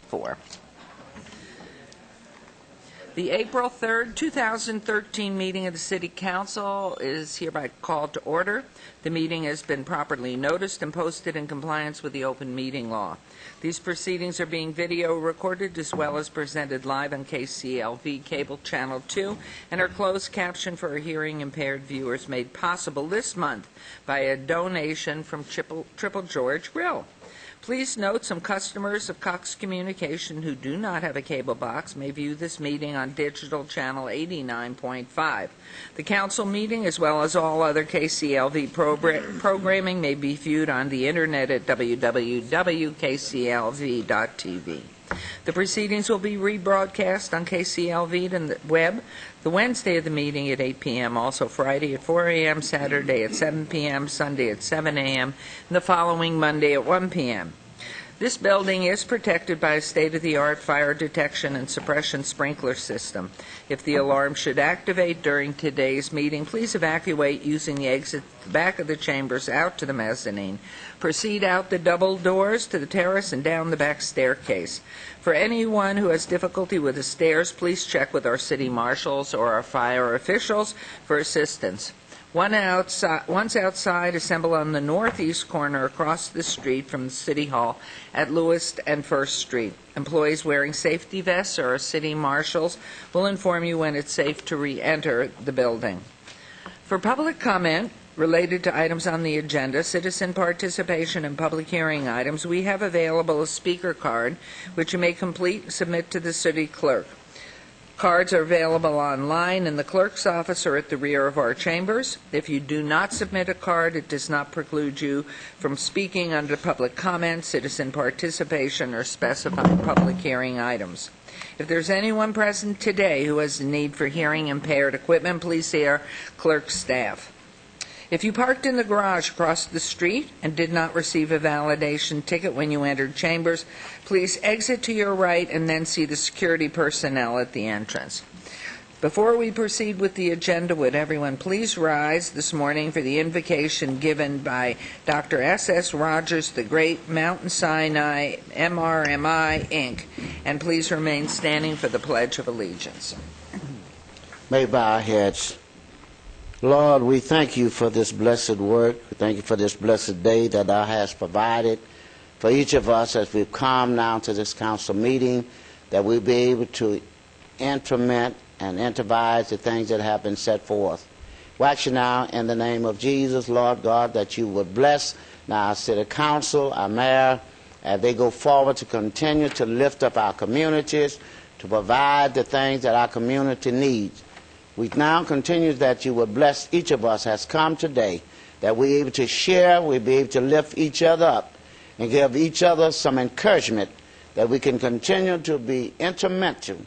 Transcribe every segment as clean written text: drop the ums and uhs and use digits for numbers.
4. The April 3rd, 2013 meeting of the City Council is hereby called to order. The meeting has been properly noticed and posted in compliance with the open meeting law. These proceedings are being video recorded as well as presented live on KCLV Cable Channel 2 and are closed caption for our hearing impaired viewers, made possible this month by a donation from Triple George Grill. Please note some customers of Cox Communication who do not have a cable box may view this meeting on digital channel 89.5. The council meeting, as well as all other KCLV programming, may be viewed on the internet at www.kclv.tv. The proceedings will be rebroadcast on KCLV and the web the Wednesday of the meeting at 8 p.m., also Friday at 4 a.m., Saturday at 7 p.m., Sunday at 7 a.m., and the following Monday at 1 p.m. This building is protected by a state-of-the-art fire detection and suppression sprinkler system. If the alarm should activate during today's meeting, please evacuate using the exit at the back of the chambers out to the mezzanine. Proceed out the double doors to the terrace and down the back staircase. For anyone who has difficulty with the stairs, please check with our city marshals or our fire officials for assistance. Once outside, assemble on the northeast corner across the street from the City Hall at Lewis and First Street. Employees wearing safety vests or our city marshals will inform you when it's safe to re-enter the building. For public comment related to items on the agenda, citizen participation, and public hearing items, we have available a speaker card, which you may complete and submit to the city clerk. Cards are available online in the clerk's office or at the rear of our chambers. If you do not submit a card, it does not preclude you from speaking under public comment, citizen participation, or specified public hearing items. If there's anyone present today who has a need for hearing impaired equipment, please see our clerk staff. If you parked in the garage across the street and did not receive a validation ticket when you entered chambers, please exit to your right and then see the security personnel at the entrance. Before we proceed with the agenda, would everyone please rise this morning for the invocation given by Dr. S.S. Rogers, the Great Mountain Sinai MRMI, Inc., and please remain standing for the Pledge of Allegiance. May we bow our heads. Lord, we thank you for this blessed work. We thank you for this blessed day that thou hast provided for each of us as we've come now to this council meeting, that we'll be able to implement and improvise the things that have been set forth. We ask you now in the name of Jesus, Lord God, that you would bless now our city council, our mayor, as they go forward to continue to lift up our communities, to provide the things that our community needs. We now continue that you would bless each of us has come today, that we're able to share, we'll be able to lift each other up and give each other some encouragement, that we can continue to be instrumental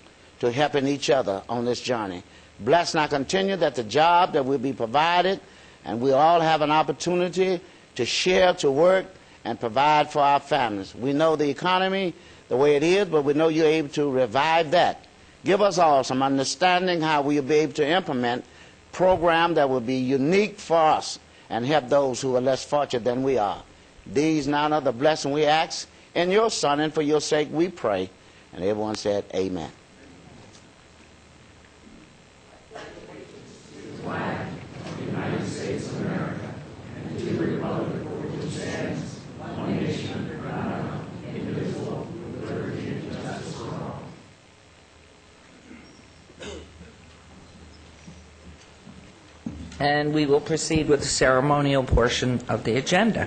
to helping each other on this journey. Bless now continue that the job that will be provided, and we all have an opportunity to share, to work, and provide for our families. We know the economy the way it is, but we know you're able to revive that. Give us all some understanding how we'll be able to implement a program that will be unique for us and help those who are less fortunate than we are. These now are the blessing we ask in your Son, and for your sake we pray. And everyone said, amen. And we will proceed with the ceremonial portion of the agenda.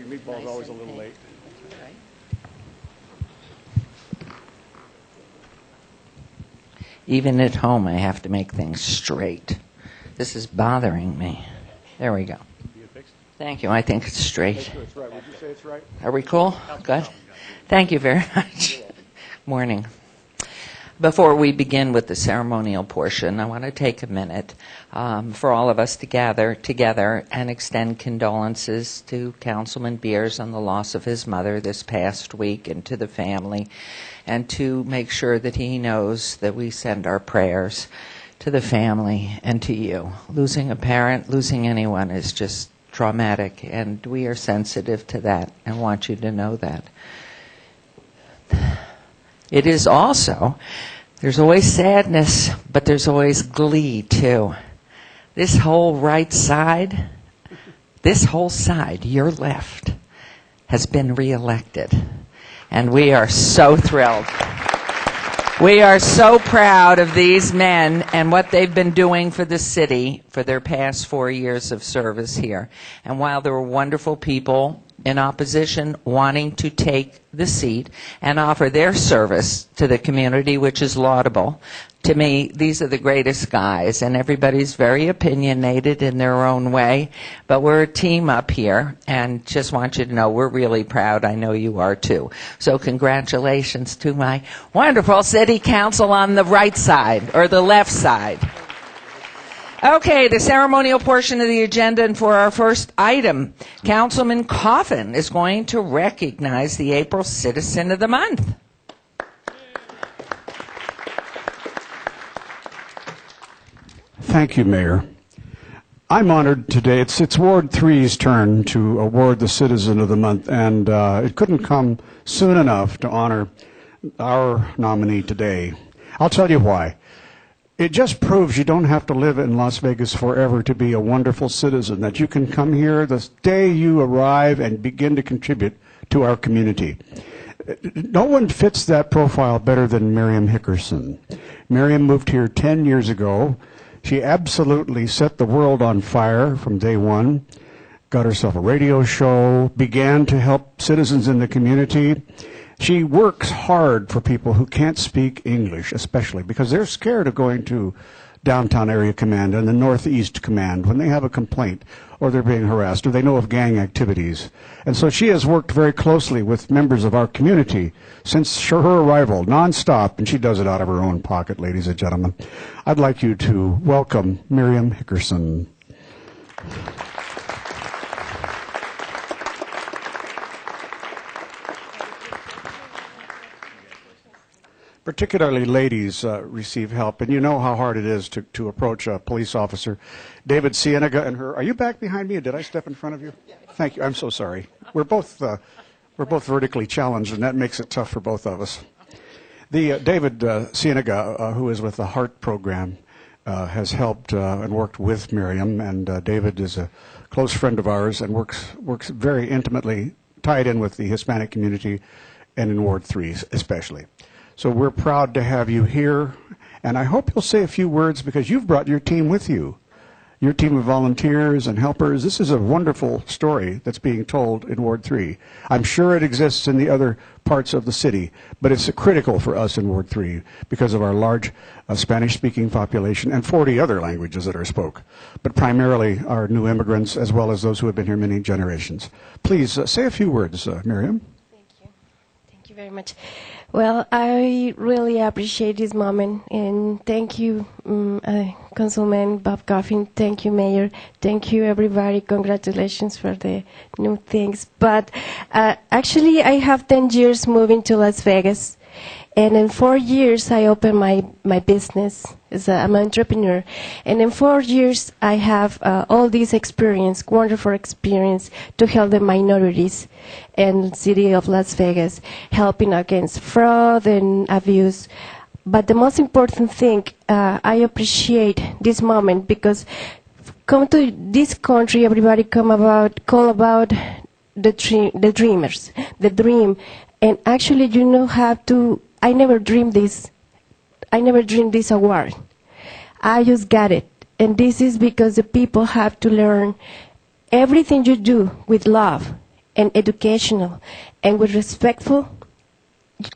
Meatball's always a little late. Even at home, I have to make things straight. This is bothering me. There we go. Thank you. I think it's straight. It's right. Would you say it's right? Are we cool? Good. Thank you very much. Morning. Before we begin with the ceremonial portion, I want to take a minute for all of us to gather together and extend condolences to Councilman Beers on the loss of his mother this past week, and to the family, and to make sure that he knows that we send our prayers to the family and to you. Losing a parent, losing anyone is just traumatic, and we are sensitive to that and want you to know that. It is also, there's always sadness, but there's always glee, too. This whole right side, this whole side, your left, has been reelected. And we are so thrilled. We are so proud of these men and what they've been doing for the city for their past 4 years of service here. And while there were wonderful people in opposition wanting to take the seat and offer their service to the community, which is laudable, to me, these are the greatest guys, and everybody's very opinionated in their own way, but we're a team up here, and just want you to know we're really proud. I know you are too. So congratulations to my wonderful city council on the right side, or the left side. Okay, the ceremonial portion of the agenda, and for our first item, Councilman Coffin is going to recognize the April Citizen of the Month. Thank you, Mayor. I'm honored today. It's Ward 3's turn to award the Citizen of the Month, and it couldn't come soon enough to honor our nominee today. I'll tell you why. It just proves you don't have to live in Las Vegas forever to be a wonderful citizen, that you can come here the day you arrive and begin to contribute to our community. No one fits that profile better than Miriam Hickerson. Miriam moved here 10 years ago. She absolutely set the world on fire from day one, got herself a radio show, began to help citizens in the community. She works hard for people who can't speak English, especially because they're scared of going to Downtown Area Command and the Northeast Command when they have a complaint or they're being harassed or they know of gang activities. And so she has worked very closely with members of our community since her arrival, nonstop, and she does it out of her own pocket, ladies and gentlemen. I'd like you to welcome Miriam Hickerson. Particularly ladies receive help, and you know how hard it is to approach a police officer. David Cienega and her, are you back behind me, or did I step in front of you? Thank you, I'm so sorry. We're both vertically challenged, and that makes it tough for both of us. The David Cienega, who is with the HEART program, has helped and worked with Miriam, and David is a close friend of ours and works very intimately tied in with the Hispanic community and in Ward 3 especially. So we're proud to have you here, and I hope you'll say a few words because you've brought your team with you, your team of volunteers and helpers. This is a wonderful story that's being told in Ward 3. I'm sure it exists in the other parts of the city, but it's critical for us in Ward 3 because of our large Spanish-speaking population and 40 other languages that are spoke, but primarily our new immigrants as well as those who have been here many generations. Please say a few words, Miriam. Thank you. Thank you very much. Well, I really appreciate this moment, and thank you, Councilman Bob Coffin. Thank you, Mayor. Thank you, everybody. Congratulations for the new things. But actually, I have 10 years moving to Las Vegas, and in 4 years, I opened my business. I'm an entrepreneur, and in 4 years, I have all this experience, wonderful experience, to help the minorities in the city of Las Vegas, helping against fraud and abuse. But the most important thing, I appreciate this moment because come to this country, everybody call about the dreamers, the dream, and actually you know how to. I never dreamed this award. I just got it. And this is because the people have to learn everything you do with love and educational and with respectful,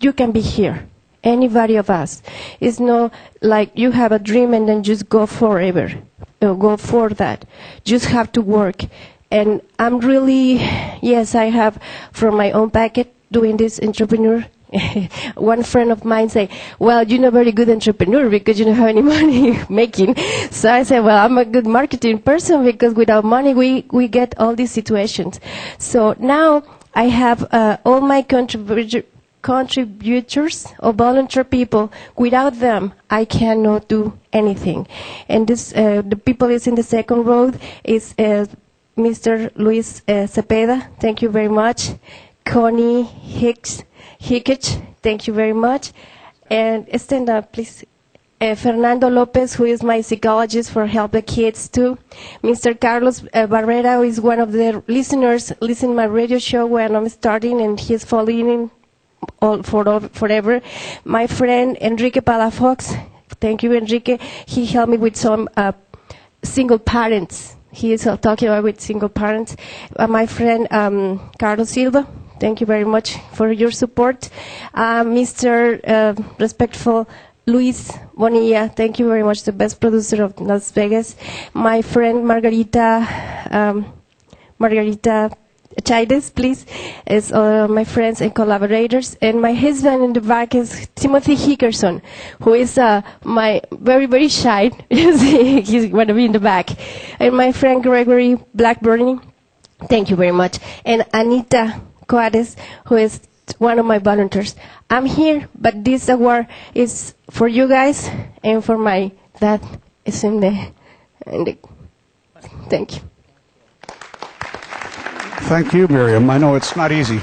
you can be here. Anybody of us. It's not like you have a dream and then just go forever. Go for that. Just have to work. And I'm really, yes, I have from my own pocket doing this entrepreneur. One friend of mine say, well, you're not a very good entrepreneur because you don't have any money making. So I said, well, I'm a good marketing person because without money we get all these situations. So now I have all my contributors or volunteer people. Without them, I cannot do anything. And this, the people is in the second row is Mr. Luis Cepeda. Thank you very much. Connie Hickich, thank you very much. And stand up, please. Fernando Lopez, who is my psychologist for Help the Kids too. Mr. Carlos Barrera, who is one of the listeners, listen to my radio show when I'm starting, and he's following forever. My friend Enrique Palafox, thank you, Enrique. He helped me with some single parents. He is talking about with single parents. My friend Carlos Silva, thank you very much for your support. Mr. Respectful Luis Bonilla, thank you very much, the best producer of Las Vegas. My friend Margarita Chaides, please, is my friends and collaborators. And my husband in the back is Timothy Hickerson, who is my very, very shy. He's going to be in the back. And my friend Gregory Blackburn, thank you very much. And Anita Coades, who is one of my volunteers. I'm here, but this award is for you guys and for my dad. Is in the thank you. Thank you, Miriam. I know it's not easy.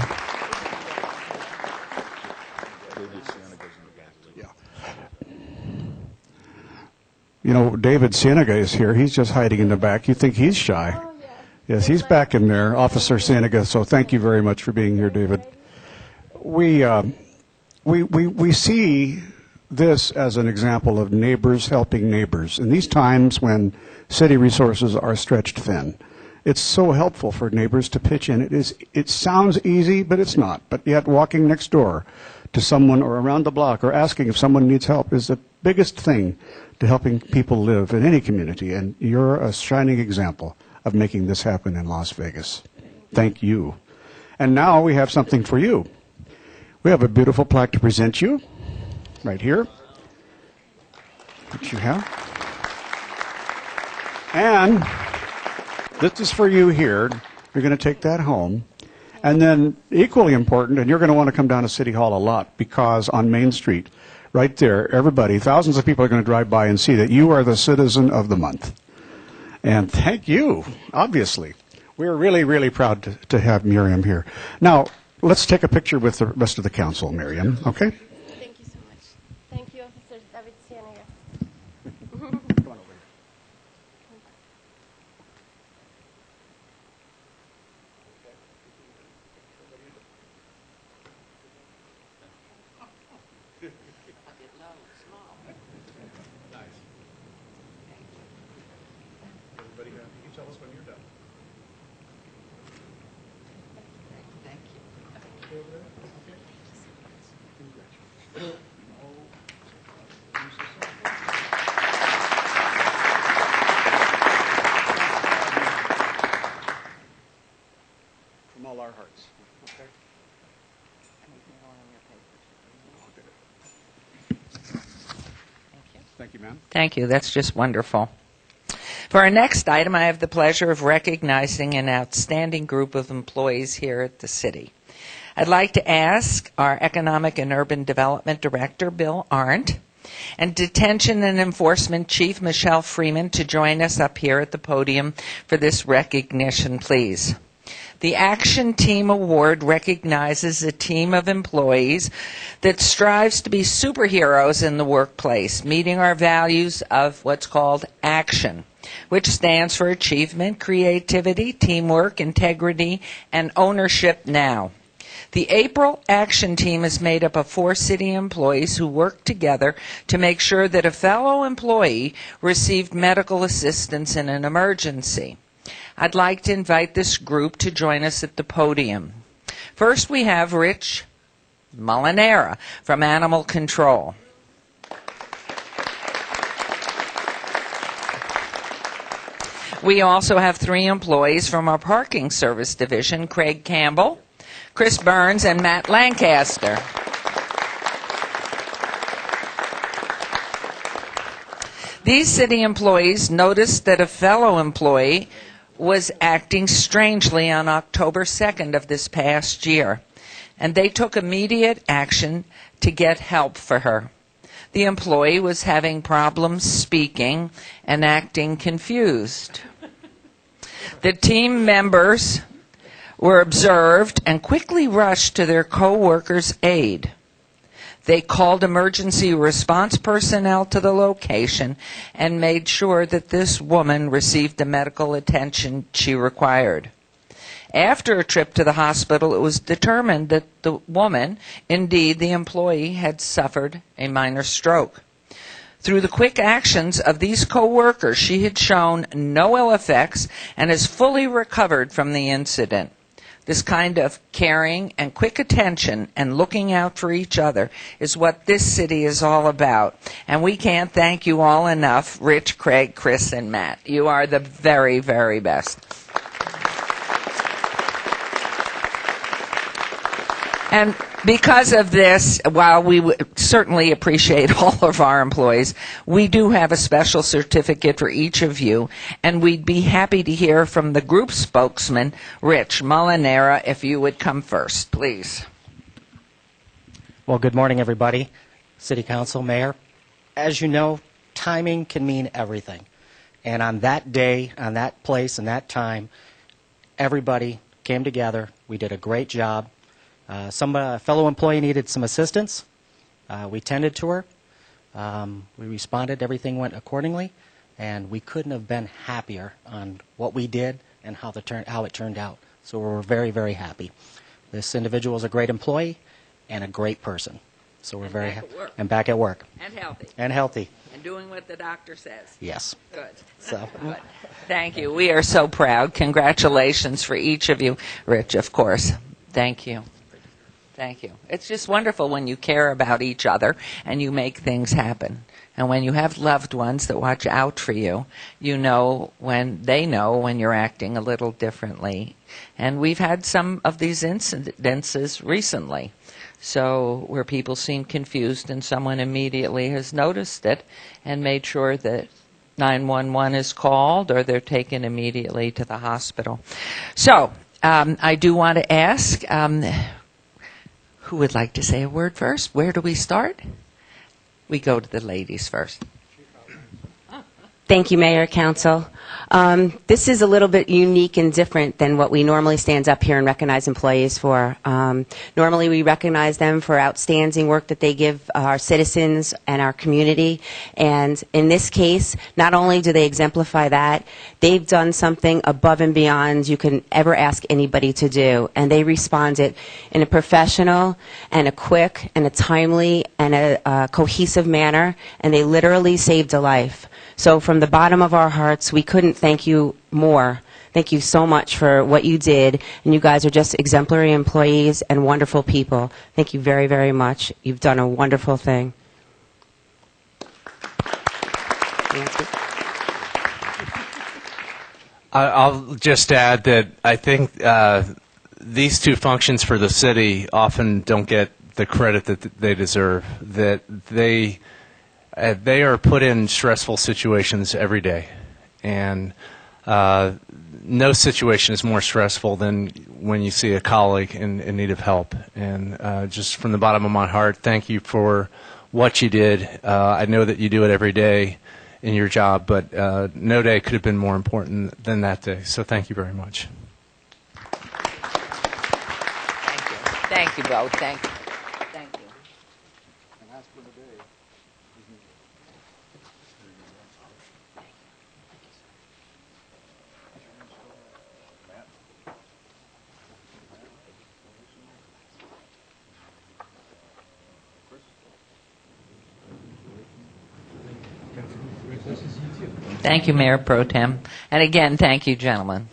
You know, David Cienega is here. He's just hiding in the back. You think he's shy? Oh, yes, he's back in there, Officer Cienega. So thank you very much for being here, David. We see this as an example of neighbors helping neighbors. In these times when city resources are stretched thin, it's so helpful for neighbors to pitch in. It sounds easy, but it's not. But yet walking next door to someone or around the block or asking if someone needs help is the biggest thing to helping people live in any community. And you're a shining example of making this happen in Las Vegas. Thank you. And now we have something for you. We have a beautiful plaque to present you right here, which you have. And this is for you here. You're going to take that home. And then equally important, and you're going to want to come down to City Hall a lot, because on Main Street, right there, everybody, thousands of people are going to drive by and see that you are the citizen of the month. And thank you, obviously. We're really, really proud to have Miriam here. Now, let's take a picture with the rest of the council, Miriam, okay? Thank you so much. Thank you, Officer David Cienega. Come on over here. Everybody, you tell us when you're done. Thank you. From all our hearts. Okay? Thank you, ma'am. Thank you. That's just wonderful. For our next item, I have the pleasure of recognizing an outstanding group of employees here at the city. I'd like to ask our Economic and Urban Development Director, Bill Arndt, and Detention and Enforcement Chief Michelle Freeman to join us up here at the podium for this recognition, please. The Action Team Award recognizes a team of employees that strives to be superheroes in the workplace, meeting our values of what's called action, which stands for achievement, creativity, teamwork, integrity, and ownership now. The April Action Team is made up of 4 city employees who work together to make sure that a fellow employee received medical assistance in an emergency. I'd like to invite this group to join us at the podium. First, we have Rich Molinera from Animal Control. We also have 3 employees from our parking service division, Craig Campbell, Chris Burns, and Matt Lancaster. These city employees noticed that a fellow employee was acting strangely on October 2nd of this past year, and they took immediate action to get help for her. The employee was having problems speaking and acting confused. The team members were observed and quickly rushed to their co-worker's aid. They called emergency response personnel to the location and made sure that this woman received the medical attention she required. After a trip to the hospital, it was determined that the woman, indeed the employee, had suffered a minor stroke. Through the quick actions of these co-workers, she had shown no ill effects and has fully recovered from the incident. This kind of caring and quick attention and looking out for each other is what this city is all about. And we can't thank you all enough, Rich, Craig, Chris, and Matt. You are the very, very best. And because of this, while we certainly appreciate all of our employees, we do have a special certificate for each of you, and we'd be happy to hear from the group spokesman, Rich Molinera, if you would come first, please. Well, good morning, everybody. City Council, Mayor. As you know, timing can mean everything. And on that day, on that place, and that time, everybody came together. We did a great job. A fellow employee needed some assistance. We tended to her. We responded. Everything went accordingly. And we couldn't have been happier on what we did and how it turned out. So we're very, very happy. This individual is a great employee and a great person. So we're very happy. And back at work. And healthy. And healthy. And doing what the doctor says. Yes. Good. So. Good. Thank you. We are so proud. Congratulations for each of you. Rich, of course. Thank you. Thank you. It's just wonderful when you care about each other and you make things happen. And when you have loved ones that watch out for you, you know when you're acting a little differently. And we've had some of these incidences recently. So where people seem confused and someone immediately has noticed it and made sure that 911 is called or they're taken immediately to the hospital. So I do want to ask, who would like to say a word first? Where do we start? We go to the ladies first. Thank you, Mayor, Council. This is a little bit unique and different than what we normally stand up here and recognize employees for. Normally we recognize them for outstanding work that they give our citizens and our community. And in this case, not only do they exemplify that, they've done something above and beyond you can ever ask anybody to do. And they responded in a professional and a quick and a timely and a cohesive manner. And they literally saved a life. So from the bottom of our hearts, we couldn't thank you more. Thank you so much for what you did. And you guys are just exemplary employees and wonderful people. Thank you very, very much. You've done a wonderful thing. I'll just add that I think these two functions for the city often don't get the credit that they deserve, that they are put in stressful situations every day, and no situation is more stressful than when you see a colleague in need of help. And just from the bottom of my heart, thank you for what you did. I know that you do it every day in your job, but no day could have been more important than that day. So thank you very much. Thank you. Thank you both. Thank you. Thank you. Thank you, Mayor Pro Tem. And again, thank you, gentlemen.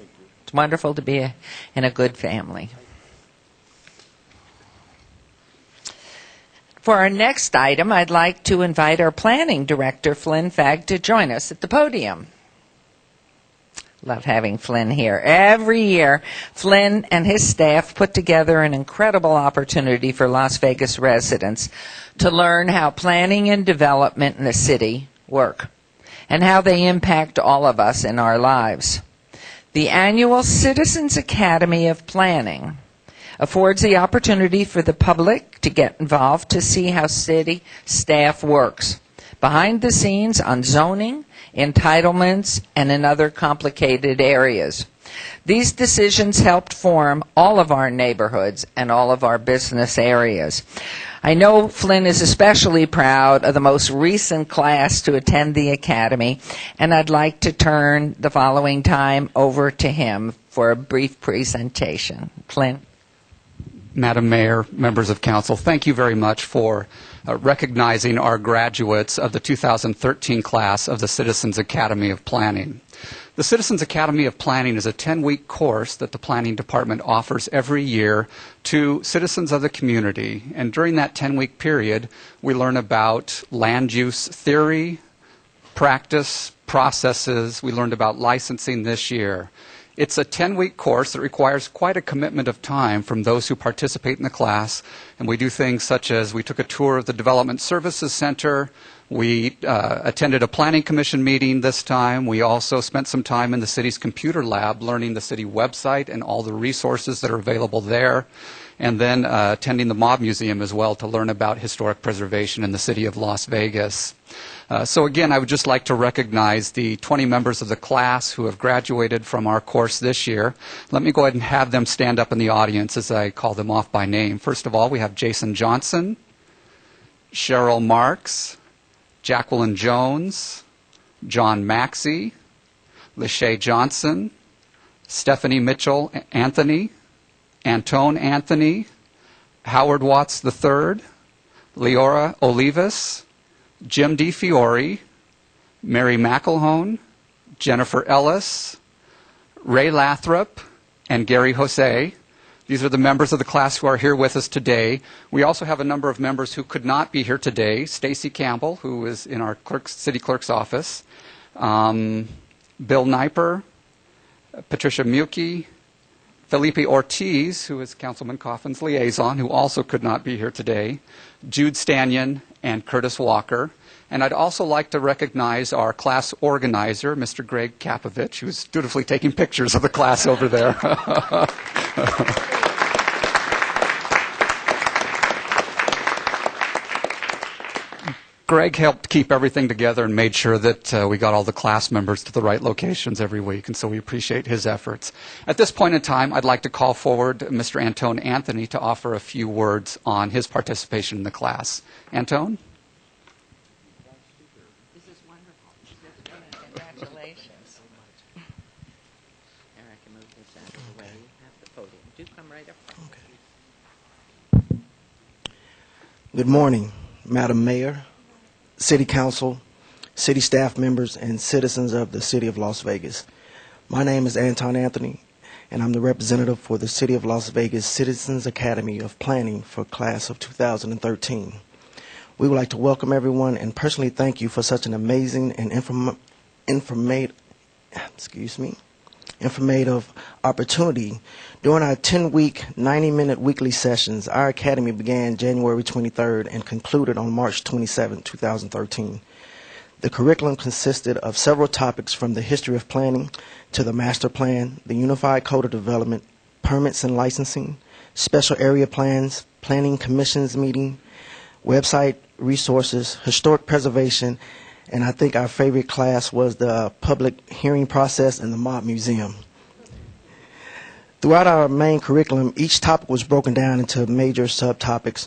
It's wonderful to be in a good family. For our next item, I'd like to invite our planning director, Flynn Fagg, to join us at the podium. Love having Flynn here. Every year, Flynn and his staff put together an incredible opportunity for Las Vegas residents to learn how planning and development in the city work and how they impact all of us in our lives. The annual Citizens Academy of Planning affords the opportunity for the public to get involved to see how city staff works behind the scenes on zoning, entitlements, and in other complicated areas. These decisions helped form all of our neighborhoods and all of our business areas. I know Flynn is especially proud of the most recent class to attend the Academy, and I'd like to turn the following time over to him for a brief presentation. Flynn. Madam Mayor, members of council, thank you very much for recognizing our graduates of the 2013 class of the Citizens Academy of Planning. The Citizens Academy of Planning is a 10-week course that the Planning Department offers every year to citizens of the community. And during that 10-week period, we learn about land use theory, practice, processes. We learned about licensing this year. It's a 10-week course that requires quite a commitment of time from those who participate in the class. And we do things such as we took a tour of the Development Services Center. We attended a planning commission meeting this time. We also spent some time in the city's computer lab learning the city website and all the resources that are available there. And then attending the Mob Museum as well to learn about historic preservation in the city of Las Vegas. So again, I would just like to recognize the 20 members of the class who have graduated from our course this year. Let me go ahead and have them stand up in the audience as I call them off by name. First of all, we have Jason Johnson, Cheryl Marks, Jacqueline Jones, John Maxey, Lachey Johnson, Stephanie Mitchell Anthony, Antone Anthony, Howard Watts III, Leora Olivas, Jim DeFiore, Mary McElhone, Jennifer Ellis, Ray Lathrop, and Gary Jose. These are the members of the class who are here with us today. We also have a number of members who could not be here today. Stacy Campbell, who is in our city clerk's office, Bill Kniper, Patricia Muki, Felipe Ortiz, who is Councilman Coffin's liaison, who also could not be here today, Jude Stanyon, and Curtis Walker. And I'd also like to recognize our class organizer, Mr. Greg Kapovich, who's dutifully taking pictures of the class over there. Greg helped keep everything together and made sure that we got all the class members to the right locations every week, and so we appreciate his efforts. At this point in time, I'd like to call forward Mr. Antone Anthony to offer a few words on his participation in the class. Antone? This is wonderful. Congratulations. There, I can move this out of the way. You have the podium. Do come right up front. Okay. Good morning, Madam Mayor, City Council, city staff members, and citizens of the City of Las Vegas. My name is Antone Anthony, and I'm the representative for the City of Las Vegas Citizens Academy of Planning for class of 2013. We would like to welcome everyone and personally thank you for such an amazing and informative opportunity. During our 10-week, 90-minute weekly sessions, our academy began January 23rd and concluded on March 27, 2013. The curriculum consisted of several topics from the history of planning to the master plan, the Unified Code of Development, permits and licensing, special area plans, planning commissions meeting, website resources, historic preservation, and I think our favorite class was the public hearing process and the Mob Museum. Throughout our main curriculum, each topic was broken down into major subtopics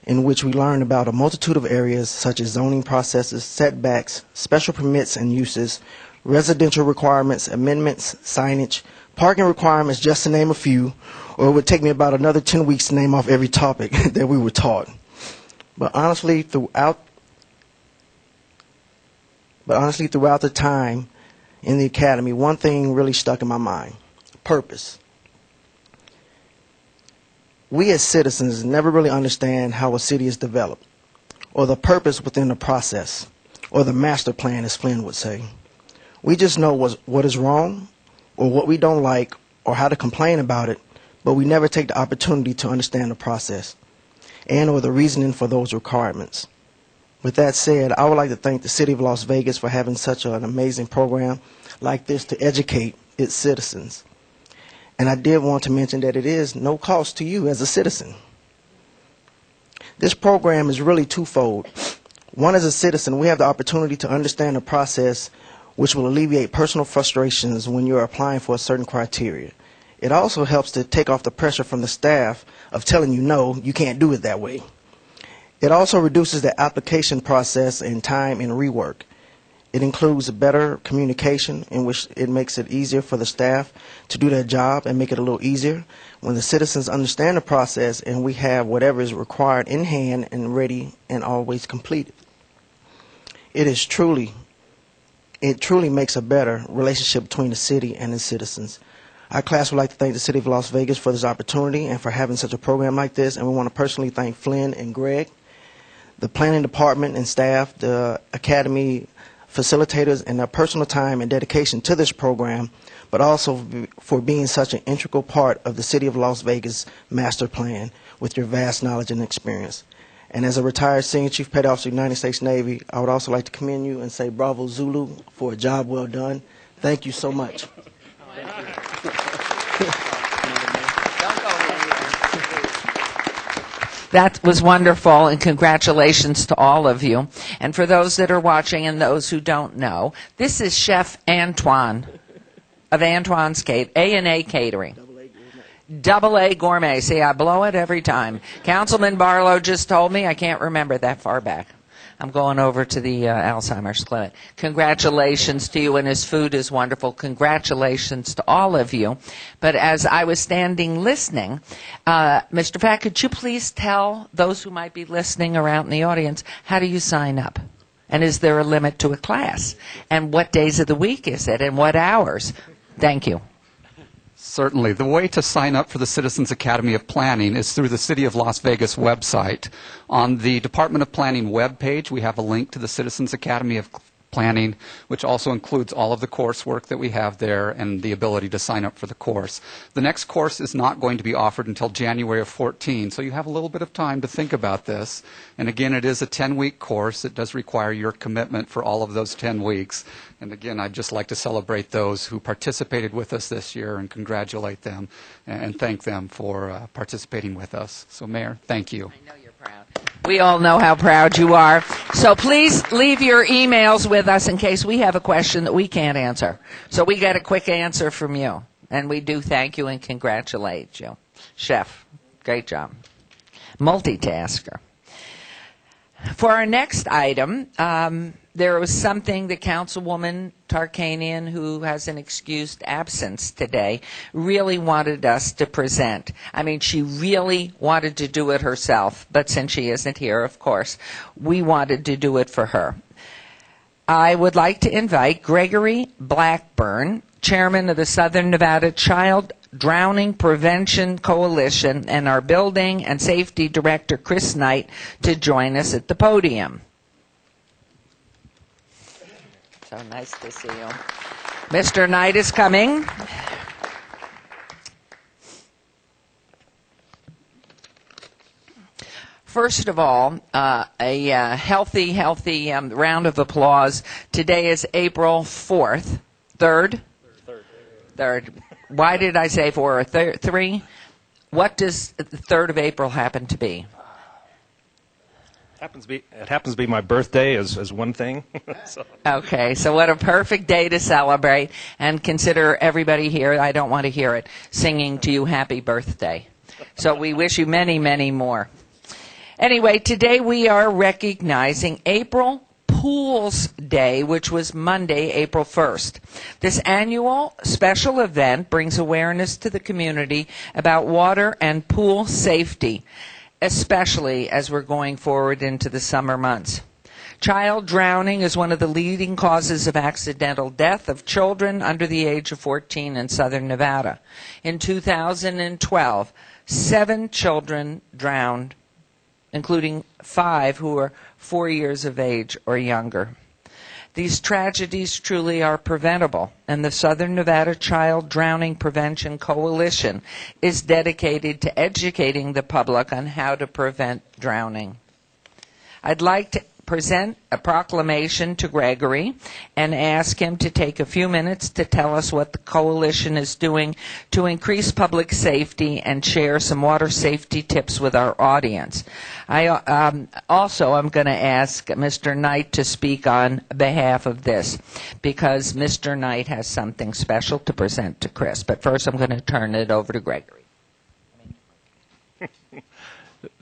in which we learned about a multitude of areas such as zoning processes, setbacks, special permits and uses, residential requirements, amendments, signage, parking requirements, just to name a few, or it would take me about another 10 weeks to name off every topic that we were taught. But honestly, throughout the time in the academy, one thing really stuck in my mind. purpose. We as citizens never really understand how a city is developed, or the purpose within the process, or the master plan, as Flynn would say. We just know what is wrong, or what we don't like, or how to complain about it, but we never take the opportunity to understand the process and or the reasoning for those requirements. With that said, I would like to thank the City of Las Vegas for having such an amazing program like this to educate its citizens. And I did want to mention that it is no cost to you as a citizen. This program is really twofold. One, as a citizen, we have the opportunity to understand the process, which will alleviate personal frustrations when you're applying for a certain criteria. It also helps to take off the pressure from the staff of telling you, no, you can't do it that way. It also reduces the application process and time and rework. It includes better communication, in which it makes it easier for the staff to do their job and make it a little easier when the citizens understand the process and we have whatever is required in hand and ready and always completed. It truly makes a better relationship between the city and its citizens. Our class would like to thank the City of Las Vegas for this opportunity and for having such a program like this, and we want to personally thank Flynn and Greg, the planning department and staff, the academy facilitators, and their personal time and dedication to this program, but also for being such an integral part of the City of Las Vegas master plan with your vast knowledge and experience. And as a retired Senior Chief Petty Officer of the United States Navy, I would also like to commend you and say bravo Zulu for a job well done. Thank you so much. That was wonderful, and congratulations to all of you. And for those that are watching and those who don't know, this is Chef Antoine of Antoine's A&A Catering. Double A Gourmet. See, I blow it every time. Councilman Barlow just told me I can't remember that far back. I'm going over to the Alzheimer's clinic. Congratulations to you, and his food is wonderful. Congratulations to all of you. But as I was standing listening, Mr. Pack, could you please tell those who might be listening around in the audience, how do you sign up? And is there a limit to a class? And what days of the week is it, and what hours? Thank you. Certainly. The way to sign up for the Citizens Academy of Planning is through the City of Las Vegas website. On the Department of Planning webpage, we have a link to the Citizens Academy of Planning, which also includes all of the coursework that we have there and the ability to sign up for the course. The next course is not going to be offered until January of 14, so you have a little bit of time to think about this. And again, it is a 10-week course. It does require your commitment for all of those 10 weeks. And again, I'd just like to celebrate those who participated with us this year and congratulate them and thank them for participating with us. So, Mayor, thank you. I know you're proud. We all know how proud you are. So please leave your emails with us in case we have a question that we can't answer. So we get a quick answer from you. And we do thank you and congratulate you. Chef, great job. Multitasker. For our next item, there was something that Councilwoman Tarkanian, who has an excused absence today, really wanted us to present. I mean, she really wanted to do it herself, but since she isn't here, of course, we wanted to do it for her. I would like to invite Gregory Blackburn, Chairman of the Southern Nevada Child Drowning Prevention Coalition, and our Building and Safety Director, Chris Knight, to join us at the podium. So nice to see you. Mr. Knight is coming. First of all, a healthy round of applause. Today is April 4th. Third? Third. Why did I say 4 or 3? What does the 3rd of April happen to be? It happens to be my birthday as one thing. So. Okay, so what a perfect day to celebrate, and consider everybody here, I don't want to hear it, singing to you happy birthday. So we wish you many, many more. Anyway, today we are recognizing April Pools Day, which was Monday, April 1st. This annual special event brings awareness to the community about water and pool safety, especially as we're going forward into the summer months. Child drowning is one of the leading causes of accidental death of children under the age of 14 in southern Nevada. In 2012, 7 children drowned, including 5 who were 4 years of age or younger. These tragedies truly are preventable, and the Southern Nevada Child Drowning Prevention Coalition is dedicated to educating the public on how to prevent drowning. I'd like to present a proclamation to Gregory and ask him to take a few minutes to tell us what the coalition is doing to increase public safety and share some water safety tips with our audience. Also, I'm going to ask Mr. Knight to speak on behalf of this because Mr. Knight has something special to present to Chris. But first, I'm going to turn it over to Gregory.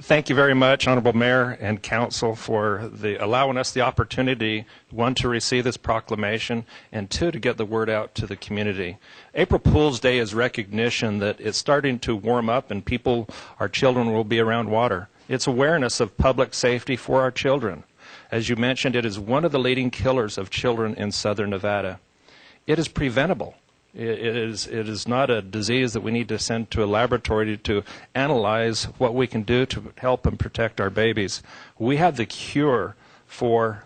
Thank you very much, Honorable Mayor and Council, for allowing us the opportunity, 1, to receive this proclamation, and 2, to get the word out to the community. April Fool's Day is recognition that it's starting to warm up and our children will be around water. It's awareness of public safety for our children. As you mentioned, it is one of the leading killers of children in southern Nevada. It is preventable. It is not a disease that we need to send to a laboratory to analyze what we can do to help and protect our babies. We have the cure for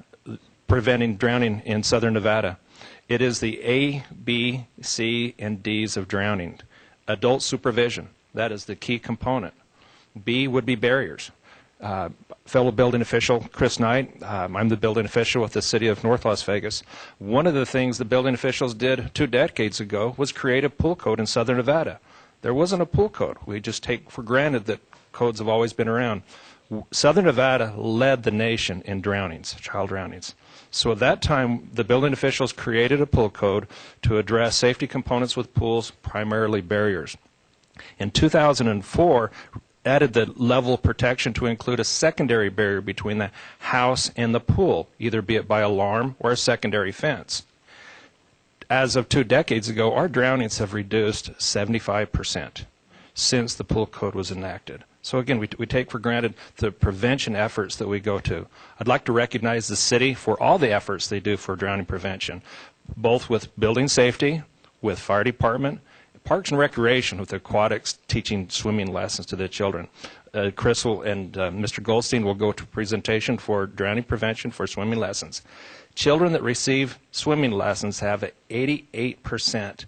preventing drowning in southern Nevada. It is the A, B, C, and D's of drowning. Adult supervision, that is the key component. B would be barriers. Fellow building official, Chris Knight, I'm the building official with the city of North Las Vegas. One of the things the building officials did 2 decades ago was create a pool code in southern Nevada. There wasn't a pool code. We just take for granted that codes have always been around. Southern Nevada led the nation in drownings, child drownings. So at that time, the building officials created a pool code to address safety components with pools, primarily barriers. In 2004, added the level of protection to include a secondary barrier between the house and the pool, either be it by alarm or a secondary fence. As of 2 decades ago, our drownings have reduced 75% since the pool code was enacted. So again, we take for granted the prevention efforts that we go to. I'd like to recognize the city for all the efforts they do for drowning prevention, both with building safety, with fire department, Parks and Recreation with aquatics, teaching swimming lessons to the children. Chris and Mr. Goldstein will go to a presentation for drowning prevention for swimming lessons. Children that receive swimming lessons have an 88%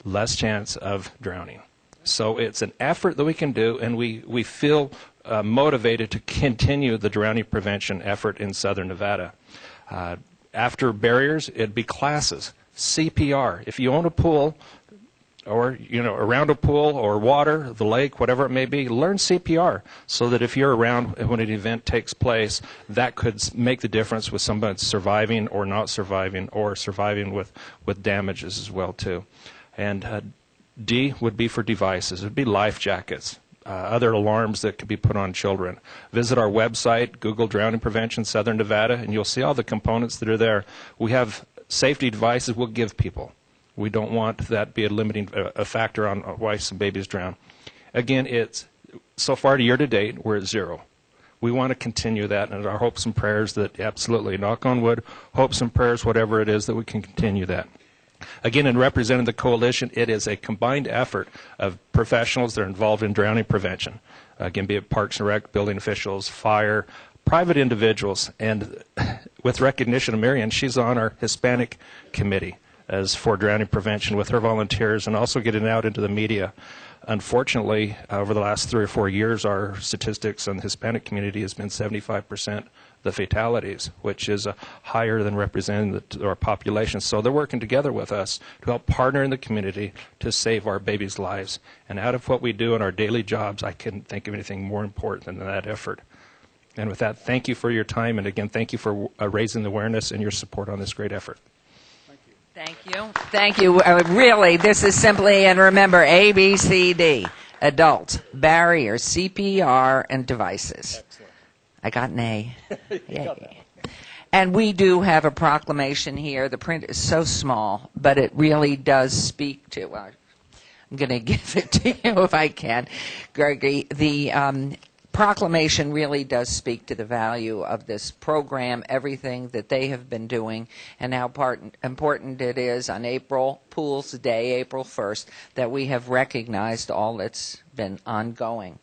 less chance of drowning. So it's an effort that we can do, and we feel motivated to continue the drowning prevention effort in southern Nevada. After barriers, it'd be classes. CPR. If you own a pool, or around a pool or water, the lake, whatever it may be, learn CPR so that if you're around when an event takes place, that could make the difference with somebody surviving or not surviving, or surviving with damages as well too. And D would be for devices. It would be life jackets, other alarms that could be put on children. Visit our website, Google Drowning Prevention Southern Nevada, and you'll see all the components that are there. We have safety devices we'll give people. We don't want that to be a limiting factor on why some babies drown. Again, it's so far year to date, we're at 0. We want to continue that, and our hopes and prayers that absolutely, knock on wood, hopes and prayers, whatever it is, that we can continue that. Again, in representing the coalition, it is a combined effort of professionals that are involved in drowning prevention. Again, be it Parks and Rec, building officials, fire, private individuals, and with recognition of Marion, she's on our Hispanic committee as for drowning prevention with her volunteers, and also getting out into the media. Unfortunately, over the last 3 or 4 years, our statistics on the Hispanic community has been 75% the fatalities, which is higher than representing our population. So they're working together with us to help partner in the community to save our babies' lives. And out of what we do in our daily jobs, I couldn't think of anything more important than that effort. And with that, thank you for your time, and again, thank you for raising the awareness and your support on this great effort. Thank you. Thank you. Really, this is simply, and remember, A, B, C, D, adults, barriers, CPR, and devices. Excellent. I got an A. And we do have a proclamation here. The print is so small, but it really does speak to, I'm going to give it to you if I can, Gregory. The proclamation really does speak to the value of this program, everything that they have been doing, and how important it is on April Fool's Day, April 1st, that we have recognized all that's been ongoing.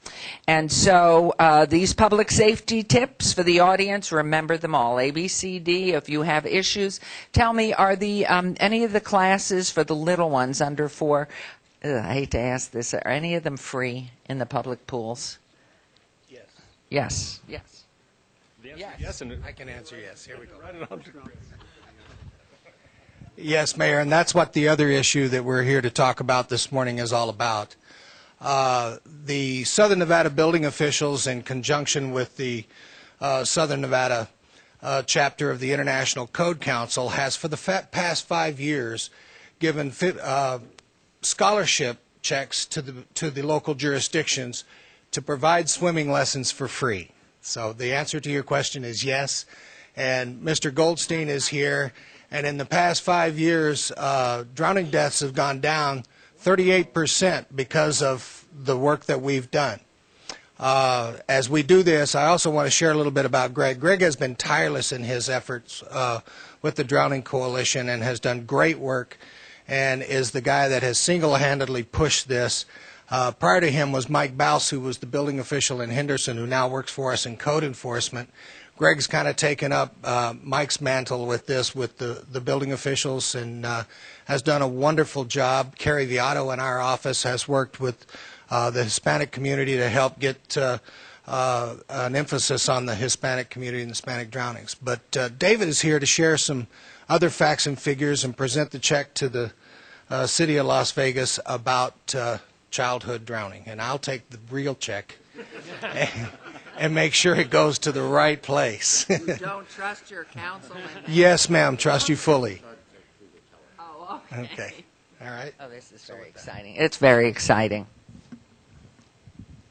And so these public safety tips for the audience, remember them all. A, B, C, D. If you have issues, tell me, are the any of the classes for the little ones under 4, I hate to ask this, are any of them free in the public pools? Yes. Yes. Yes, and I can answer yes. Here we go. Yes, Mayor, and that's what the other issue that we're here to talk about this morning is all about. The Southern Nevada building officials, in conjunction with the Southern Nevada chapter of the International Code Council, has for the past 5 years given scholarship checks to the local jurisdictions to provide swimming lessons for free. So the answer to your question is yes. And Mr. Goldstein is here. And in the past 5 years, drowning deaths have gone down 38% because of the work that we've done. As we do this, I also want to share a little bit about Greg. Greg has been tireless in his efforts with the Drowning Coalition and has done great work and is the guy that has single-handedly pushed this. Prior to him was Mike Bouse, who was the building official in Henderson, who now works for us in code enforcement. Greg's kind of taken up Mike's mantle with this, with the building officials, and has done a wonderful job. Carrie Viato in our office has worked with the Hispanic community to help get an emphasis on the Hispanic community and Hispanic drownings. But David is here to share some other facts and figures and present the check to the city of Las Vegas about childhood drowning. And I'll take the real check and make sure it goes to the right place. You don't trust your councilman? Yes, ma'am. Trust you fully. Oh, Okay. All right. Oh, this is very exciting. It's very exciting.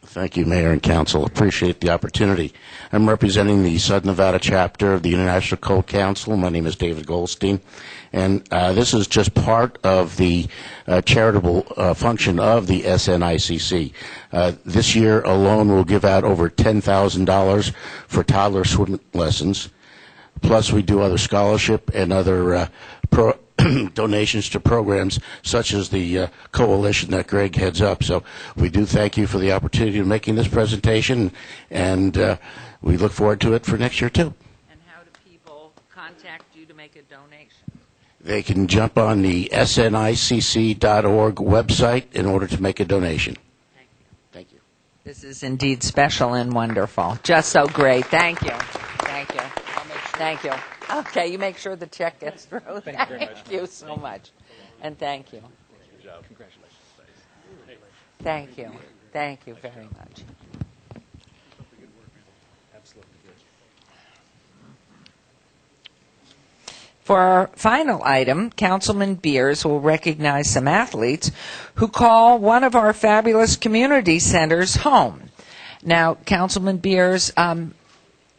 Thank you, Mayor and Council. Appreciate the opportunity. I'm representing the Southern Nevada chapter of the International Code Council. My name is David Goldstein, and this is just part of the charitable function of the SNICC. This year alone, we'll give out over $10,000 for toddler swim lessons. Plus, we do other scholarship and other donations to programs such as the coalition that Greg heads up. So we do thank you for the opportunity of making this presentation, and we look forward to it for next year too. And how do people contact you to make a donation? They can jump on the snicc.org website in order to make a donation. Thank you. Thank you. This is indeed special and wonderful. Just so great. Thank you. Thank you. Thank you. Okay, you make sure the check gets through. Thank you very much. Thank you so much. And thank you. Good job. Congratulations. Thank you. Thank you very much. Absolutely good. For our final item, Councilman Beers will recognize some athletes who call one of our fabulous community centers home. Now, Councilman Beers,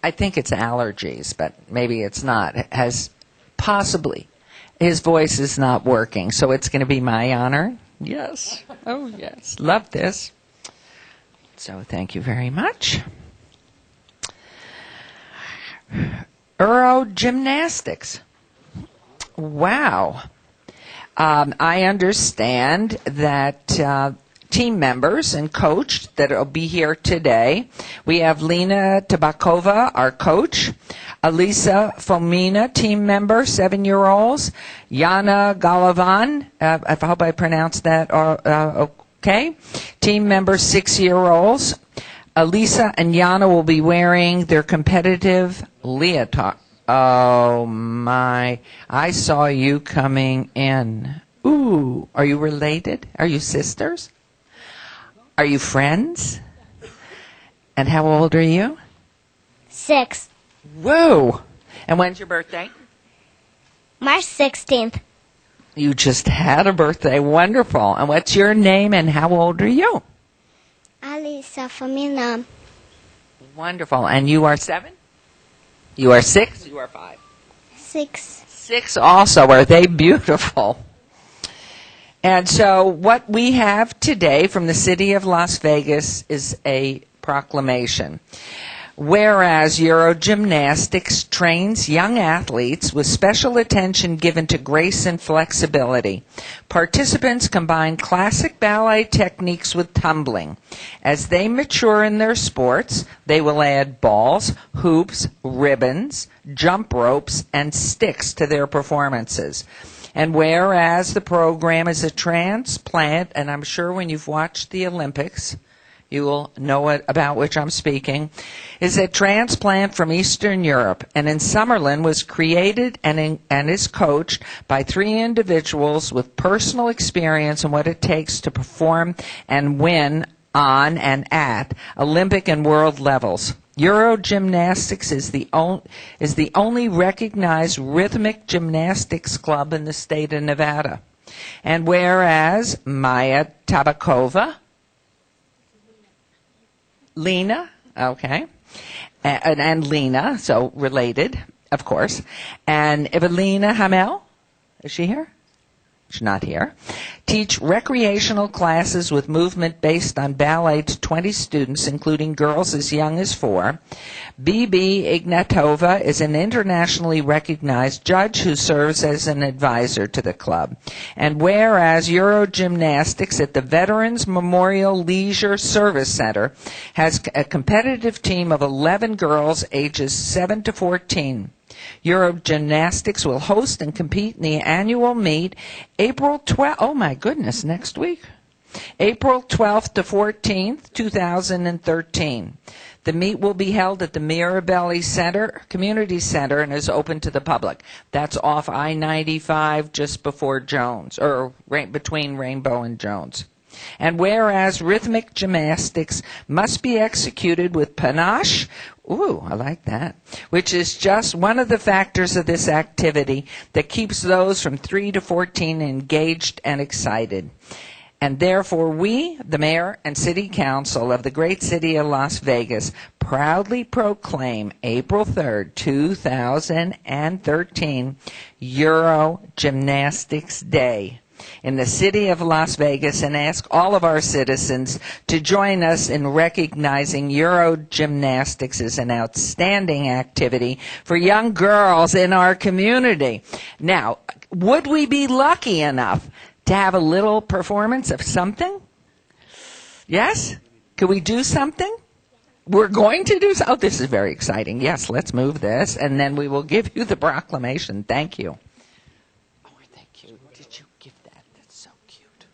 I think it's allergies, but maybe it's not, has possibly, his voice is not working, so it's going to be my honor. Yes. Oh, yes. Love this. So thank you very much. Gymnastics. Wow. I understand that team members and coach that will be here today. We have Lena Tabakova, our coach, Elisa Fomina, team member, 7-year-olds, Yana Galavan, I hope I pronounced that okay, team member, 6-year-olds. Elisa and Yana will be wearing their competitive leotard. Oh my, I saw you coming in. Ooh, are you related? Are you sisters? Are you friends? And how old are you? 6. Whoa! And when's your birthday? March 16th. You just had a birthday. Wonderful. And what's your name and how old are you? Alisa Famina. Wonderful. And you are 7? You are 6? You are 5? 6. 6 also. Are they beautiful? And so what we have today from the city of Las Vegas is a proclamation. Whereas Eurogymnastics trains young athletes with special attention given to grace and flexibility. Participants combine classic ballet techniques with tumbling. As they mature in their sports, they will add balls, hoops, ribbons, jump ropes, and sticks to their performances. And whereas the program is a transplant, and I'm sure when you've watched the Olympics, you will know about which I'm speaking, is a transplant from Eastern Europe, and in Summerlin was created and is coached by 3 individuals with personal experience in what it takes to perform and win on and at Olympic and world levels. Eurogymnastics is the only recognized rhythmic gymnastics club in the state of Nevada. And whereas Maya Tabakova, Lena, okay, and Lena, so related, of course, and Evelina Hamel, is she here? She's not here. Teach recreational classes with movement based on ballet to 20 students, including girls as young as 4. Bibi Ignatova is an internationally recognized judge who serves as an advisor to the club. And whereas Eurogymnastics at the Veterans Memorial Leisure Service Center has a competitive team of 11 girls ages 7 to 14. Eurogymnastics will host and compete in the annual meet April 12th, oh my goodness, next week, April 12th to 14th, 2013. The meet will be held at the Mirabelli Center, Community Center, and is open to the public. That's off I-95 just before Jones, or between Rainbow and Jones. And whereas rhythmic gymnastics must be executed with panache, ooh, I like that, which is just one of the factors of this activity that keeps those from 3 to 14 engaged and excited. And therefore we, the mayor and city council of the great city of Las Vegas, proudly proclaim April 3rd, 2013, Eurogymnastics Day in the city of Las Vegas, and ask all of our citizens to join us in recognizing Eurogymnastics as an outstanding activity for young girls in our community. Now, would we be lucky enough to have a little performance of something? Yes? Could we do something? We're going to do something. Oh, this is very exciting. Yes, let's move this, and then we will give you the proclamation. Thank you. Oh, thank you. Did you give that? That's so cute.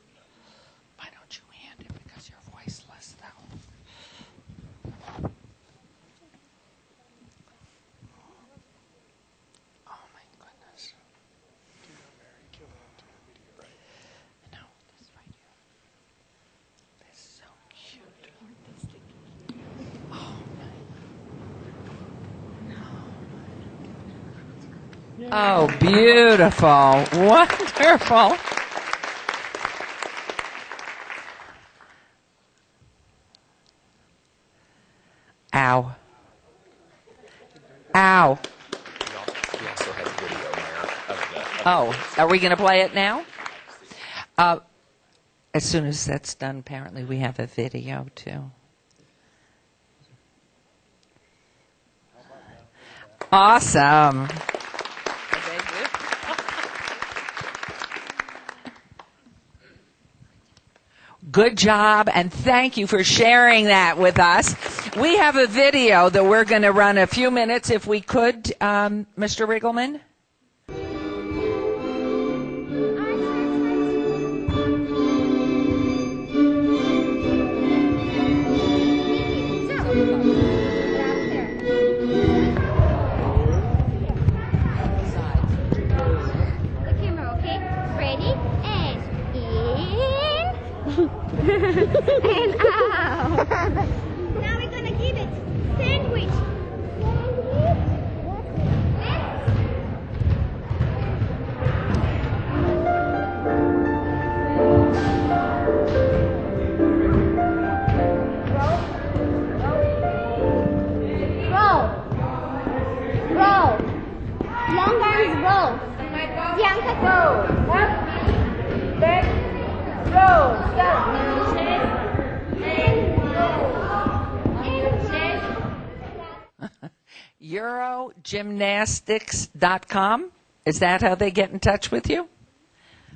Why don't you hand it, because you're voiceless, though. Oh, my goodness. No, this right here. That's so cute. Oh, beautiful. Wonderful. Ow. Ow. Oh, are we going to play it now? As soon as that's done, apparently we have a video, too. Awesome. Good job, and thank you for sharing that with us. We have a video that we're going to run a few minutes, if we could, Mr. Riggleman. And out. Now we're gonna give it sandwich. Roll. Roll. Long arms roll. Bianca go. Up. Back. Roll. Stop. And roll. Eurogymnastics.com. Is that how they get in touch with you?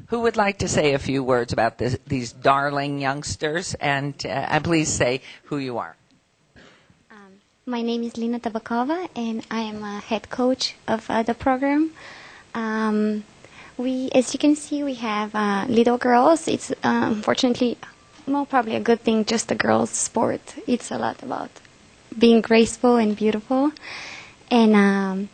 Who would like to say a few words about these darling youngsters? And please say who you are. My name is Lina Tabakova, and I am a head coach of the program. As you can see, we have little girls. It's unfortunately, probably a good thing, just a girls' sport. It's a lot about being graceful and beautiful. And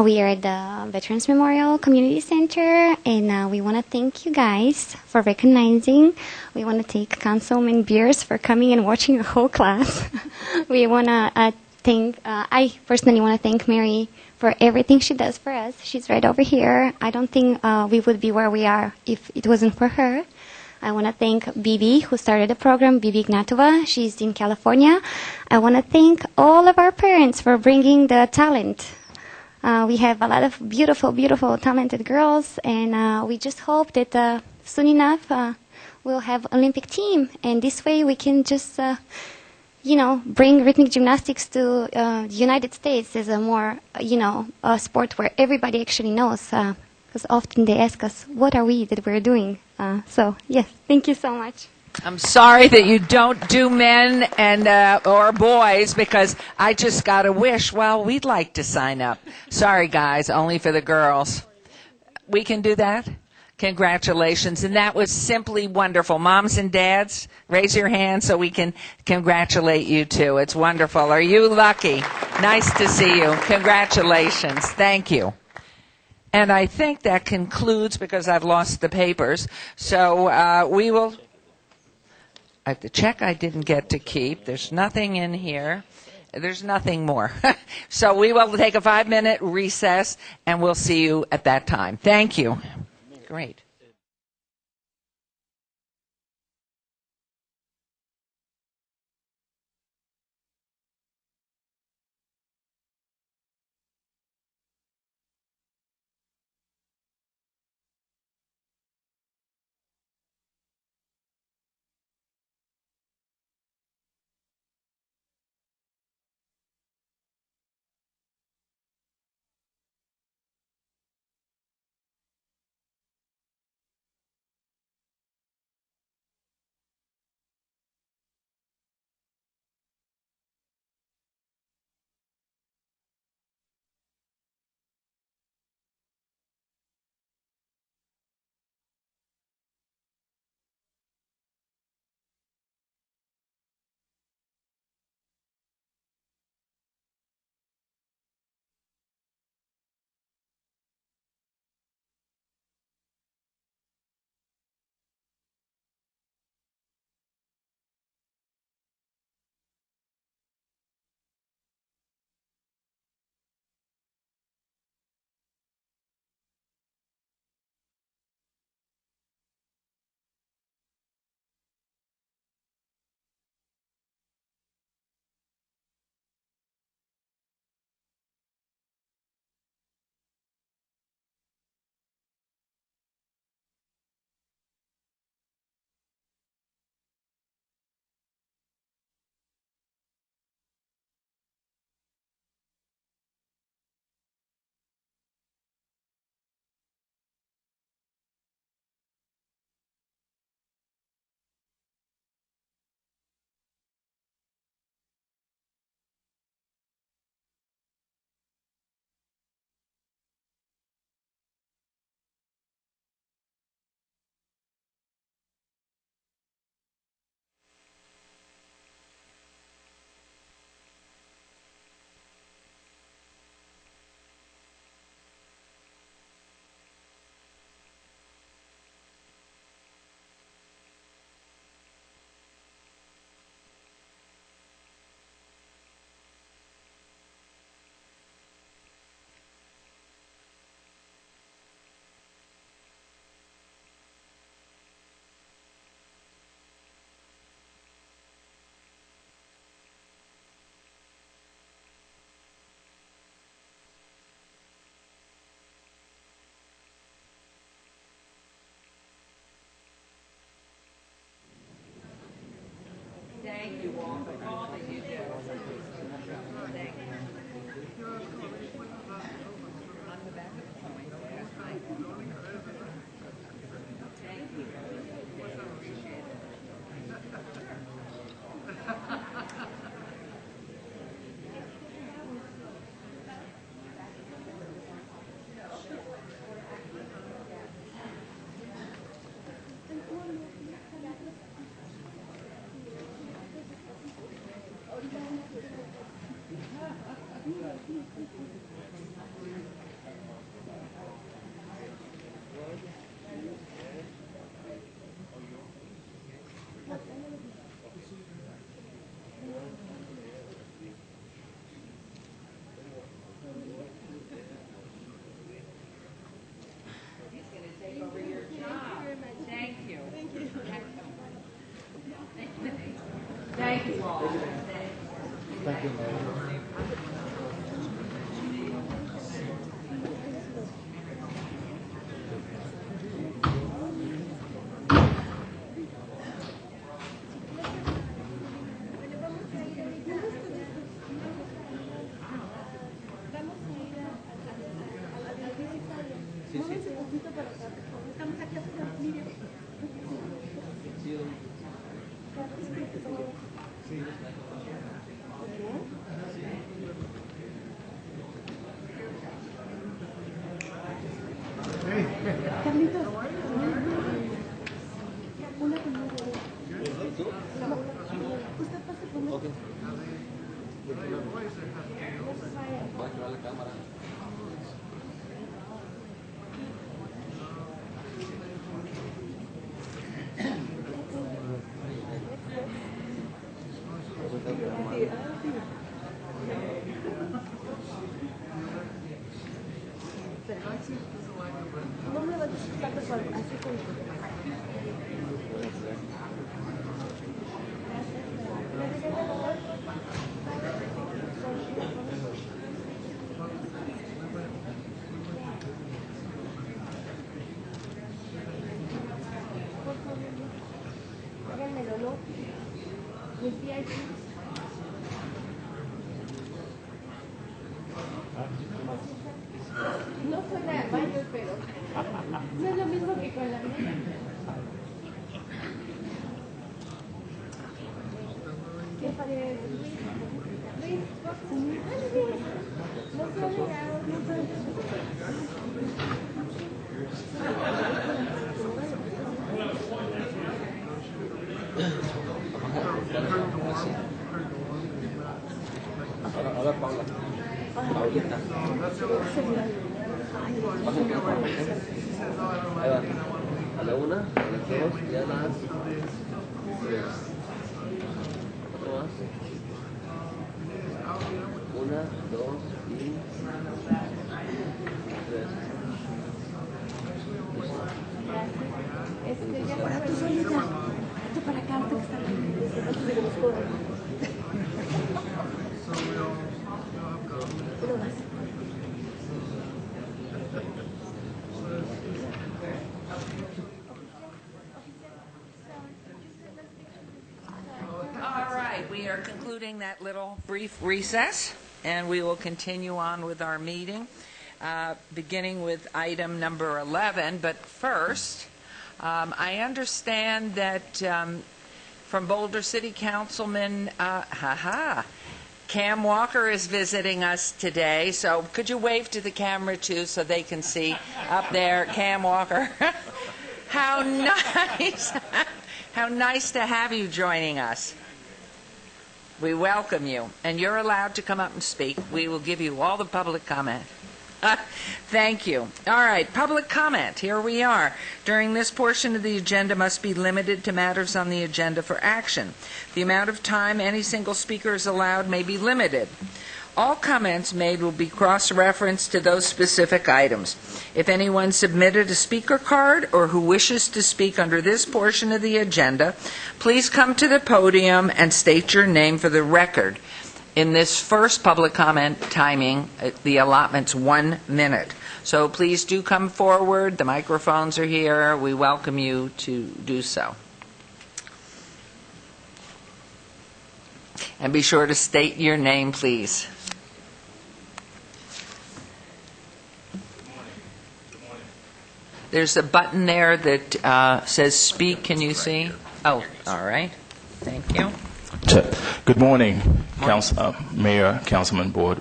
we are at the Veterans Memorial Community Center, and we want to thank you guys for recognizing. We want to thank Councilman Beers for coming and watching the whole class. We want to I personally want to thank Mary for everything she does for us. She's right over here. I don't think we would be where we are if it wasn't for her. I want to thank Bibi, who started the program, Bibi Ignatova. She's in California. I want to thank all of our parents for bringing the talent. We have a lot of beautiful, beautiful, talented girls, and we just hope that soon enough we'll have Olympic team, and this way we can just, bring rhythmic gymnastics to the United States as a more, a sport where everybody actually knows. Because often they ask us, what are we that we're doing? So, yes, thank you so much. I'm sorry that you don't do men and or boys, because I just got a wish. Well, we'd like to sign up. Sorry, guys, only for the girls. We can do that? Congratulations. And that was simply wonderful. Moms and dads, raise your hand so we can congratulate you, too. It's wonderful. Are you lucky? Nice to see you. Congratulations. Thank you. And I think that concludes, because I've lost the papers. So we will... I have to check I didn't get to keep. There's nothing in here. There's nothing more. So we will take a 5-minute recess, and we'll see you at that time. Thank you. Great. Thank you, Mayor. No suena a baño, pero no es lo mismo que con la mía. ¿Qué parece? Luis, no suena Hola, Paula. Paulita. Ahí va. A la una, a las dos, y a las tres. Otro más. Una, dos y tres. Para tú solita. Tú para acá, tú que estás All right, we are concluding that little brief recess, and we will continue on with our meeting, beginning with item number 11. But first, I understand that from Boulder City Councilman, Cam Walker is visiting us today, so could you wave to the camera too so they can see up there, Cam Walker? How nice! How nice to have you joining us. We welcome you, and you're allowed to come up and speak. We will give you all the public comment. Thank you. All right, public comment. Here we are. During this portion of the agenda must be limited to matters on the agenda for action. The amount of time any single speaker is allowed may be limited. All comments made will be cross-referenced to those specific items. If anyone submitted a speaker card or who wishes to speak under this portion of the agenda, please come to the podium and state your name for the record. In this first public comment timing, the allotment's 1 minute. So please do come forward. The microphones are here. We welcome you to do so. And be sure to state your name, please. There's a button there that says speak. Can you see? Oh, all right. Thank you. Good morning, Mayor, Councilman, Board,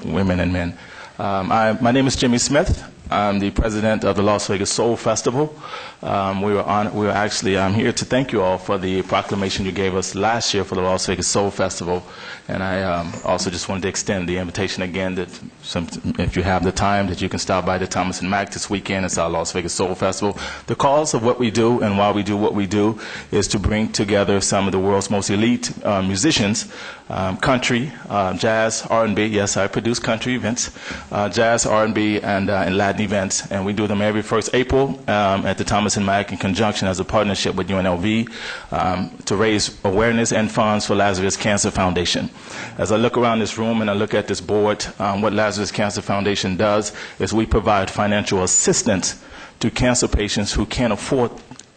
women and men. My name is Jimmy Smith. I'm the president of the Las Vegas Soul Festival. I'm here to thank you all for the proclamation you gave us last year for the Las Vegas Soul Festival. And I also just wanted to extend the invitation again that if you have the time, that you can stop by the Thomas and Mack this weekend. It's our Las Vegas Soul Festival. The cause of what we do and why we do what we do is to bring together some of the world's most elite musicians, country, jazz, R&B. Yes, I produce country events, jazz, R&B, and Latin Latin events, and we do them every first April at the Thomas and Mack in conjunction as a partnership with UNLV to raise awareness and funds for Lazarus Cancer Foundation. As I look around this room and I look at this board, what Lazarus Cancer Foundation does is we provide financial assistance to cancer patients who can't afford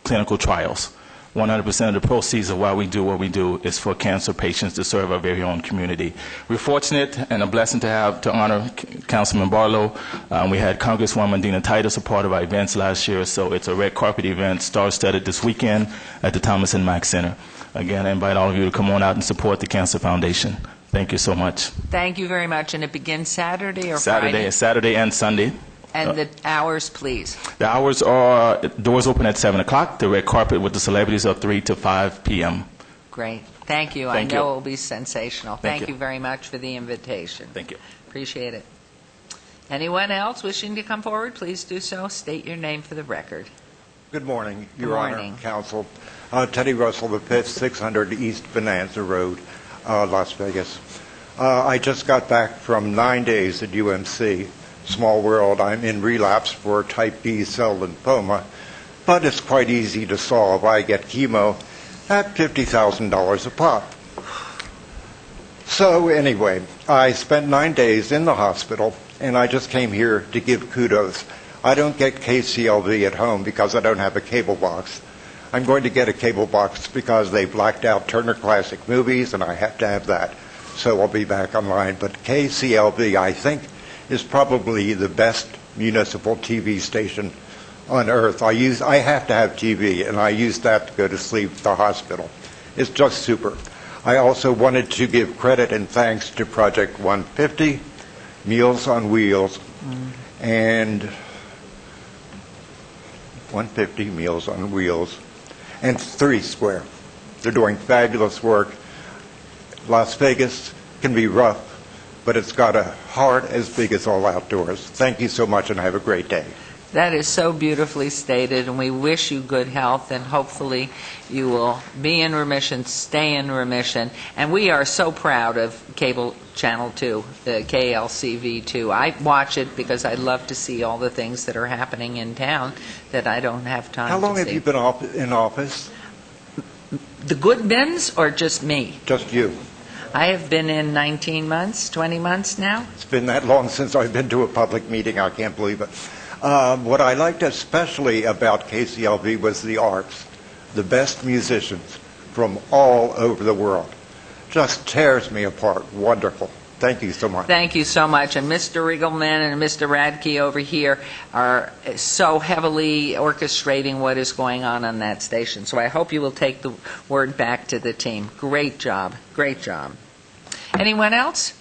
clinical trials. 100% of the proceeds of why we do what we do is for cancer patients to serve our very own community. We're fortunate and a blessing to honor Councilman Barlow. We had Congresswoman Dina Titus a part of our events last year, so it's a red carpet event, star-studded this weekend at the Thomas and Mack Center. Again, I invite all of you to come on out and support the Cancer Foundation. Thank you so much. Thank you very much. And it begins Saturday or Saturday, Friday? Saturday and Sunday. And the hours, please. The hours are, doors open at 7 o'clock. The red carpet with the celebrities are 3 to 5 p.m. Great. Thank you. Thank I know you. it will be sensational. Thank Thank you. you very much for the invitation. Thank you. Appreciate it. Anyone else wishing to come forward, please do so. State your name for the record. Good morning, Good Your morning. Honor, Counsel. Teddy Russell, the 5th, 600 East Bonanza Road, Las Vegas. I just got back from 9 days at UMC. Small world, I'm in relapse for type B cell lymphoma, but it's quite easy to solve. I get chemo at $50,000 a pop. So anyway, I spent 9 days in the hospital, and I just came here to give kudos. I don't get KCLV at home because I don't have a cable box. I'm going to get a cable box because they blacked out Turner Classic Movies, and I have to have that. So I'll be back online. But KCLV, I think, is probably the best municipal TV station on earth. I have to have TV, and I use that to go to sleep at the hospital. It's just super. I also wanted to give credit and thanks to Project 150, Meals on Wheels, and 150 Meals on Wheels, and 3 Square. They're doing fabulous work. Las Vegas can be rough, but it's got a heart as big as all outdoors. Thank you so much, and have a great day. That is so beautifully stated, and we wish you good health, and hopefully you will be in remission, stay in remission. And we are so proud of Cable Channel 2, the KLCV2. I watch it because I love to see all the things that are happening in town that I don't have time to see. How long have you been in office? The good bins or just me? Just you. I have been in 19 months, 20 months now. It's been that long since I've been to a public meeting. I can't believe it. What I liked especially about KCLV was the arts. The best musicians from all over the world. Just tears me apart. Wonderful. Thank you so much. Thank you so much. And Mr. Riegelman and Mr. Radke over here are so heavily orchestrating what is going on that station. So I hope you will take the word back to the team. Great job. Great job. Anyone else?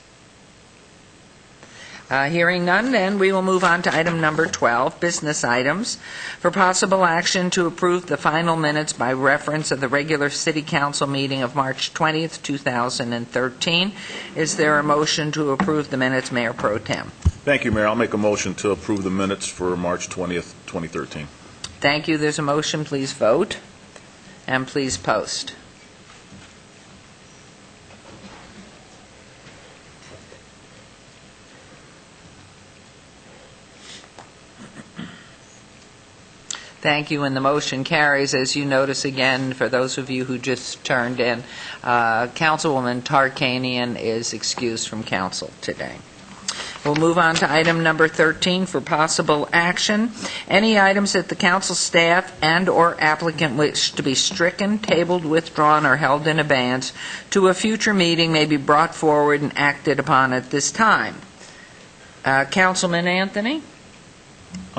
Hearing none, then we will move on to item number 12, business items. For possible action to approve the final minutes by reference of the regular City Council meeting of March 20th, 2013. Is there a motion to approve the minutes, Mayor Pro Tem? Thank you, Mayor. I'll make a motion to approve the minutes for March 20th, 2013. Thank you. There's a motion. Please vote. And please post. Thank you, and the motion carries. As you notice again, for those of you who just turned in, Councilwoman Tarkanian is excused from council today. We'll move on to item number 13 for possible action. Any items that the council staff and/or applicant wish to be stricken, tabled, withdrawn, or held in abeyance to a future meeting may be brought forward and acted upon at this time. Councilman Anthony?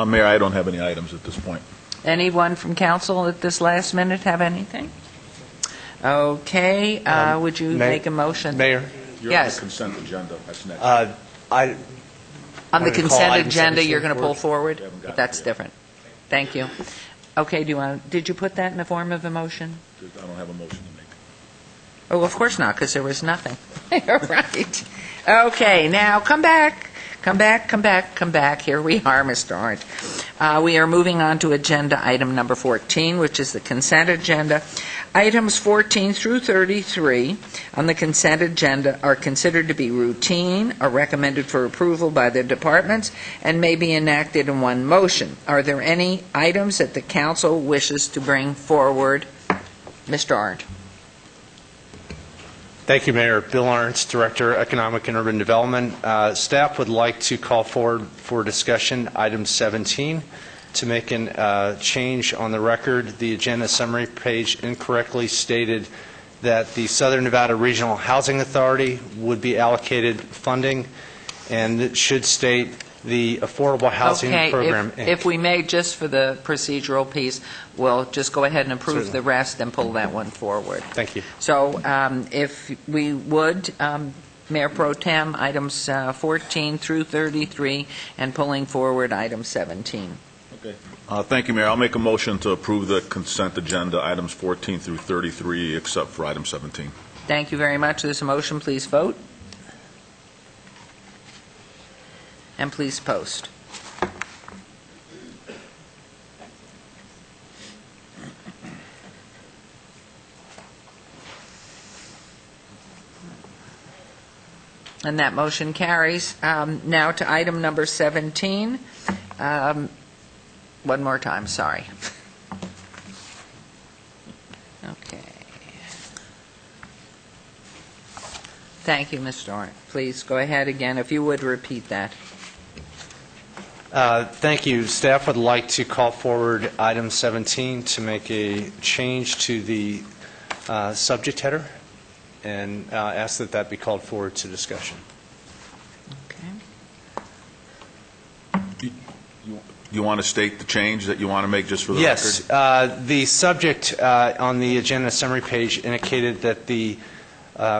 Mayor, I don't have any items at this point. Anyone from council at this last minute have anything? Okay, would you make a motion? Mayor? You're Yes. on the consent agenda. That's next. On the wanted to call consent item agenda, you're 17 going to pull forward. forward? That's different. Thank you. Okay, did you put that in the form of a motion? I don't have a motion to make. Oh, of course not, because there was nothing. Right. Okay, now come back. Come back. Here we are, Mr. Orange. We are moving on to agenda item number 14, which is the consent agenda. Items 14 through 33 on the consent agenda are considered to be routine, are recommended for approval by the departments, and may be enacted in one motion. Are there any items that the council wishes to bring forward? Mr. Arndt. Thank you, Mayor. Bill Arntz, Director, Economic and Urban Development. Staff would like to call forward for discussion item 17 to make a change on the record. The agenda summary page incorrectly stated that the Southern Nevada Regional Housing Authority would be allocated funding, and it should state the Affordable Housing Program. If we may, just for the procedural piece, we'll just go ahead and approve Certainly. the rest and pull that one forward. Thank you. So if we would, Mayor Pro Tem, items 14 through 33 and pulling forward item 17. Okay. Thank you, Mayor. I'll make a motion to approve the consent agenda, items 14 through 33, except for item 17. Thank you very much. There's a motion. Please vote. And please post. And that motion carries. Now to item number 17. One more time, sorry. Okay. Thank you, Mr. Arndt. Please go ahead again, if you would repeat that. Thank you. Staff would like to call forward item 17 to make a change to the subject header and ask that that be called forward to discussion. You want to state the change that you want to make just for the record? Yes. The subject on the agenda summary page indicated that the,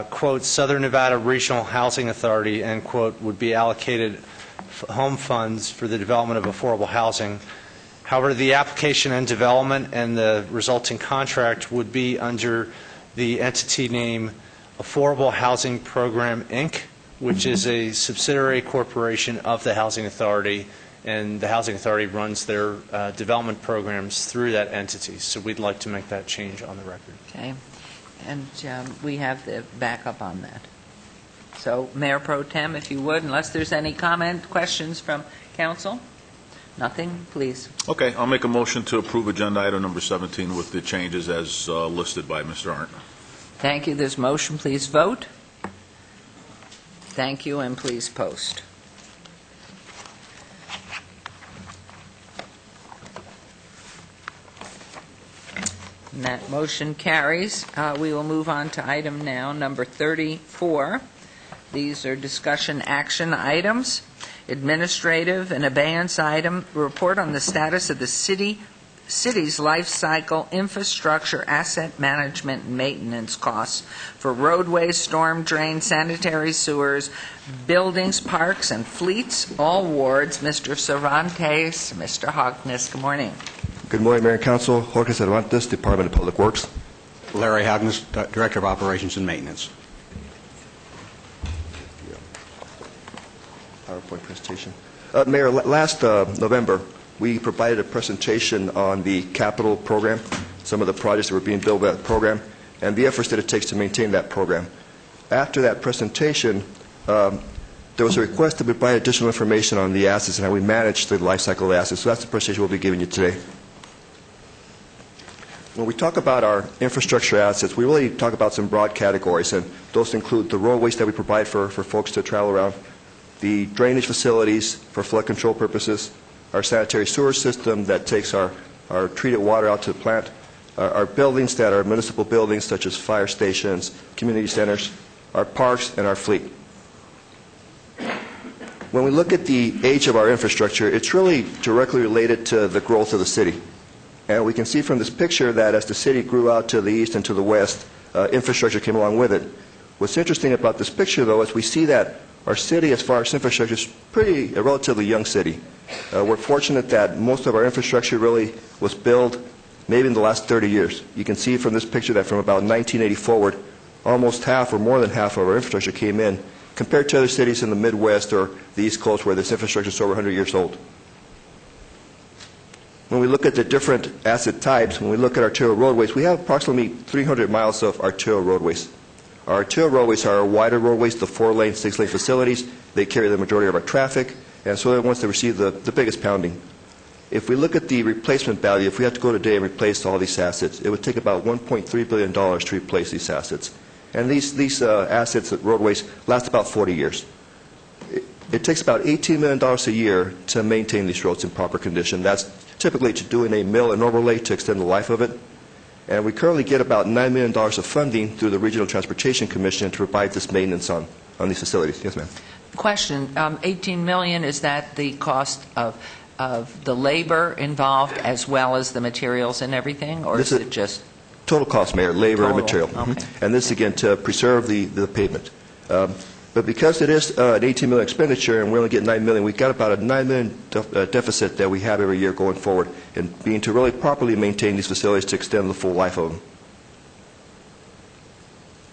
quote, Southern Nevada Regional Housing Authority, end quote, would be allocated home funds for the development of affordable housing. However, the application and development and the resulting contract would be under the entity name Affordable Housing Program, Inc., which is a subsidiary corporation of the Housing Authority, and the Housing Authority runs their development programs through that entity. So we'd like to make that change on the record. Okay. And we have the backup on that. So, Mayor Pro Tem, if you would, unless there's any comment, questions from council? Nothing? Please. Okay. I'll make a motion to approve agenda item number 17 with the changes as listed by Mr. Arndt. Thank you. There's motion. Please vote. Thank you, and please post. And that motion carries. We will move on to item now, number 34. These are discussion action items. Administrative and abeyance item, report on the status of the city's life cycle infrastructure asset management and maintenance costs for roadways, storm drains, sanitary sewers, buildings, parks, and fleets, all wards. Mr. Cervantes, Mr. Hogness, good morning. Good morning, Mayor and Council. Jorge Cervantes, Department of Public Works. Larry Hogness, Director of Operations and Maintenance. PowerPoint presentation. Mayor, last November, we provided a presentation on the capital program, some of the projects that were being built by that program, and the efforts that it takes to maintain that program. After that presentation, there was a request to provide additional information on the assets and how we manage the life cycle of assets. So that's the presentation we'll be giving you today. When we talk about our infrastructure assets, we really talk about some broad categories, and those include the roadways that we provide for folks to travel around, the drainage facilities for flood control purposes, our sanitary sewer system that takes our treated water out to the plant, our buildings that are municipal buildings such as fire stations, community centers, our parks, and our fleet. When we look at the age of our infrastructure, it's really directly related to the growth of the city. And we can see from this picture that as the city grew out to the east and to the west, infrastructure came along with it. What's interesting about this picture, though, is we see that our city, as far as infrastructure, is a relatively young city. We're fortunate that most of our infrastructure really was built maybe in the last 30 years. You can see from this picture that from about 1980 forward, almost half or more than half of our infrastructure came in, compared to other cities in the Midwest or the East Coast where this infrastructure is over 100 years old. when we look at the different asset types, when we look at arterial roadways, we have approximately 300 miles of arterial roadways. Our arterial roadways are our wider roadways, the 4-lane, 6-lane facilities. They carry the majority of our traffic, and so they're the ones that receive the biggest pounding. If we look at the replacement value, if we had to go today and replace all these assets, it would take about $1.3 billion to replace these assets. And these assets, roadways, last about 40 years. It takes about $18 million a year to maintain these roads in proper condition. That's typically to doing a mill and overlay to extend the life of it. And we currently get about $9 million of funding through the Regional Transportation Commission to provide this maintenance on these facilities. Yes, ma'am. Question, $18 million, is that the cost of the labor involved as well as the materials and everything, or is it just... Total cost, Mayor, labor and Total, material. okay. And this, again, to preserve the pavement. But because it is an $18 million expenditure and we only get $9 million, we've got about a $9 million deficit that we have every year going forward, and being to really properly maintain these facilities to extend the full life of them.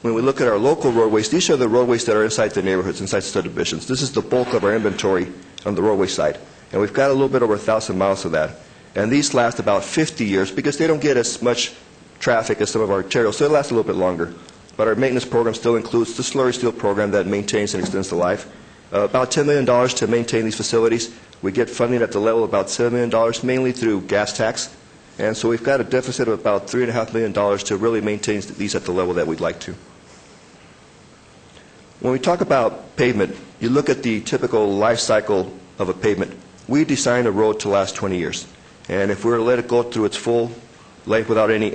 When we look at our local roadways, these are the roadways that are inside the neighborhoods, inside the subdivisions. This is the bulk of our inventory on the roadway side. And we've got a little bit over 1,000 miles of that. And these last about 50 years because they don't get as much traffic as some of our arterials, so they last a little bit longer. But our maintenance program still includes the slurry steel program that maintains and extends the life. About $10 million to maintain these facilities. We get funding at the level of about $7 million, mainly through gas tax. And so we've got a deficit of about $3.5 million to really maintain these at the level that we'd like to. When we talk about pavement, you look at the typical life cycle of a pavement. We design a road to last 20 years. And if we were to let it go through its full length without any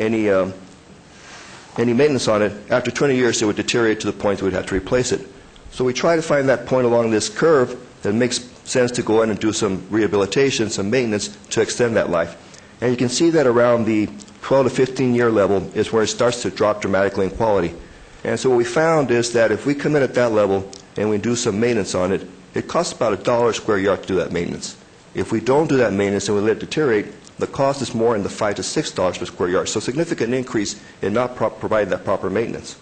maintenance on it, after 20 years it would deteriorate to the point that we'd have to replace it. So we try to find that point along this curve that makes sense to go in and do some rehabilitation, some maintenance to extend that life. And you can see that around the 12 to 15 year level is where it starts to drop dramatically in quality. And so what we found is that if we come in at that level and we do some maintenance on it, it costs about $1 a square yard to do that maintenance. If we don't do that maintenance and we let it deteriorate, the cost is more in the $5 to $6 per square yard. So significant increase in not providing that proper maintenance.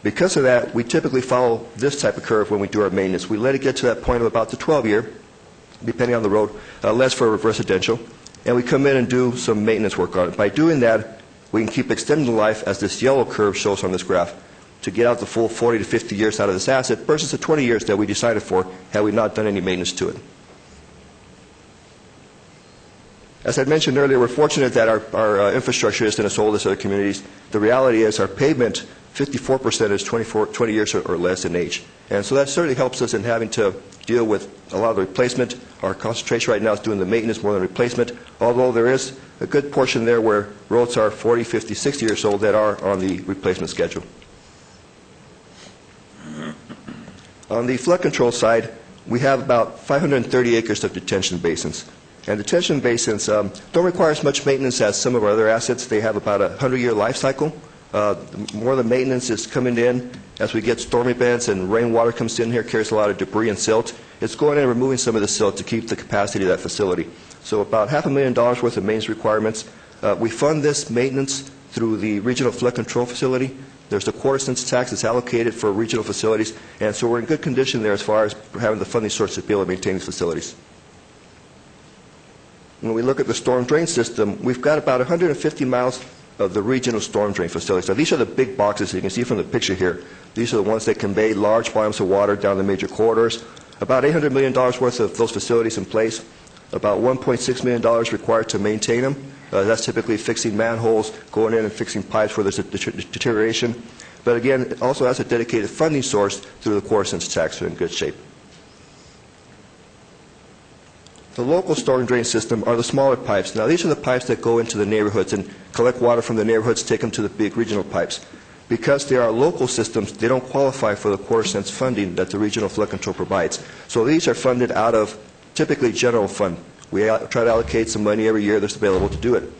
Because of that, we typically follow this type of curve when we do our maintenance. We let it get to that point of about the 12 year, depending on the road, less for residential, and we come in and do some maintenance work on it. By doing that, we can keep extending the life, as this yellow curve shows on this graph, to get out the full 40 to 50 years out of this asset versus the 20 years that we decided for had we not done any maintenance to it. As I mentioned earlier, we're fortunate that our infrastructure isn't as old as other communities. The reality is our pavement, 54% is 20 years or less in age. And so that certainly helps us in having to deal with a lot of the replacement. Our concentration right now is doing the maintenance more than replacement, although there is a good portion there where roads are 40, 50, 60 years old that are on the replacement schedule. On the flood control side, we have about 530 acres of detention basins. And detention basins don't require as much maintenance as some of our other assets. They have about a 100-year life cycle. More of the maintenance is coming in as we get storm events and rainwater comes in here, carries a lot of debris and silt. It's going in and removing some of the silt to keep the capacity of that facility. So about $500,000 worth of maintenance requirements. We fund this maintenance through the Regional Flood Control Facility. There's a quarter-cent tax that's allocated for regional facilities, and so we're in good condition there as far as having the funding source to be able to maintain these facilities. When we look at the storm drain system, we've got about 150 miles of the regional storm drain facilities. Now, these are the big boxes you can see from the picture here. These are the ones that convey large volumes of water down the major corridors. About $800 million worth of those facilities in place. About $1.6 million required to maintain them. That's typically fixing manholes, going in and fixing pipes where there's a deterioration. But again, it also has a dedicated funding source through the quarter-cent tax. We're in good shape. The local storm drain system are the smaller pipes. Now, these are the pipes that go into the neighborhoods and collect water from the neighborhoods, take them to the big regional pipes. Because they are local systems, they don't qualify for the quarter-cent funding that the Regional Flood Control provides. So these are funded out of typically general fund. We try to allocate some money every year that's available to do it.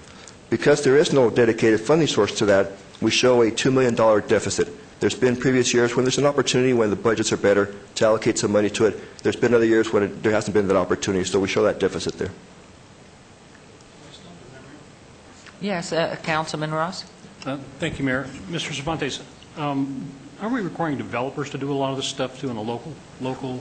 Because there is no dedicated funding source to that, we show a $2 million deficit. There's been previous years when there's an opportunity when the budgets are better to allocate some money to it. There's been other years when there hasn't been that opportunity, so we show that deficit there. Yes, Councilman Ross. Thank you, Mayor. Mr. Cervantes, are we requiring developers to do a lot of this stuff too in the local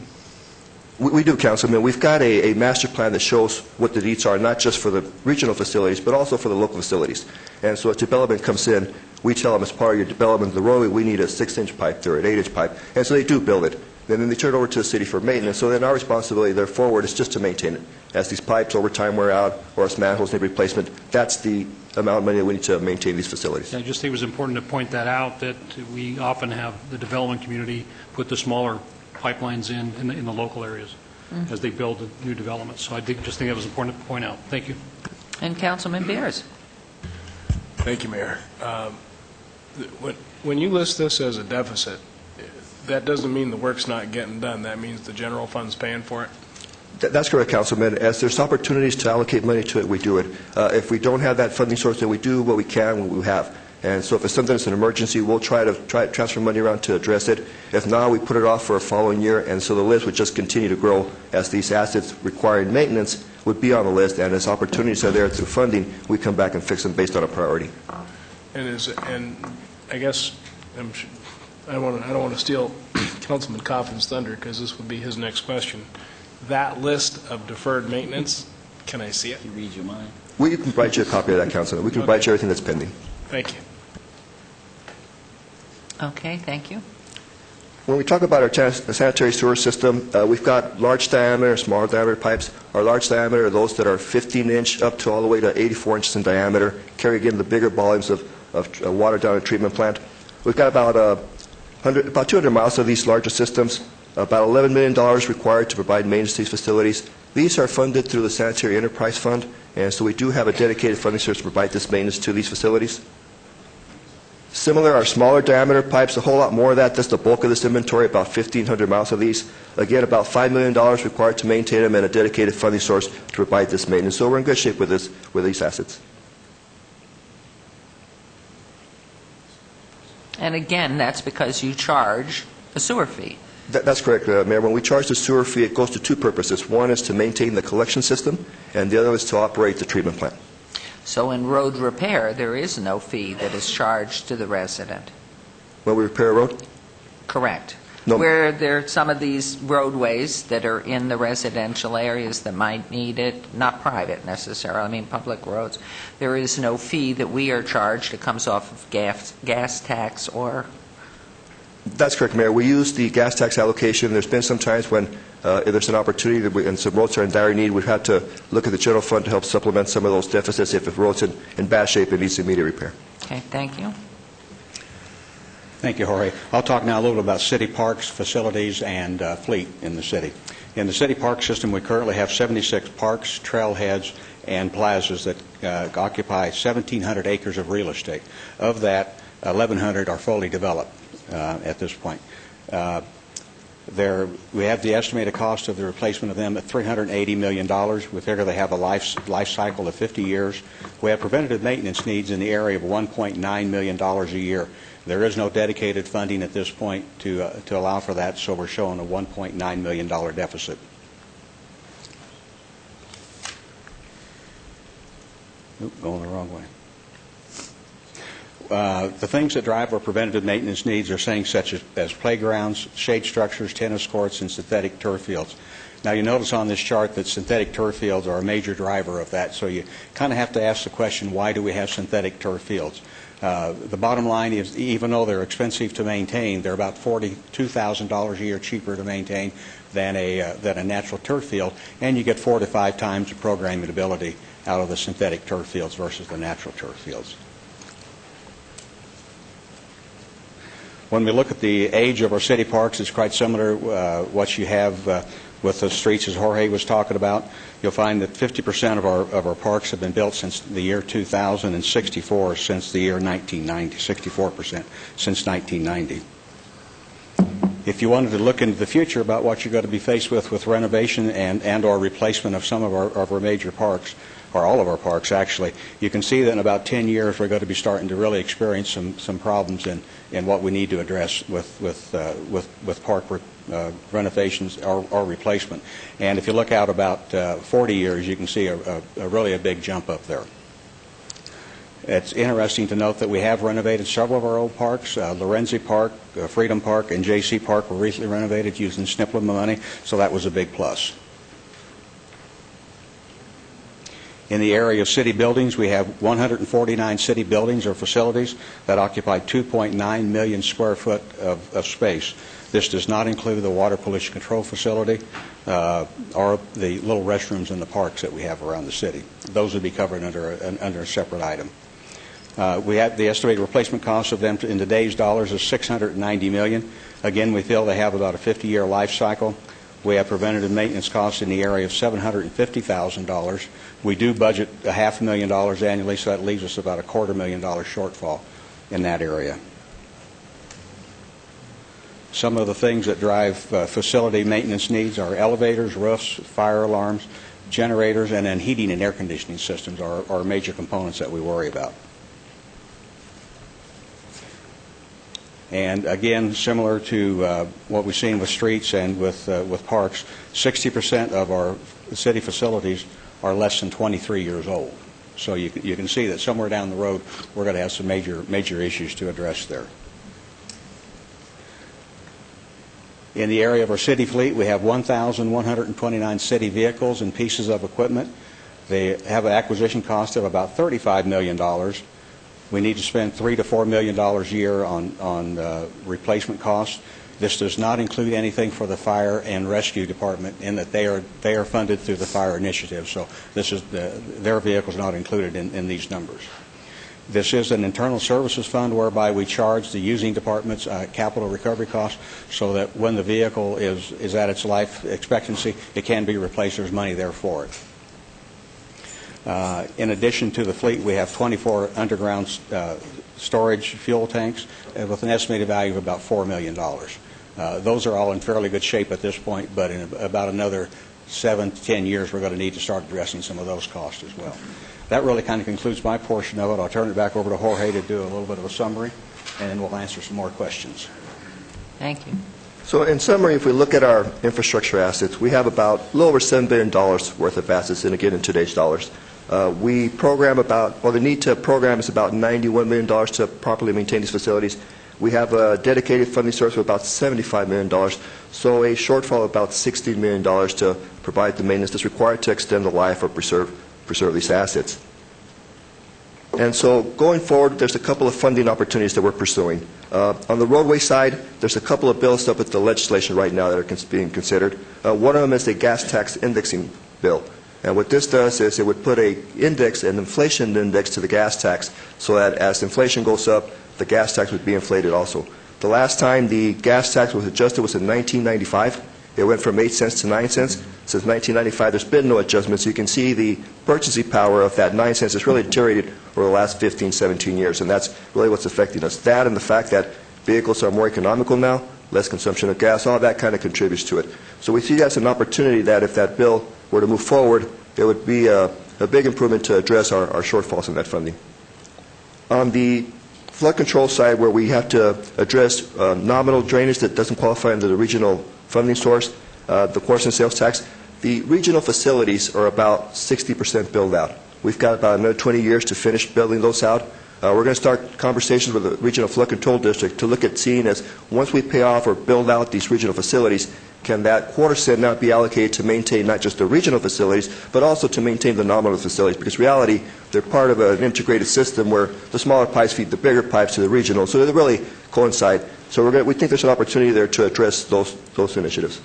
We do, Councilman. We've got a master plan that shows what the needs are, not just for the regional facilities, but also for the local facilities. And so as development comes in, we tell them as part of your development of the roadway, we need a 6-inch pipe there, an 8-inch pipe. And so they do build it. And then they turn it over to the city for maintenance. So then our responsibility there forward is just to maintain it. As these pipes over time wear out or as manholes need replacement, that's the amount of money that we need to maintain these facilities. I just think it was important to point that out, that we often have the development community put the smaller pipelines in the local areas as they build new developments. So I just think that was important to point out. Thank you. And Councilman Bears. Thank you, Mayor. When you list this as a deficit, that doesn't mean the work's not getting done. That means the general fund's paying for it? That's correct, Councilman. As there's opportunities to allocate money to it, we do it. If we don't have that funding source, then we do what we can, what we have. And so if it's something that's an emergency, we'll try to transfer money around to address it. If not, we put it off for a following year, and so the list would just continue to grow as these assets requiring maintenance would be on the list, and as opportunities are there through funding, we come back and fix them based on a priority. And I guess I don't want to steal Councilman Coffin's thunder, because this would be his next question. That list of deferred maintenance, can I see it? You read your mind. We can write you a copy of that, Councilman. We can write you everything that's pending. Thank you. Okay, thank you. When we talk about our sanitary sewer system, we've got large diameter, small diameter pipes. Our large diameter are those that are 15-inch up to all the way to 84 inches in diameter, carry again the bigger volumes of water down a treatment plant. We've got about 200 miles of these larger systems, about $11 million required to provide maintenance to these facilities. These are funded through the Sanitary Enterprise Fund, and so we do have a dedicated funding source to provide this maintenance to these facilities. Similar, our smaller diameter pipes, a whole lot more of that. That's the bulk of this inventory, about 1,500 miles of these. Again, about $5 million required to maintain them and a dedicated funding source to provide this maintenance. So we're in good shape with these assets. And again, that's because you charge a sewer fee. That's correct, Mayor. When we charge the sewer fee, it goes to two purposes. One is to maintain the collection system, and the other is to operate the treatment plant. So in road repair, there is no fee that is charged to the resident. When we repair a road? Correct. No. Where there are some of these roadways that are in the residential areas that might need it, not private necessarily, I mean public roads, there is no fee that we are charged. It comes off of gas tax or... That's correct, Mayor. We use the gas tax allocation. There's been some times when if there's an opportunity and some roads are in dire need, we've had to look at the general fund to help supplement some of those deficits if the road's in bad shape and needs immediate repair. Okay, thank you. Thank you, Jorge. I'll talk now a little bit about city parks, facilities, and fleet in the city. In the city park system, we currently have 76 parks, trailheads, and plazas that occupy 1,700 acres of real estate. Of that, 1,100 are fully developed at this point. We have the estimated cost of the replacement of them at $380 million. We figure they have a life cycle of 50 years. We have preventative maintenance needs in the area of $1.9 million a year. There is no dedicated funding at this point to allow for that, so we're showing a $1.9 million deficit. Oop, going the wrong way. The things that drive our preventative maintenance needs are things such as playgrounds, shade structures, tennis courts, and synthetic turf fields. Now, you notice on this chart that synthetic turf fields are a major driver of that, so you kind of have to ask the question, why do we have synthetic turf fields? The bottom line is, even though they're expensive to maintain, they're about $42,000 a year cheaper to maintain than a natural turf field, and you get 4 to 5 times the programmability out of the synthetic turf fields versus the natural turf fields. When we look at the age of our city parks, it's quite similar what you have with the streets, as Jorge was talking about. You'll find that 50% of our parks have been built since the year 2000 and 64% since the year 1990, 64% since 1990. If you wanted to look into the future about what you're going to be faced with renovation and or replacement of some of our major parks, or all of our parks actually, you can see that in about 10 years we're going to be starting to really experience some problems in what we need to address with park renovations or replacement. And if you look out about 40 years, you can see really a big jump up there. It's interesting to note that we have renovated several of our old parks. Lorenzi Park, Freedom Park, and J.C. Park were recently renovated using SNPLA money, so that was a big plus. In the area of city buildings, we have 149 city buildings or facilities that occupy 2.9 million square foot of space. This does not include the water pollution control facility or the little restrooms in the parks that we have around the city. Those would be covered under a separate item. We have the estimated replacement cost of them in today's dollars is $690 million. Again, we feel they have about a 50-year life cycle. We have preventative maintenance costs in the area of $750,000. We do budget $500,000 annually, so that leaves us about a $250,000 shortfall in that area. Some of the things that drive facility maintenance needs are elevators, roofs, fire alarms, generators, and then heating and air conditioning systems are major components that we worry about. And again, similar to what we've seen with streets and with parks, 60% of our city facilities are less than 23 years old. So you can see that somewhere down the road, we're going to have some major issues to address there. In the area of our city fleet, we have 1,129 city vehicles and pieces of equipment. They have an acquisition cost of about $35 million. We need to spend $3 to $4 million a year on replacement costs. This does not include anything for the fire and rescue department in that they are funded through the fire initiative. So this is their vehicles not included in these numbers. This is an internal services fund whereby we charge the using departments capital recovery costs so that when the vehicle is at its life expectancy, it can be replaced. There's money there for it. In addition to the fleet, we have 24 underground storage fuel tanks with an estimated value of about $4 million. Those are all in fairly good shape at this point, but in about another 7 to 10 years, we're going to need to start addressing some of those costs as well. That really kind of concludes my portion of it. I'll turn it back over to Jorge to do a little bit of a summary, and then we'll answer some more questions. Thank you. So in summary, if we look at our infrastructure assets, we have about a little over $7 billion worth of assets, and again in today's dollars. We program the need to program is about $91 million to properly maintain these facilities. We have a dedicated funding source of about $75 million, so a shortfall of about $16 million to provide the maintenance that's required to extend the life or preserve these assets. And so going forward, there's a couple of funding opportunities that we're pursuing. On the roadway side, there's a couple of bills up with the legislation right now that are being considered. One of them is a gas tax indexing bill. And what this does is it would put an inflation index to the gas tax so that as inflation goes up, the gas tax would be inflated also. The last time the gas tax was adjusted was in 1995. It went from 8 cents to 9 cents. Since 1995, there's been no adjustments. You can see the purchasing power of that 9 cents has really deteriorated over the last 15, 17 years, and that's really what's affecting us. That and the fact that vehicles are more economical now, less consumption of gas, all that kind of contributes to it. So we see that as an opportunity that if that bill were to move forward, it would be a big improvement to address our shortfalls in that funding. On the flood control side, where we have to address nominal drainage that doesn't qualify under the regional funding source, the portion sales tax, the regional facilities are about 60% built out. We've got about another 20 years to finish building those out. We're going to start conversations with the Regional Flood Control District to look at seeing as once we pay off or build out these regional facilities, can that $0.25 now be allocated to maintain not just the regional facilities, but also to maintain the nominal facilities? Because in reality, they're part of an integrated system where the smaller pipes feed the bigger pipes to the regional, so they really coincide. So we think there's an opportunity there to address those initiatives.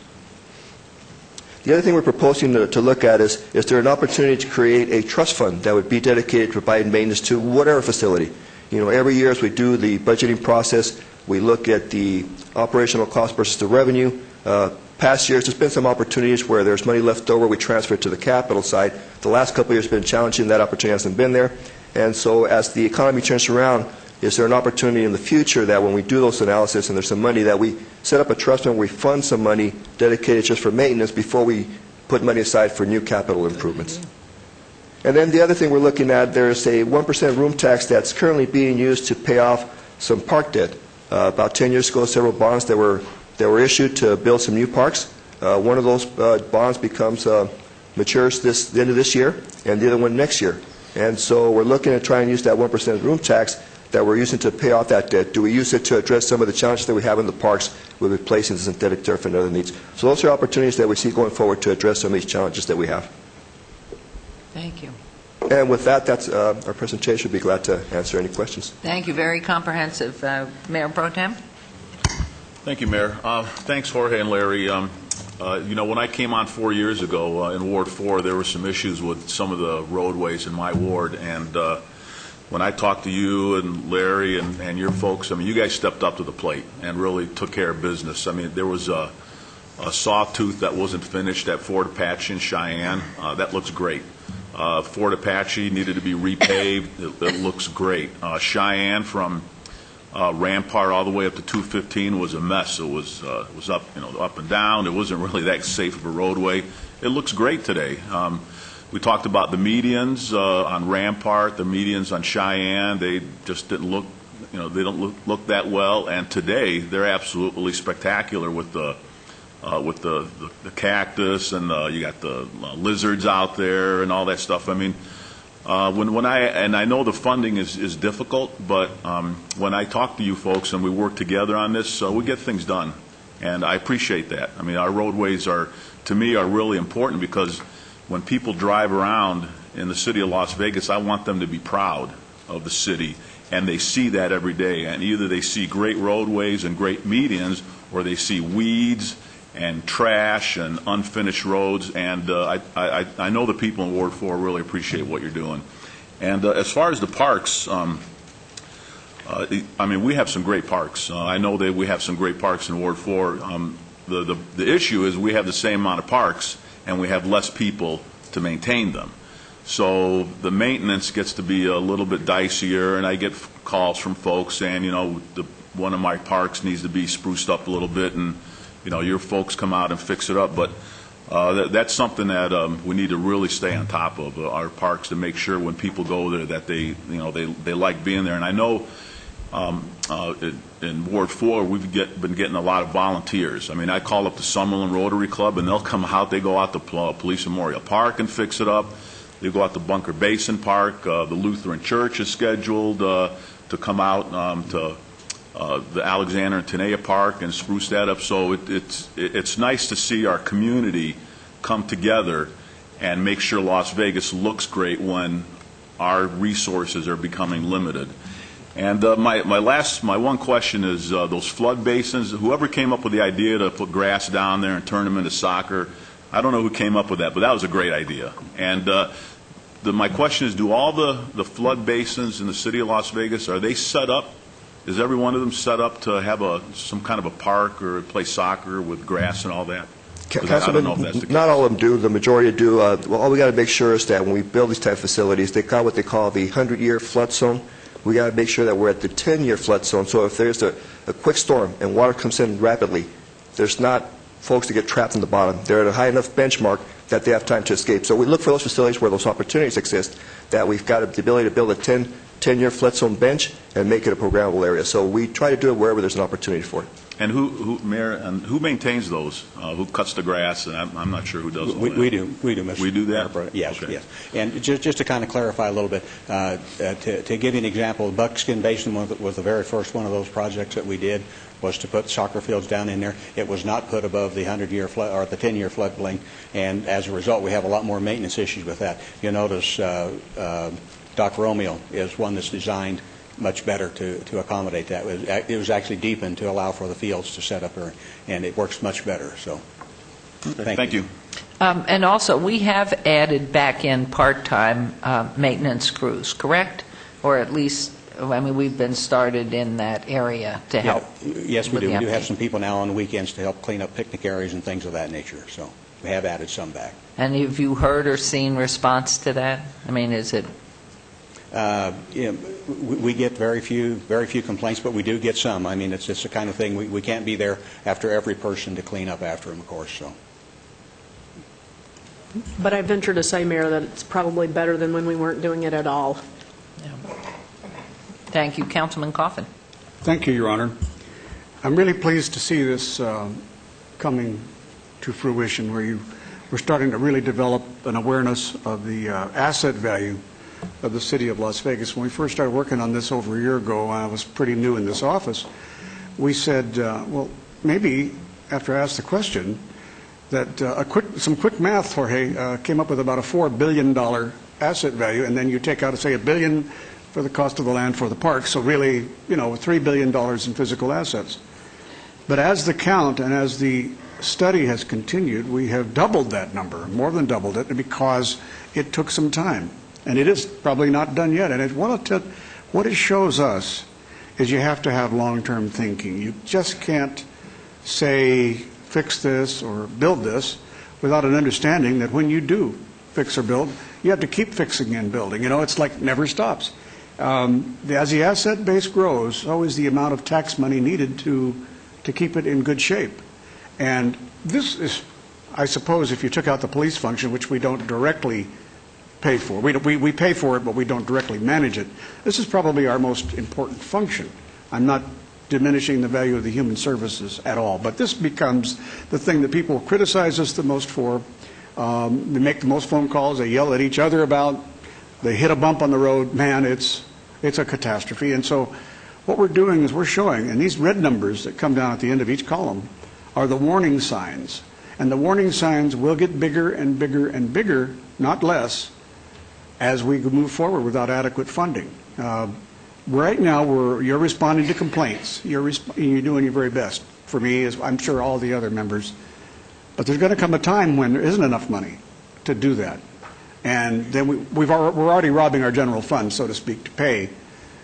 The other thing we're proposing to look at is there an opportunity to create a trust fund that would be dedicated to providing maintenance to whatever facility. You know, every year as we do the budgeting process, we look at the operational cost versus the revenue. Past years, there's been some opportunities where there's money left over, we transfer it to the capital side. The last couple of years have been challenging. That opportunity hasn't been there. And so as the economy turns around, is there an opportunity in the future that when we do those analysis and there's some money that we set up a trust fund where we fund some money dedicated just for maintenance before we put money aside for new capital improvements? And then the other thing we're looking at, there's a 1% room tax that's currently being used to pay off some park debt. About 10 years ago, several bonds that were issued to build some new parks. One of those bonds matures the end of this year, and the other one next year. And so we're looking at trying to use that 1% room tax that we're using to pay off that debt. Do we use it to address some of the challenges that we have in the parks with replacing the synthetic turf and other needs? So those are opportunities that we see going forward to address some of these challenges that we have. Thank you. And with that, that's our presentation. We'd be glad to answer any questions. Thank you. Very comprehensive. Mayor Pro Tem? Thank you, Mayor. Thanks, Jorge and Larry. When I came on 4 years ago in Ward 4, there were some issues with some of the roadways in my ward, and when I talked to you and Larry and your folks, I mean, you guys stepped up to the plate and really took care of business. I mean, there was a sawtooth that wasn't finished at Fort Apache in Cheyenne. That looks great. Fort Apache needed to be repaved. It looks great. Cheyenne from Rampart all the way up to 215 was a mess. It was up, up and down. It wasn't really that safe of a roadway. It looks great today. We talked about the medians on Rampart, the medians on Cheyenne. They just didn't look, they don't look that well. And today they're absolutely spectacular with the cactus and you got the lizards out there and all that stuff. I mean, I know the funding is difficult, but when I talk to you folks and we work together on this, we get things done, and I appreciate that. I mean, our roadways to me, are really important because when people drive around in the city of Las Vegas, I want them to be proud of the city, and they see that every day. And either they see great roadways and great medians, or they see weeds and trash and unfinished roads. And I know the people in Ward 4 really appreciate what you're doing. And as far as the parks, I mean, we have some great parks. I know that we have some great parks in Ward 4. The issue is we have the same amount of parks, and we have less people to maintain them. So the maintenance gets to be a little bit dicier, and I get calls from folks saying, one of my parks needs to be spruced up a little bit, and your folks come out and fix it up. But that's something that we need to really stay on top of, our parks, to make sure when people go there that they like being there. And I know in Ward 4 we've been getting a lot of volunteers. I mean, I call up the Summerlin Rotary Club, and they'll come out. They go out to Police Memorial Park and fix it up. They go out to Bunker Basin Park. The Lutheran Church is scheduled to come out to the Alexander and Tenaya Park and spruce that up. So it's nice to see our community come together and make sure Las Vegas looks great when our resources are becoming limited. And my one question is those flood basins. Whoever came up with the idea to put grass down there and turn them into soccer, I don't know who came up with that, but that was a great idea. And my question is, do all the flood basins in the city of Las Vegas, are they set up? Is every one of them set up to have some kind of a park or play soccer with grass and all that? I don't know if that's the case. Not all of them do. The majority do. Well, all we got to make sure is that when we build these type of facilities, they got what they call the 100-year flood zone. We got to make sure that we're at the 10-year flood zone. So if there's a quick storm and water comes in rapidly, there's not folks that get trapped in the bottom. They're at a high enough benchmark that they have time to escape. So we look for those facilities where those opportunities exist, that we've got the ability to build a 10-year flood zone bench and make it a programmable area. So we try to do it wherever there's an opportunity for it. And Mayor, who maintains those? Who cuts the grass? And I'm not sure who does we do, Mr. We do that? Yes, okay. yes. And just to kind of clarify a little bit, to give you an example, Buckskin Basin was the very first one of those projects that we did, was to put soccer fields down in there. It was not put above the 100-year flood or the 10-year floodplain, and as a result, we have a lot more maintenance issues with that. You'll notice Doc Romeo is one that's designed much better to accommodate that. It was actually deepened to allow for the fields to set up there, and it works much better. So, thank you. And also, we have added back in part-time maintenance crews, correct? Or at least, I mean, we've been started in that area to help. Yes, we do. We do have some people now on the weekends to help clean up picnic areas and things of that nature. So we have added some back. And have you heard or seen response to that? I mean, is it? We get very few complaints, but we do get some. I mean, it's the kind of thing we can't be there after every person to clean up after them, of course. So. But I venture to say, Mayor, that it's probably better than when we weren't doing it at all. Yeah. Thank you. Councilman Coffin. Thank you, Your Honor. I'm really pleased to see this coming to fruition, where we're starting to really develop an awareness of the asset value of the city of Las Vegas. When we first started working on this over a year ago, I was pretty new in this office, we said, well, maybe, after I asked the question, that some quick math, Jorge, came up with about a $4 billion asset value, and then you take out, say, $1 billion for the cost of the land for the park, so really, $3 billion in physical assets. But as the count and as the study has continued, we have doubled that number, more than doubled it, because it took some time. And it is probably not done yet. And what it shows us is you have to have long-term thinking. You just can't say, fix this or build this without an understanding that when you do fix or build, you have to keep fixing and building. It's like never stops. As the asset base grows, so is the amount of tax money needed to keep it in good shape. And this is, I suppose, if you took out the police function, which we don't directly pay for. We pay for it, but we don't directly manage it. This is probably our most important function. I'm not diminishing the value of the human services at all, but this becomes the thing that people criticize us the most for. They make the most phone calls, they yell at each other about, they hit a bump on the road. Man, it's a catastrophe. And so what we're doing is we're showing, and these red numbers that come down at the end of each column are the warning signs. And the warning signs will get bigger and bigger and bigger, not less, as we move forward without adequate funding. Right now, you're responding to complaints. You're doing your very best. For me, as I'm sure all the other members. But there's going to come a time when there isn't enough money to do that. And then we're already robbing our general fund, so to speak, to pay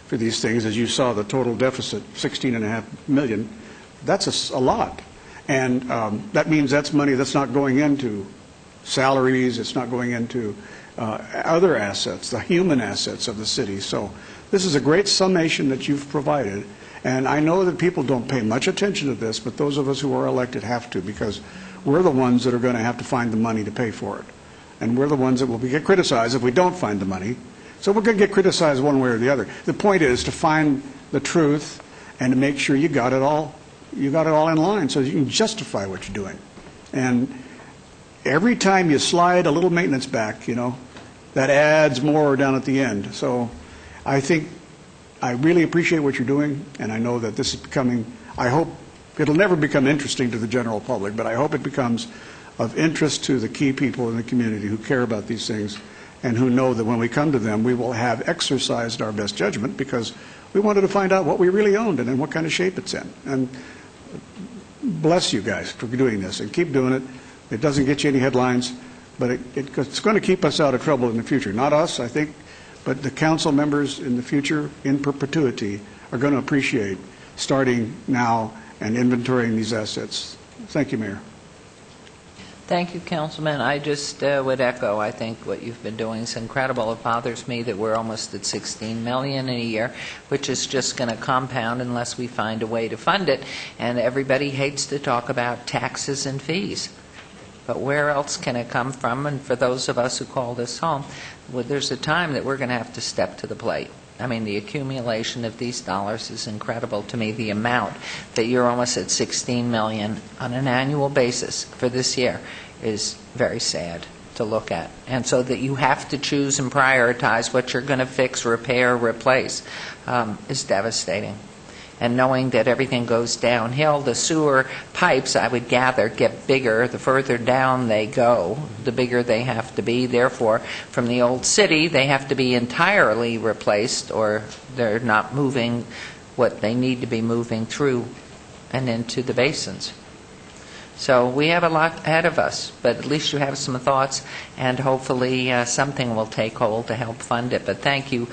for these things. As you saw, the total deficit, $16.5 million. That's a lot. And that means that's money that's not going into salaries. It's not going into other assets, the human assets of the city. So this is a great summation that you've provided. And I know that people don't pay much attention to this, but those of us who are elected have to, because we're the ones that are going to have to find the money to pay for it. And we're the ones that will get criticized if we don't find the money. So we're going to get criticized one way or the other. The point is to find the truth and to make sure you got it all in line so that you can justify what you're doing. And every time you slide a little maintenance back, that adds more down at the end. So I think I really appreciate what you're doing, and I know that this is becoming, I hope, it'll never become interesting to the general public, but I hope it becomes of interest to the key people in the community who care about these things and who know that when we come to them, we will have exercised our best judgment because we wanted to find out what we really owned and in what kind of shape it's in. And bless you guys for doing this, and keep doing it. It doesn't get you any headlines, but it's going to keep us out of trouble in the future. Not us, I think, but the council members in the future, in perpetuity, are going to appreciate starting now and inventorying these assets. Thank you, Mayor. Thank you, Councilman. I just would echo, I think what you've been doing is incredible. It bothers me that we're almost at $16 million in a year, which is just going to compound unless we find a way to fund it. And everybody hates to talk about taxes and fees. But where else can it come from? And for those of us who call this home, well, there's a time that we're going to have to step to the plate. I mean, the accumulation of these dollars is incredible to me. The amount that you're almost at $16 million on an annual basis for this year is very sad to look at. And so that you have to choose and prioritize what you're going to fix, repair, replace is devastating. And knowing that everything goes downhill, the sewer pipes, I would gather, get bigger. The further down they go, the bigger they have to be. Therefore, from the old city, they have to be entirely replaced or they're not moving what they need to be moving through and into the basins. So we have a lot ahead of us, but at least you have some thoughts, and hopefully something will take hold to help fund it. But thank you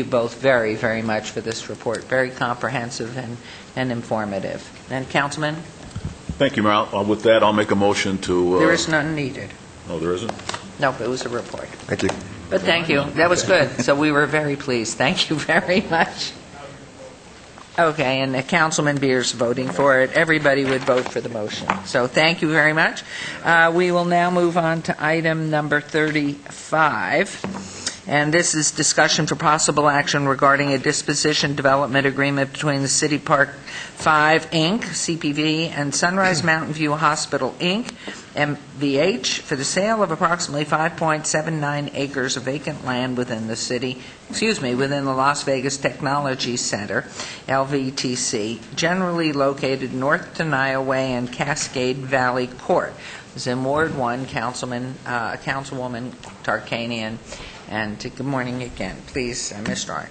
both very, very much for this report. Very comprehensive and informative. And Councilman? Thank you, Mayor. With that, I'll make a motion to... There is none needed. No, there isn't? No, it was a report. Thank you. But thank you. That was good. So we were very pleased. Thank you very much. Okay, and Councilman Beer's voting for it. Everybody would vote for the motion. So thank you very much. We will now move on to item number 35. And this is discussion for possible action regarding a disposition development agreement between the City Park 5, Inc., CPV, and Sunrise Mountain View Hospital, Inc., MVH, for the sale of approximately 5.79 acres of vacant land within the Las Vegas Technology Center, LVTC, generally located north to Tenaya Way and Cascade Valley Court. This is in Ward 1, Councilwoman Tarkanian. And good morning again. Please, Mr. Arndt.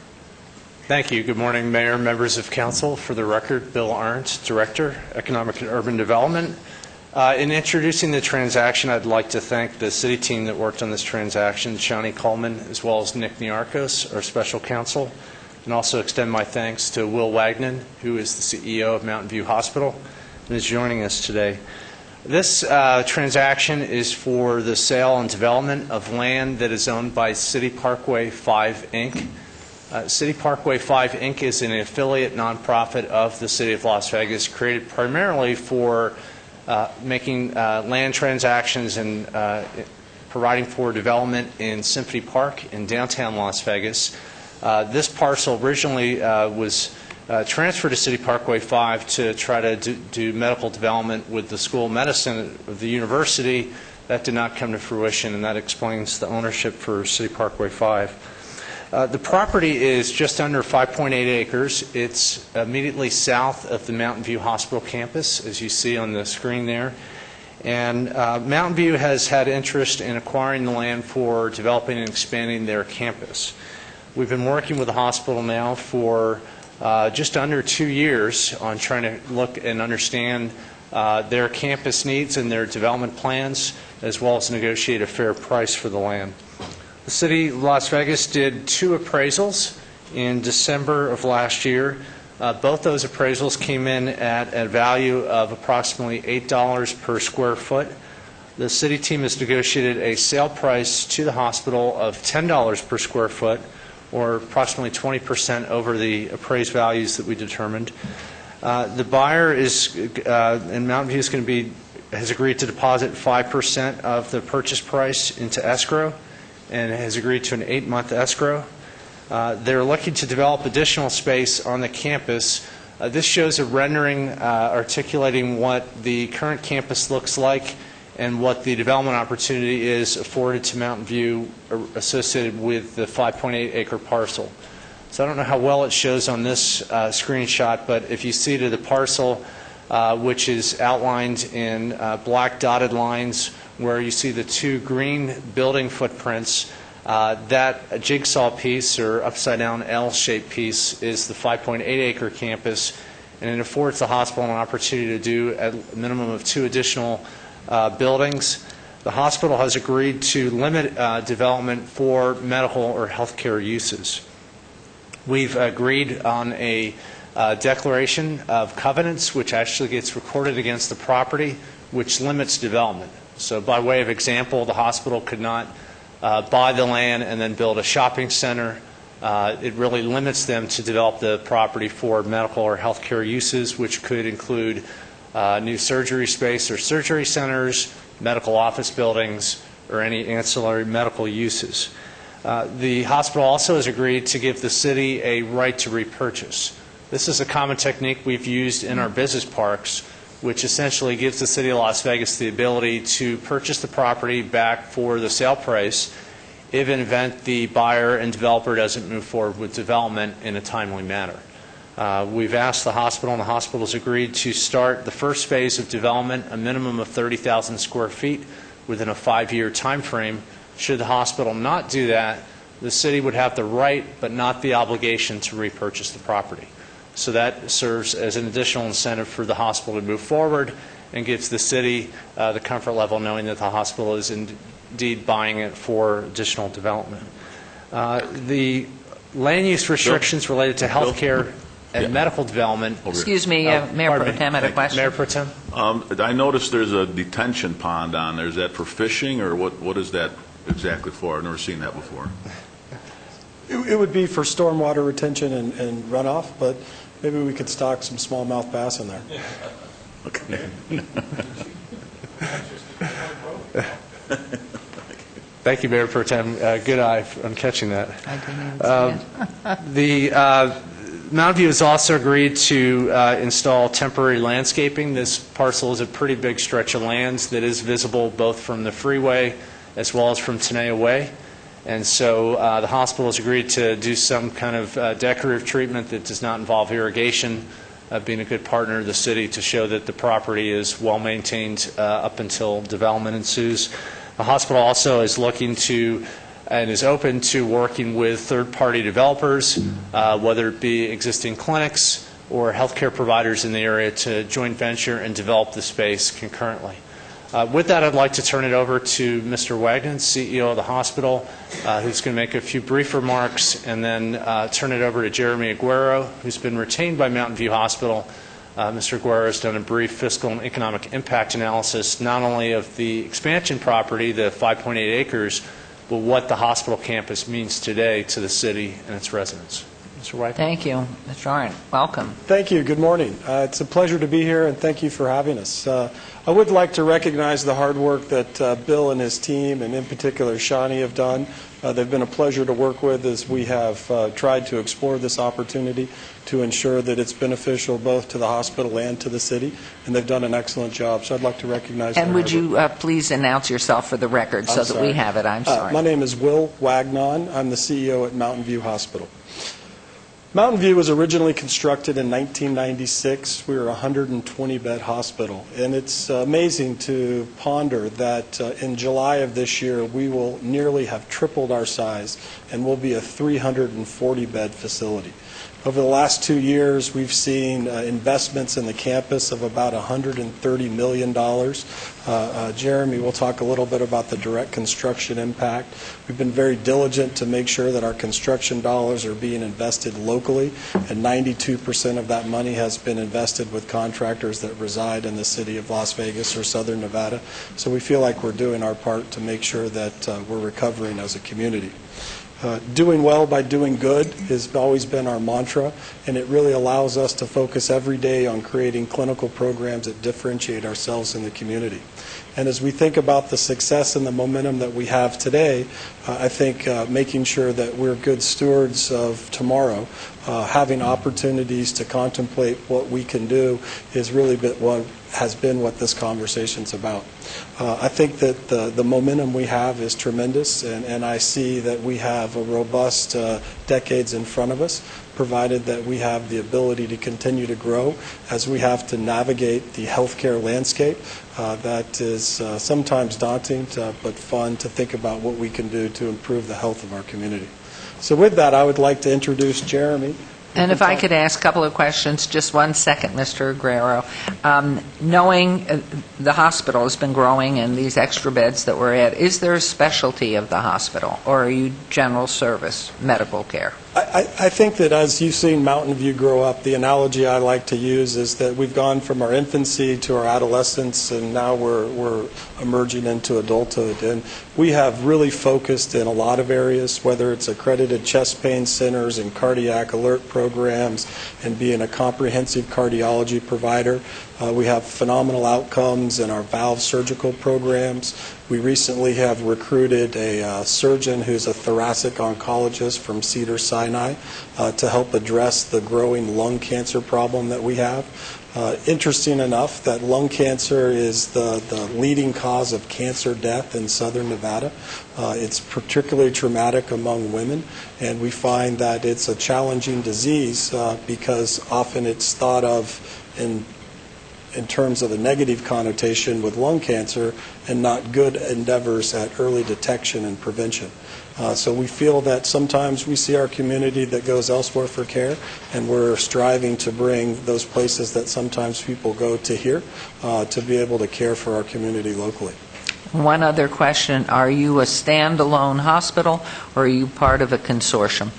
Thank you. Good morning, Mayor, members of council. For the record, Bill Arndt, Director, Economic and Urban Development. In introducing the transaction, I'd like to thank the city team that worked on this transaction, Shawnee Coleman, as well as Nick Niarchos, our special counsel, and also extend my thanks to Will Wagnon, who is the CEO of Mountain View Hospital and is joining us today. This transaction is for the sale and development of land that is owned by City Parkway 5, Inc. City Parkway 5, Inc. is an affiliate nonprofit of the City of Las Vegas, created primarily for making land transactions and providing for development in Symphony Park in downtown Las Vegas. This parcel originally was transferred to City Parkway 5 to try to do medical development with the School of Medicine of the university. That did not come to fruition, and that explains the ownership for City Parkway 5. The property is just under 5.8 acres. It's immediately south of the Mountain View Hospital campus, as you see on the screen there. And Mountain View has had interest in acquiring the land for developing and expanding their campus. We've been working with the hospital now for just under 2 years on trying to look and understand their campus needs and their development plans, as well as negotiate a fair price for the land. The City of Las Vegas did 2 appraisals in December of last year. Both those appraisals came in at a value of approximately $8 per square foot. The city team has negotiated a sale price to the hospital of $10 per square foot, or approximately 20% over the appraised values that we determined. The buyer in Mountain View has agreed to deposit 5% of the purchase price into escrow and has agreed to an 8-month escrow. They're looking to develop additional space on the campus. This shows a rendering articulating what the current campus looks like and what the development opportunity is afforded to Mountain View associated with the 5.8 acre parcel. So I don't know how well it shows on this screenshot, but if you see to the parcel, which is outlined in black dotted lines where you see the 2 green building footprints, that jigsaw piece or upside down L-shaped piece is the 5.8 acre campus, and it affords the hospital an opportunity to do a minimum of 2 additional buildings. The hospital has agreed to limit development for medical or healthcare uses. We've agreed on a declaration of covenants, which actually gets recorded against the property, which limits development. So by way of example, the hospital could not buy the land and then build a shopping center. It really limits them to develop the property for medical or healthcare uses, which could include new surgery space or surgery centers, medical office buildings, or any ancillary medical uses. The hospital also has agreed to give the city a right to repurchase. This is a common technique we've used in our business parks, which essentially gives the City of Las Vegas the ability to purchase the property back for the sale price if in event the buyer and developer doesn't move forward with development in a timely manner. We've asked the hospital, and the hospital has agreed to start the first phase of development, a minimum of 30,000 square feet, within a 5-year time frame. Should the hospital not do that, the city would have the right but not the obligation to repurchase the property. So that serves as an additional incentive for the hospital to move forward and gives the city the comfort level knowing that the hospital is indeed buying it for additional development. The land use restrictions related to health care and medical development. Excuse me, Mayor Pro Tem had a question. Mayor Pro Tem? I noticed there's a detention pond on there. Is that for fishing, or what is that exactly for? I've never seen that before. It would be for stormwater retention and runoff, but maybe we could stock some smallmouth bass in there. Okay. Thank you, Mayor Pro Tem. Good eye on catching that. I didn't even see it. The Mountain View has also agreed to install temporary landscaping. This parcel is a pretty big stretch of lands that is visible both from the freeway as well as from Tenaya Way. And so the hospital has agreed to do some kind of decorative treatment that does not involve irrigation, being a good partner of the city to show that the property is well maintained up until development ensues. The hospital also is looking to and is open to working with third-party developers, whether it be existing clinics or healthcare providers in the area, to joint venture and develop the space concurrently. With that, I'd like to turn it over to Mr. Wagnon, CEO of the hospital, who's going to make a few brief remarks, and then turn it over to Jeremy Aguero, who's been retained by Mountain View Hospital. Mr. Aguero has done a brief fiscal and economic impact analysis, not only of the expansion property, the 5.8 acres, but what the hospital campus means today to the city and its residents. Mr. Wagner. Thank you. Mr. Arndt, welcome. Thank you. Good morning. It's a pleasure to be here, and thank you for having us. I would like to recognize the hard work that Bill and his team, and in particular Shani, have done. They've been a pleasure to work with as we have tried to explore this opportunity to ensure that it's beneficial both to the hospital and to the city, and they've done an excellent job. So I'd like to recognize them. And would you please announce yourself for the record so that we have it? I'm sorry. My name is Will Wagnon. I'm the CEO at Mountain View Hospital. Mountain View was originally constructed in 1996. We were a 120-bed hospital, and it's amazing to ponder that in July of this year we will nearly have tripled our size and will be a 340-bed facility. Over the last 2 years, we've seen investments in the campus of about $130 million. Jeremy will talk a little bit about the direct construction impact. We've been very diligent to make sure that our construction dollars are being invested locally, and 92% of that money has been invested with contractors that reside in the city of Las Vegas or Southern Nevada. So we feel like we're doing our part to make sure that we're recovering as a community. Doing well by doing good has always been our mantra, and it really allows us to focus every day on creating clinical programs that differentiate ourselves in the community. And as we think about the success and the momentum that we have today, I think making sure that we're good stewards of tomorrow, having opportunities to contemplate what we can do is really what has been what this conversation's about. I think that the momentum we have is tremendous, and I see that we have a robust decades in front of us, provided that we have the ability to continue to grow as we have to navigate the healthcare landscape. That is sometimes daunting, but fun to think about what we can do to improve the health of our community. So with that, I would like to introduce Jeremy. And if I could ask a couple of questions, just 1 second, Mr. Aguero. Knowing the hospital has been growing and these extra beds that we're at, is there a specialty of the hospital, or are you general service, medical care? I think that as you've seen Mountain View grow up, the analogy I like to use is that we've gone from our infancy to our adolescence, and now we're emerging into adulthood. And we have really focused in a lot of areas, whether it's accredited chest pain centers and cardiac alert programs and being a comprehensive cardiology provider. We have phenomenal outcomes in our valve surgical programs. We recently have recruited a surgeon who's a thoracic oncologist from Cedars-Sinai to help address the growing lung cancer problem that we have. Interesting enough that lung cancer is the leading cause of cancer death in Southern Nevada. It's particularly traumatic among women, and we find that it's a challenging disease because often it's thought of in terms of a negative connotation with lung cancer and not good endeavors at early detection and prevention. So we feel that sometimes we see our community that goes elsewhere for care, and we're striving to bring those places that sometimes people go to here to be able to care for our community locally. One other question. Are you a standalone hospital, or are you part of a consortium?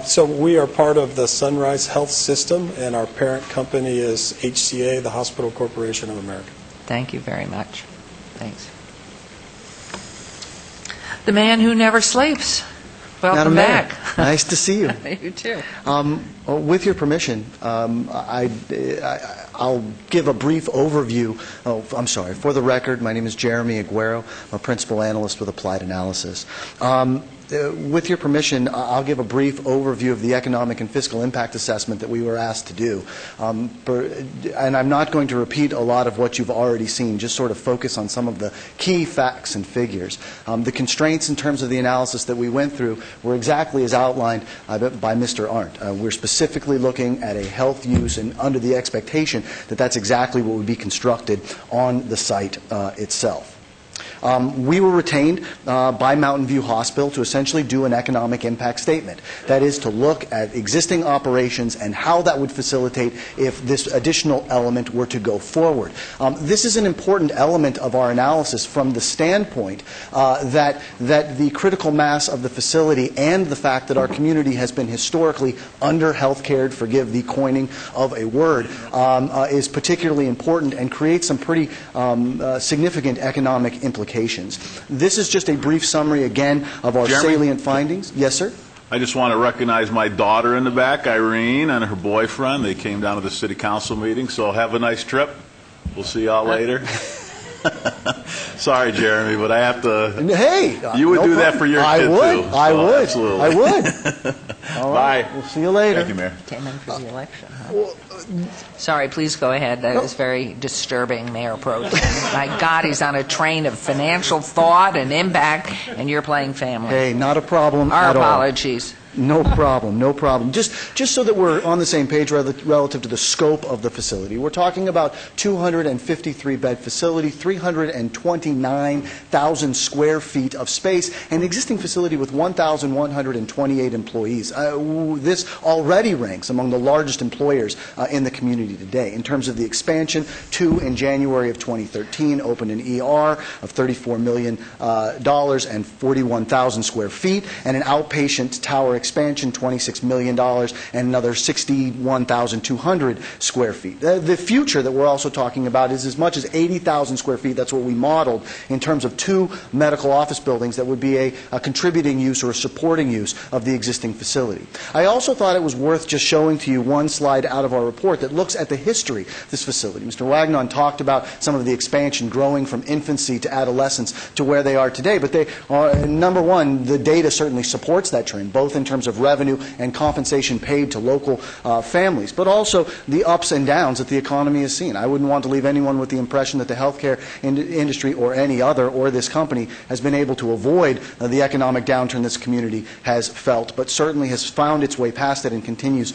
So we are part of the Sunrise Health System, and our parent company is HCA, the Hospital Corporation of America. Thank you very much. Thanks. The man who never sleeps. Welcome Madam Mayor, back. Nice to see you. You too. With your permission, I I'll give a brief overview. I'm sorry. For the record, my name is Jeremy Aguero. I'm a principal analyst with Applied Analysis. With your permission, I'll give a brief overview of the economic and fiscal impact assessment that we were asked to do. And I'm not going to repeat a lot of what you've already seen, just sort of focus on some of the key facts and figures. The constraints in terms of the analysis that we went through were exactly as outlined by Mr. Arndt. We're specifically looking at a health use and under the expectation that that's exactly what would be constructed on the site itself. We were retained by Mountain View Hospital to essentially do an economic impact statement. That is to look at existing operations and how that would facilitate if this additional element were to go forward. This is an important element of our analysis from the standpoint that the critical mass of the facility and the fact that our community has been historically under-health-cared, forgive the coining of a word, is particularly important and creates some pretty significant economic implications. This is just a brief summary, again, of our salient findings. Yes, sir? I just want to recognize my daughter in the back, Irene, and her boyfriend. They came down to the city council meeting, so have a nice trip. We'll see y'all later. Sorry, Jeremy, but I have to. Hey, you would do that for your kid, too. I would. Absolutely. I would. All right. Bye. We'll see you later. Thank you, Mayor. Came in for the election, huh? Sorry, please go ahead. That is very disturbing, Mayor Pro Tem. My God, he's on a train of financial thought and impact, and you're playing family. Hey, not a problem Our at all. apologies. No problem, no problem. Just so that we're on the same page relative to the scope of the facility. We're talking about 253-bed facility, 329,000 square feet of space, an existing facility with 1,128 employees. This already ranks among the largest employers in the community today. In terms of the expansion, 2 in January of 2013 opened an ER of $34 million and 41,000 square feet, and an outpatient tower expansion, $26 million, and another 61,200 square feet. The future that we're also talking about is as much as 80,000 square feet. That's what we modeled in terms of 2 medical office buildings that would be a contributing use or a supporting use of the existing facility. I also thought it was worth just showing to you one slide out of our report that looks at the history of this facility. Mr. Wagnon talked about some of the expansion growing from infancy to adolescence to where they are today, but they are, number one, the data certainly supports that trend, both in terms of revenue and compensation paid to local families, but also the ups and downs that the economy has seen. I wouldn't want to leave anyone with the impression that the healthcare industry or any other or this company has been able to avoid the economic downturn this community has felt, but certainly has found its way past it and continues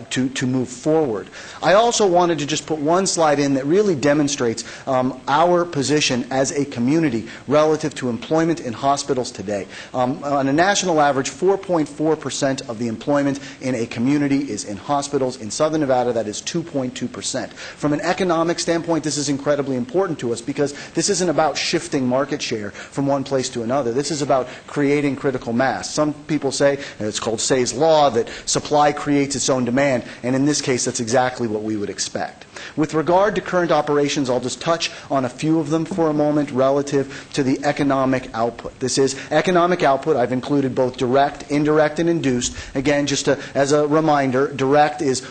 to move forward. I also wanted to just put one slide in that really demonstrates our position as a community relative to employment in hospitals today. On a national average, 4.4% of the employment in a community is in hospitals. In Southern Nevada, that is 2.2%. From an economic standpoint, this is incredibly important to us because this isn't about shifting market share from one place to another. This is about creating critical mass. Some people say, and it's called Say's Law, that supply creates its own demand, and in this case, that's exactly what we would expect. With regard to current operations, I'll just touch on a few of them for a moment relative to the economic output. This is economic output. I've included both direct, indirect, and induced. Again, just as a reminder, direct is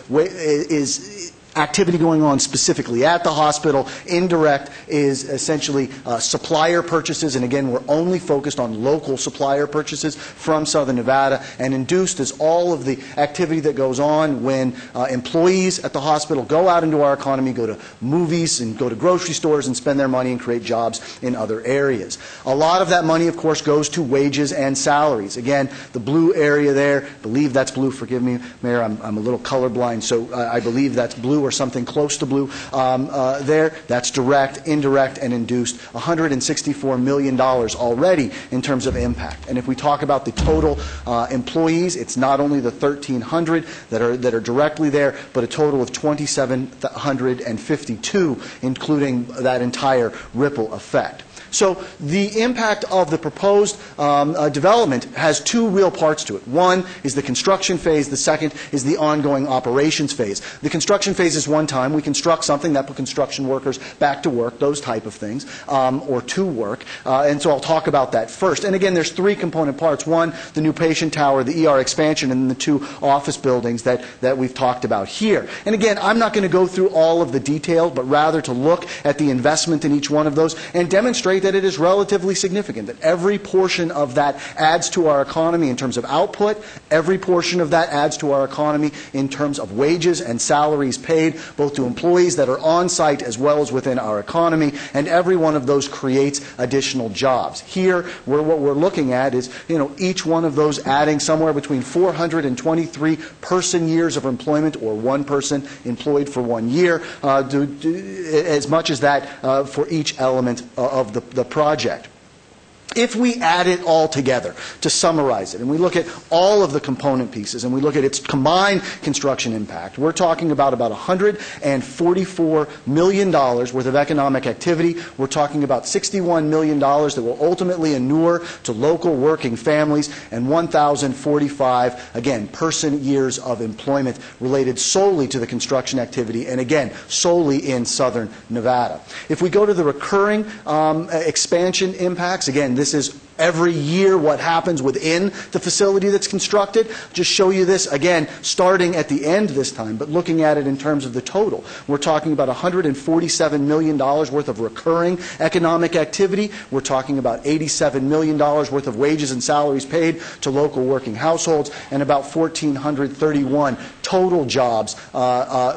activity going on specifically at the hospital. Indirect is essentially supplier purchases, and again, we're only focused on local supplier purchases from Southern Nevada. And induced is all of the activity that goes on when employees at the hospital go out into our economy, go to movies and go to grocery stores and spend their money and create jobs in other areas. A lot of that money, of course, goes to wages and salaries. Again, the blue area there, I believe that's blue, forgive me, Mayor, I'm a little colorblind, so I believe that's blue or something close to blue there. That's direct, indirect, and induced. $164 million already in terms of impact. And if we talk about the total employees, it's not only the 1,300 that are directly there, but a total of 2,752, including that entire ripple effect. So the impact of the proposed development has two real parts to it. One is the construction phase. The second is the ongoing operations phase. The construction phase is one time. We construct something that put construction workers back to work, those type of things, or to work. And so I'll talk about that first. And again, there's three component parts. One, the new patient tower, the ER expansion, and the two office buildings that we've talked about here. And again, I'm not going to go through all of the details, but rather to look at the investment in each one of those and demonstrate that it is relatively significant, that every portion of that adds to our economy in terms of output, every portion of that adds to our economy in terms of wages and salaries paid, both to employees that are on site as well as within our economy, and every one of those creates additional jobs. Here, what we're looking at is, each one of those adding somewhere between 423 person years of employment, or one person employed for 1 year, as much as that for each element of the project. If we add it all together, to summarize it, and we look at all of the component pieces, and we look at its combined construction impact, we're talking about $144 million worth of economic activity. We're talking about $61 million that will ultimately inure to local working families, and 1,045, again, person years of employment related solely to the construction activity, and again, solely in southern Nevada. If we go to the recurring expansion impacts, again, this is every year what happens within the facility that's constructed. Just show you this, again, starting at the end this time, but looking at it in terms of the total. We're talking about $147 million worth of recurring economic activity. We're talking about $87 million worth of wages and salaries paid to local working households, and about 1,431 total jobs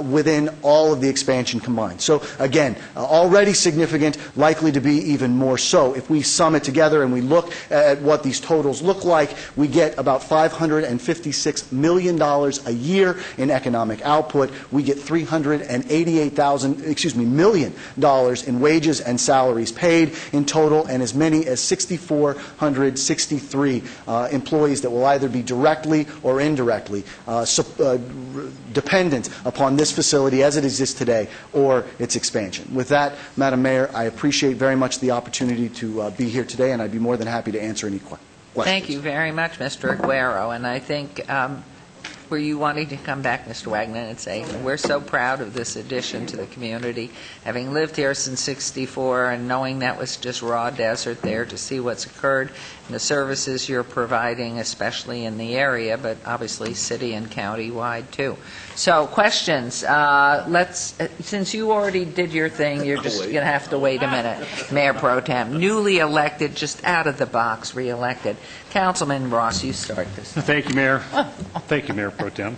within all of the expansion combined. So again, already significant, likely to be even more so. If we sum it together and we look at what these totals look like, we get about $556 million a year in economic output. We get $388 million in wages and salaries paid in total, and as many as 6,463 employees that will either be directly or indirectly dependent upon this facility as it exists today or its expansion. With that, Madam Mayor, I appreciate very much the opportunity to be here today, and I'd be more than happy to answer any questions. Thank you very much, Mr. Aguero. And I think, were you wanting to come back, Mr. Wagner, and say, we're so proud of this addition to the community, having lived here since '64 and knowing that was just raw desert there, to see what's occurred and the services you're providing, especially in the area, but obviously city and county-wide too. So questions. Since you already did your thing, you're just going to have to wait a minute. Mayor Pro Tem, newly elected, just out of the box, re-elected. Councilman Ross, you start this. Thank you, Mayor. Thank you, Mayor Pro Tem.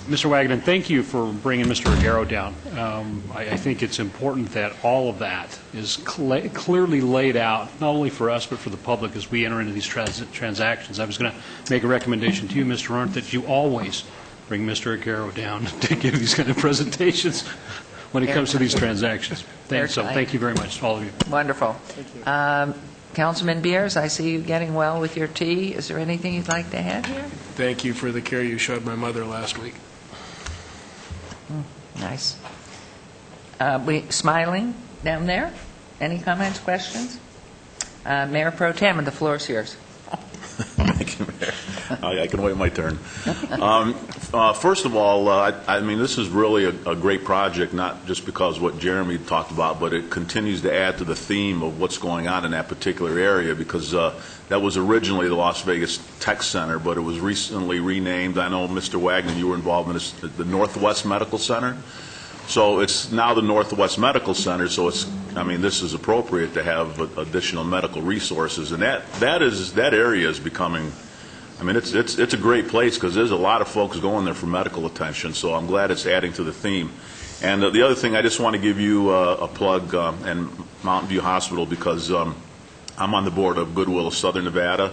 Mr. Wagner, thank you for bringing Mr. Aguero down. I think it's important that all of that is clearly laid out, not only for us, but for the public as we enter into these transactions. I was going to make a recommendation to you, Mr. Arndt, that you always bring Mr. Aguero down to give these kind of presentations when it comes to these transactions. So thank you very much, all of you. Wonderful. Councilman Beers, I see you getting well with your tea. Is there anything you'd like to add here? Thank you for the care you showed my mother last week. Nice. Smiling down there? Any comments, questions? Mayor Pro Tem, the floor is yours. Thank you, Mayor. I can wait my turn. First of all, I mean, this is really a great project, not just because what Jeremy talked about, but it continues to add to the theme of what's going on in that particular area, because that was originally the Las Vegas Tech Center, but it was recently renamed. I know, Mr. Wagner, you were involved in this, the Northwest Medical Center. So it's now the Northwest Medical Center, so I mean, this is appropriate to have additional medical resources, and that area is becoming, I mean, it's a great place because there's a lot of folks going there for medical attention, so I'm glad it's adding to the theme. And the other thing, I just want to give you a plug and Mountain View Hospital, because I'm on the board of Goodwill of Southern Nevada,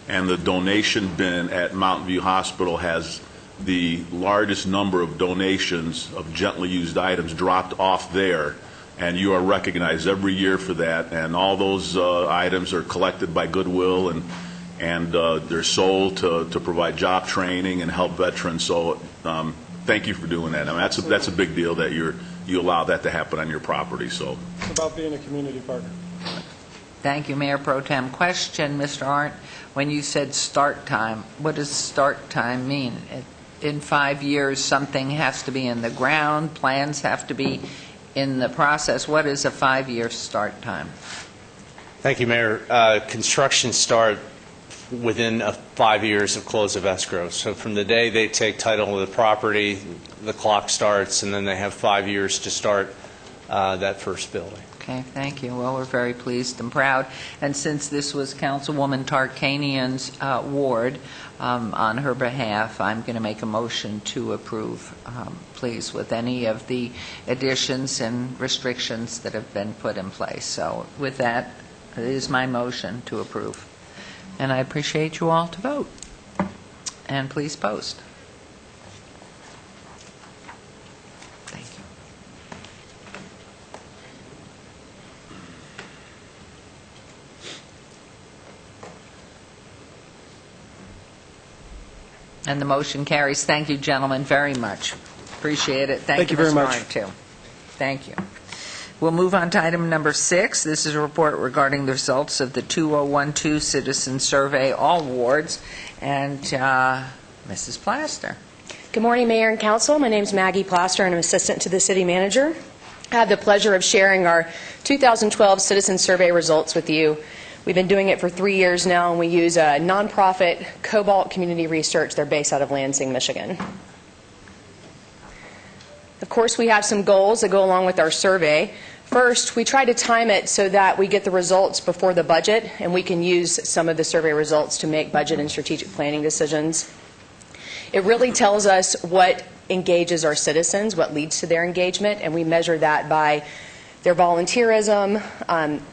and the donation bin at Mountain View Hospital has the largest number of donations of gently used items dropped off there, and you are recognized every year for that, and all those items are collected by Goodwill, and they're sold to provide job training and help veterans. So thank you for doing that. I mean, that's a big deal that you're you allow that to happen on your property. So It's about being a community partner. Thank you, Mayor Pro Tem. Question, Mr. Arndt, when you said start time, what does start time mean? In 5 years, something has to be in the ground, plans have to be in the process. What is a 5-year start time? Thank you, Mayor. Construction start within 5 years of close of escrow. So from the day they take title of the property, the clock starts, and then they have 5 years to start that first building. Okay, thank you. Well, we're very pleased and proud. And since this was Councilwoman Tarkanian's ward, on her behalf, I'm going to make a motion to approve, please, with any of the additions and restrictions that have been put in place. So with that, it is my motion to approve. And I appreciate you all to vote. And please post. Thank you. And the motion carries. Thank you, gentlemen, very much. Appreciate it. Thank you very Mr. much. Arndt, too. Thank you. We'll move on to item number 6. This is a report regarding the results of the 2012 Citizen Survey, all wards. And Mrs. Plaster. Good morning, Mayor and Council. My name is Maggie Plaster, and I'm assistant to the City Manager. I have the pleasure of sharing our 2012 Citizen Survey results with you. We've been doing it for 3 years now, and we use a nonprofit, Cobalt Community Research. They're based out of Lansing, Michigan. Of course, we have some goals that go along with our survey. First, we try to time it so that we get the results before the budget, and we can use some of the survey results to make budget and strategic planning decisions. It really tells us what engages our citizens, what leads to their engagement, and we measure that by their volunteerism,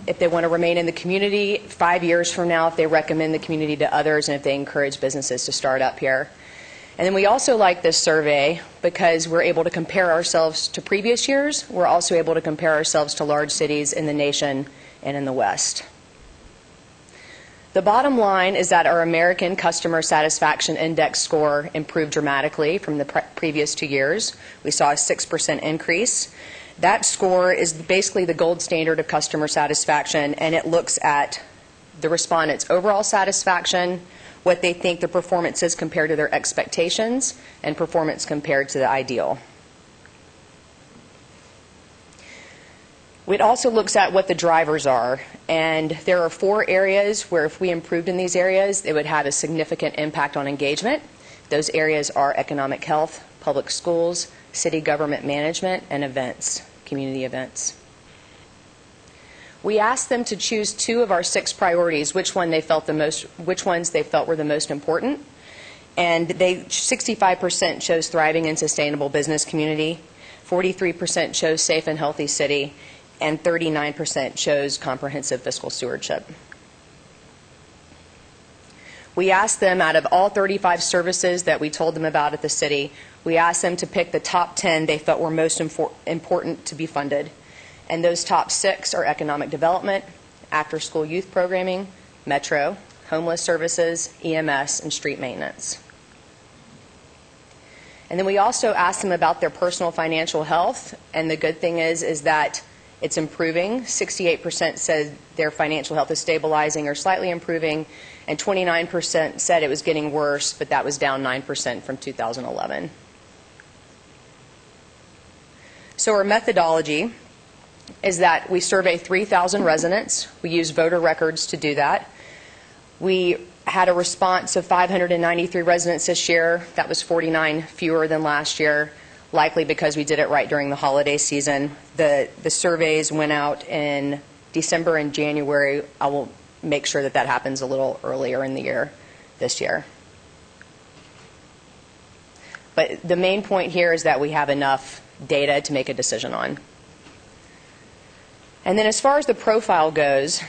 if they want to remain in the community 5 years from now, if they recommend the community to others, and if they encourage businesses to start up here. And then we also like this survey because we're able to compare ourselves to previous years. We're also able to compare ourselves to large cities in the nation and in the West. The bottom line is that our American Customer Satisfaction Index score improved dramatically from the previous 2 years. We saw a 6% increase. That score is basically the gold standard of customer satisfaction, and it looks at the respondents' overall satisfaction, what they think the performance is compared to their expectations, and performance compared to the ideal. It also looks at what the drivers are, and there are 4 areas where if we improved in these areas, it would have a significant impact on engagement. Those areas are economic health, public schools, city government management, and events, community events. We asked them to choose 2 of our 6 priorities, which ones they felt were the most important. And 65% chose thriving and sustainable business community, 43% chose safe and healthy city, and 39% chose comprehensive fiscal stewardship. We asked them, out of all 35 services that we told them about at the city, we asked them to pick the top 10 they felt were most important to be funded. And those top 6 are economic development, after-school youth programming, Metro, homeless services, EMS, and street maintenance. And then we also asked them about their personal financial health, and the good thing is that it's improving. 68% said their financial health is stabilizing or slightly improving, and 29% said it was getting worse, but that was down 9% from 2011. So our methodology is that we survey 3,000 residents. We use voter records to do that. We had a response of 593 residents this year. That was 49 fewer than last year, likely because we did it right during the holiday season. The surveys went out in December and January. I will make sure that happens a little earlier in the year this year. But the main point here is that we have enough data to make a decision on. And then as far as the profile goes,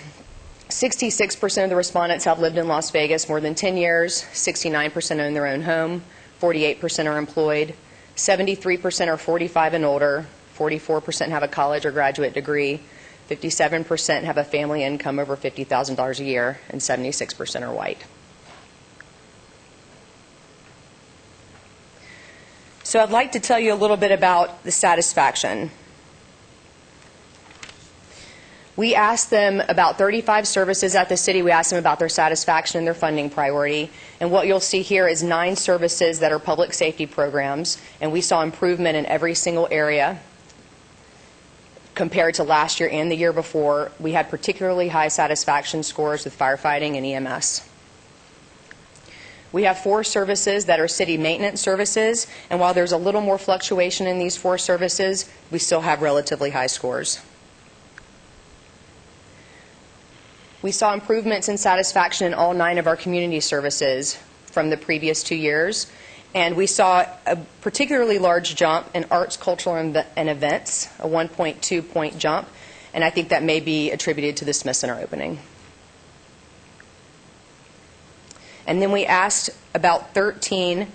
66% of the respondents have lived in Las Vegas more than 10 years, 69% own their own home, 48% are employed, 73% are 45 and older, 44% have a college or graduate degree, 57% have a family income over $50,000 a year, and 76% are white. So I'd like to tell you a little bit about the satisfaction. We asked them about 35 services at the city. We asked them about their satisfaction and their funding priority. And what you'll see here is 9 services that are public safety programs, and we saw improvement in every single area compared to last year and the year before. We had particularly high satisfaction scores with firefighting and EMS. We have 4 services that are city maintenance services, and while there's a little more fluctuation in these 4 services, we still have relatively high scores. We saw improvements in satisfaction in all 9 of our community services from the previous 2 years, and we saw a particularly large jump in arts, cultural, and events, a 1.2-point jump, and I think that may be attributed to the Smith Center opening. And then we asked about 13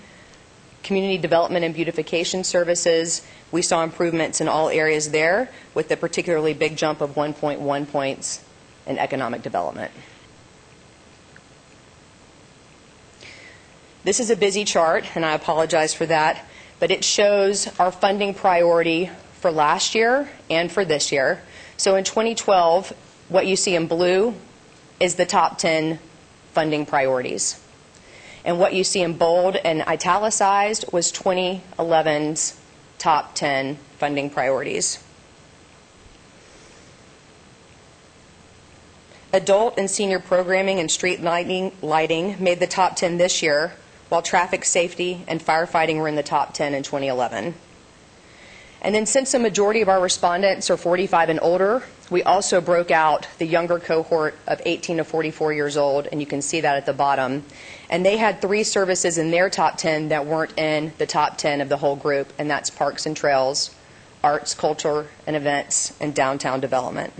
community development and beautification services. We saw improvements in all areas there, with a particularly big jump of 1.1 points in economic development. This is a busy chart, and I apologize for that, but it shows our funding priority for last year and for this year. So in 2012, what you see in blue is the top 10 funding priorities. And what you see in bold and italicized was 2011's top 10 funding priorities. Adult and senior programming and street lighting made the top 10 this year, while traffic safety and firefighting were in the top 10 in 2011. And then since the majority of our respondents are 45 and older, we also broke out the younger cohort of 18 to 44 years old, and you can see that at the bottom. And they had 3 services in their top 10 that weren't in the top 10 of the whole group, and that's parks and trails, arts, culture, and events, and downtown development.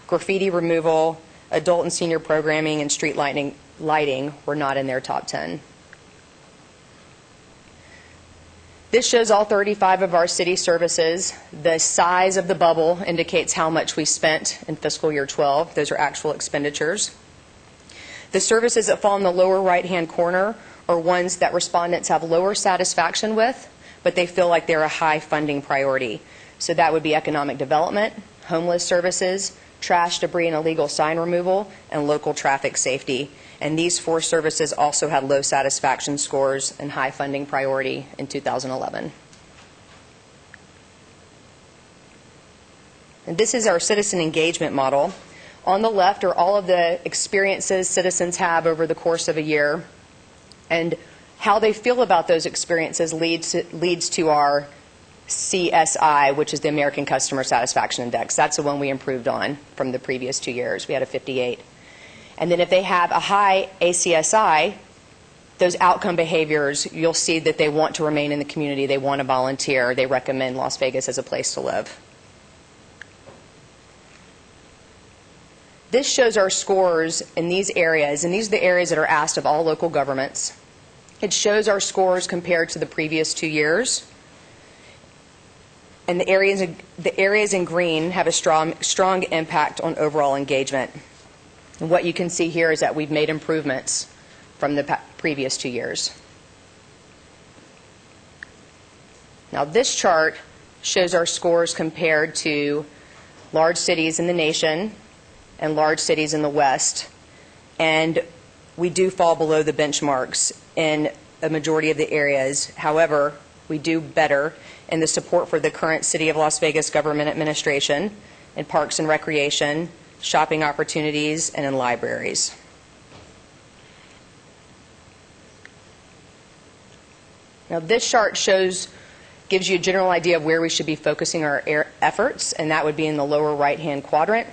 Graffiti removal, adult and senior programming, and street lighting were not in their top 10. This shows all 35 of our city services. The size of the bubble indicates how much we spent in fiscal year 12. Those are actual expenditures. The services that fall in the lower right-hand corner are ones that respondents have lower satisfaction with, but they feel like they're a high funding priority. So that would be economic development, homeless services, trash, debris, and illegal sign removal, and local traffic safety. And these 4 services also had low satisfaction scores and high funding priority in 2011. And this is our citizen engagement model. On the left are all of the experiences citizens have over the course of a year, and how they feel about those experiences leads to our CSI, which is the American Customer Satisfaction Index. That's the one we improved on from the previous 2 years. We had a 58. And then if they have a high ACSI, those outcome behaviors, you'll see that they want to remain in the community, they want to volunteer, they recommend Las Vegas as a place to live. This shows our scores in these areas, and these are the areas that are asked of all local governments. It shows our scores compared to the previous 2 years. And the areas in green have a strong impact on overall engagement. And what you can see here is that we've made improvements from the previous 2 years. Now this chart shows our scores compared to large cities in the nation and large cities in the West. And we do fall below the benchmarks in a majority of the areas. However, we do better in the support for the current City of Las Vegas government administration, in parks and recreation, shopping opportunities, and in libraries. Now this chart gives you a general idea of where we should be focusing our efforts, and that would be in the lower right-hand quadrant.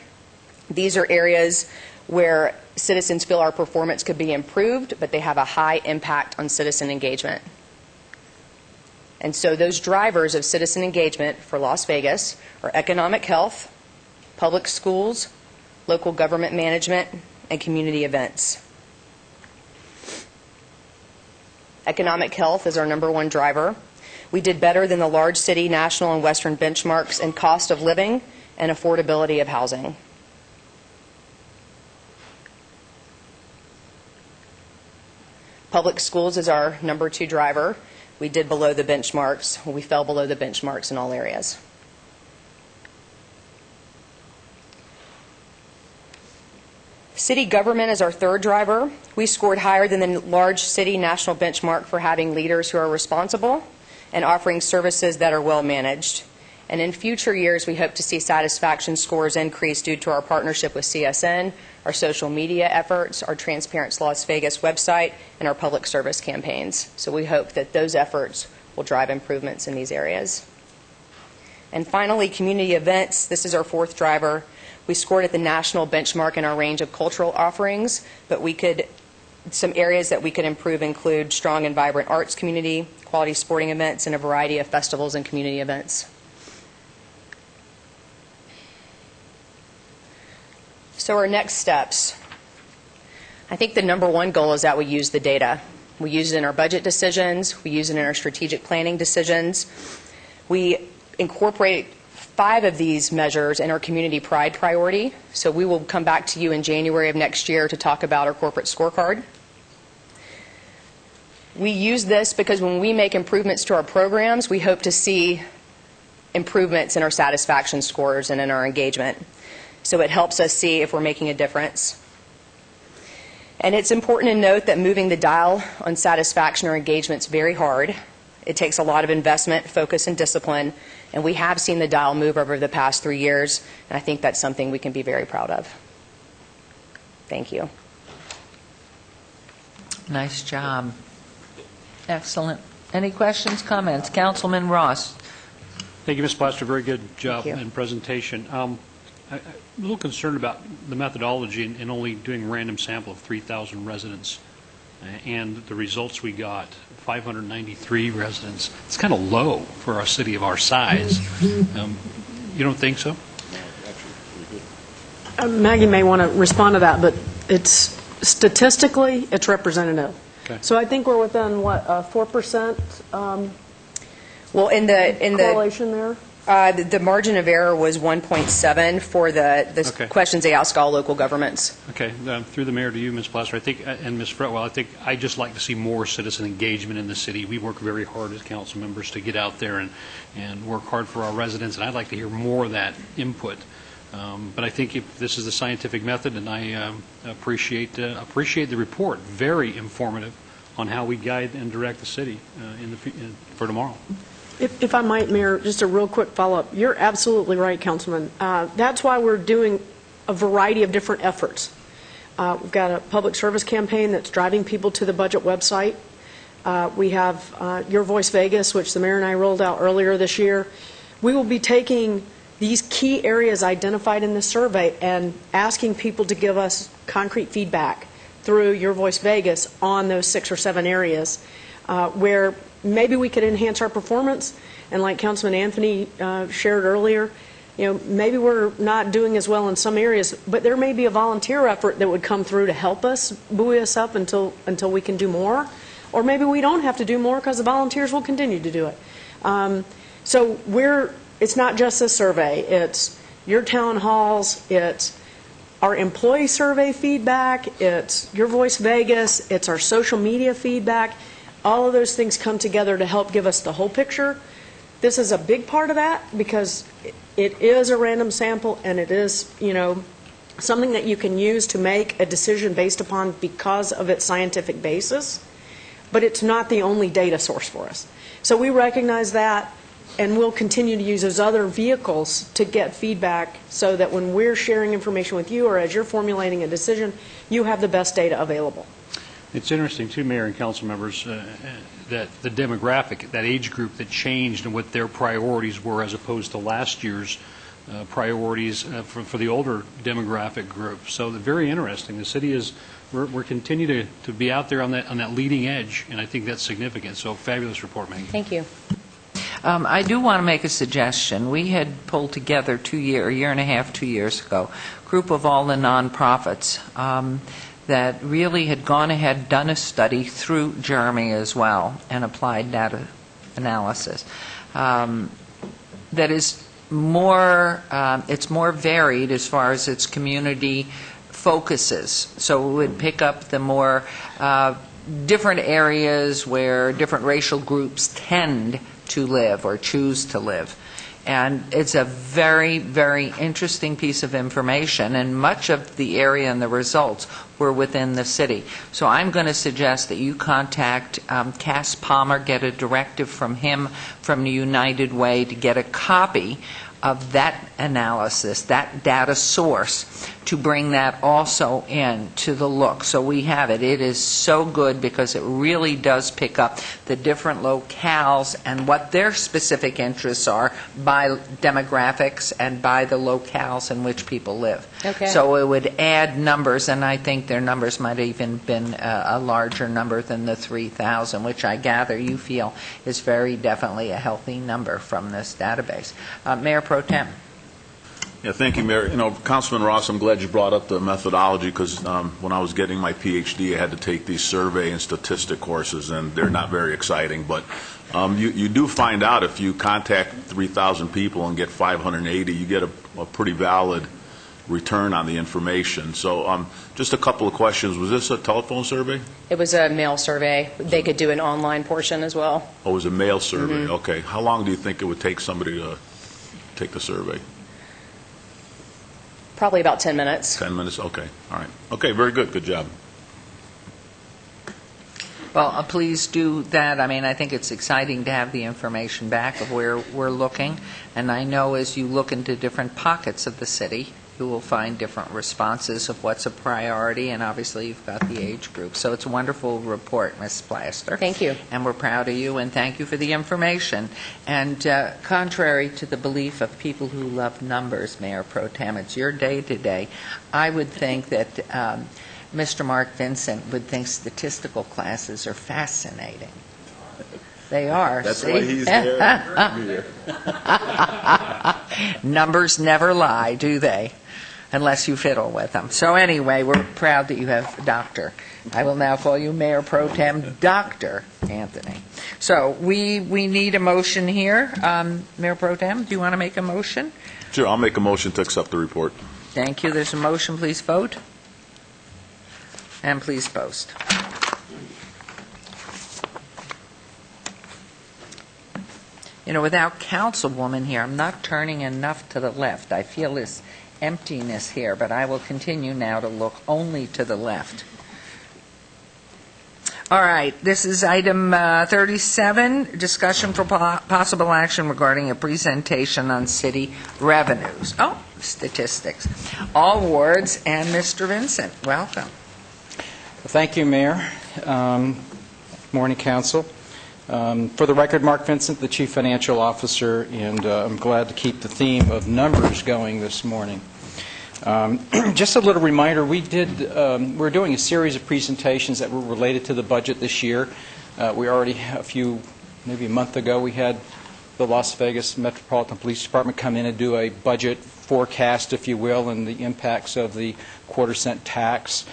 These are areas where citizens feel our performance could be improved, but they have a high impact on citizen engagement. And so those drivers of citizen engagement for Las Vegas are economic health, public schools, local government management, and community events. Economic health is our #1 driver. We did better than the large city, national, and Western benchmarks in cost of living and affordability of housing. Public schools is our #2 driver. We did below the benchmarks. We fell below the benchmarks in all areas. City government is our third driver. We scored higher than the large city national benchmark for having leaders who are responsible and offering services that are well managed. And in future years, we hope to see satisfaction scores increase due to our partnership with CSN, our social media efforts, our Transparency Las Vegas website, and our public service campaigns. So we hope that those efforts will drive improvements in these areas. And finally, community events. This is our fourth driver. We scored at the national benchmark in our range of cultural offerings, but some areas that we could improve include strong and vibrant arts community, quality sporting events, and a variety of festivals and community events. So our next steps. I think the number one goal is that we use the data. We use it in our budget decisions. We use it in our strategic planning decisions. We incorporate 5 of these measures in our community pride priority. So we will come back to you in January of next year to talk about our corporate scorecard. We use this because when we make improvements to our programs, we hope to see improvements in our satisfaction scores and in our engagement. So it helps us see if we're making a difference. And it's important to note that moving the dial on satisfaction or engagement is very hard. It takes a lot of investment, focus, and discipline, and we have seen the dial move over the past 3 years, and I think that's something we can be very proud of. Thank you. Nice job. Excellent. Any questions, comments? Councilman Ross. Thank you, Ms. Plaster. Very good job Thank you. and presentation. I'm a little concerned about the methodology in only doing a random sample of 3,000 residents and the results we got, 593 residents. It's kind of low for a city of our size. You don't think so? Maggie may want to respond to that, but it's statistically, it's representative. Okay. So I think we're within, what, 4% Well, in the correlation there? The margin of error was 1.7 for the Okay. questions they ask all local governments. Okay, through the mayor to you, Ms. Plaster, I think, and Ms. Fretwell, I think I'd just like to see more citizen engagement in the city. We work very hard as council members to get out there and work hard for our residents, and I'd like to hear more of that input. But I think if this is the scientific method, and I appreciate the report, very informative on how we guide and direct the city for tomorrow. If I might, Mayor, just a real quick follow-up. You're absolutely right, Councilman. That's why we're doing a variety of different efforts. We've got a public service campaign that's driving people to the budget website. We have Your Voice Vegas, which the mayor and I rolled out earlier this year. We will be taking these key areas identified in the survey and asking people to give us concrete feedback through Your Voice Vegas on those 6 or 7 areas where maybe we could enhance our performance. And like Councilman Anthony shared earlier, maybe we're not doing as well in some areas, but there may be a volunteer effort that would come through to help us, buoy us up until we can do more. Or maybe we don't have to do more because the volunteers will continue to do it. So it's not just a survey. It's your town halls. It's our employee survey feedback. It's Your Voice Vegas. It's our social media feedback. All of those things come together to help give us the whole picture. This is a big part of that because it is a random sample and it is, something that you can use to make a decision based upon because of its scientific basis. But it's not the only data source for us. So we recognize that, and we'll continue to use those other vehicles to get feedback so that when we're sharing information with you or as you're formulating a decision, you have the best data available. It's interesting, too, Mayor and council members, that the demographic, that age group that changed and what their priorities were as opposed to last year's priorities for the older demographic group. So very interesting. The city is, we're continuing to be out there on that leading edge, and I think that's significant. So fabulous report, Maggie. Thank you. I do want to make a suggestion. We had pulled together a year and a half, 2 years ago, a group of all the nonprofits that really had gone ahead, done a study through Jeremy as well, and applied data analysis. That is more, it's more varied as far as its community focuses. So it would pick up the more different areas where different racial groups tend to live or choose to live. And it's a very, very interesting piece of information, and much of the area and the results were within the city. So I'm going to suggest that you contact Cass Palmer, get a directive from him, from the United Way, to get a copy of that analysis, that data source, to bring that also in to the look. So we have it. It is so good because it really does pick up the different locales and what their specific interests are by demographics and by the locales in which people live. Okay. So it would add numbers, and I think their numbers might have even been a larger number than the 3,000, which I gather you feel is very definitely a healthy number from this database. Mayor Pro Tem. Yeah, thank you, Mayor. You know, Councilman Ross, I'm glad you brought up the methodology because when I was getting my PhD, I had to take these survey and statistic courses, and they're not very exciting. But you do find out if you contact 3,000 people and get 580, you get a pretty valid return on the information. So just a couple of questions. Was this a telephone survey? It was a mail survey. They could do an online portion as well. Oh, it was a mail survey. Mm-hmm. Okay. How long do you think it would take somebody to take the survey? Probably about 10 minutes. 10 minutes? Okay. All right. Okay, very good. Good job. Well, please do that. I mean, I think it's exciting to have the information back of where we're looking. And I know as you look into different pockets of the city, you will find different responses of what's a priority, and obviously you've got the age group. So it's a wonderful report, Ms. Plaster. Thank you. And we're proud of you, and thank you for the information. And contrary to the belief of people who love numbers, Mayor Pro Tem, it's your day today. I would think that Mr. Mark Vincent would think statistical classes are fascinating. They are. That's see? why he's here. Numbers never lie, do they? Unless you fiddle with them. So anyway, we're proud that you have Dr. I will now call you Mayor Pro Tem Dr. Anthony. So we need a motion here. Mayor Pro Tem, do you want to make a motion? Sure, I'll make a motion to accept the report. Thank you. There's a motion. Please vote. And please post. You know, without Councilwoman here, I'm not turning enough to the left. I feel this emptiness here, but I will continue now to look only to the left. All right, this is item 37, discussion for possible action regarding a presentation on city revenues. Oh, statistics. All wards, and Mr. Vincent, welcome. Thank you, Mayor. Morning, Council. For the record, Mark Vincent, the Chief Financial Officer, and I'm glad to keep the theme of numbers going this morning. Just a little reminder, we're doing a series of presentations that were related to the budget this year. We already, maybe a month ago, we had the Las Vegas Metropolitan Police Department come in and do a budget forecast, if you will, and the impacts of the quarter-cent tax.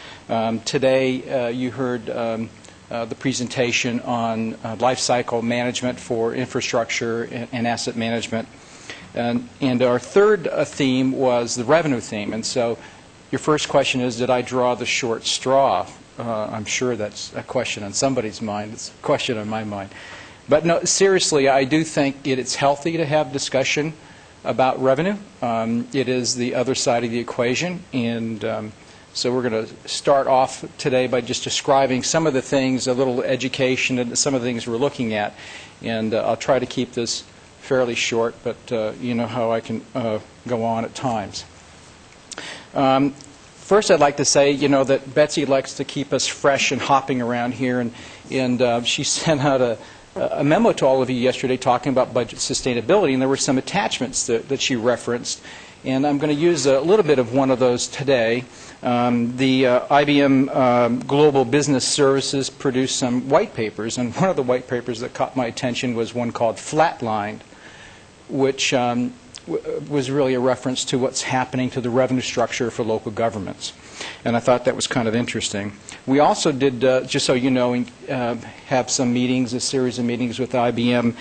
Today, you heard the presentation on life cycle management for infrastructure and asset management. And our third theme was the revenue theme. And so your first question is, did I draw the short straw? I'm sure that's a question on somebody's mind. It's a question on my mind. But no, seriously, I do think it's healthy to have discussion about revenue. It is the other side of the equation. And so we're going to start off today by just describing some of the things, a little education, and some of the things we're looking at. And I'll try to keep this fairly short, but you know how I can go on at times. First, I'd like to say, you know, that Betsy likes to keep us fresh and hopping around here, and she sent out a memo to all of you yesterday talking about budget sustainability, and there were some attachments that she referenced, and I'm going to use a little bit of one of those today. The IBM Global Business Services produced some white papers, and one of the white papers that caught my attention was one called Flatlined, which was really a reference to what's happening to the revenue structure for local governments. And I thought that was kind of interesting. We also did, just so you know, have some meetings, a series of meetings with IBM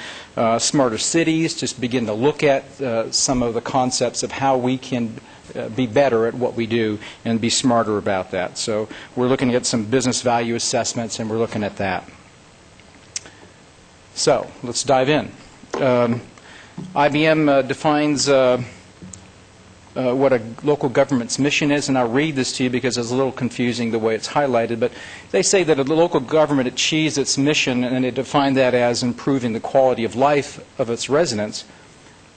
Smarter Cities, just begin to look at some of the concepts of how we can be better at what we do and be smarter about that. So we're looking at some business value assessments, and we're looking at that. So let's dive in. IBM defines what a local government's mission is, and I'll read this to you because it's a little confusing the way it's highlighted, but they say that a local government achieves its mission, and they define that as improving the quality of life of its residents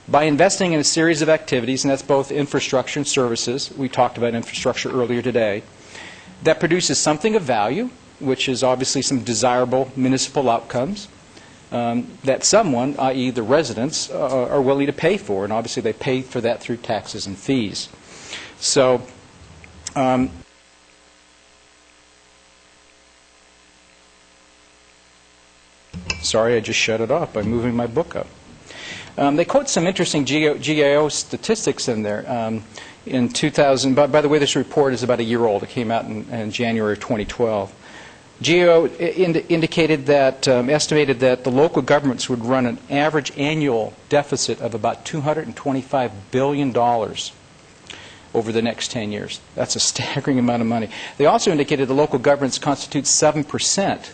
by investing in a series of activities, and that's both infrastructure and services. We talked about infrastructure earlier today. That produces something of value, which is obviously some desirable municipal outcomes that someone, i.e. the residents, are willing to pay for, and obviously they pay for that through taxes and fees. So sorry, I just shut it off by moving my book up. They quote some interesting GAO statistics in there. In 2000, by the way, this report is about a year old. It came out in January of 2012. GAO indicated that, estimated that the local governments would run an average annual deficit of about $225 billion over the next 10 years. That's a staggering amount of money. They also indicated the local governments constitute 7%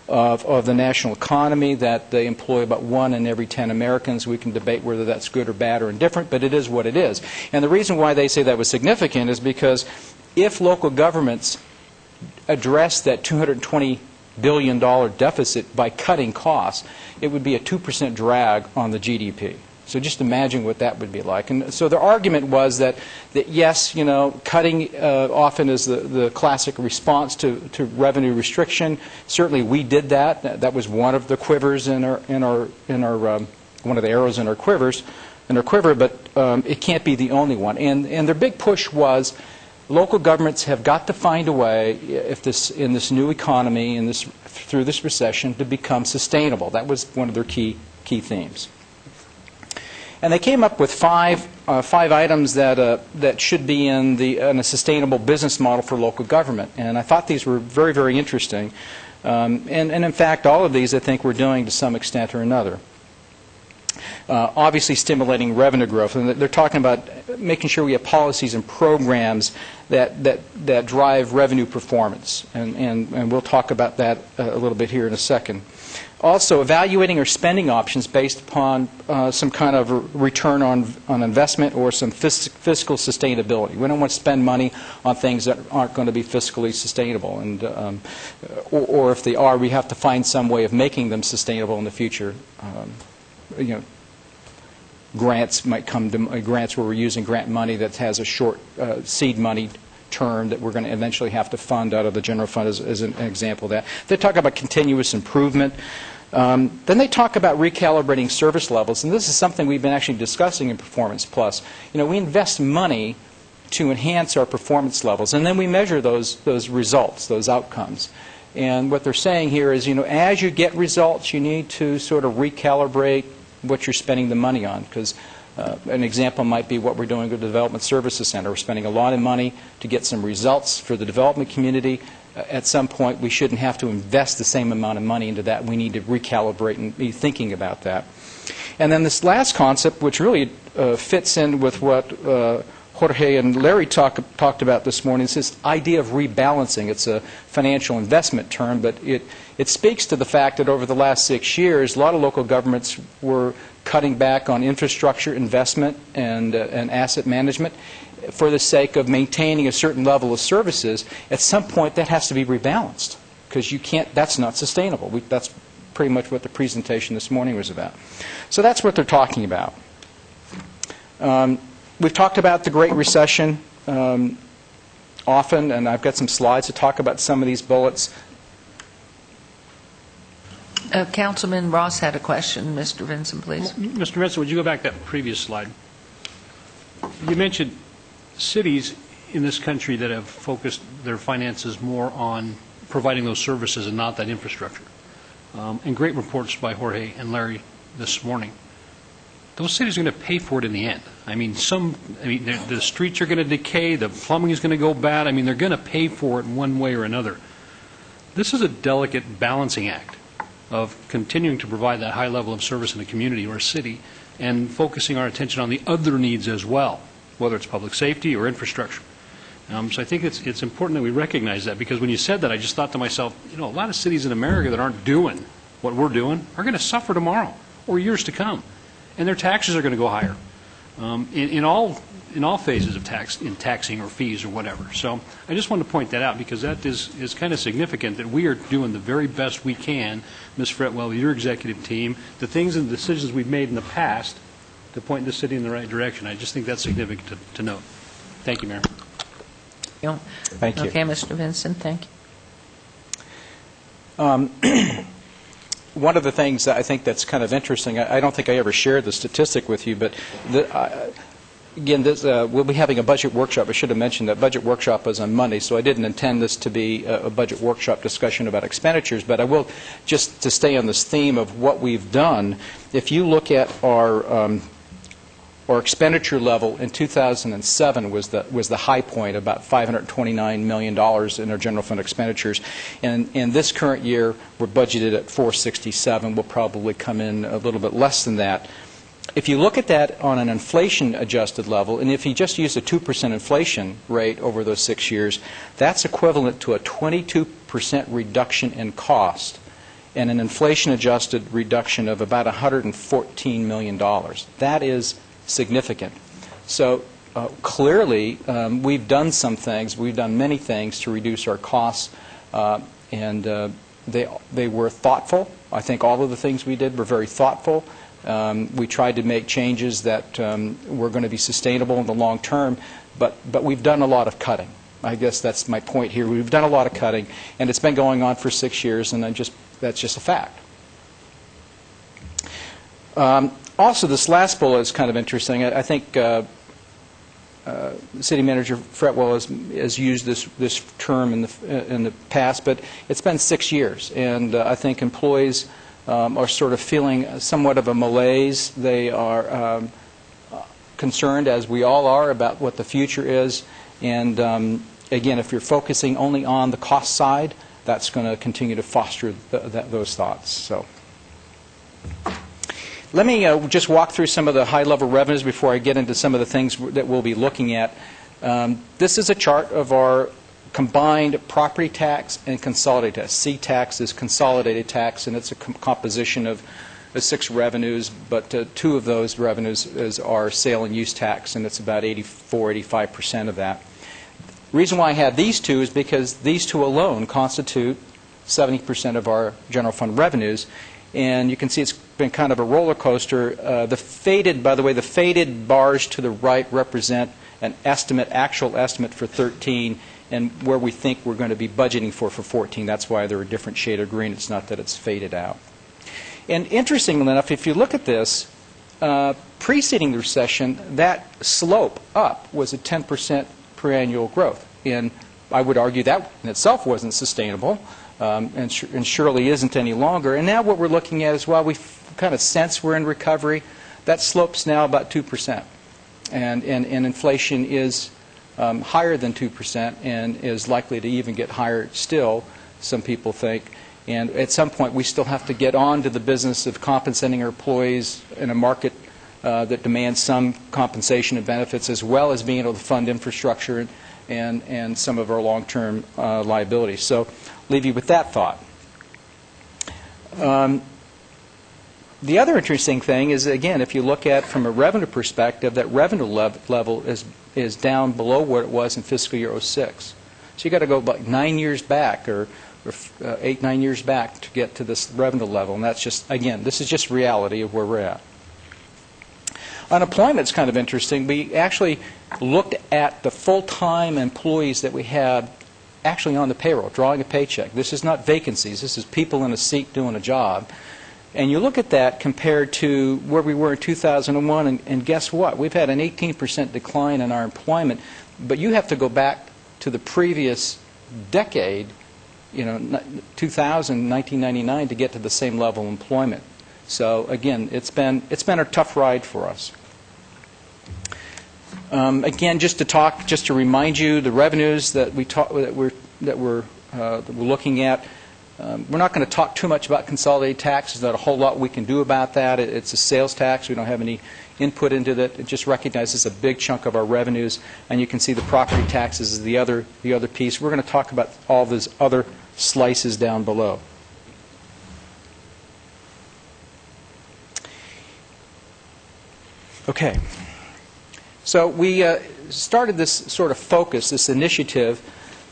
of the national economy, that they employ about 1 in every 10 Americans. We can debate whether that's good or bad or indifferent, but it is what it is. And the reason why they say that was significant is because if local governments address that $220 billion deficit by cutting costs, it would be a 2% drag on the GDP. So just imagine what that would be like. And so their argument was that yes, you know, cutting often is the classic response to revenue restriction. Certainly we did that. That was one of the quivers in our one of the arrows in our quiver, but it can't be the only one. And their big push was local governments have got to find a way, in this new economy, through this recession, to become sustainable. That was one of their key themes. And they came up with five items that should be in a sustainable business model for local government. And I thought these were very, very interesting. And in fact, all of these I think we're doing to some extent or another. Obviously stimulating revenue growth. And they're talking about making sure we have policies and programs that drive revenue performance. And we'll talk about that a little bit here in a second. Also, evaluating our spending options based upon some kind of return on investment or some fiscal sustainability. We don't want to spend money on things that aren't going to be fiscally sustainable, and or if they are, we have to find some way of making them sustainable in the future. You know, grants might come to grants where we're using grant money that has a short seed money term that we're going to eventually have to fund out of the general fund as an example of that. They talk about continuous improvement. Then they talk about recalibrating service levels, and this is something we've been actually discussing in Performance Plus. You know, we invest money to enhance our performance levels, and then we measure those results, those outcomes. And what they're saying here is, you know, as you get results, you need to sort of recalibrate what you're spending the money on, because an example might be what we're doing with the Development Services Center. We're spending a lot of money to get some results for the development community. At some point, we shouldn't have to invest the same amount of money into that. We need to recalibrate and be thinking about that. And then this last concept, which really fits in with what Jorge and Larry talked about this morning, is this idea of rebalancing. It's a financial investment term, but it speaks to the fact that over the last 6 years, a lot of local governments were cutting back on infrastructure investment and asset management for the sake of maintaining a certain level of services. At some point, that has to be rebalanced, because you can't. That's not sustainable. That's pretty much what the presentation this morning was about. So that's what they're talking about. We've talked about the Great Recession often, and I've got some slides to talk about some of these bullets. Councilman Ross had a question. Mr. Vinson, please. Mr. Vinson, would you go back to that previous slide? You mentioned cities in this country that have focused their finances more on providing those services and not that infrastructure. And great reports by Jorge and Larry this morning. Those cities are going to pay for it in the end. I mean, the streets are going to decay, the plumbing is going to go bad. I mean, they're going to pay for it in one way or another. This is a delicate balancing act of continuing to provide that high level of service in a community or a city and focusing our attention on the other needs as well, whether it's public safety or infrastructure. So I think it's important that we recognize that, because when you said that, I just thought to myself, you know, a lot of cities in America that aren't doing what we're doing are going to suffer tomorrow or years to come. and their taxes are going to go higher in all phases of taxing or fees or whatever. So I just wanted to point that out because that is kind of significant that we are doing the very best we can, Ms. Fretwell, your executive team, the things and decisions we've made in the past to point the city in the right direction. I just think that's significant to note. Thank you, Mayor. Thank you. Okay, Mr. Vincent, thank you. One of the things that I think that's kind of interesting, I don't think I ever shared the statistic with you, but again, we'll be having a budget workshop. I should have mentioned that budget workshop was on Monday, so I didn't intend this to be a budget workshop discussion about expenditures, but I will, just to stay on this theme of what we've done, if you look at our expenditure level in 2007 was the high point, about $529 million in our general fund expenditures. And in this current year, we're budgeted at $467. We'll probably come in a little bit less than that. If you look at that on an inflation-adjusted level, and if you just use a 2% inflation rate over those 6 years, that's equivalent to a 22% reduction in cost and an inflation-adjusted reduction of about $114 million. That is significant. So clearly, we've done some things. We've done many things to reduce our costs, and they were thoughtful. I think all of the things we did were very thoughtful. We tried to make changes that were going to be sustainable in the long term, but we've done a lot of cutting. I guess that's my point here. We've done a lot of cutting, and it's been going on for 6 years, and that's just a fact. Also, this last bullet is kind of interesting. I think City Manager Fretwell has used this term in the past, but it's been 6 years, and I think employees are sort of feeling somewhat of a malaise. They are concerned, as we all are, about what the future is. And again, if you're focusing only on the cost side, that's going to continue to foster those thoughts. So. Let me just walk through some of the high-level revenues before I get into some of the things that we'll be looking at. This is a chart of our combined property tax and consolidated tax. C-tax is consolidated tax, and it's a composition of 6 revenues, but 2 of those revenues is our sale and use tax, and it's about 85% of that. The reason why I have these 2 is because these 2 alone constitute 70% of our general fund revenues. And you can see it's been kind of a roller coaster. By the way, the faded bars to the right represent an actual estimate for 13, and where we think we're going to be budgeting for 14. That's why they're a different shade of green. It's not that it's faded out. And interestingly enough, if you look at this, preceding the recession, that slope up was a 10% per annual growth. And I would argue that in itself wasn't sustainable. And surely isn't any longer. And now what we're looking at is, while we kind of sense we're in recovery, that slope's now about 2%. And inflation is higher than 2% and is likely to even get higher still, some people think. And at some point, we still have to get on to the business of compensating our employees in a market that demands some compensation and benefits, as well as being able to fund infrastructure and some of our long-term liabilities. So leave you with that thought. The other interesting thing is, again, if you look at from a revenue perspective, that revenue level is down below what it was in fiscal year 06. So you've got to go about 9 years back, or 8, 9 years back to get to this revenue level. And that's just, again, this is just reality of where we're at. Unemployment's kind of interesting. We actually looked at the full-time employees that we had actually on the payroll, drawing a paycheck. This is not vacancies. This is people in a seat doing a job. And you look at that compared to where we were in 2001, and guess what? We've had an 18% decline in our employment, but you have to go back to the previous decade, 1999, to get to the same level of employment. So again, it's been a tough ride for us. Again, just to remind you, the revenues that we're looking at. We're not going to talk too much about consolidated tax. There's not a whole lot we can do about that. It's a sales tax. We don't have any input into that. It just recognizes a big chunk of our revenues, and you can see the property taxes is the other piece. We're going to talk about all those other slices down below. Okay. So we started this sort of focus, this initiative,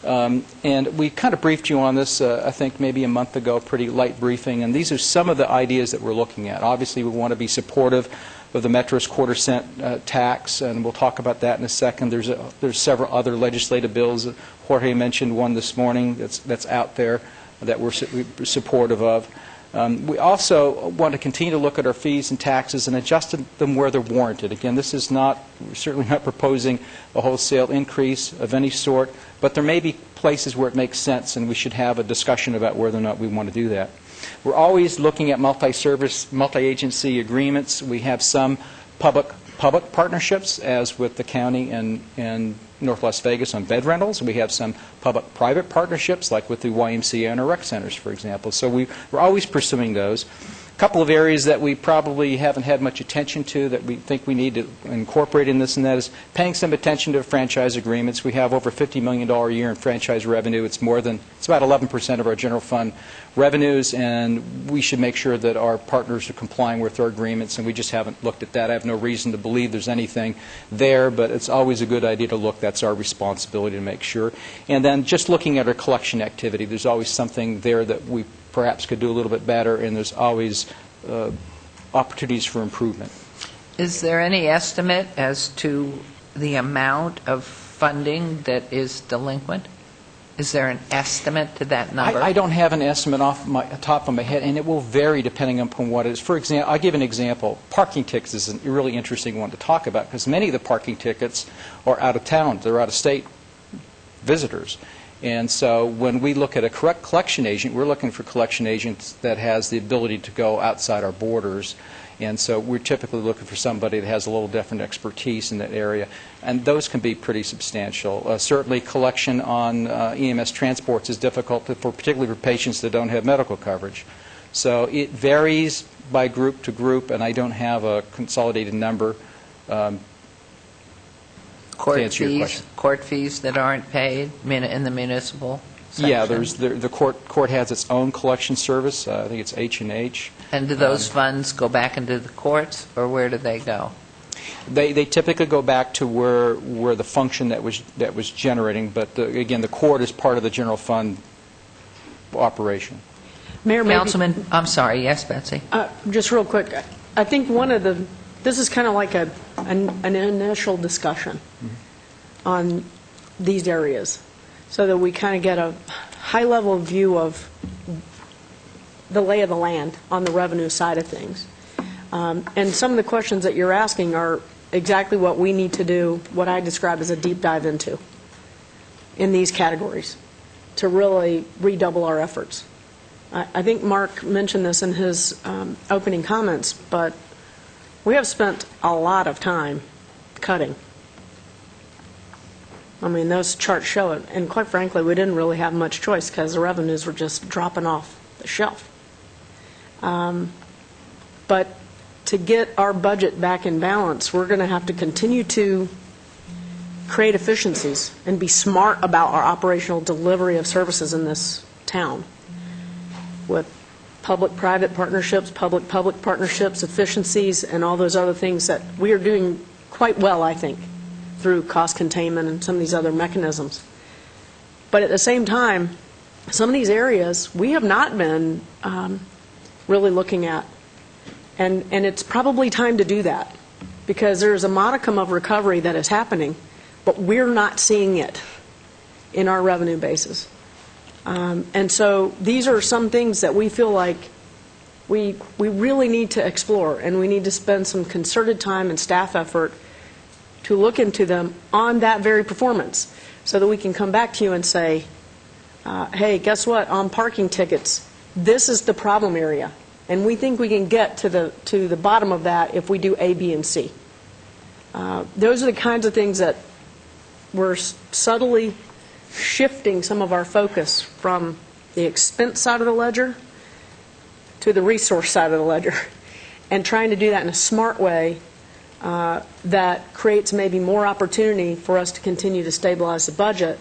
and we kind of briefed you on this, I think, maybe a month ago, pretty light briefing, and these are some of the ideas that we're looking at. Obviously, we want to be supportive of the Metro's quarter-cent tax, and we'll talk about that in a second. There's several other legislative bills. Jorge mentioned one this morning that's out there that we're supportive of. We also want to continue to look at our fees and taxes and adjust them where they're warranted. Again, this is not, we're certainly not proposing a wholesale increase of any sort, but there may be places where it makes sense, and we should have a discussion about whether or not we want to do that. We're always looking at multi-service, multi-agency agreements. We have some public partnerships, as with the county and North Las Vegas on bed rentals. We have some public-private partnerships, like with the YMCA and our rec centers, for example. So we're always pursuing those. A couple of areas that we probably haven't had much attention to that we think we need to incorporate in this, and that is paying some attention to franchise agreements. We have over $50 million a year in franchise revenue. It's about 11% of our general fund revenues, and we should make sure that our partners are complying with our agreements, and we just haven't looked at that. I have no reason to believe there's anything there, but it's always a good idea to look. That's our responsibility to make sure. And then just looking at our collection activity, there's always something there that we perhaps could do a little bit better, and there's always opportunities for improvement. Is there any estimate as to the amount of funding that is delinquent? Is there an estimate to that number? I don't have an estimate off the top of my head, and it will vary depending upon what it is. For example, I'll give an example. Parking tickets is a really interesting one to talk about, because many of the parking tickets are out of town. They're out-of-state visitors. And so when we look at a correct collection agent, we're looking for collection agents that has the ability to go outside our borders. And so we're typically looking for somebody that has a little different expertise in that area. And those can be pretty substantial. Certainly collection on EMS transports is difficult, particularly for patients that don't have medical coverage. So it varies by group to group, and I don't have a consolidated number. Court fees that aren't paid in the municipal section? Yeah, the court has its own collection service. I think it's H&H. And do those funds go back into the courts, or where do they go? They typically go back to where the function that was generating, but again, the court is part of the general fund operation. Mayor, Councilman, I'm sorry. Yes, Betsy. Just real quick, I think this is kind of like an initial discussion on these areas, so that we kind of get a high-level view of the lay of the land on the revenue side of things. And some of the questions that you're asking are exactly what we need to do, what I describe as a deep dive into in these categories, to really redouble our efforts. I think Mark mentioned this in his opening comments, but we have spent a lot of time cutting. I mean, those charts show it. And quite frankly, we didn't really have much choice, because the revenues were just dropping off the shelf. But to get our budget back in balance, we're going to have to continue to create efficiencies and be smart about our operational delivery of services in this town, with public-private partnerships, public-public partnerships, efficiencies, and all those other things that we are doing quite well, I think, through cost containment and some of these other mechanisms. But at the same time, some of these areas we have not been really looking at. And it's probably time to do that, because there's a modicum of recovery that is happening, but we're not seeing it in our revenue bases. And so these are some things that we feel like we really need to explore, and we need to spend some concerted time and staff effort to look into them on that very performance, so that we can come back to you and say, hey, guess what, on parking tickets, this is the problem area, and we think we can get to the bottom of that if we do A, B, and C. Those are the kinds of things that we're subtly shifting some of our focus from the expense side of the ledger to the resource side of the ledger, and trying to do that in a smart way that creates maybe more opportunity for us to continue to stabilize the budget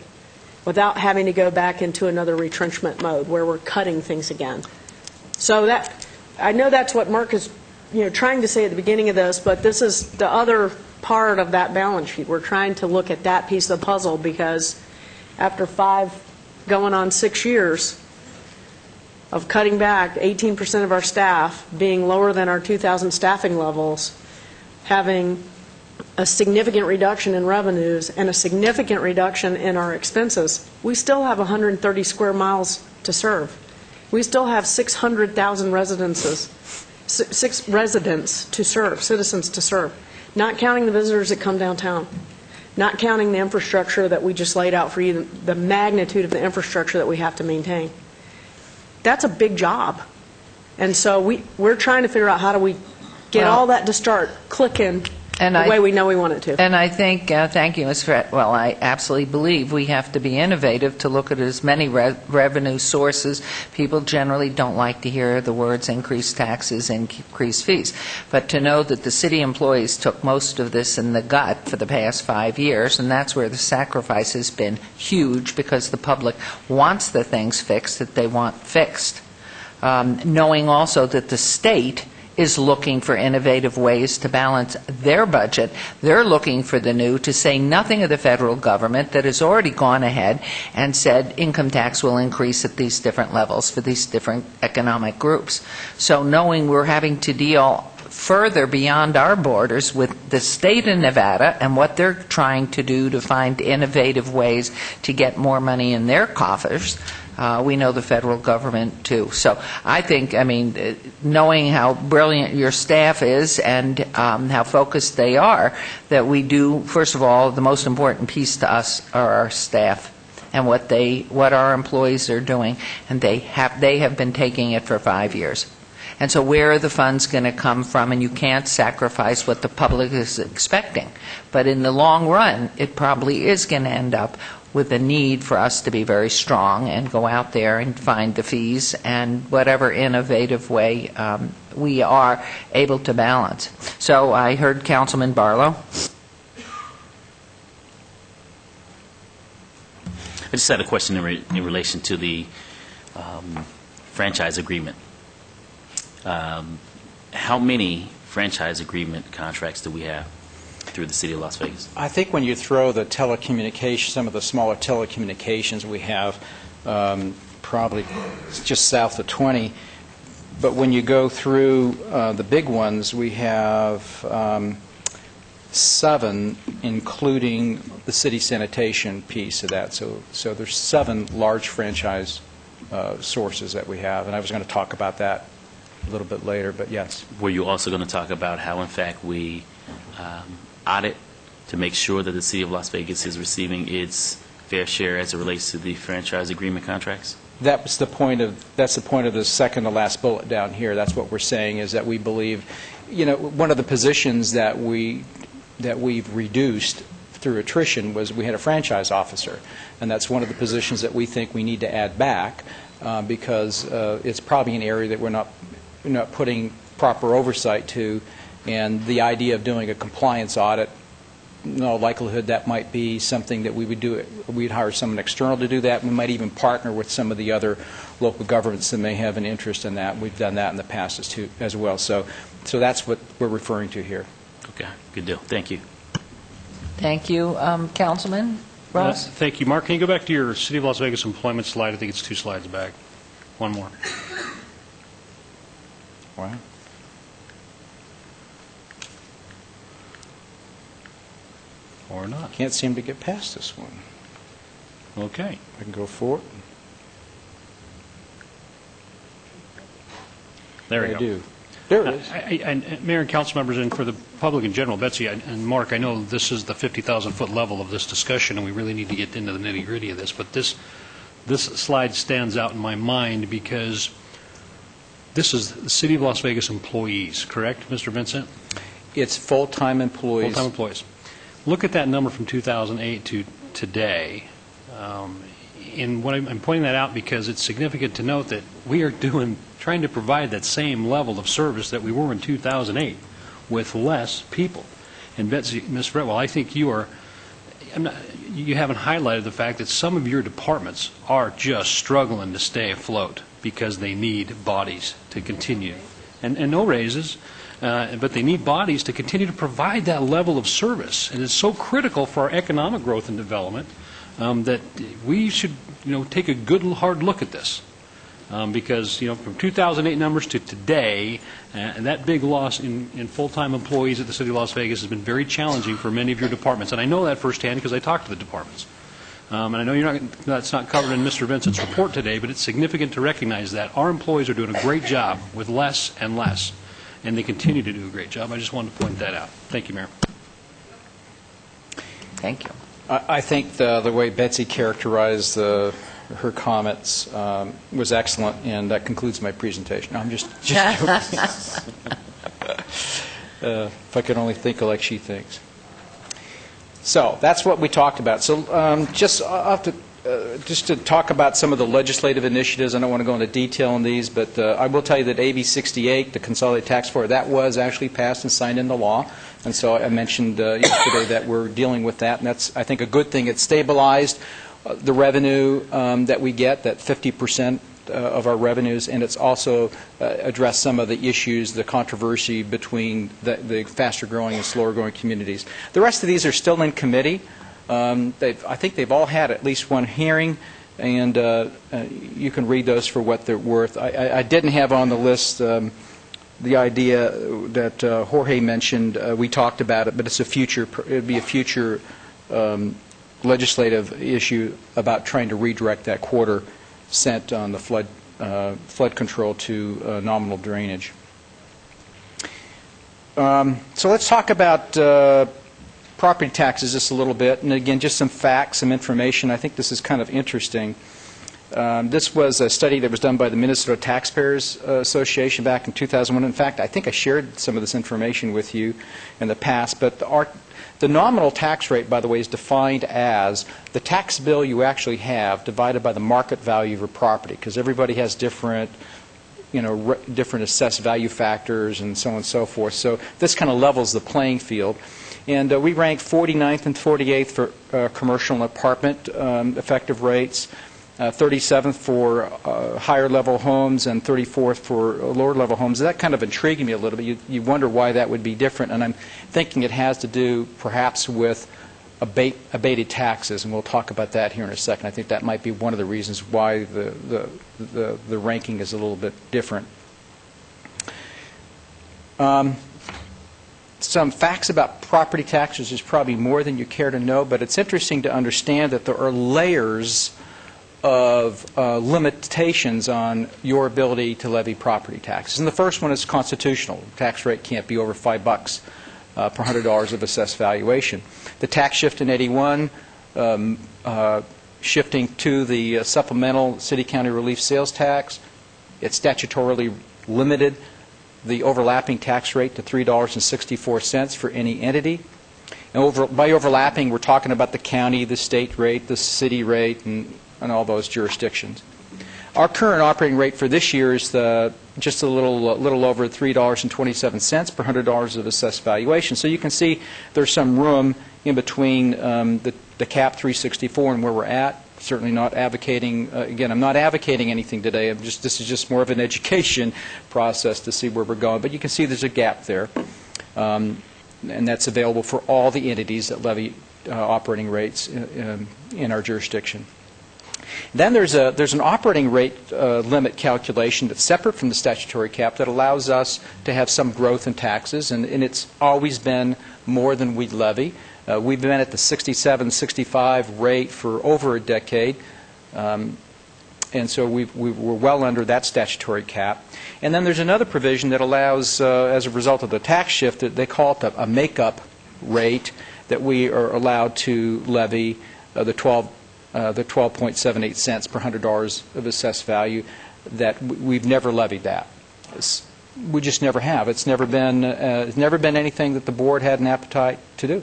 without having to go back into another retrenchment mode where we're cutting things again. So that, I know that's what Mark is trying to say at the beginning of this, but this is the other part of that balance sheet. We're trying to look at that piece of the puzzle because after 5 going on 6 years of cutting back 18% of our staff, being lower than our 2000 staffing levels, having a significant reduction in revenues and a significant reduction in our expenses, we still have 130 square miles to serve. We still have 600,000 residents to serve, citizens to serve, not counting the visitors that come downtown, not counting the infrastructure that we just laid out for you, the magnitude of the infrastructure that we have to maintain. That's a big job. And so we're trying to figure out how do we get all that to start clicking the way we know we want it to. And I think, thank you, Ms. Fred. Well, I absolutely believe we have to be innovative to look at as many revenue sources. People generally don't like to hear the words increased taxes, increased fees. But to know that the city employees took most of this in the gut for the past 5 years, and that's where the sacrifice has been huge because the public wants the things fixed that they want fixed. Knowing also that the state is looking for innovative ways to balance their budget. They're looking for the new, to say nothing of the federal government that has already gone ahead and said income tax will increase at these different levels for these different economic groups. So knowing we're having to deal further beyond our borders with the state of Nevada and what they're trying to do to find innovative ways to get more money in their coffers, we know the federal government too. So I think, knowing how brilliant your staff is and how focused they are, that we do, first of all, the most important piece to us are our staff and what our employees are doing, and they have been taking it for 5 years. And so where are the funds going to come from? And you can't sacrifice what the public is expecting. But in the long run, it probably is going to end up with a need for us to be very strong and go out there and find the fees and whatever innovative way we are able to balance. So I heard Councilman Barlow. I just had a question in relation to the franchise agreement. How many franchise agreement contracts do we have through the city of Las Vegas? I think when you throw the telecommunications, some of the smaller telecommunications we have, probably just south of 20. But when you go through the big ones, we have 7, including the city sanitation piece of that. So there's 7 large franchise sources that we have, and I was going to talk about that a little bit later, but yes. Were you also going to talk about how, in fact, we audit to make sure that the city of Las Vegas is receiving its fair share as it relates to the franchise agreement contracts? That's the point of the second to last bullet down here. That's what we're saying, is that we believe, one of the positions that we've reduced through attrition was we had a franchise officer, and that's one of the positions that we think we need to add back because it's probably an area that we're not putting proper oversight to, and the idea of doing a compliance audit, in all likelihood that might be something that we would do. We'd hire someone external to do that. We might even partner with some of the other local governments that may have an interest in that. We've done that in the past as well. So that's what we're referring to here. Okay, good deal. Thank you. Thank you. Councilman Ross? Thank you. Mark, can you go back to your City of Las Vegas employment slide? I think it's 2 slides back. One more. Wow. Or not. Can't seem to get past this one. Okay. I can go forward. There you I go. do. There it is. And Mayor and council members, and for the public in general, Betsy and Mark, I know this is the 50,000-foot level of this discussion, and we really need to get into the nitty-gritty of this, but this slide stands out in my mind because this is the City of Las Vegas employees, correct, Mr. Vincent? It's full-time employees. Full-time employees. Look at that number from 2008 to today. And what I'm pointing that out because it's significant to note that we are trying to provide that same level of service that we were in 2008 with less people. And Betsy, Ms. Fretwell, I think you haven't highlighted the fact that some of your departments are just struggling to stay afloat because they need bodies to continue. And no raises. but they need bodies to continue to provide that level of service. And it's so critical for our economic growth and development that we should, take a good, hard look at this. Because, from 2008 numbers to today, and that big loss in full-time employees at the City of Las Vegas has been very challenging for many of your departments. And I know that firsthand because I talked to the departments. And I know that's not covered in Mr. Vincent's report today, but it's significant to recognize that our employees are doing a great job with less and less, and they continue to do a great job. I just wanted to point that out. Thank you, Mayor. Thank you. I think the way Betsy characterized her comments was excellent, and that concludes my presentation. No, I'm just joking. If I could only think like she thinks. So that's what we talked about. So just to talk about some of the legislative initiatives, I don't want to go into detail on these, but I will tell you that AB 68, the Consolidated Tax Form, that was actually passed and signed into law. And so I mentioned yesterday that we're dealing with that, and that's, I think, a good thing. It stabilized the revenue that we get, that 50% of our revenues, and it's also addressed some of the issues, the controversy between the faster-growing and slower-growing communities. The rest of these are still in committee. I think they've all had at least one hearing, and you can read those for what they're worth. I didn't have on the list the idea that Jorge mentioned. We talked about it, but it would be a future legislative issue about trying to redirect that quarter cent on the flood control to nominal drainage. So let's talk about property taxes just a little bit, and again, just some facts, some information. I think this is kind of interesting. This was a study that was done by the Minnesota Taxpayers Association back in 2001. In fact, I think I shared some of this information with you in the past, but the nominal tax rate, by the way, is defined as the tax bill you actually have divided by the market value of your property, because everybody has different assessed value factors and so on and so forth. So this kind of levels the playing field. And we rank 49th and 48th for commercial and apartment effective rates, 37th for higher-level homes, and 34th for lower-level homes. That kind of intrigued me a little bit. You wonder why that would be different, and I'm thinking it has to do perhaps with abated taxes, and we'll talk about that here in a second. I think that might be one of the reasons why the ranking is a little bit different. Some facts about property taxes is probably more than you care to know, but it's interesting to understand that there are layers of limitations on your ability to levy property taxes. And the first one is constitutional. The tax rate can't be over $5 per $100 of assessed valuation. The tax shift in 81, shifting to the supplemental city-county relief sales tax, it statutorily limited the overlapping tax rate to $3.64 for any entity. And by overlapping, we're talking about the county, the state rate, the city rate, and all those jurisdictions. Our current operating rate for this year is just a little over $3.27 per $100 of assessed valuation. So you can see there's some room in between the cap 364 and where we're at. Certainly not advocating, again, I'm not advocating anything today. This is just more of an education process to see where we're going. But you can see there's a gap there, and that's available for all the entities that levy operating rates in our jurisdiction. Then there's an operating rate limit calculation that's separate from the statutory cap that allows us to have some growth in taxes, and it's always been more than we levy. We've been at the 67, 65 rate for over a decade, and so we're well under that statutory cap. And then there's another provision that allows, as a result of the tax shift, that they call it a make-up rate that we are allowed to levy the 12.78 cents per $100 of assessed value. That we've never levied that. We just never have. It's never been anything that the board had an appetite to do.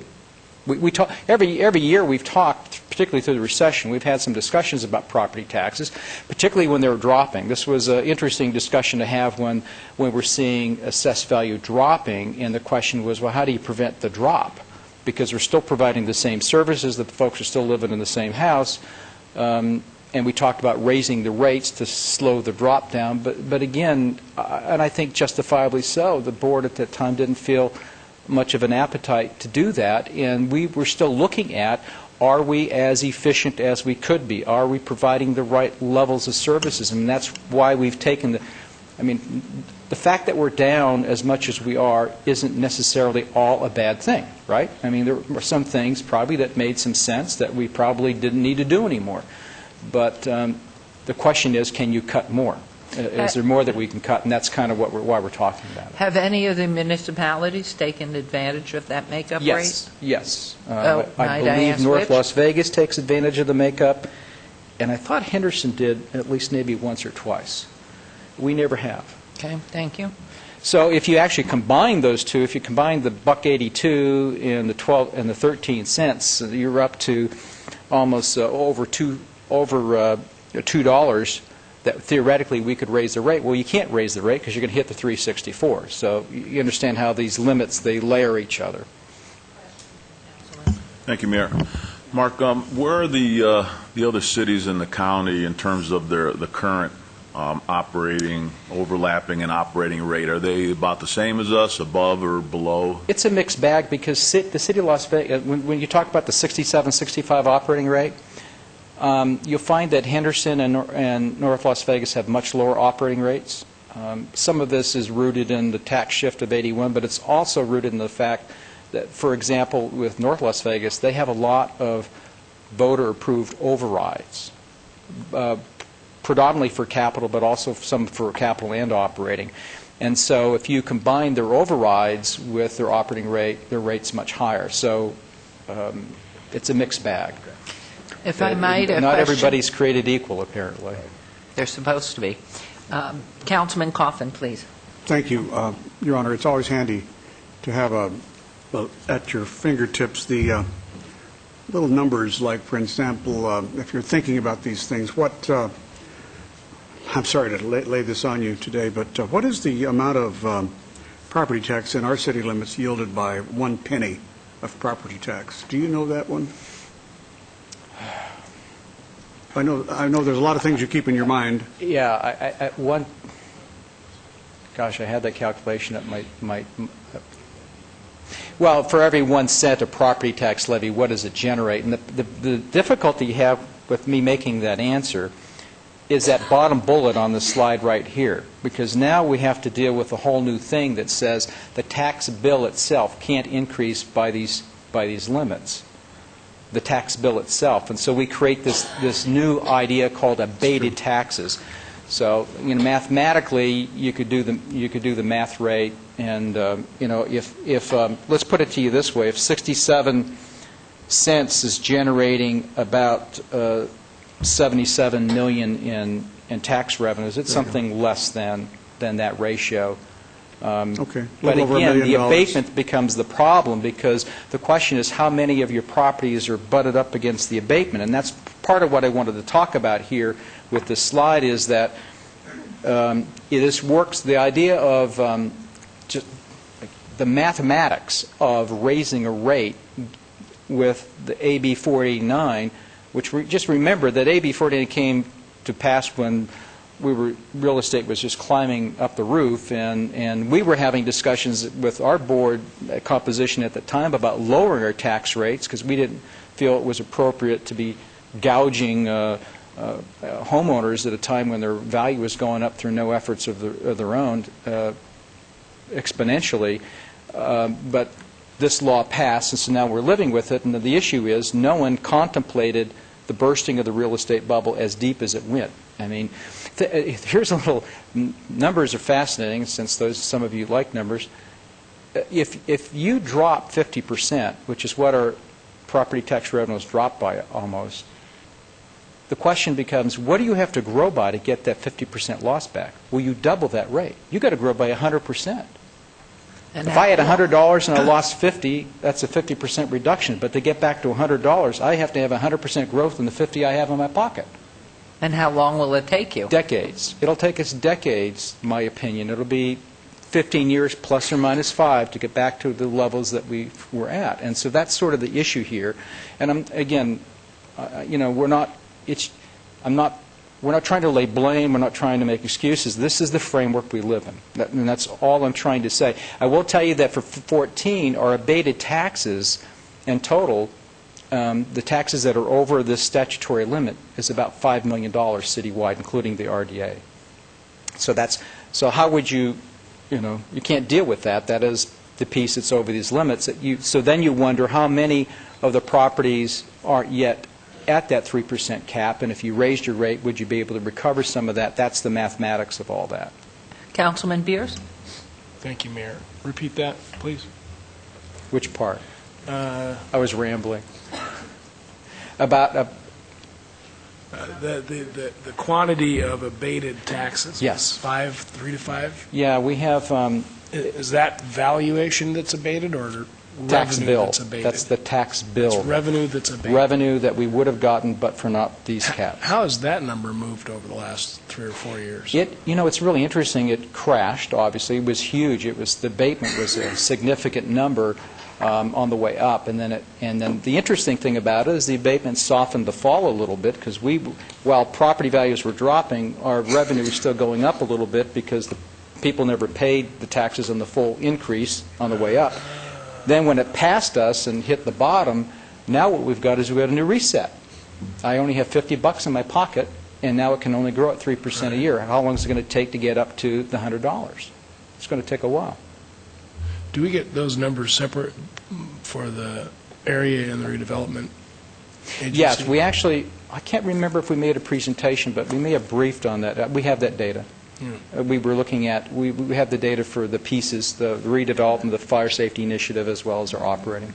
We talk every year. We've talked, particularly through the recession. We've had some discussions about property taxes, particularly when they were dropping. This was an interesting discussion to have when we're seeing assessed value dropping, and the question was, well, how do you prevent the drop? Because we're still providing the same services, that the folks are still living in the same house. and we talked about raising the rates to slow the drop down, but again, and I think justifiably so, the board at that time didn't feel much of an appetite to do that, and we were still looking at, are we as efficient as we could be? Are we providing the right levels of services? And that's why we've taken the fact that we're down as much as we are isn't necessarily all a bad thing, right? I mean, there were some things probably that made some sense that we probably didn't need to do anymore. But the question is, can you cut more? Is there more that we can cut? And that's kind of why we're talking about it. Have any of the municipalities taken advantage of that makeup rate? Yes. I believe North which? Las Vegas takes advantage of the makeup, and I thought Henderson did at least maybe once or twice. We never have. Okay, thank you. So if you actually combine those two, if you combine the $1.82 and the 12 and the 13 cents, you're up to almost over $2 that theoretically we could raise the rate. Well, you can't raise the rate because you're going to hit the 364. So you understand how these limits, they layer each other. Thank you, Mayor. Mark, where are the other cities in the county in terms of the current operating, overlapping, and operating rate? Are they about the same as us, above or below? It's a mixed bag because the city of Las Vegas, when you talk about the 67, 65 operating rate, you'll find that Henderson and North Las Vegas have much lower operating rates. Some of this is rooted in the tax shift of 81, but it's also rooted in the fact that, for example, with North Las Vegas, they have a lot of voter-approved overrides, predominantly for capital, but also some for capital and operating. And so if you combine their overrides with their operating rate, their rate's much higher. So it's a mixed bag. If I might, a not question. Everybody's created equal, apparently. They're supposed to be. Councilman Coffin, please. Thank you, Your Honor. It's always handy to have at your fingertips the little numbers, like, for example, if you're thinking about these things, I'm sorry to lay this on you today, but what is the amount of property tax in our city limits yielded by 1 penny of property tax? Do you know that one? I know there's a lot of things you keep in your mind. Yeah, gosh, I had that calculation at my well, for every 1 cent of property tax levy, what does it generate? And the difficulty you have with me making that answer is that bottom bullet on the slide right here, because now we have to deal with a whole new thing that says the tax bill itself can't increase by these limits, the tax bill itself. And so we create this new idea called abated taxes. So, mathematically, you could do the math rate, and if let's put it to you this way: if 67 cents is generating about 77 million in tax revenues, it's something less than that ratio. Okay. But again, the abatement becomes the problem, because the question is how many of your properties are butted up against the abatement, and that's part of what I wanted to talk about here with this slide, is that this works, the idea of just the mathematics of raising a rate with the AB 489, which just remember that AB 489 came to pass when real estate was just climbing up the roof, and we were having discussions with our board composition at the time about lowering our tax rates because we didn't feel it was appropriate to be gouging homeowners at a time when their value was going up through no efforts of their own exponentially. But this law passed, and so now we're living with it, and the issue is no one contemplated the bursting of the real estate bubble as deep as it went. I mean, here's a little, numbers are fascinating since some of you like numbers. If you drop 50%, which is what our property tax revenues dropped by almost, the question becomes, what do you have to grow by to get that 50% loss back? Well, you double that rate. You've got to grow by 100%. If I had $100 and I lost 50, that's a 50% reduction. But to get back to $100, I have to have 100% growth in the 50 I have in my pocket. And how long will it take you? Decades. It'll take us decades, in my opinion. It'll be 15 years plus or minus 5 to get back to the levels that we were at. And so that's sort of the issue here. And again, we're not. we're not trying to lay blame, we're not trying to make excuses. This is the framework we live in, and that's all I'm trying to say. I will tell you that for 14, our abated taxes in total, the taxes that are over this statutory limit is about $5 million citywide, including the RDA. So how would you can't deal with that. That is the piece that's over these limits. So then you wonder how many of the properties aren't yet at that 3% cap, and if you raised your rate, would you be able to recover some of that? That's the mathematics of all that. Councilman Beers? Thank you, Mayor. Repeat that, please. Which part? I was rambling. About the quantity of abated taxes. Yes. 3 to 5? Yeah, we have... is that valuation that's abated or tax revenue bill. that's abated? That's the tax bill. It's revenue that's abated. Revenue that we would have gotten but for not these caps. How has that number moved over the last 3 or 4 years? It's really interesting. It crashed, obviously. It was huge. The abatement was a significant number on the way up. And then the interesting thing about it is the abatement softened the fall a little bit because while property values were dropping, our revenue was still going up a little bit because the people never paid the taxes on the full increase on the way up. Then when it passed us and hit the bottom, now what we've got is we've got a new reset. I only have $50 in my pocket, and now it can only grow at 3% a year. How long is it going to take to get up to the $100? It's going to take a while. Do we get those numbers separate for the area and the redevelopment agency? Yes, we actually, I can't remember if we made a presentation, but we may have briefed on that. We have that data. We were looking at, we have the data for the pieces, the redevelopment, the fire safety initiative, as well as our operating.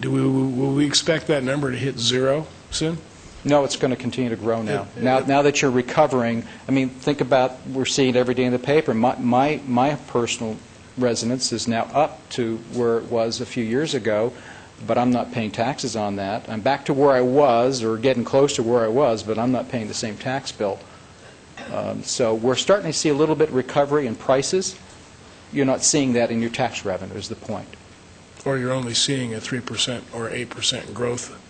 Will we expect that number to hit 0 soon? No, it's going to continue to grow now. Now that you're recovering, I mean, think about, we're seeing it every day in the paper. My personal residence is now up to where it was a few years ago, but I'm not paying taxes on that. I'm back to where I was, or getting close to where I was, but I'm not paying the same tax bill. So we're starting to see a little bit of recovery in prices. You're not seeing that in your tax revenue is the point. Or you're only seeing a 3% or 8% growth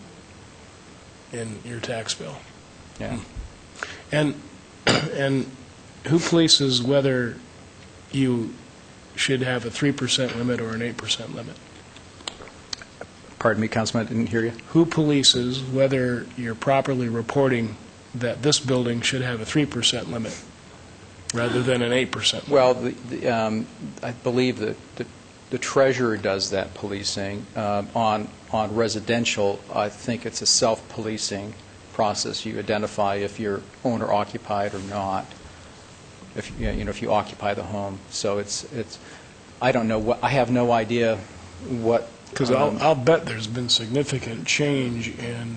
in your tax bill. Yeah. And who polices whether you should have a 3% limit or an 8% limit? Pardon me, Councilman, I didn't hear you. Who polices whether you're properly reporting that this building should have a 3% limit rather than an 8% limit? Well, I believe that the treasurer does that policing. On residential, I think it's a self-policing process. You identify if you're owner-occupied or not, if you occupy the home. So it's I don't know I have no idea what. Because I'll bet there's been significant change in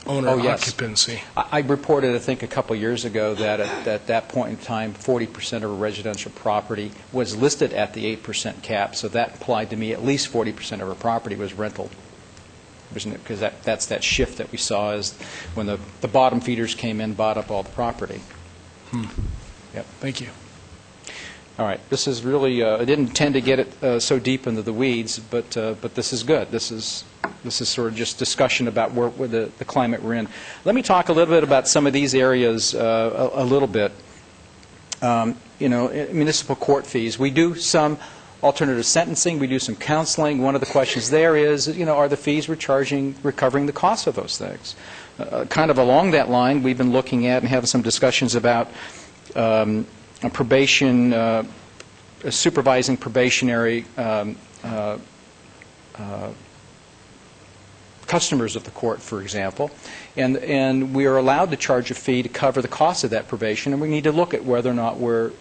owner occupancy. I reported, I think, a couple years ago that at that point in time, 40% of a residential property was listed at the 8% cap, so that implied to me at least 40% of a property was rental. Because that's that shift that we saw as when the bottom feeders came in, bought up all the property. Yep. Thank you. All right. This is really, I didn't intend to get it so deep into the weeds, but this is good. This is sort of just discussion about where the climate we're in. Let me talk a little bit about some of these areas a little bit. Municipal court fees. We do some alternative sentencing. We do some counseling. One of the questions there is, are the fees we're charging recovering the cost of those things? Kind of along that line, we've been looking at and having some discussions about probation, supervising probationary customers of the court, for example, and we are allowed to charge a fee to cover the cost of that probation, and we need to look at whether or not we're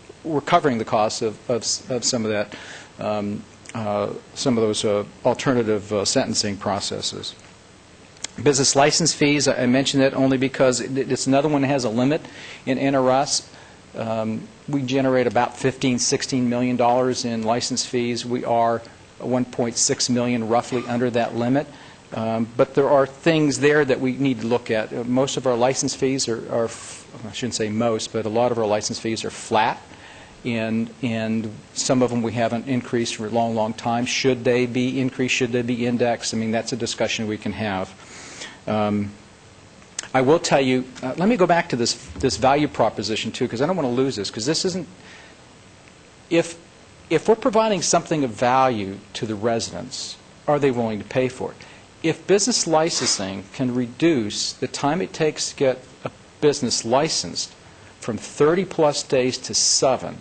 covering the cost of some of that, some of those alternative sentencing processes. Business license fees, I mentioned that only because it's another one that has a limit in NRS. We generate about $15–16 million in license fees. We are $1.6 million roughly under that limit. But there are things there that we need to look at. Most of our license fees are I shouldn't say most, but a lot of our license fees are flat, and some of them we haven't increased for a long, long time. Should they be increased? Should they be indexed? I mean, that's a discussion we can have. I will tell you, let me go back to this value proposition, too, because I don't want to lose this, because this isn't, if we're providing something of value to the residents, are they willing to pay for it? If business licensing can reduce the time it takes to get a business licensed from 30-plus days to 7,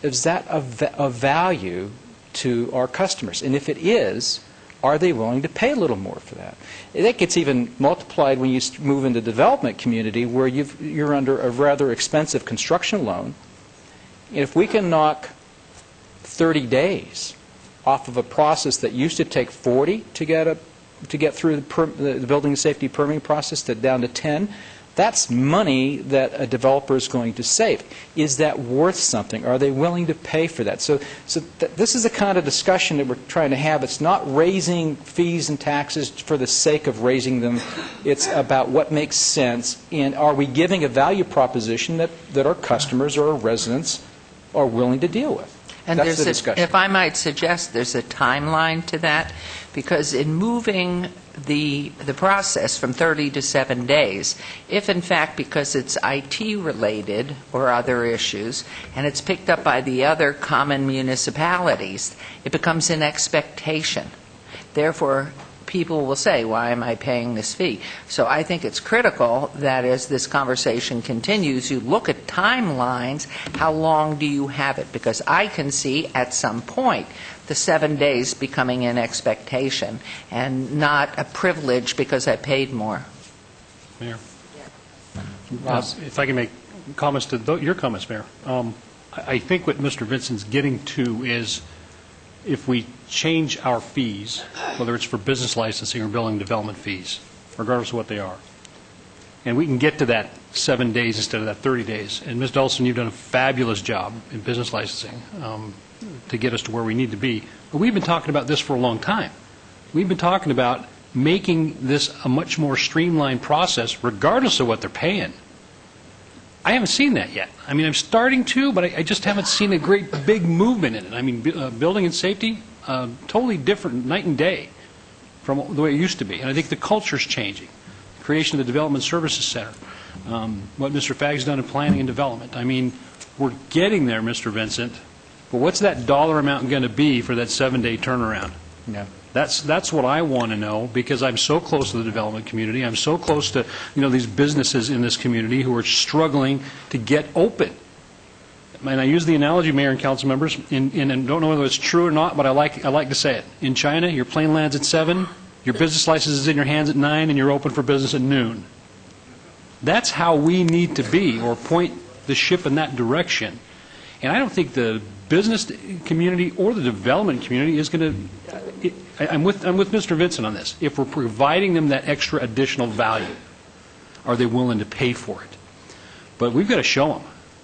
is that of value to our customers? And if it is, are they willing to pay a little more for that? That gets even multiplied when you move into the development community where you're under a rather expensive construction loan. If we can knock 30 days off of a process that used to take 40 to get through the building safety permitting process down to 10, that's money that a developer is going to save. Is that worth something? Are they willing to pay for that? So this is the kind of discussion that we're trying to have. It's not raising fees and taxes for the sake of raising them. It's about what makes sense, and are we giving a value proposition that our customers or our residents are willing to deal with? And that's the discussion. if I might suggest, there's a timeline to that, because in moving the process from 30 to 7 days, if in fact because it's IT related or other issues, and it's picked up by the other common municipalities, it becomes an expectation. Therefore, people will say, why am I paying this fee? So I think it's critical that as this conversation continues, you look at timelines, how long do you have it? Because I can see at some point the 7 days becoming an expectation and not a privilege because I paid more. Mayor? If I can make comments to your comments, Mayor. I think what Mr. Vincent's getting to is if we change our fees, whether it's for business licensing or building development fees, regardless of what they are, and we can get to that 7 days instead of that 30 days. And Ms. Dulson, you've done a fabulous job in business licensing to get us to where we need to be. But we've been talking about this for a long time. We've been talking about making this a much more streamlined process, regardless of what they're paying. I haven't seen that yet. I mean, I'm starting to, but I just haven't seen a great big movement in it. I mean, building and safety, totally different, night and day from the way it used to be. And I think the culture's changing. Creation of the Development Services Center, what Mr. Fagg's done in planning and development. I mean, we're getting there, Mr. Vincent, but what's that dollar amount going to be for that 7-day turnaround? Yeah. That's what I want to know, because I'm so close to the development community. I'm so close to, these businesses in this community who are struggling to get open. And I use the analogy, Mayor and council members, and don't know whether it's true or not, but I like to say it. In China, your plane lands at 7, your business license is in your hands at 9, and you're open for business at noon. That's how we need to be, or point the ship in that direction. And I don't think the business community or the development community is going to. I'm with Mr. Vincent on this. If we're providing them that extra additional value, are they willing to pay for it? But we've got to show them.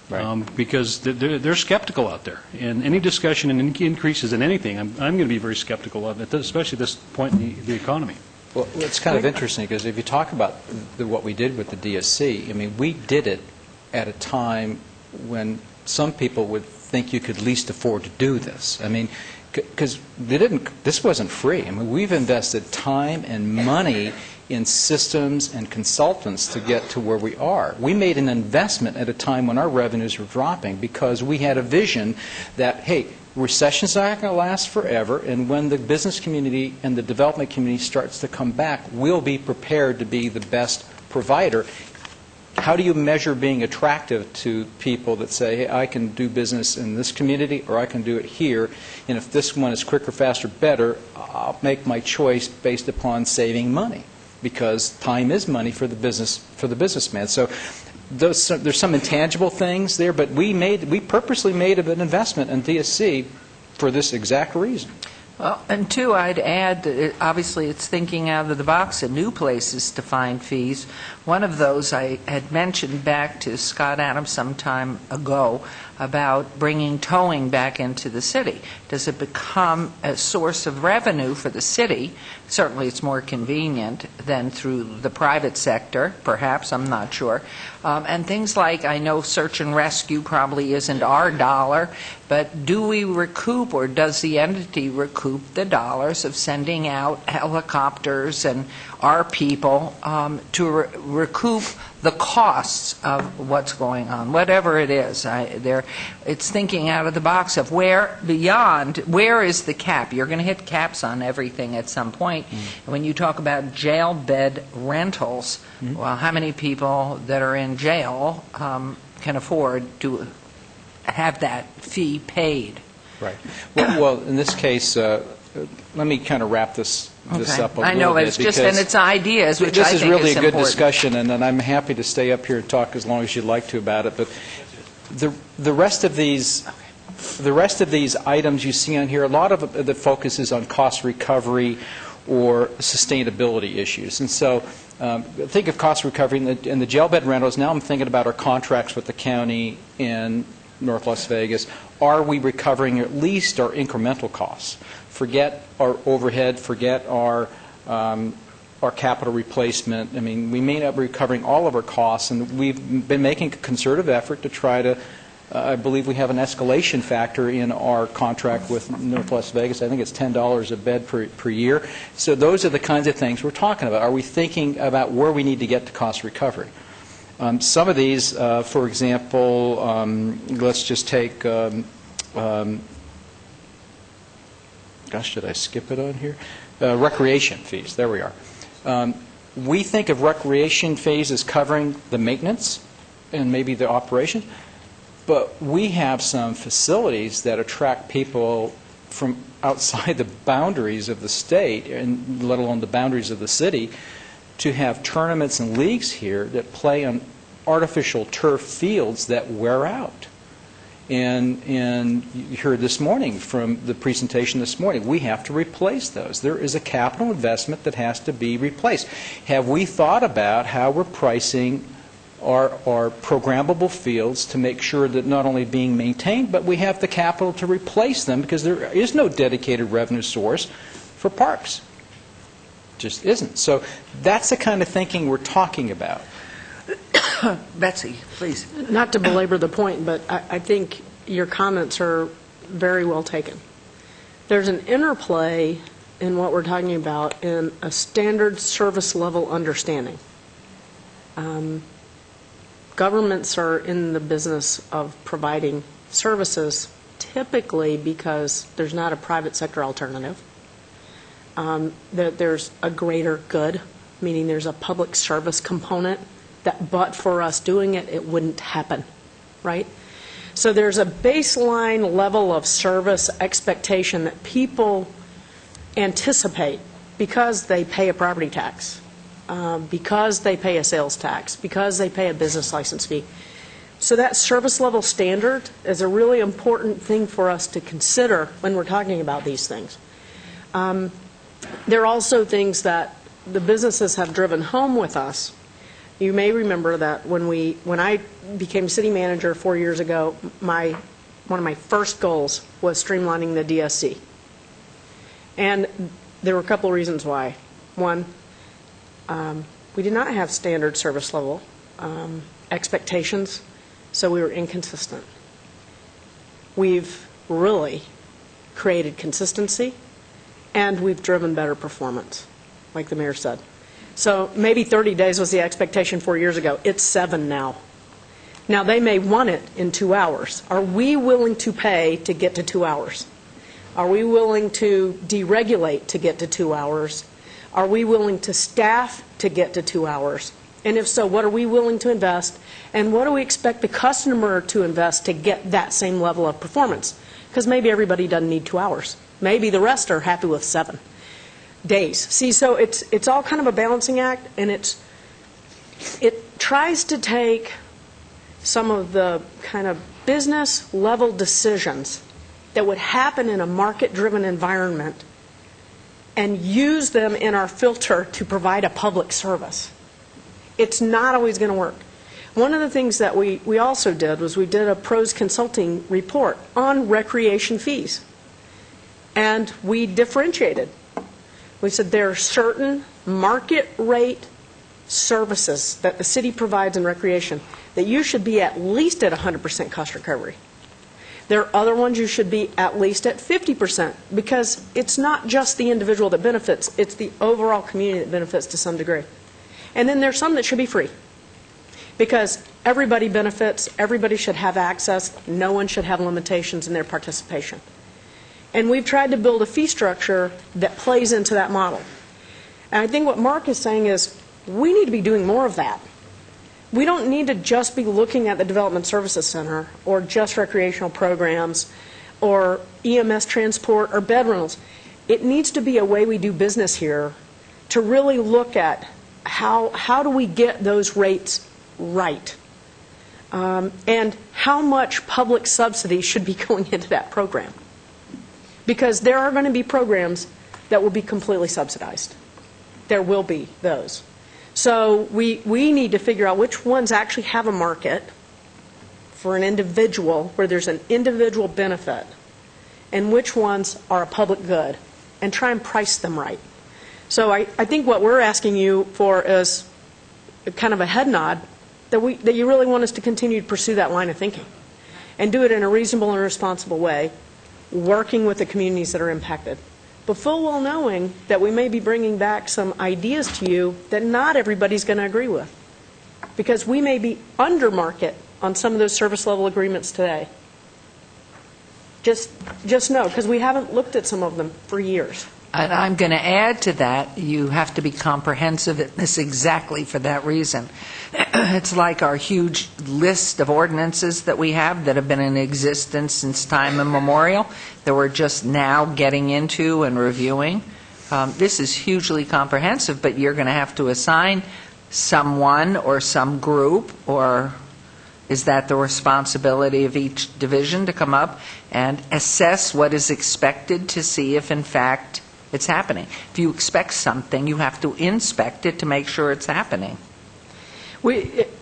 Right. Because they're skeptical out there. And any discussion and increases in anything, I'm going to be very skeptical of it, especially at this point in the economy. Well, it's kind of interesting, because if you talk about what we did with the DSC, I mean, we did it at a time when some people would think you could least afford to do this. I mean, because this wasn't free. I mean, we've invested time and money in systems and consultants to get to where we are. We made an investment at a time when our revenues were dropping, because we had a vision that, hey, recession's not going to last forever, and when the business community and the development community starts to come back, we'll be prepared to be the best provider. How do you measure being attractive to people that say, hey, I can do business in this community or I can do it here, and if this one is quicker, faster, better, I'll make my choice based upon saving money, because time is money for the businessman. So there's some intangible things there, but we purposely made an investment in DSC for this exact reason. Well, and two, I'd add that obviously it's thinking out of the box and new places to find fees. One of those I had mentioned back to Scott Adams some time ago about bringing towing back into the city. Does it become a source of revenue for the city? Certainly it's more convenient than through the private sector, perhaps, I'm not sure. And things like, I know search and rescue probably isn't our dollar, but do we recoup, or does the entity recoup the dollars of sending out helicopters and our people to recoup the costs of what's going on, whatever it is. It's thinking out of the box of where is the cap? You're going to hit caps on everything at some point. When you talk about jail bed rentals, well, how many people that are in jail can afford to have that fee paid? Right. Well, in this case, let me kind of wrap this up a little bit. I know, it's just, and it's ideas, which I this think is really a good important. discussion, and I'm happy to stay up here and talk as long as you'd like to about it. But the rest of these items you see on here, a lot of the focus is on cost recovery or sustainability issues. And so think of cost recovery in the jail bed rentals. Now I'm thinking about our contracts with the county in North Las Vegas. Are we recovering at least our incremental costs? Forget our overhead, forget our capital replacement. I mean, we may not be recovering all of our costs, and we've been making a concerted effort to try to, I believe we have an escalation factor in our contract with North Las Vegas. I think it's $10 a bed per year. So those are the kinds of things we're talking about. Are we thinking about where we need to get to cost recovery? Some of these, for example, let's just take, gosh, did I skip it on here? Recreation fees, there we are. We think of recreation fees as covering the maintenance and maybe the operation, but we have some facilities that attract people from outside the boundaries of the state, and let alone the boundaries of the city, to have tournaments and leagues here that play on artificial turf fields that wear out. And you heard this morning from the presentation this morning, we have to replace those. There is a capital investment that has to be replaced. Have we thought about how we're pricing our programmable fields to make sure that not only being maintained, but we have the capital to replace them, because there is no dedicated revenue source for parks. Just isn't. So that's the kind of thinking we're talking about. Betsy, please. Not to belabor the point, but I think your comments are very well taken. There's an interplay in what we're talking about in a standard service level understanding. Governments are in the business of providing services typically because there's not a private sector alternative. That there's a greater good, meaning there's a public service component that but for us doing it, it wouldn't happen, right? So there's a baseline level of service expectation that people anticipate because they pay a property tax, because they pay a sales tax, because they pay a business license fee. So that service level standard is a really important thing for us to consider when we're talking about these things. There are also things that the businesses have driven home with us. You may remember that when I became city manager 4 years ago, one of my first goals was streamlining the DSC. And there were a couple of reasons why. One, we did not have standard service level expectations, so we were inconsistent. We've really created consistency, and we've driven better performance, like the mayor said. So maybe 30 days was the expectation 4 years ago. It's 7 now. Now, they may want it in 2 hours. Are we willing to pay to get to 2 hours? Are we willing to deregulate to get to 2 hours? Are we willing to staff to get to 2 hours? And if so, what are we willing to invest? And what do we expect the customer to invest to get that same level of performance? Because maybe everybody doesn't need 2 hours. Maybe the rest are happy with 7 days. See, so it's all kind of a balancing act, and it tries to take some of the kind of business level decisions that would happen in a market-driven environment and use them in our filter to provide a public service. It's not always going to work. One of the things that we also did was we did a pros consulting report on recreation fees, and we differentiated. We said there are certain market rate services that the city provides in recreation that you should be at least at 100% cost recovery. There are other ones you should be at least at 50%, because it's not just the individual that benefits, it's the overall community that benefits to some degree. And then there's some that should be free, because everybody benefits, everybody should have access, no one should have limitations in their participation. And we've tried to build a fee structure that plays into that model. And I think what Mark is saying is we need to be doing more of that. We don't need to just be looking at the Development Services Center or just recreational programs or EMS transport or bed rentals. It needs to be a way we do business here to really look at how do we get those rates right, and how much public subsidy should be going into that program. Because there are going to be programs that will be completely subsidized. There will be those. So we need to figure out which ones actually have a market for an individual, where there's an individual benefit, and which ones are a public good, and try and price them right. So I think what we're asking you for is kind of a head nod that you really want us to continue to pursue that line of thinking and do it in a reasonable and responsible way, working with the communities that are impacted, but full well knowing that we may be bringing back some ideas to you that not everybody's going to agree with, because we may be under market on some of those service level agreements today. Just know, because we haven't looked at some of them for years. And I'm going to add to that, you have to be comprehensive in this exactly for that reason. It's like our huge list of ordinances that we have that have been in existence since time immemorial, that we're just now getting into and reviewing. This is hugely comprehensive, but you're going to have to assign someone or some group, or is that the responsibility of each division to come up and assess what is expected to see if, in fact, it's happening? If you expect something, you have to inspect it to make sure it's happening.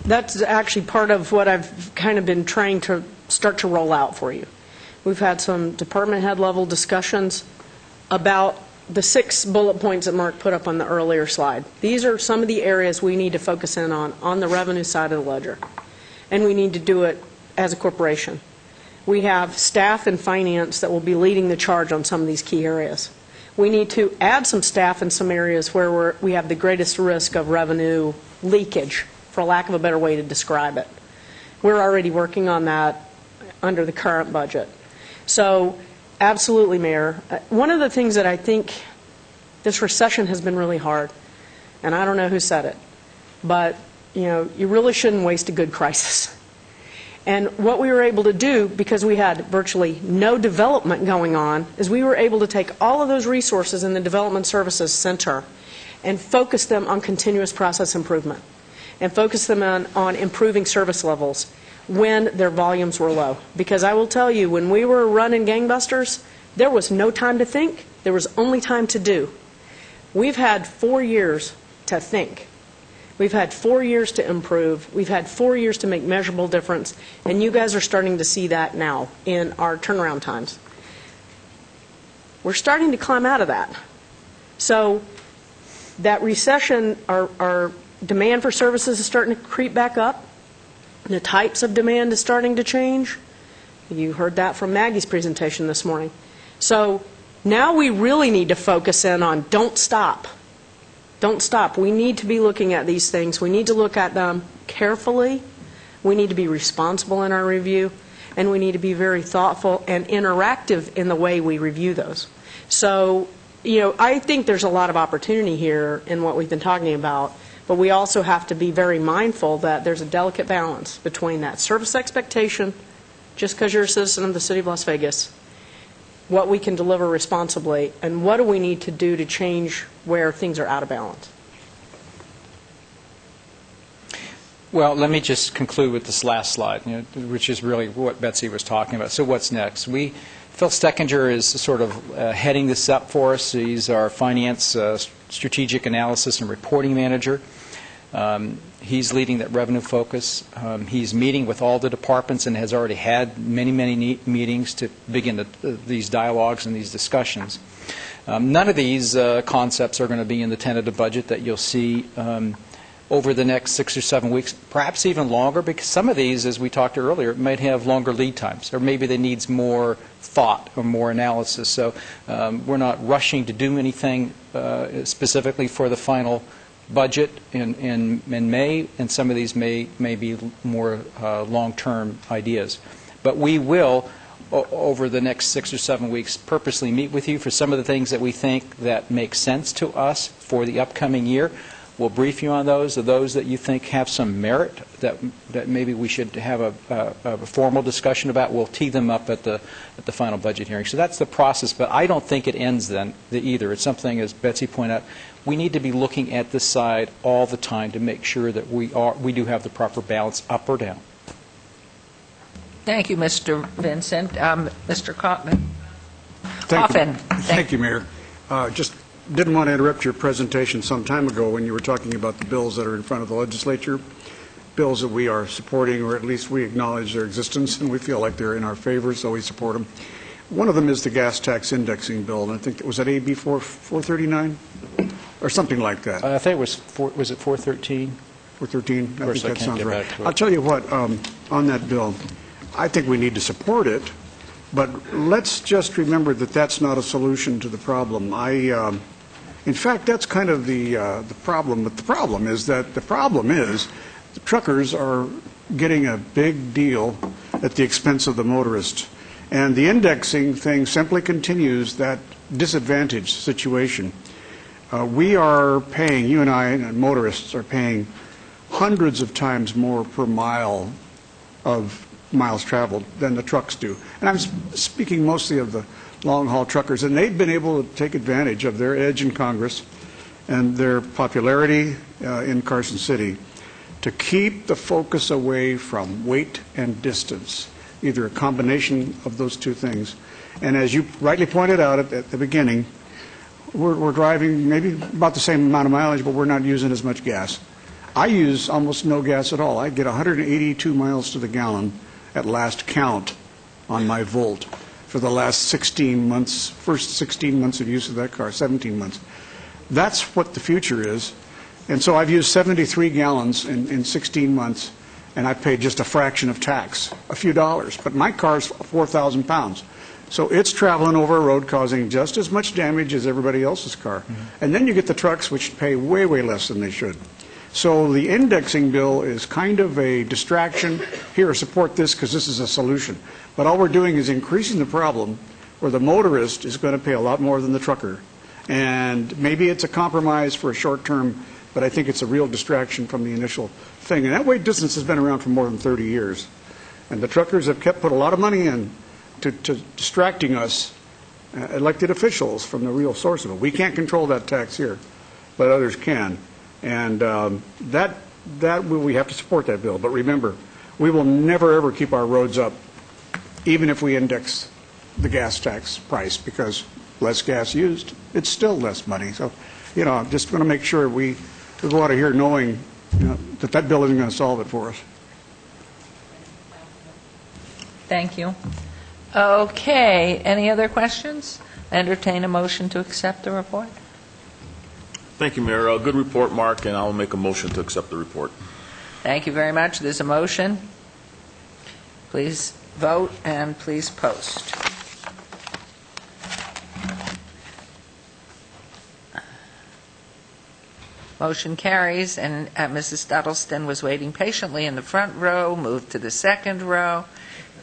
That's actually part of what I've kind of been trying to start to roll out for you. We've had some department head level discussions about the 6 bullet points that Mark put up on the earlier slide. These are some of the areas we need to focus in on the revenue side of the ledger. And we need to do it as a corporation. We have staff and finance that will be leading the charge on some of these key areas. We need to add some staff in some areas where we have the greatest risk of revenue leakage, for lack of a better way to describe it. We're already working on that under the current budget. So absolutely, Mayor. One of the things that I think this recession has been really hard, and I don't know who said it, but you really shouldn't waste a good crisis. And what we were able to do, because we had virtually no development going on, is we were able to take all of those resources in the Development Services Center and focus them on continuous process improvement, and focus them on improving service levels when their volumes were low. Because I will tell you, when we were running gangbusters, there was no time to think, there was only time to do. We've had 4 years to think. We've had 4 years to improve. We've had 4 years to make measurable difference, and you guys are starting to see that now in our turnaround times. We're starting to climb out of that. So that recession, our demand for services is starting to creep back up. The types of demand is starting to change. You heard that from Maggie's presentation this morning. So now we really need to focus in on don't stop. Don't stop. We need to be looking at these things. We need to look at them carefully. We need to be responsible in our review, and we need to be very thoughtful and interactive in the way we review those. So, I think there's a lot of opportunity here in what we've been talking about, but we also have to be very mindful that there's a delicate balance between that service expectation, just because you're a citizen of the City of Las Vegas, what we can deliver responsibly, and what do we need to do to change where things are out of balance. Well, let me just conclude with this last slide, which is really what Betsy was talking about. So what's next? Phil Steckinger is sort of heading this up for us. He's our finance strategic analysis and reporting manager. He's leading that revenue focus. He's meeting with all the departments and has already had many, many meetings to begin these dialogues and these discussions. None of these concepts are going to be in the tentative budget that you'll see over the next 6 or 7 weeks, perhaps even longer, because some of these, as we talked earlier, might have longer lead times, or maybe they needs more thought or more analysis. So we're not rushing to do anything specifically for the final budget in May, and some of these may be more long-term ideas. But we will, over the next 6 or 7 weeks, purposely meet with you for some of the things that we think that make sense to us for the upcoming year. We'll brief you on those, or those that you think have some merit that maybe we should have a formal discussion about. We'll tee them up at the final budget hearing. So that's the process, but I don't think it ends then either. It's something, as Betsy pointed out, we need to be looking at this side all the time to make sure that we do have the proper balance up or down. Thank you, Mr. Vincent. Mr. Kaufman. Thank you, Mayor. Just didn't want to interrupt your presentation some time ago when you were talking about the bills that are in front of the legislature, bills that we are supporting, or at least we acknowledge their existence, and we feel like they're in our favor, so we support them. One of them is the gas tax indexing bill, and I think, was that AB 439? Or something like that. I think it was 413? 413? I think that sounds right. To I'll tell you what, on that bill, I think we need to support it, but let's just remember that that's not a solution to the problem. In fact, that's kind of the problem. But the problem is the truckers are getting a big deal at the expense of the motorist. And the indexing thing simply continues that disadvantaged situation. We are paying, you and I and motorists are paying hundreds of times more per mile of miles traveled than the trucks do. And I'm speaking mostly of the long-haul truckers, and they've been able to take advantage of their edge in Congress and their popularity in Carson City to keep the focus away from weight and distance, either a combination of those two things. And as you rightly pointed out at the beginning, we're driving maybe about the same amount of mileage, but we're not using as much gas. I use almost no gas at all. I get 182 miles to the gallon at last count on my Volt for the last 16 months, first 16 months of use of that car, 17 months. That's what the future is. And so I've used 73 gallons in 16 months, and I paid just a fraction of tax, a few dollars. But my car's 4,000 pounds. So it's traveling over a road causing just as much damage as everybody else's car. And then you get the trucks, which pay way, way less than they should. So the indexing bill is kind of a distraction. Here, support this because this is a solution. But all we're doing is increasing the problem where the motorist is going to pay a lot more than the trucker. And maybe it's a compromise for a short term, but I think it's a real distraction from the initial thing. And that weight distance has been around for more than 30 years. And the truckers have put a lot of money in to distracting us, elected officials, from the real source of it. We can't control that tax here, but others can. And we have to support that bill. But remember, we will never, ever keep our roads up, even if we index the gas tax price, because less gas used, it's still less money. So, I'm just going to make sure we go out of here knowing that bill isn't going to solve it for us. Thank you. Okay, any other questions? Entertain a motion to accept the report. Thank you, Mayor. Good report, Mark, and I'll make a motion to accept the report. Thank you very much. There's a motion. Please vote and please post. Motion carries, and Mrs. Duddleston was waiting patiently in the front row, moved to the second row,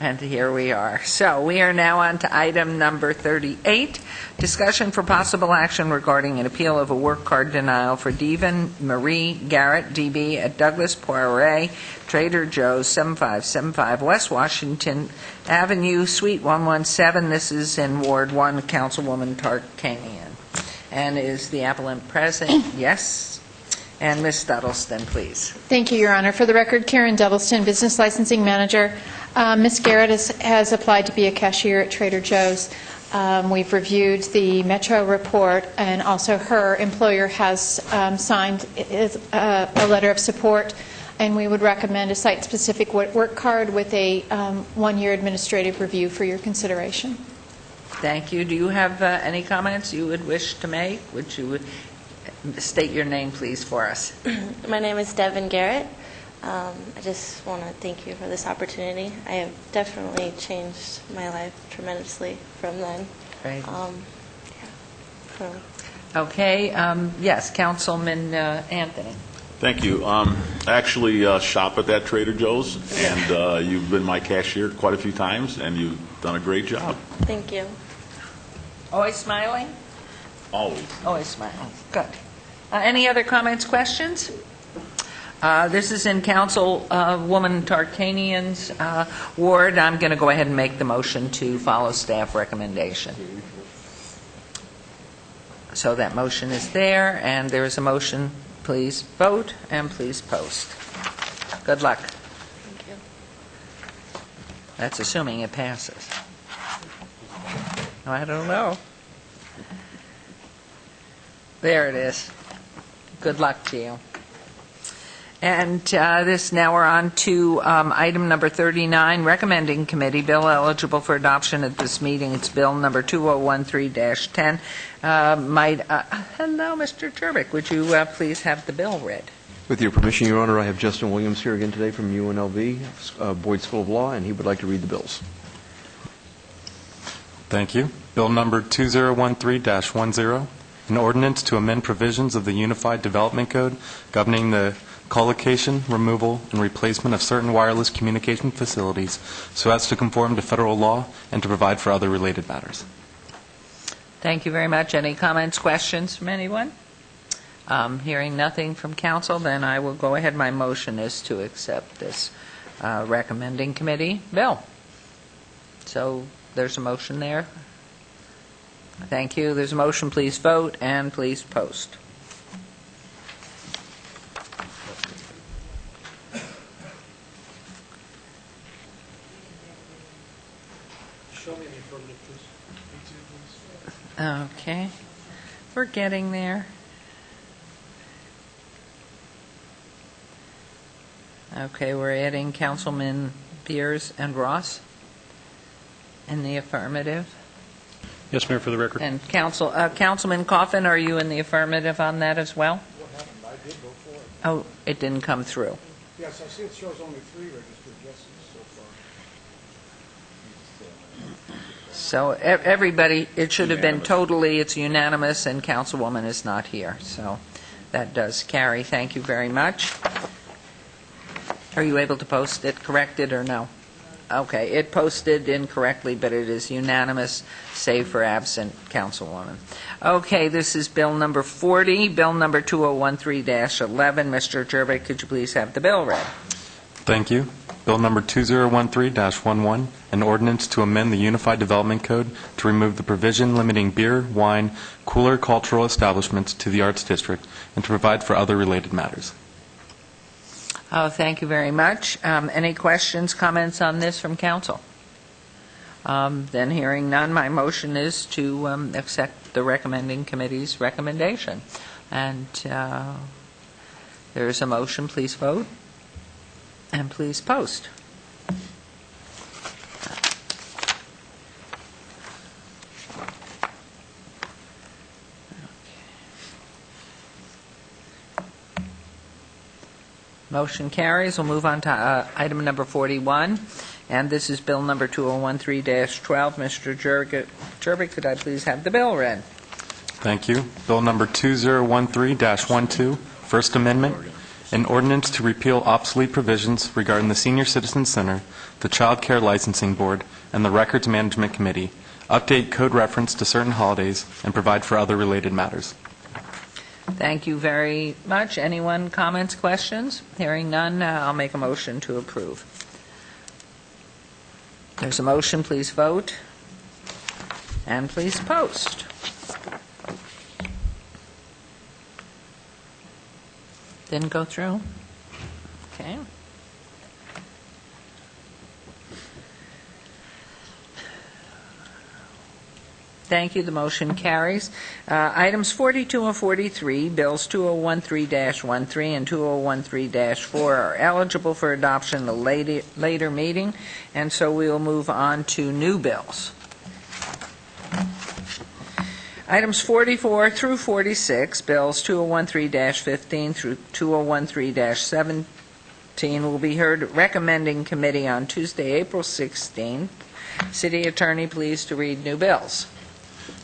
and here we are. So we are now on to item number 38, discussion for possible action regarding an appeal of a work card denial for Devon Marie Garrett, DB, at Douglas Poirot Trader Joe's, 7575 West Washington Avenue, Suite 117. This is in Ward 1, Councilwoman Tarkanian. And is the appellant present? Yes. And Ms. Duddleston, please. Thank you, Your Honor. For the record, Karen Duddleston, Business Licensing Manager. Ms. Garrett has applied to be a cashier at Trader Joe's. We've reviewed the Metro report, and also her employer has signed a letter of support, and we would recommend a site-specific work card with a one-year administrative review for your consideration. Thank you. Do you have any comments you would wish to make? state your name, please, for us. My name is Devin Garrett. I just want to thank you for this opportunity. I have definitely changed my life tremendously from then. Great. So. Okay, yes, Councilman Anthony. Thank you. I actually shop at that Trader Joe's, and you've been my cashier quite a few times, and you've done a great job. Thank you. Always smiling? Always. Always smiling. Good. Any other comments, questions? This is in Councilwoman Tarkanian's ward. I'm going to go ahead and make the motion to follow staff recommendation. So that motion is there, and there is a motion. Please vote and please post. Good luck. Thank you. That's assuming it passes. I don't know. There it is. Good luck to you. And now we're on to item number 39, recommending committee bill eligible for adoption at this meeting. It's bill number 2013-10. Hello, Mr. Jervik. Would you please have the bill read? With your permission, Your Honor, I have Justin Williams here again today from UNLV, Boyd School of Law, and he would like to read the bills. Thank you. Bill number 2013-10, an ordinance to amend provisions of the Unified Development Code governing the collocation, removal, and replacement of certain wireless communication facilities so as to conform to federal law and to provide for other related matters. Thank you very much. Any comments, questions from anyone? Hearing nothing from council, then I will go ahead. My motion is to accept this recommending committee bill. So there's a motion there. Thank you. There's a motion. Please vote and please post. Show me the affirmative, please. Okay. We're getting there. Okay, we're adding Councilman Beers and Ross in the affirmative. Yes, Mayor, for the record. And Councilman Coffin, are you in the affirmative on that as well? What happened? I did vote for it. Oh, it didn't come through. Yes, I see it shows only 3 registered yeses so far. So everybody, it should have been totally, it's unanimous, and Councilwoman is not here. So that does carry. Thank you very much. Are you able to post it, correct it, or no? Okay, it posted incorrectly, but it is unanimous, save for absent Councilwoman. Okay, this is bill number 40, bill number 2013-11. Mr. Jervik, could you please have the bill read? Thank you. Bill number 2013-11, an ordinance to amend the Unified Development Code to remove the provision limiting beer, wine, cooler cultural establishments to the Arts District and to provide for other related matters. Oh, thank you very much. Any questions, comments on this from council? Then hearing none, my motion is to accept the recommending committee's recommendation. And there is a motion. Please vote. And please post. Motion carries. We'll move on to item number 41, and this is bill number 2013-12. Mr. Jervik, could I please have the bill read? Thank you. Bill number 2013-12, First Amendment, an ordinance to repeal obsolete provisions regarding the Senior Citizen Center, the Child Care Licensing Board, and the Records Management Committee, update code reference to certain holidays, and provide for other related matters. Thank you very much. Anyone, comments, questions? Hearing none, I'll make a motion to approve. There's a motion. Please vote. And please post. Didn't go through? Okay. Thank you. The motion carries. Items 42 and 43, bills 2013-13 and 2013-4 are eligible for adoption at a later meeting, and so we will move on to new bills. Items 44 through 46, bills 2013-15 through 2013-17 will be heard at recommending committee on Tuesday, April 16th. City Attorney, pleased to read new bills.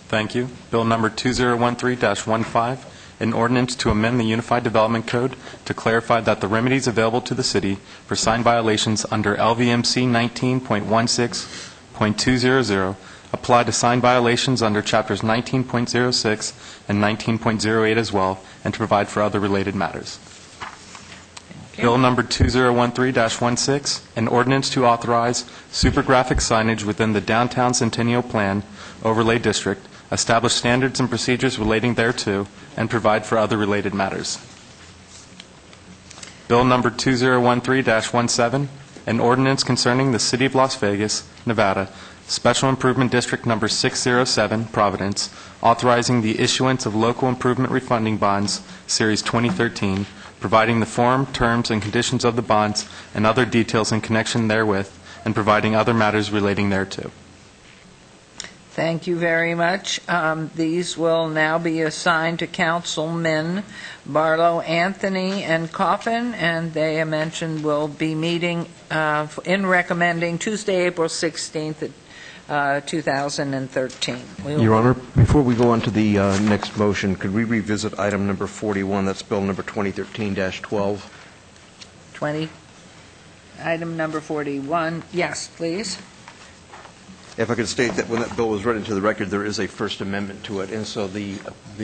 Thank you. Bill number 2013-15, an ordinance to amend the Unified Development Code to clarify that the remedies available to the city for sign violations under LVMC 19.16.200 apply to sign violations under Chapters 19.06 and 19.08 as well, and to provide for other related matters. Bill number 2013-16, an ordinance to authorize supergraphic signage within the Downtown Centennial Plan Overlay District, establish standards and procedures relating thereto, and provide for other related matters. Bill number 2013-17, an ordinance concerning the City of Las Vegas, Nevada, Special Improvement District number 607, Providence, authorizing the issuance of local improvement refunding bonds, Series 2013, providing the form, terms, and conditions of the bonds and other details in connection therewith, and providing other matters relating thereto. Thank you very much. These will now be assigned to Councilmen Barlow, Anthony, and Coffin, and they, I mentioned, will be meeting in recommending Tuesday, April 16th at 2013. Your Honor, before we go on to the next motion, could we revisit item number 41? That's bill number 2013-12. Item number 41. Yes, please. If I could state that when that bill was read into the record, there is a First Amendment to it, and so the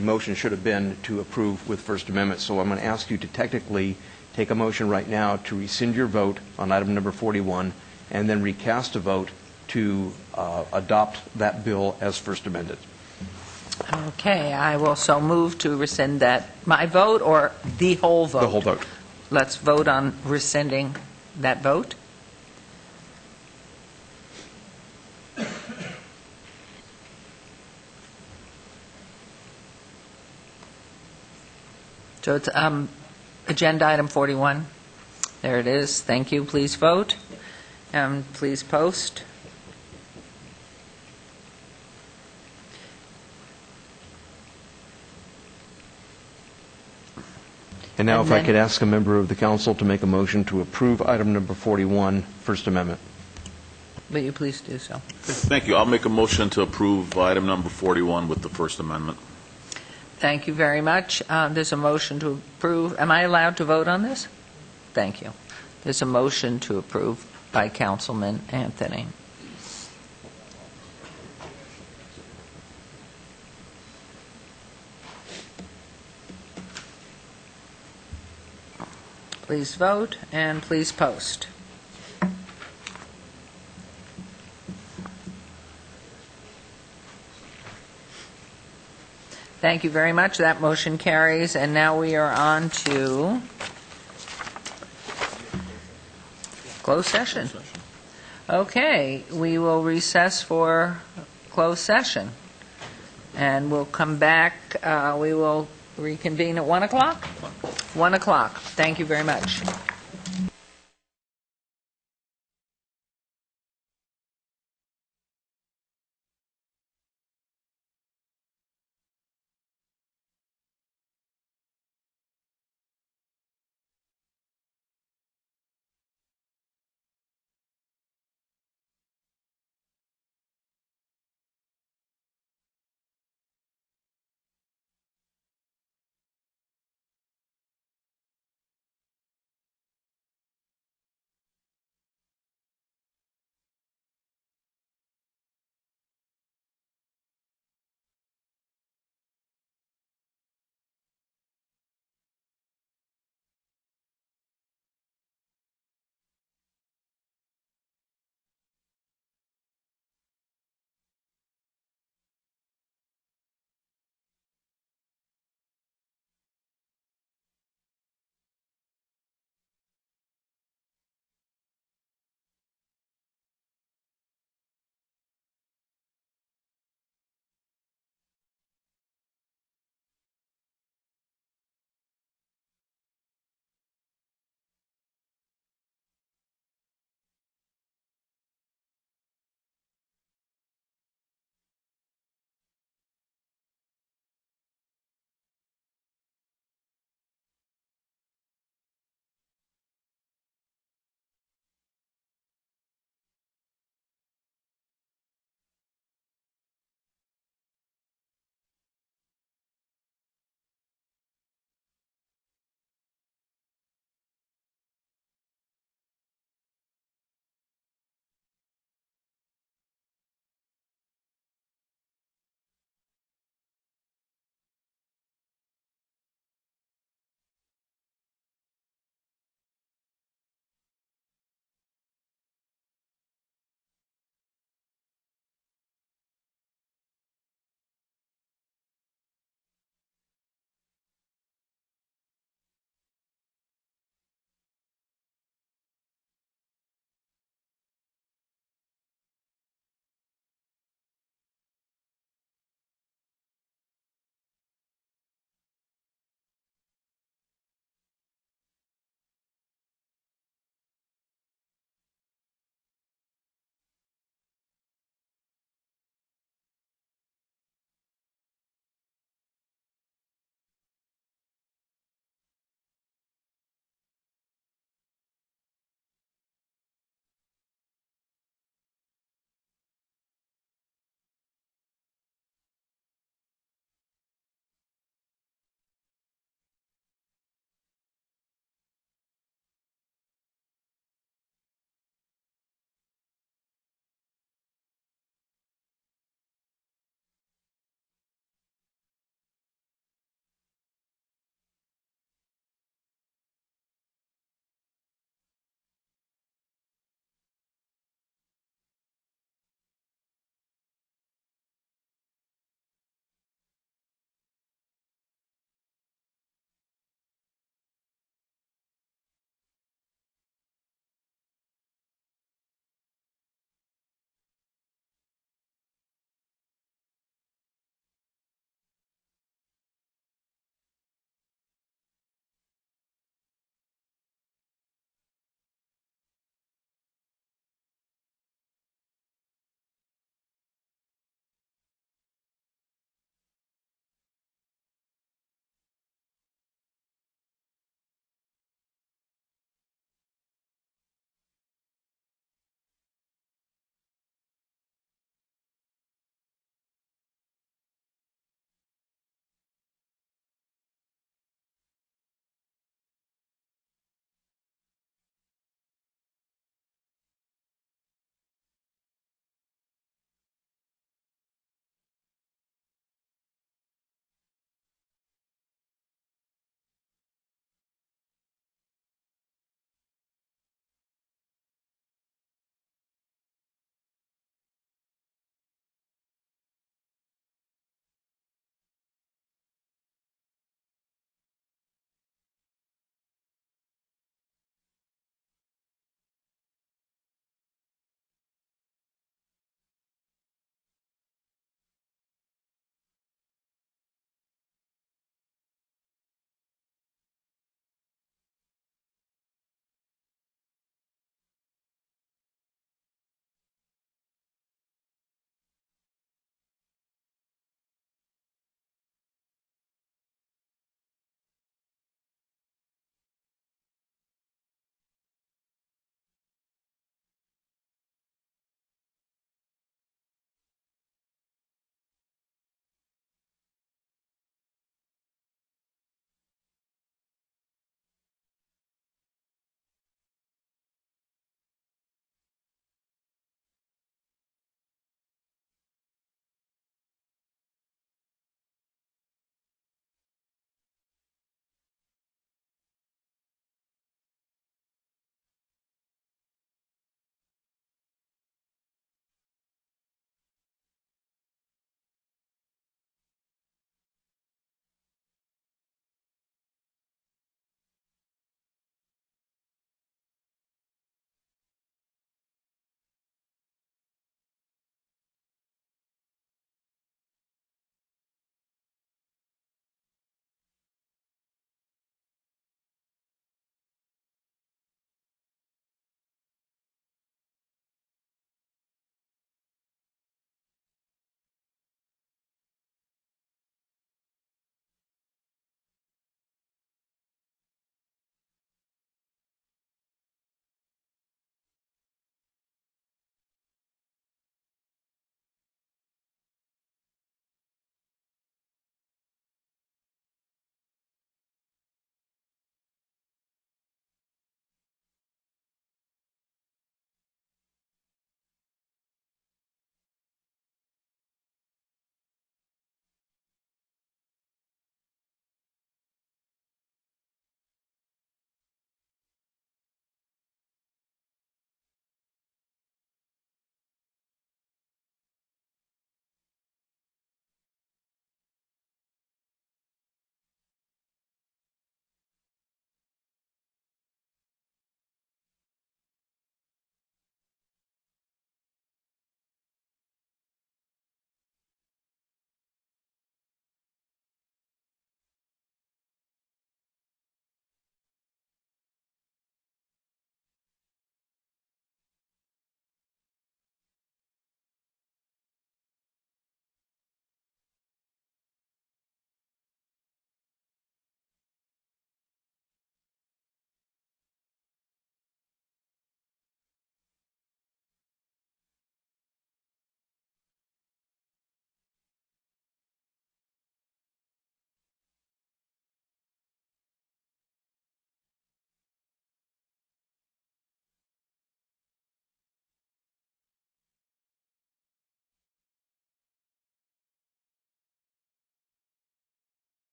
motion should have been to approve with First Amendment. So I'm going to ask you to technically take a motion right now to rescind your vote on item number 41, and then recast a vote to adopt that bill as First Amended. Okay, I will so move to rescind that. My vote or the whole vote? The whole vote. Let's vote on rescinding that vote. So it's agenda item 41. There it is. Thank you. Please vote. And please post. And now And if I then- could ask a member of the council to make a motion to approve item number 41, First Amendment. Will you please do so? Thank you. I'll make a motion to approve item number 41 with the First Amendment. Thank you very much. There's a motion to approve. Am I allowed to vote on this? Thank you. There's a motion to approve by Councilman Anthony. Please vote and please post. Thank you very much. That motion carries. And now we are on to closed session. Okay, we will recess for closed session. And we'll come back, we will reconvene at 1 o'clock? 1 o'clock. Thank you very much.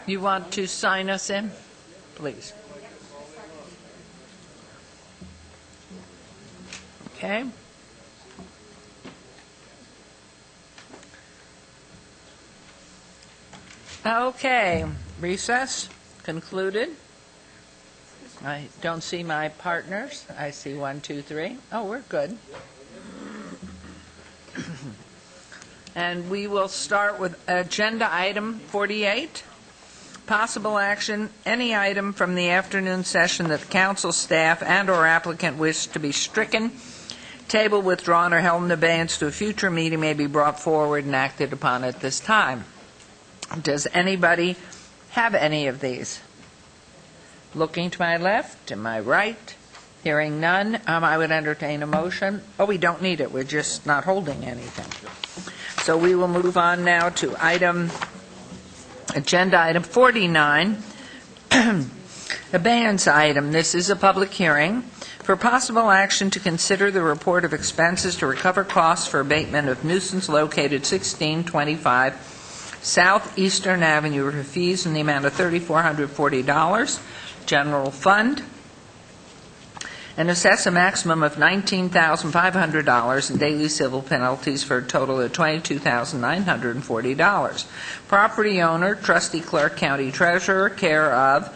You want to sign us in? Please. Okay. Okay, recess concluded. I don't see my partners. I see 1, 2, 3. Oh, we're good. And we will start with agenda item 48. Possible action, any item from the afternoon session that the council staff and/or applicant wish to be stricken, tabled, withdrawn, or held in abeyance to a future meeting may be brought forward and acted upon at this time. Does anybody have any of these? Looking to my left, to my right, hearing none, I would entertain a motion. Oh, we don't need it. We're just not holding anything. So we will move on now to agenda item 49, abeyance item. This is a public hearing for possible action to consider the report of expenses to recover costs for abatement of nuisance located 1625 Southeastern Avenue for fees in the amount of $3,440, general fund, and assess a maximum of $19,500 in daily civil penalties for a total of $22,940. Property owner, trustee clerk, county treasurer, care of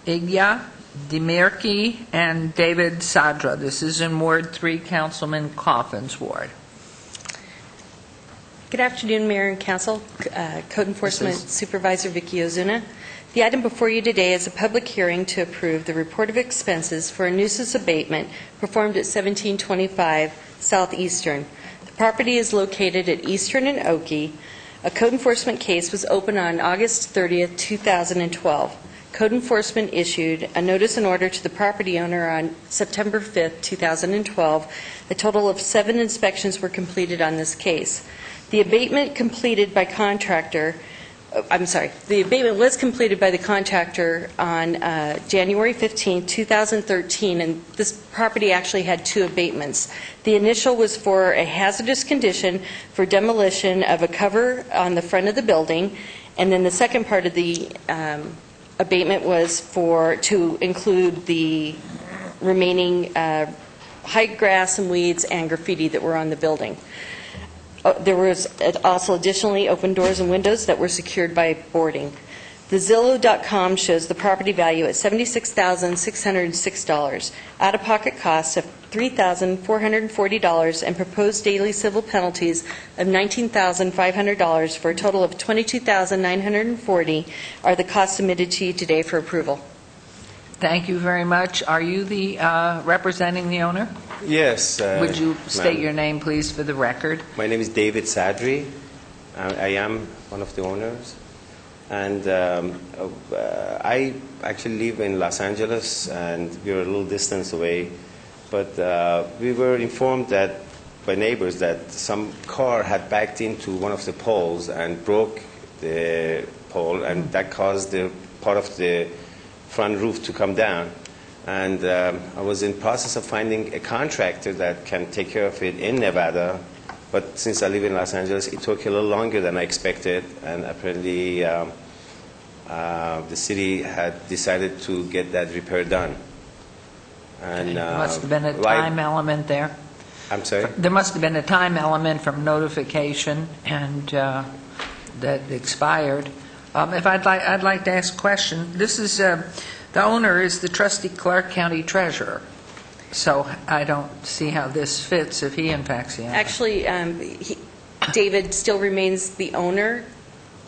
Igya Demirki and David Sadra. This is in Ward 3, Councilman Coffin's ward. Good afternoon, Mayor and Council. Code Enforcement Supervisor Vicky Ozuna. The item before you today is a public hearing to approve the report of expenses for a nuisance abatement performed at 1725 Southeastern. The property is located at Eastern and Oakey. A code enforcement case was opened on August 30th, 2012. Code enforcement issued a notice and order to the property owner on September 5th, 2012. A total of 7 inspections were completed on this case. The abatement completed by contractor the abatement was completed by the contractor on January 15, 2013, and this property actually had 2 abatements. The initial was for a hazardous condition for demolition of a cover on the front of the building, and then the second part of the abatement was to include the remaining high grass and weeds and graffiti that were on the building. There was also additionally open doors and windows that were secured by boarding. The Zillow.com shows the property value at $76,606, out-of-pocket costs of $3,440, and proposed daily civil penalties of $19,500 for a total of $22,940 are the costs submitted to you today for approval. Thank you very much. Are you the representing the owner? Yes. Would you state your name, please, for the record? My name is David Sadri. I am one of the owners. And I actually live in Los Angeles, and we're a little distance away. But we were informed that by neighbors that some car had backed into one of the poles and broke the pole, and that caused the part of the front roof to come down. And I was in process of finding a contractor that can take care of it in Nevada, but since I live in Los Angeles, it took a little longer than I expected, and apparently the city had decided to get that repair done. And there must have been a time element there. I'm sorry? There must have been a time element from notification and that expired. If I'd like to ask a question. This is the owner is the trustee clerk, county treasurer. So I don't see how this fits if he in fact the owner. Actually, David still remains the owner.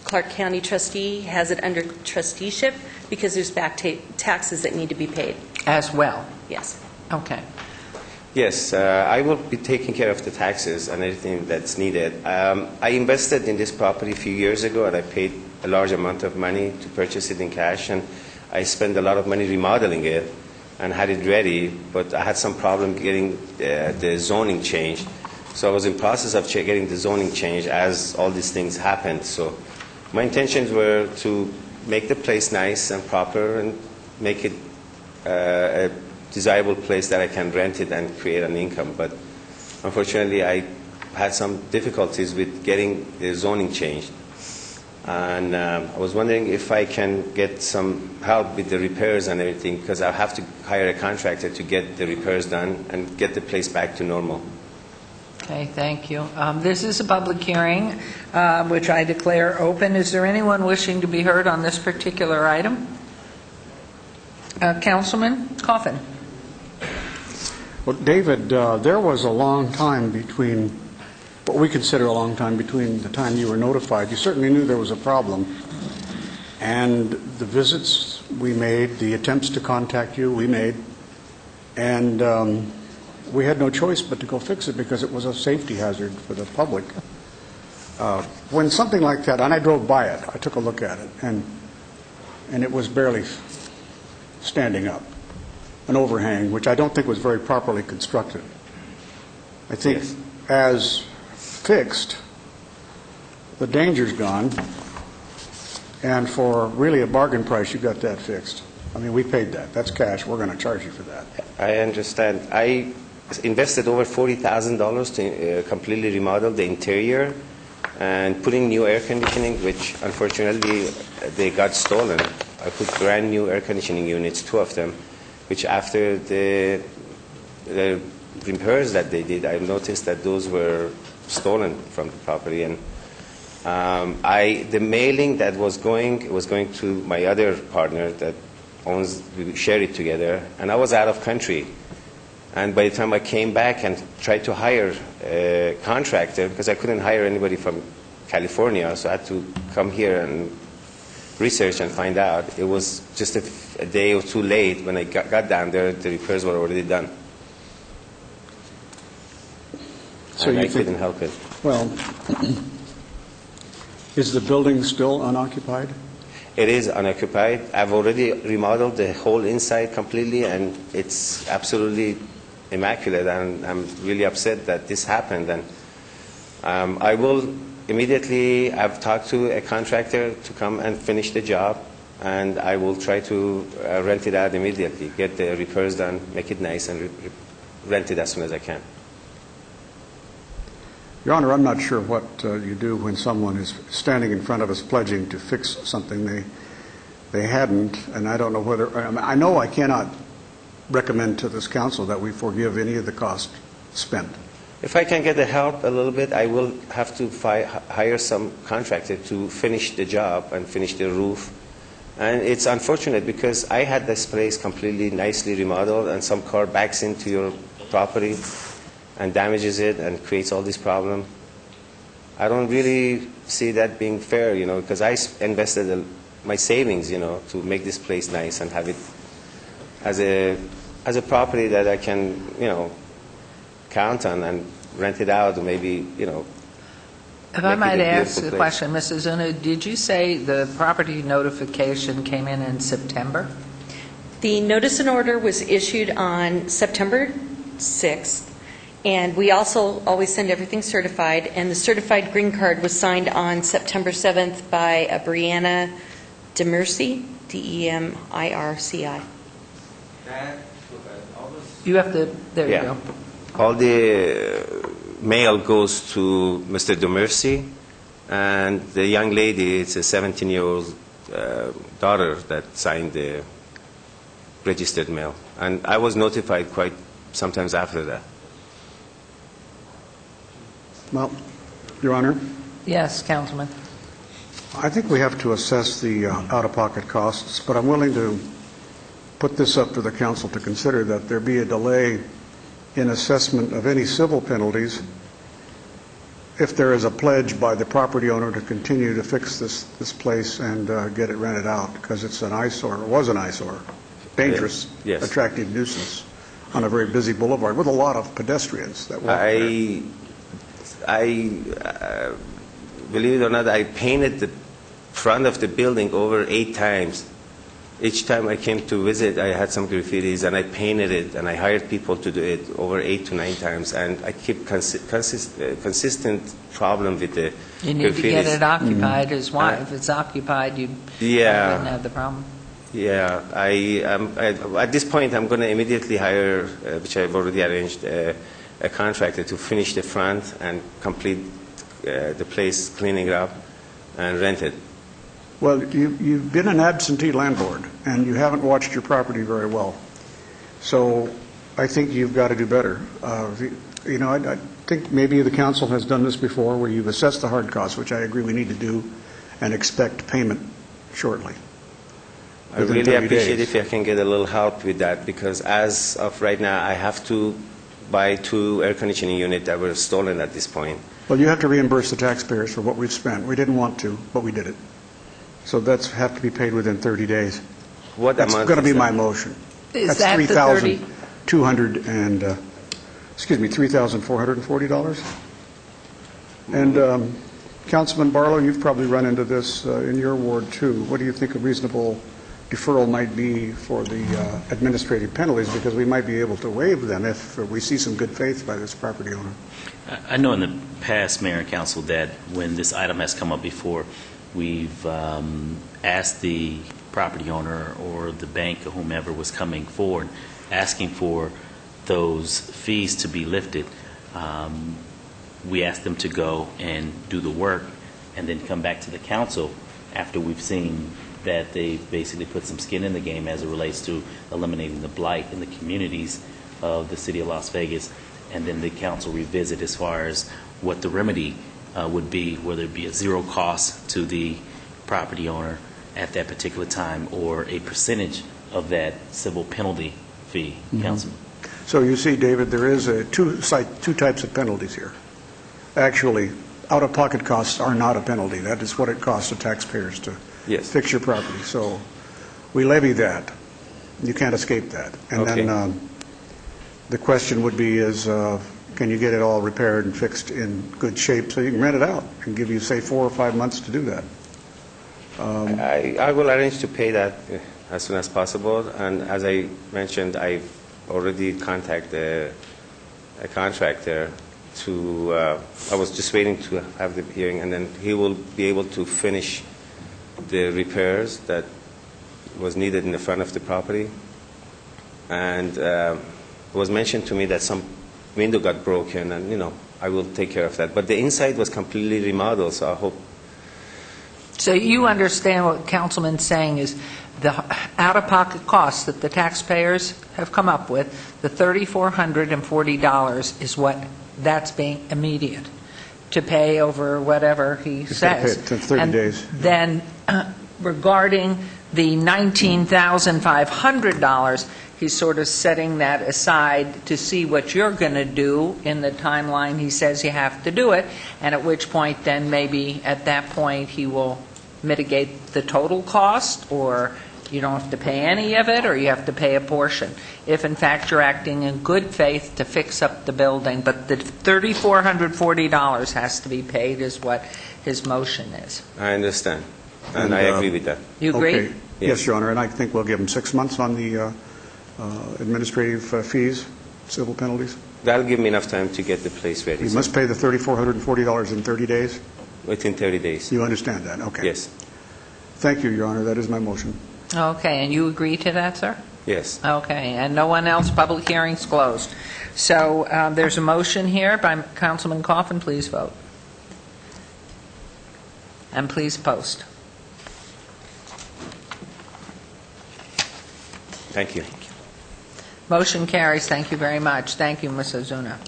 Clark County trustee has it under trusteeship because there's back taxes that need to be paid. As well? Yes. Okay. Yes, I will be taking care of the taxes and everything that's needed. I invested in this property a few years ago, and I paid a large amount of money to purchase it in cash, and I spent a lot of money remodeling it and had it ready, but I had some problem getting the zoning changed. So I was in process of getting the zoning changed as all these things happened. So my intentions were to make the place nice and proper and make it a desirable place that I can rent it and create an income. But unfortunately, I had some difficulties with getting the zoning changed. And I was wondering if I can get some help with the repairs and everything, because I'll have to hire a contractor to get the repairs done and get the place back to normal. Okay, thank you. This is a public hearing, which I declare open. Is there anyone wishing to be heard on this particular item? Councilman Coffin. Well, David, there was a long time between, what we consider a long time between the time you were notified. You certainly knew there was a problem. And the visits we made, the attempts to contact you, we made. And we had no choice but to go fix it because it was a safety hazard for the public. When something like that, and I drove by it, I took a look at it, and it was barely standing up, an overhang, which I don't think was very properly constructed. I think as fixed, the danger's gone, and for really a bargain price, you got that fixed. I mean, we paid that. That's cash. We're going to charge you for that. I understand. I invested over $40,000 to completely remodel the interior and putting new air conditioning, which unfortunately they got stolen. I put brand new air conditioning units, 2 of them, which after the repairs that they did, I noticed that those were stolen from the property. And the mailing that was going to my other partner that owns, we share it together, and I was out of country. And by the time I came back and tried to hire a contractor, because I couldn't hire anybody from California, so I had to come here and research and find out. It was just a day or two late. When I got down there, the repairs were already done. So and you I couldn't help it. Well, is the building still unoccupied? It is unoccupied. I've already remodeled the whole inside completely, and it's absolutely immaculate. And I'm really upset that this happened. And I will immediately, I've talked to a contractor to come and finish the job, and I will try to rent it out immediately, get the repairs done, make it nice, and rent it as soon as I can. Your Honor, I'm not sure what you do when someone is standing in front of us pledging to fix something they hadn't, and I don't know whether, I know I cannot recommend to this council that we forgive any of the cost spent. If I can get the help a little bit, I will have to hire some contractor to finish the job and finish the roof. And it's unfortunate because I had this place completely nicely remodeled, and some car backs into your property and damages it and creates all this problem. I don't really see that being fair, because I invested my savings, to make this place nice and have it as a property that I can, count on and rent it out, or maybe, If I might ask a question, Mrs. Una, did you say the property notification came in September? The notice and order was issued on September 6th, and we also always send everything certified, and the certified green card was signed on September 7th by Brianna Demirci, Demirci. You have to, there you go. All the mail goes to Mr. Demirci, and the young lady, it's a 17-year-old daughter that signed the registered mail. And I was notified quite sometimes after that. Well, Your Honor? Yes, Councilman. I think we have to assess the out-of-pocket costs, but I'm willing to put this up to the council to consider that there be a delay in assessment of any civil penalties if there is a pledge by the property owner to continue to fix this place and get it rented out, because it's an eyesore, or was an eyesore, dangerous, Yes. attractive nuisance on a very busy boulevard with a lot of pedestrians that walk I believe it or not, I painted the front of the building over 8 times. Each time I came to visit, I had some graffitis, and I painted it, and I hired people to do it over 8 to 9 times, and I keep consistent problem with the You need graffitis. to get it occupied as well. If it's occupied, you wouldn't have the problem. Yeah, at this point, I'm going to immediately hire, which I've already arranged, a contractor to finish the front and complete the place, cleaning it up, and rent it. Well, you've been an absentee landlord, and you haven't watched your property very well. So I think you've got to do better. I think maybe the council has done this before, where you've assessed the hard costs, which I agree we need to do, and expect payment shortly. I really appreciate if I can get a little help with that, because as of right now, I have to buy 2 air conditioning units that were stolen at this point. Well, you have to reimburse the taxpayers for what we've spent. We didn't want to, but we did it. So that's have to be paid within 30 days. What That's amount going to is be that? my motion. Is That's that the 30? $3,440. And Councilman Barlow, you've probably run into this in your ward too. What do you think a reasonable deferral might be for the administrative penalties? Because we might be able to waive them if we see some good faith by this property owner. I know in the past, Mayor and Council, that when this item has come up before, we've asked the property owner or the bank or whomever was coming forward, asking for those fees to be lifted. We asked them to go and do the work and then come back to the council after we've seen that they basically put some skin in the game as it relates to eliminating the blight in the communities of the city of Las Vegas. And then the council revisit as far as what the remedy would be, whether it be a zero cost to the property owner at that particular time or a percentage of that civil penalty fee, Councilman. So you see, David, there is two types of penalties here. Actually, out-of-pocket costs are not a penalty. That is what it costs the taxpayers to fix your property. So we levy that. You can't escape that. And then the question would be is, can you get it all repaired and fixed in good shape so you can rent it out and give you, say, 4 or 5 months to do that? I will arrange to pay that as soon as possible. And as I mentioned, I've already contacted a contractor to, I was just waiting to have the hearing, and then he will be able to finish the repairs that was needed in the front of the property. And it was mentioned to me that some window got broken, and, I will take care of that. But the inside was completely remodeled, so I hope. So you understand what Councilman's saying is the out-of-pocket costs that the taxpayers have come up with, the $3,440 is what that's being immediate to pay over whatever he says. It's 30 days. Then regarding the $19,500, he's sort of setting that aside to see what you're going to do in the timeline he says you have to do it, and at which point then maybe at that point he will mitigate the total cost, or you don't have to pay any of it, or you have to pay a portion, if in fact you're acting in good faith to fix up the building. But the $3,440 has to be paid is what his motion is. I understand, and I agree with that. You agree? Okay. Yes, Your Honor, and I think we'll give him 6 months on the administrative fees, civil penalties. That'll give me enough time to get the place ready. You must pay the $3,440 in 30 days? Within 30 days. You understand that? Okay. Yes. Thank you, Your Honor. That is my motion. Okay, and you agree to that, sir? Yes. Okay, and no one else, public hearing's closed. So there's a motion here by Councilman Coffin. Please vote. And please post. Thank you. Motion carries. Thank you very much. Thank you, Ms. Ozuna.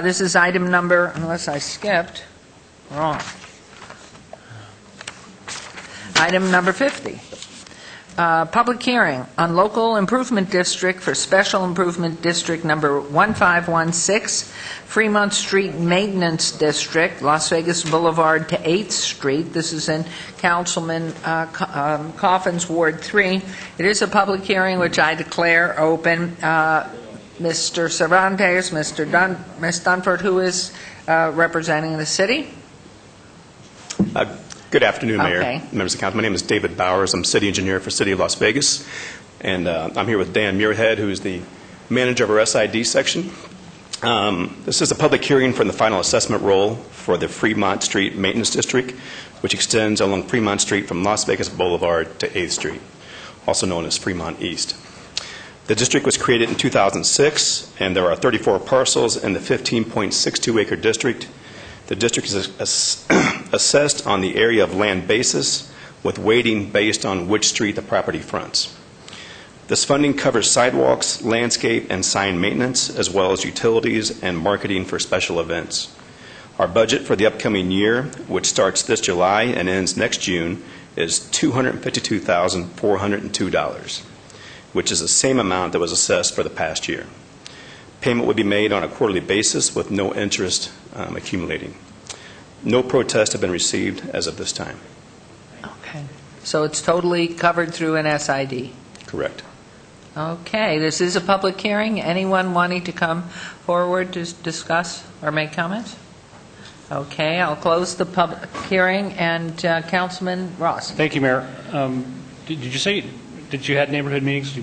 This is item number, unless I skipped, wrong. Item number 50. Public hearing on local improvement district for special improvement district number 1516, Fremont Street Maintenance District, Las Vegas Boulevard to 8th Street. This is in Councilman Coffin's Ward 3. It is a public hearing which I declare open. Mr. Cervantes, Ms. Dunford, who is representing the city? Good afternoon, Mayor, Okay. members of the council. My name is David Bowers. I'm city engineer for City of Las Vegas, and I'm here with Dan Muirhead, who is the manager of our SID section. This is a public hearing for the final assessment roll for the Fremont Street Maintenance District, which extends along Fremont Street from Las Vegas Boulevard to 8th Street, also known as Fremont East. The district was created in 2006, and there are 34 parcels in the 15.62-acre district. The district is assessed on the area of land basis, with weighting based on which street the property fronts. This funding covers sidewalks, landscape, and sign maintenance, as well as utilities and marketing for special events. Our budget for the upcoming year, which starts this July and ends next June, is $252,402, which is the same amount that was assessed for the past year. Payment would be made on a quarterly basis with no interest accumulating. No protests have been received as of this time. Okay. So it's totally covered through an SID? Correct. Okay, this is a public hearing. Anyone wanting to come forward to discuss or make comments? Okay, I'll close the public hearing, and Councilman Ross. Thank you, Mayor. Did you say that you had neighborhood meetings?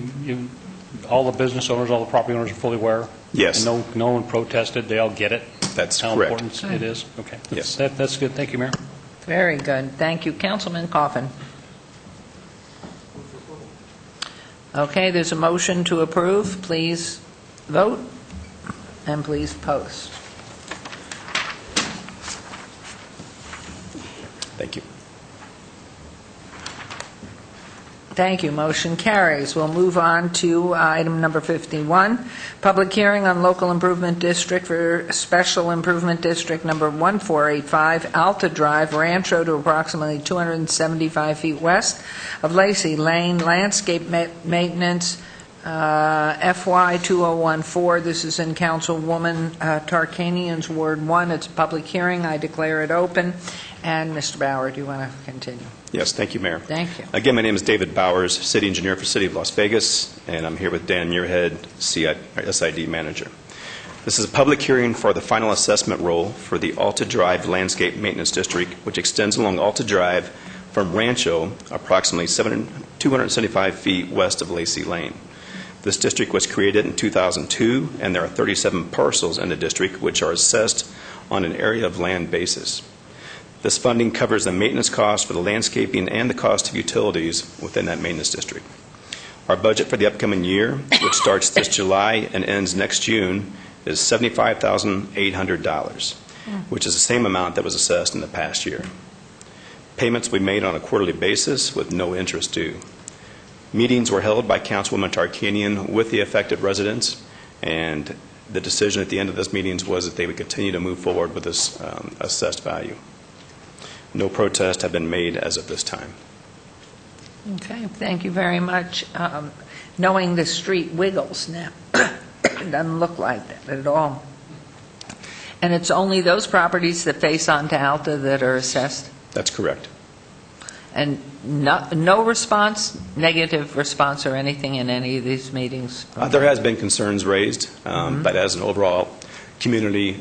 All the business owners, all the property owners are fully aware? Yes. And no one protested? They all get it? That's how correct. important it is? Okay. Yes. That's good. Thank you, Mayor. Very good. Thank you. Councilman Coffin. Okay, there's a motion to approve. Please vote and please post. Thank you. Thank you. Motion carries. We'll move on to item number 51, public hearing on local improvement district for Special Improvement District number 1485, Alta Drive, Rancho, to approximately 275 feet west of Lacey Lane, landscape maintenance, FY 2014. This is in Councilwoman Tarkanian's Ward 1. It's a public hearing. I declare it open. And Mr. Bauer, do you want to continue? Yes, thank you, Mayor. Thank you. Again, my name is David Bowers, City Engineer for City of Las Vegas, and I'm here with Dan Muirhead, SID Manager. This is a public hearing for the final assessment roll for the Alta Drive Landscape Maintenance District, which extends along Alta Drive from Rancho, approximately 275 feet west of Lacey Lane. This district was created in 2002, and there are 37 parcels in the district which are assessed on an area of land basis. This funding covers the maintenance costs for the landscaping and the cost of utilities within that maintenance district. Our budget for the upcoming year, which starts this July and ends next June, is $75,800, which is the same amount that was assessed in the past year. Payments will be made on a quarterly basis with no interest due. Meetings were held by Councilwoman Tarkanian with the affected residents, and the decision at the end of those meetings was that they would continue to move forward with this assessed value. No protests have been made as of this time. Okay, thank you very much. Knowing the street wiggles now, it doesn't look like that at all. And it's only those properties that face onto Alta that are assessed? That's correct. And no response, negative response or anything in any of these meetings? There has been concerns raised, but as an overall community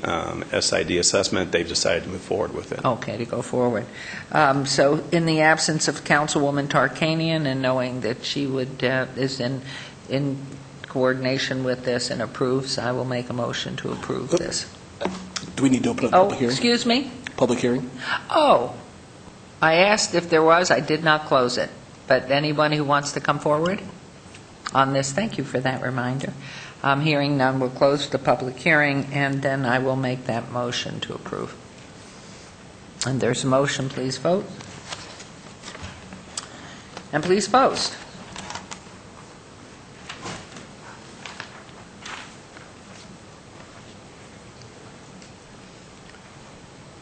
SID assessment, they've decided to move forward with it. Okay, to go forward. So in the absence of Councilwoman Tarkanian and knowing that she is in coordination with this and approves, I will make a motion to approve this. Do we need to open up a public hearing? Excuse me? Public hearing? Oh, I asked if there was. I did not close it. But anyone who wants to come forward on this, thank you for that reminder. Hearing none, we'll close the public hearing, and then I will make that motion to approve. And there's a motion. Please vote. And please post.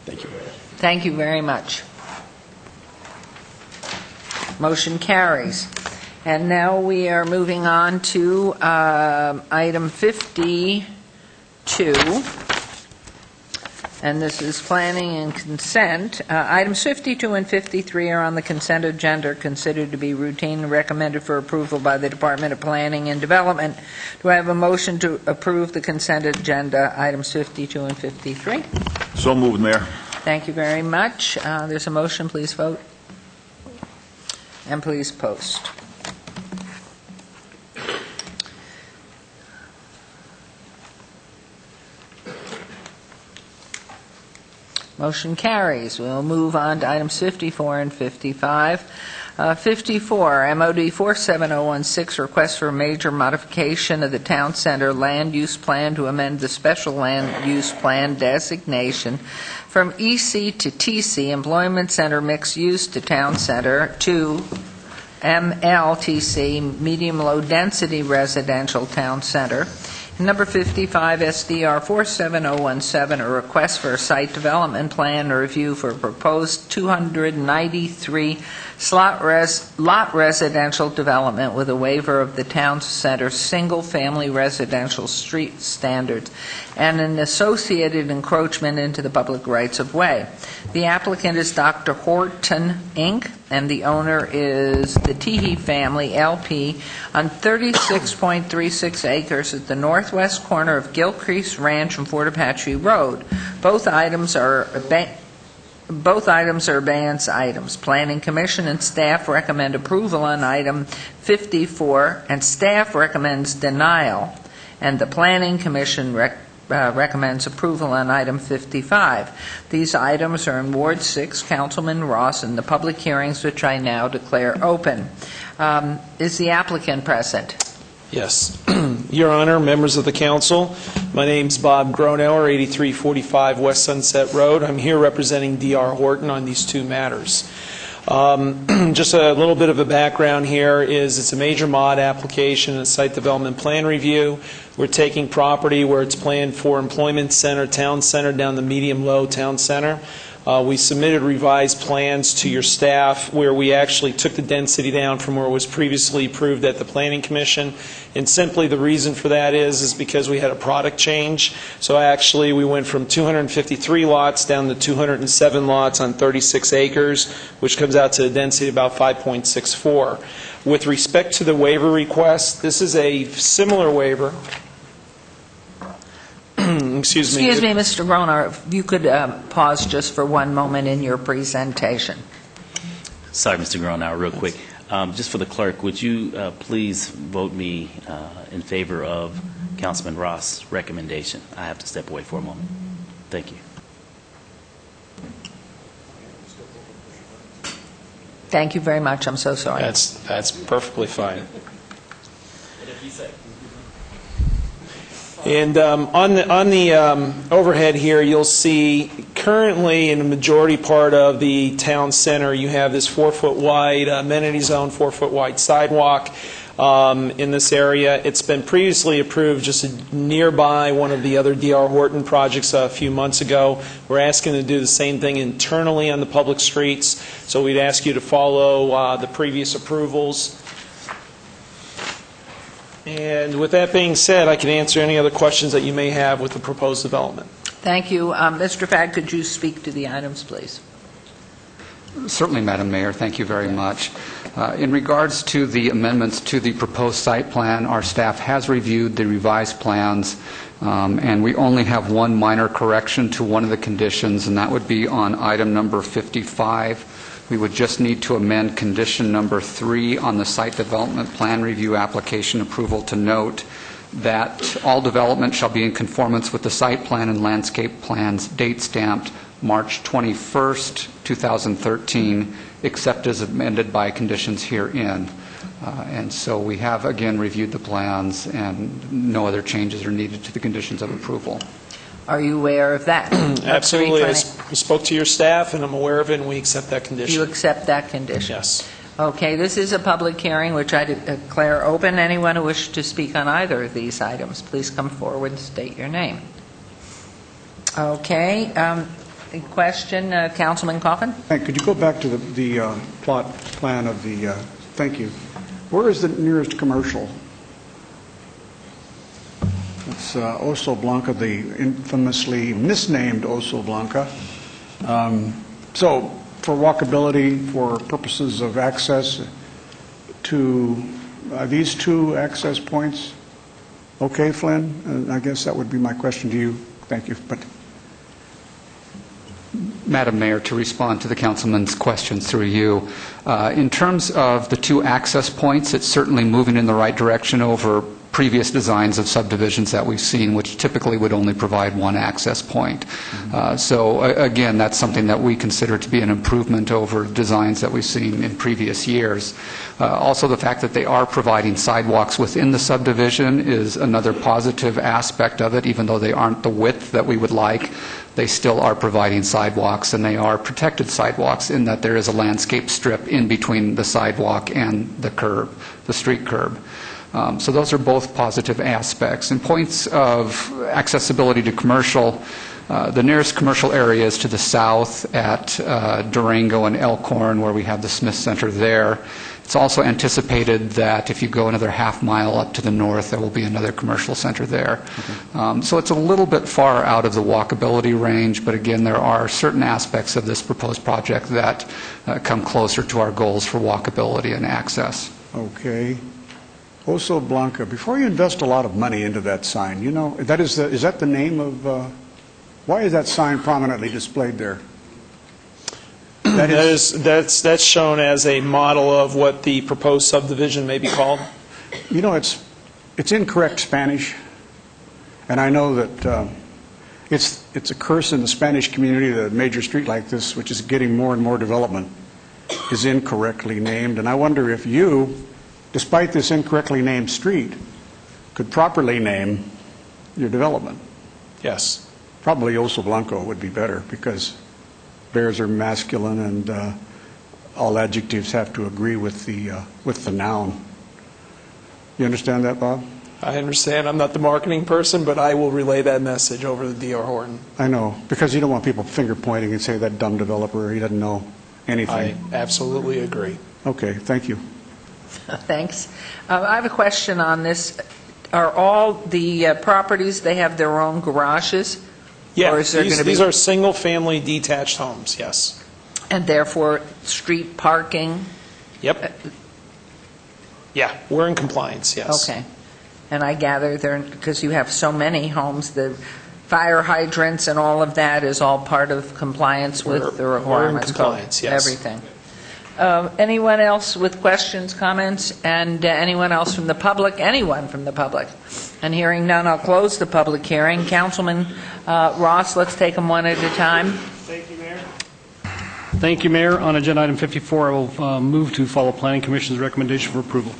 Thank you. Thank you very much. Motion carries. And now we are moving on to item 52, and this is planning and consent. Items 52 and 53 are on the consent agenda, considered to be routine and recommended for approval by the Department of Planning and Development. Do I have a motion to approve the consent agenda, items 52 and 53? So moved, Mayor. Thank you very much. There's a motion. Please vote. And please post. Motion carries. We'll move on to items 54 and 55. 54, MOD 47016, request for a major modification of the Town Center Land Use Plan to amend the Special Land Use Plan designation from EC to TC, Employment Center Mixed Use, to Town Center, to MLTC, Medium Low Density Residential Town Center. Number 55, SDR 47017, a request for a site development plan review for a proposed 293 lot residential development with a waiver of the town center single-family residential street standards and an associated encroachment into the public rights-of-way. The applicant is Dr. Horton, Inc., and the owner is the Teehee Family, LP, on 36.36 acres at the northwest corner of Gilcrease Ranch and Fort Apache Road. Both items are abeyance items. Planning Commission and staff recommend approval on item 54, and staff recommends denial, and the Planning Commission recommends approval on item 55. These items are in Ward 6, Councilman Ross, and the public hearings, which I now declare open. Is the applicant present? Yes. Your Honor, members of the council, my name's Bob Gronauer, 8345 West Sunset Road. I'm here representing D.R. Horton on these two matters. Just a little bit of a background here is it's a major mod application, a site development plan review. We're taking property where it's planned for employment center, town center, down the medium-low town center. We submitted revised plans to your staff where we actually took the density down from where it was previously approved at the Planning Commission. And simply the reason for that is because we had a product change. So actually we went from 253 lots down to 207 lots on 36 acres, which comes out to a density of about 5.64. With respect to the waiver request, this is a similar waiver. Excuse me, Mr. Gronar, if you could pause just for one moment in your presentation. Sorry, Mr. Gronar, real quick. Just for the clerk, would you please vote me in favor of Councilman Ross' recommendation? I have to step away for a moment. Thank you. Thank you very much. I'm so sorry. That's perfectly fine. And on the overhead here, you'll see currently in the majority part of the town center, you have this 4-foot wide amenity zone, 4-foot wide sidewalk in this area. It's been previously approved just nearby one of the other D.R. Horton projects a few months ago. We're asking to do the same thing internally on the public streets, so we'd ask you to follow the previous approvals. And with that being said, I can answer any other questions that you may have with the proposed development. Thank you. Mr. Fagg, could you speak to the items, please? Certainly, Madam Mayor. Thank you very much. In regards to the amendments to the proposed site plan, our staff has reviewed the revised plans, and we only have one minor correction to one of the conditions, and that would be on item number 55. We would just need to amend condition number 3 on the site development plan review application approval to note that all development shall be in conformance with the site plan and landscape plans date stamped March 21st, 2013, except as amended by conditions herein. And so we have again reviewed the plans, and no other changes are needed to the conditions of approval. Are you aware of that? Absolutely. I spoke to your staff, and I'm aware of it, and we accept that condition. You accept that condition? Yes. Okay, this is a public hearing, which I declare open. Anyone who wishes to speak on either of these items, please come forward and state your name. Okay. Question, Councilman Coffin? Could you go back to the plot plan of the, thank you. Where is the nearest commercial? It's Oso Blanca, the infamously misnamed Oso Blanca. So for walkability, for purposes of access to these two access points, okay, Flynn? I guess that would be my question to you. Thank you. But Madam Mayor, to respond to the councilman's questions through you, in terms of the two access points, it's certainly moving in the right direction over previous designs of subdivisions that we've seen, which typically would only provide one access point. So again, that's something that we consider to be an improvement over designs that we've seen in previous years. Also, the fact that they are providing sidewalks within the subdivision is another positive aspect of it. Even though they aren't the width that we would like, they still are providing sidewalks, and they are protected sidewalks in that there is a landscape strip in between the sidewalk and the curb, the street curb. So those are both positive aspects. In points of accessibility to commercial, the nearest commercial area is to the south at Durango and Elkhorn, where we have the Smith Center there. It's also anticipated that if you go another half mile up to the north, there will be another commercial center there. So it's a little bit far out of the walkability range, but again, there are certain aspects of this proposed project that come closer to our goals for walkability and access. Okay. Oso Blanco, before you invest a lot of money into that sign, you know, is that the name of, why is that sign prominently displayed there? That's shown as a model of what the proposed subdivision may be called. You know, it's incorrect Spanish, and I know that it's a curse in the Spanish community that a major street like this, which is getting more and more development, is incorrectly named. And I wonder if you, despite this incorrectly named street, could properly name your development. Yes. Probably Oso Blanco would be better, because bears are masculine, and all adjectives have to agree with the noun. You understand that, Bob? I understand. I'm not the marketing person, but I will relay that message over to D.R. Horton. I know, because you don't want people finger pointing and say that dumb developer, he doesn't know anything. I absolutely agree. Okay, thank you. Thanks. I have a question on this. Are all the properties, they have their own garages? Yeah, Or is there gonna these be- are single-family detached homes, yes. And therefore, street parking? Yep. Yeah, we're in compliance, yes. Okay. And I gather there, because you have so many homes, the fire hydrants and all of that is all part of compliance with the requirements? compliance, yes. Everything. Anyone else with questions, comments, and anyone else from the public? Anyone from the public? And hearing none, I'll close the public hearing. Councilman Ross, let's take them one at a time. Thank you, Mayor. Thank you, Mayor. On agenda item 54, I will move to follow Planning Commission's recommendation for approval.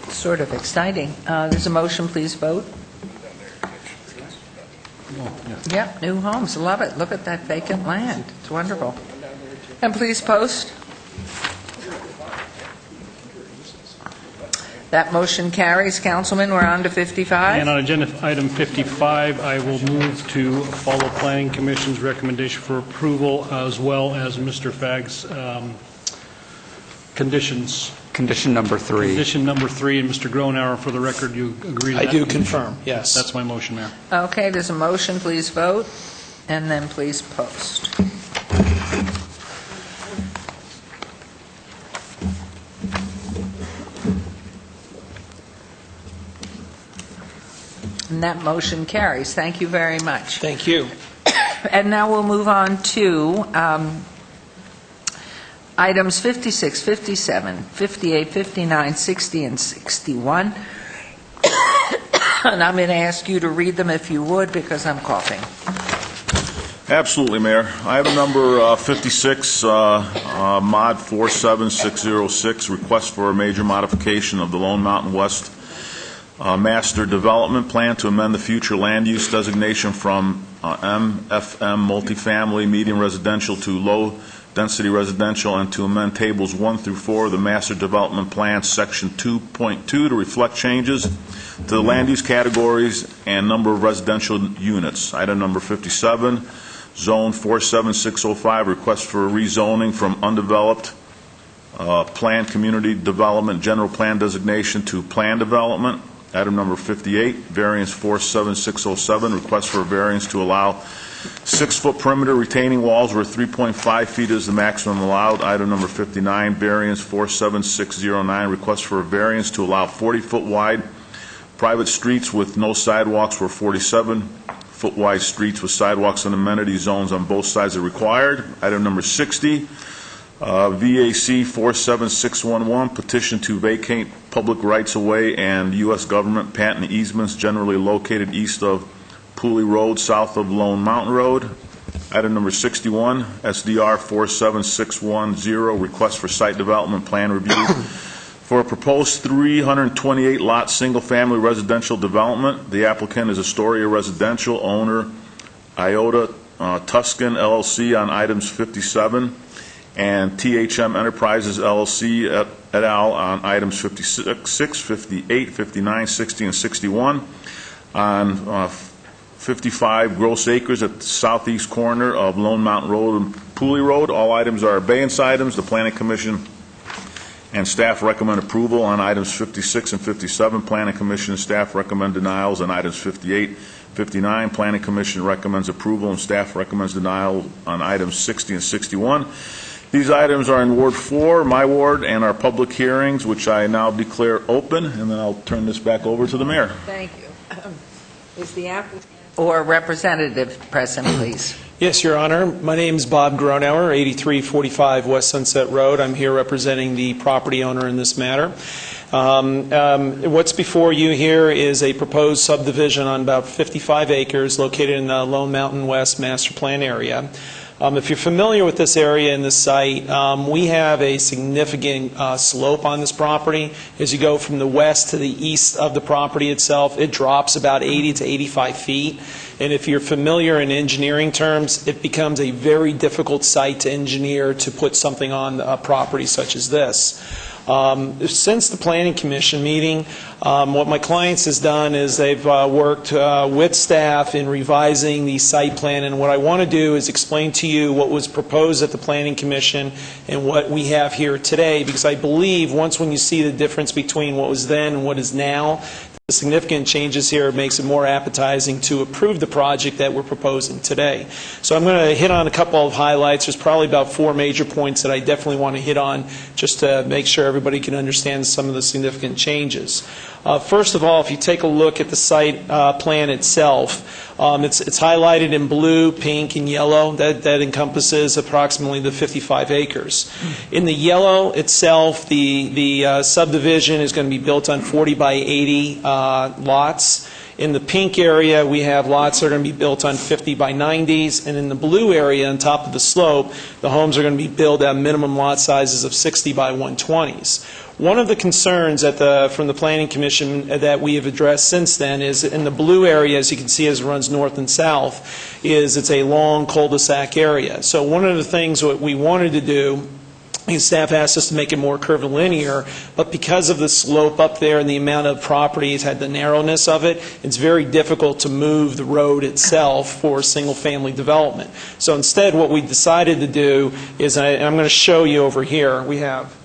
Sort of exciting. There's a motion, please vote. Yep, new homes, love it. Look at that vacant land. It's wonderful. And please post. That motion carries. Councilman, we're on to 55. And on agenda item 55, I will move to follow Planning Commission's recommendation for approval, as well as Mr. Fagg's conditions. Condition number 3. Condition number 3, and Mr. Gronauer, for the record, you agree to that? I do confirm, yes. That's my motion, Mayor. Okay, there's a motion, please vote, and then please post. And that motion carries. Thank you very much. Thank you. And now we'll move on to items 56, 57, 58, 59, 60, and 61. And I'm going to ask you to read them if you would, because I'm coughing. Absolutely, Mayor. I have a number 56, mod 47606, request for a major modification of the Lone Mountain West Master Development Plan to amend the future land use designation from MFM multifamily medium residential to low density residential, and to amend tables 1 through 4 of the Master Development Plan, section 2.2, to reflect changes to the land use categories and number of residential units. Item number 57, zone 47605, request for rezoning from undeveloped planned community development general plan designation to plan development. Item number 58, variance 47607, request for a variance to allow 6-foot perimeter retaining walls where 3.5 feet is the maximum allowed. Item number 59, variance 47609, request for a variance to allow 40-foot wide private streets with no sidewalks where 47-foot wide streets with sidewalks and amenity zones on both sides are required. Item number 60, VAC 47611, petition to vacate public rights-of-way and U.S. government patent easements generally located east of Pooley Road, south of Lone Mountain Road. Item number 61, SDR 47610, request for site development plan review for a proposed 328-lot single-family residential development. The applicant is Astoria Residential, owner Iota Tuscan LLC on items 57, and THM Enterprises LLC et al. On items 56, 58, 59, 60, and 61. On 55 gross acres at the southeast corner of Lone Mountain Road and Pooley Road. All items are abeyance items. The Planning Commission and staff recommend approval on items 56 and 57. Planning Commission and staff recommend denials on items 58, 59. Planning Commission recommends approval and staff recommends denial on items 60 and 61. These items are in Ward 4, my ward, and our public hearings, which I now declare open, and then I'll turn this back over to the mayor. Thank you. Is the applicant or representative present, please? Yes, Your Honor. My name is Bob Gronauer, 8345 West Sunset Road. I'm here representing the property owner in this matter. What's before you here is a proposed subdivision on about 55 acres located in the Lone Mountain West master plan area. If you're familiar with this area and this site, we have a significant slope on this property. As you go from the west to the east of the property itself, it drops about 80 to 85 feet. And if you're familiar in engineering terms, it becomes a very difficult site to engineer to put something on a property such as this. Since the Planning Commission meeting, what my clients has done is they've worked with staff in revising the site plan, and what I want to do is explain to you what was proposed at the Planning Commission and what we have here today, because I believe once when you see the difference between what was then and what is now, the significant changes here makes it more appetizing to approve the project that we're proposing today. So I'm going to hit on a couple of highlights. There's probably about 4 major points that I definitely want to hit on just to make sure everybody can understand some of the significant changes. First of all, if you take a look at the site plan itself, it's highlighted in blue, pink, and yellow. That encompasses approximately the 55 acres. In the yellow itself, the subdivision is going to be built on 40 by 80 lots. In the pink area, we have lots that are going to be built on 50 by 90s, and in the blue area on top of the slope, the homes are going to be built at minimum lot sizes of 60 by 120s. One of the concerns from the Planning Commission that we have addressed since then is in the blue area, as you can see as it runs north and south, is it's a long cul-de-sac area. So one of the things that we wanted to do, and staff asked us to make it more curvilinear, but because of the slope up there and the amount of properties had the narrowness of it, it's very difficult to move the road itself for single-family development. So instead, what we decided to do is, and I'm going to show you over here, we have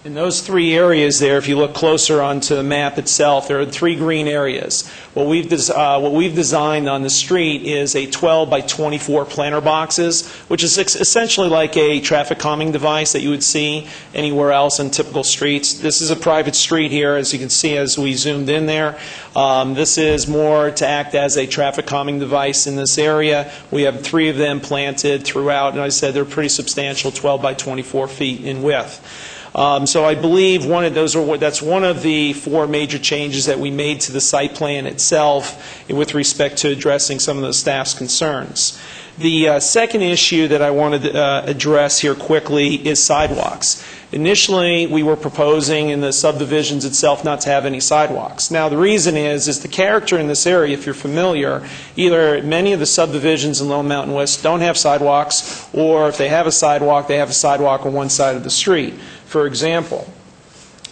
in those 3 areas there, if you look closer onto the map itself, there are 3 green areas. What we've designed on the street is a 12 by 24 planter boxes, which is essentially like a traffic calming device that you would see anywhere else on typical streets. This is a private street here, as you can see as we zoomed in there. This is more to act as a traffic calming device in this area. We have 3 of them planted throughout, and I said they're pretty substantial, 12 by 24 feet in width. So I believe that's one of the 4 major changes that we made to the site plan itself with respect to addressing some of the staff's concerns. The second issue that I wanted to address here quickly is sidewalks. Initially, we were proposing in the subdivisions itself not to have any sidewalks. Now, the reason is the character in this area, if you're familiar, either many of the subdivisions in Lone Mountain West don't have sidewalks, or if they have a sidewalk, they have a sidewalk on one side of the street. For example,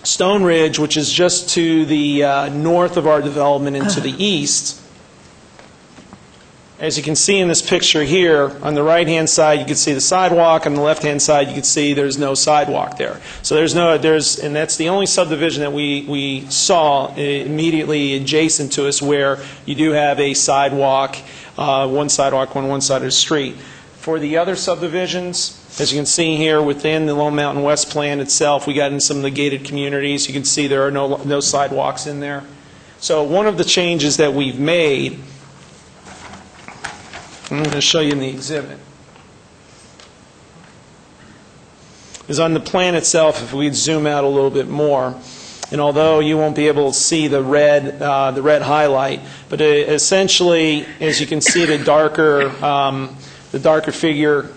Stone Ridge, which is just to the north of our development and to the east, as you can see in this picture here, on the right-hand side you can see the sidewalk, on the left-hand side you can see there's no sidewalk there. So and that's the only subdivision that we saw immediately adjacent to us where you do have a sidewalk, one sidewalk on one side of the street. For the other subdivisions, as you can see here within the Lone Mountain West plan itself, we got in some of the gated communities. You can see there are no sidewalks in there. So one of the changes that we've made, I'm going to show you in the exhibit. is on the plan itself, if we'd zoom out a little bit more, and although you won't be able to see the red highlight, but essentially, as you can see, the darker figure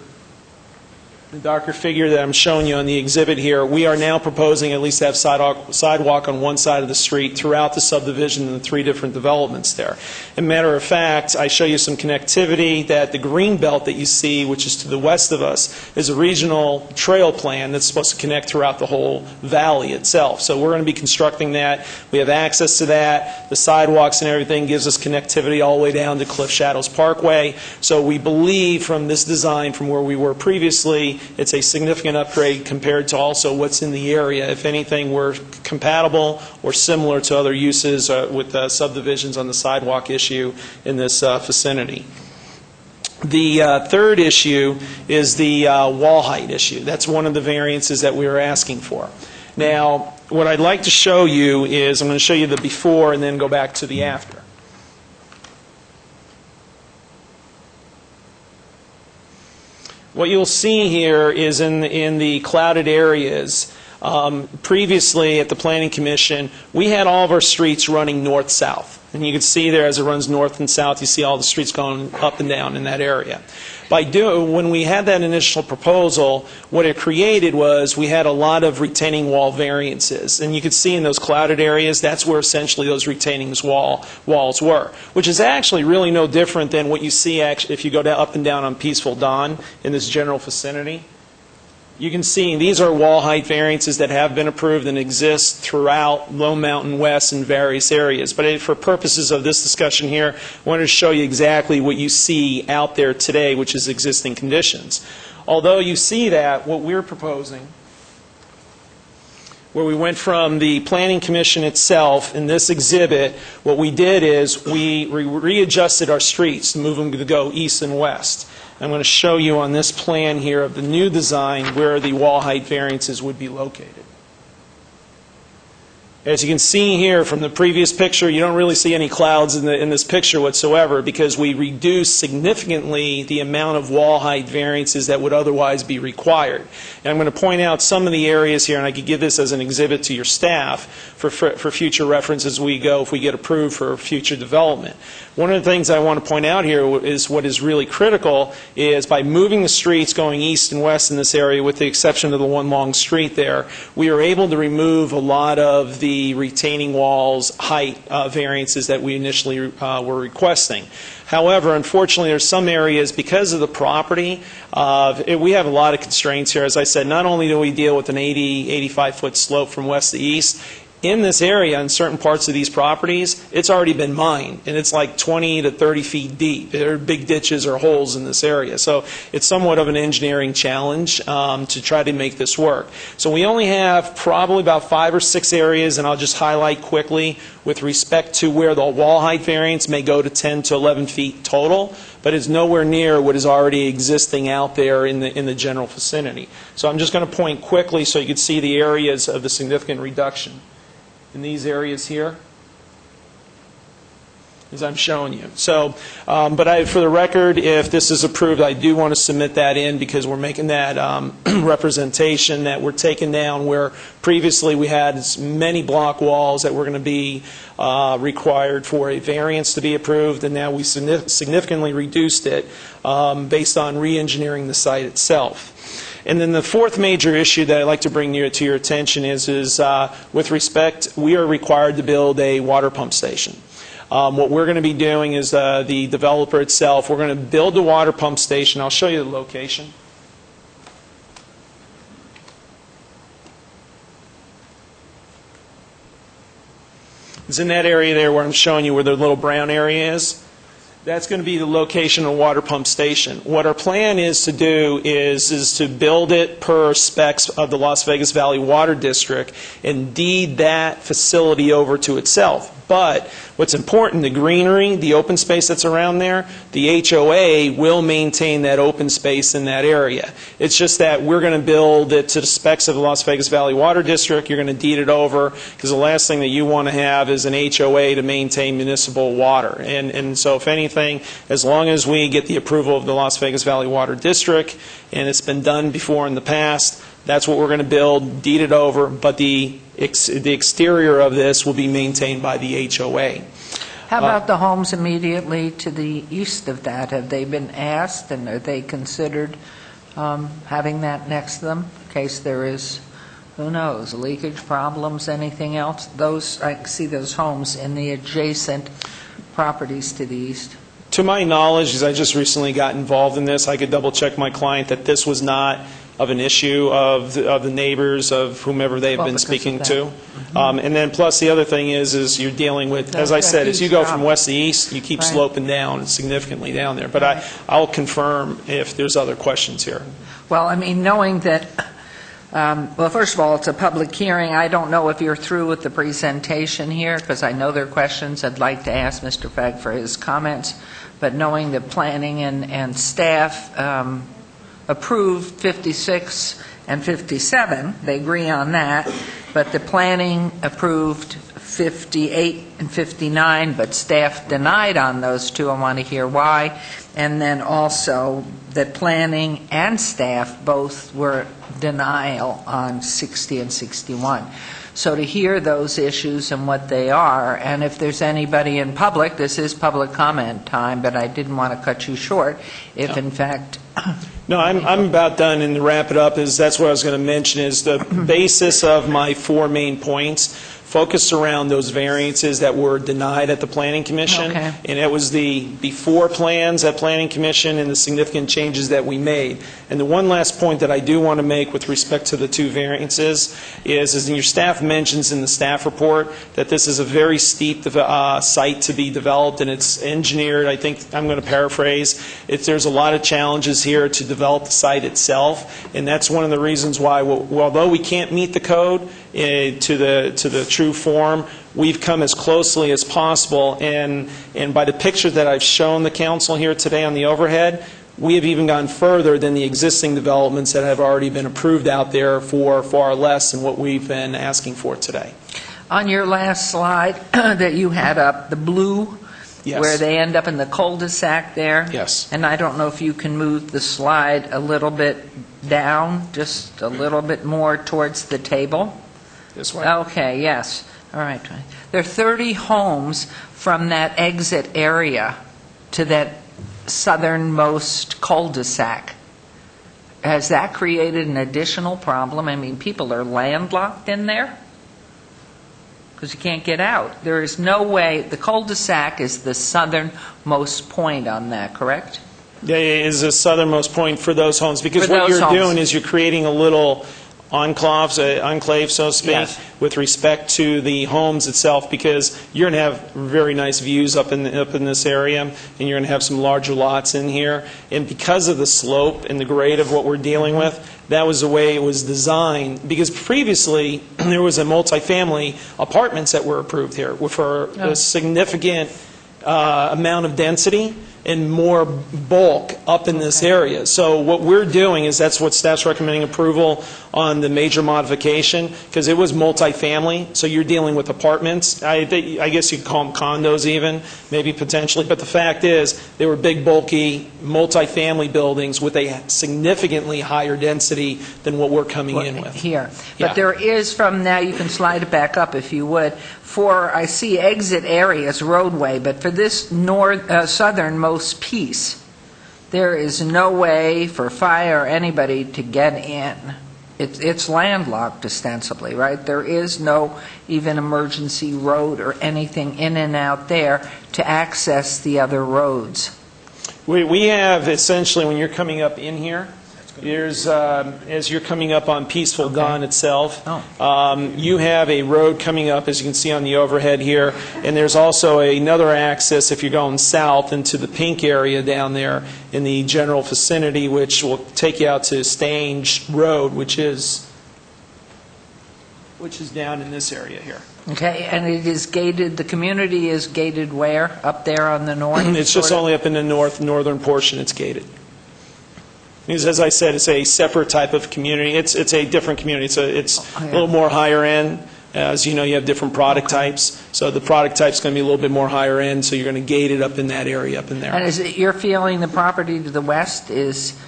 that I'm showing you on the exhibit here, we are now proposing at least to have sidewalk on one side of the street throughout the subdivision and the 3 different developments there. As a matter of fact, I show you some connectivity that the green belt that you see, which is to the west of us, is a regional trail plan that's supposed to connect throughout the whole valley itself. So we're going to be constructing that. We have access to that. The sidewalks and everything gives us connectivity all the way down to Cliff Shadows Parkway. So we believe from this design, from where we were previously, it's a significant upgrade compared to also what's in the area. If anything, we're compatible or similar to other uses with subdivisions on the sidewalk issue in this vicinity. The third issue is the wall height issue. That's one of the variances that we were asking for. Now, what I'd like to show you is, I'm going to show you the before and then go back to the after. What you'll see here is in the clouded areas, previously at the Planning Commission, we had all of our streets running north-south. And you can see there as it runs north and south, you see all the streets going up and down in that area. When we had that initial proposal, what it created was we had a lot of retaining wall variances. And you can see in those clouded areas, that's where essentially those retaining walls were, which is actually really no different than what you see if you go up and down on Peaceful Dawn in this general vicinity. You can see these are wall height variances that have been approved and exist throughout Lone Mountain West in various areas. But for purposes of this discussion here, I wanted to show you exactly what you see out there today, which is existing conditions. Although you see that, what we're proposing, where we went from the Planning Commission itself in this exhibit, what we did is we readjusted our streets to move them to go east and west. I'm going to show you on this plan here of the new design where the wall height variances would be located. As you can see here from the previous picture, you don't really see any clouds in this picture whatsoever because we reduced significantly the amount of wall height variances that would otherwise be required. And I'm going to point out some of the areas here, and I could give this as an exhibit to your staff for future reference as we go if we get approved for future development. One of the things I want to point out here is what is really critical is by moving the streets going east and west in this area, with the exception of the one long street there, we are able to remove a lot of the retaining walls height variances that we initially were requesting. However, unfortunately, there's some areas, because of the property, we have a lot of constraints here. As I said, not only do we deal with an 85-foot slope from west to east, in this area, in certain parts of these properties, it's already been mined, and it's like 20 to 30 feet deep. There are big ditches or holes in this area. So it's somewhat of an engineering challenge to try to make this work. So we only have probably about 5 or 6 areas, and I'll just highlight quickly with respect to where the wall height variance may go to 10 to 11 feet total, but it's nowhere near what is already existing out there in the general vicinity. So I'm just going to point quickly so you can see the areas of the significant reduction in these areas here, as I'm showing you. So, but for the record, if this is approved, I do want to submit that in because we're making that representation that we're taking down where previously we had many block walls that were going to be required for a variance to be approved, and now we significantly reduced it based on re-engineering the site itself. And then the fourth major issue that I'd like to bring to your attention is with respect, we are required to build a water pump station. What we're going to be doing is the developer itself, we're going to build a water pump station. I'll show you the location. It's in that area there where I'm showing you where the little brown area is. That's going to be the location of a water pump station. What our plan is to do is to build it per specs of the Las Vegas Valley Water District and deed that facility over to itself. But what's important, the greenery, the open space that's around there, the HOA will maintain that open space in that area. It's just that we're going to build it to the specs of the Las Vegas Valley Water District. You're going to deed it over because the last thing that you want to have is an HOA to maintain municipal water. And so if anything, as long as we get the approval of the Las Vegas Valley Water District, and it's been done before in the past, That's what we're going to build, deed it over, but the exterior of this will be maintained by the HOA. How about the homes immediately to the east of that? Have they been asked, and are they considered having that next to them in case there is, who knows, leakage problems, anything else? Those, I see those homes in the adjacent properties to the east. To my knowledge, as I just recently got involved in this, I could double-check my client that this was not of an issue of the neighbors, of whomever they've been speaking to. And then plus the other thing is you're dealing with, as I said, as you go from west to east, you keep sloping down significantly down there. But I'll confirm if there's other questions here. Well, I mean, knowing that, well, first of all, it's a public hearing. I don't know if you're through with the presentation here, because I know there are questions. I'd like to ask Mr. Fagg for his comments. But knowing that planning and staff approved 56 and 57, they agree on that, but the planning approved 58 and 59, but staff denied on those two. I want to hear why. And then also that planning and staff both were denial on 60 and 61. So to hear those issues and what they are, and if there's anybody in public, this is public comment time, but I didn't want to cut you short, if in fact... No, I'm about done, and to wrap it up, that's what I was going to mention, is the basis of my 4 main points focused around those variances that were denied at the Planning Commission. Okay. And it was the before plans at Planning Commission and the significant changes that we made. And the one last point that I do want to make with respect to the 2 variances is your staff mentions in the staff report that this is a very steep site to be developed, and it's engineered, I think, I'm going to paraphrase, there's a lot of challenges here to develop the site itself, and that's one of the reasons why, although we can't meet the code to the true form, we've come as closely as possible, and by the picture that I've shown the council here today on the overhead, we have even gone further than the existing developments that have already been approved out there for far less than what we've been asking for today. On your last slide that you had up, the blue, Yes. where they end up in the cul-de-sac there? Yes. And I don't know if you can move the slide a little bit down, just a little bit more towards the table? This way? Okay, yes. All right. There are 30 homes from that exit area to that southernmost cul-de-sac. Has that created an additional problem? I mean, people are landlocked in there because you can't get out. There is no way. The cul-de-sac is the southernmost point on that, correct? Yeah, it is the southernmost point for those homes, because For what those you're homes. doing is you're creating a little enclave, so to speak, Yes. with respect to the homes itself, because you're going to have very nice views up in this area, and you're going to have some larger lots in here. And because of the slope and the grade of what we're dealing with, that was the way it was designed. Because previously, there was a multifamily apartments that were approved here for a significant amount of density and more bulk up in this area. So what we're doing is that's what staff's recommending approval on the major modification, because it was multifamily, so you're dealing with apartments. I guess you could call them condos even, maybe potentially, but the fact is they were big, bulky, multifamily buildings with a significantly higher density than what we're coming in with. Here. Yeah. But there is from now, you can slide it back up if you would, for, I see exit areas, roadway, but for this southernmost piece, there is no way for fire or anybody to get in. It's landlocked ostensibly, right? There is no even emergency road or anything in and out there to access the other roads. We have essentially, when you're coming up in here, there's, as you're coming up on Peaceful Dawn itself, you have a road coming up, as you can see on the overhead here, and there's also another access if you're going south into the pink area down there in the general vicinity, which will take you out to Stange Road, which is down in this area here. Okay, and it is gated, the community is gated where? Up there on the north? It's just sort of? only up in the northern portion it's gated. Because, as I said, it's a separate type of community. It's a different community. It's a little more higher end. As you know, you have different product types. So the product type's going to be a little bit more higher end, so you're going to gate it up in that area up in there. And is it your feeling the property to the west is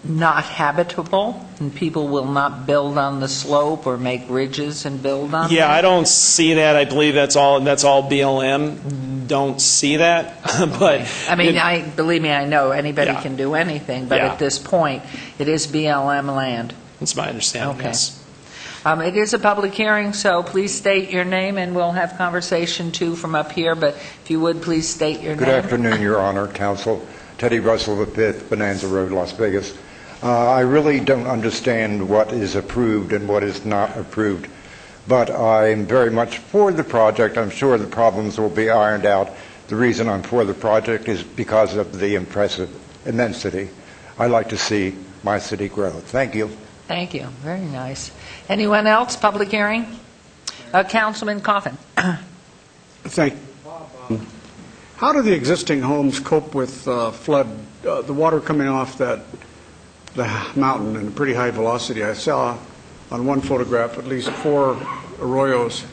not habitable, and people will not build on the slope or make ridges and build on Yeah, them? I don't see that. I believe that's all BLM. Don't see that, but... I mean, believe me, I know anybody Yeah. can do anything, but Yeah. at this point, it is BLM land. That's my understanding, Okay. yes. It is a public hearing, so please state your name, and we'll have conversation too from up here, but if you would, please state your Good name. afternoon, Your Honor, Counsel. Teddy Russell V, Bonanza Road, Las Vegas. I really don't understand what is approved and what is not approved, but I'm very much for the project. I'm sure the problems will be ironed out. The reason I'm for the project is because of the impressive immensity. I like to see my city grow. Thank you. Thank you. Very nice. Anyone else? Public hearing? Councilman Coffin. Thank you. How do the existing homes cope with flood, the water coming off the mountain in a pretty high velocity? I saw on one photograph at least 4 arroyos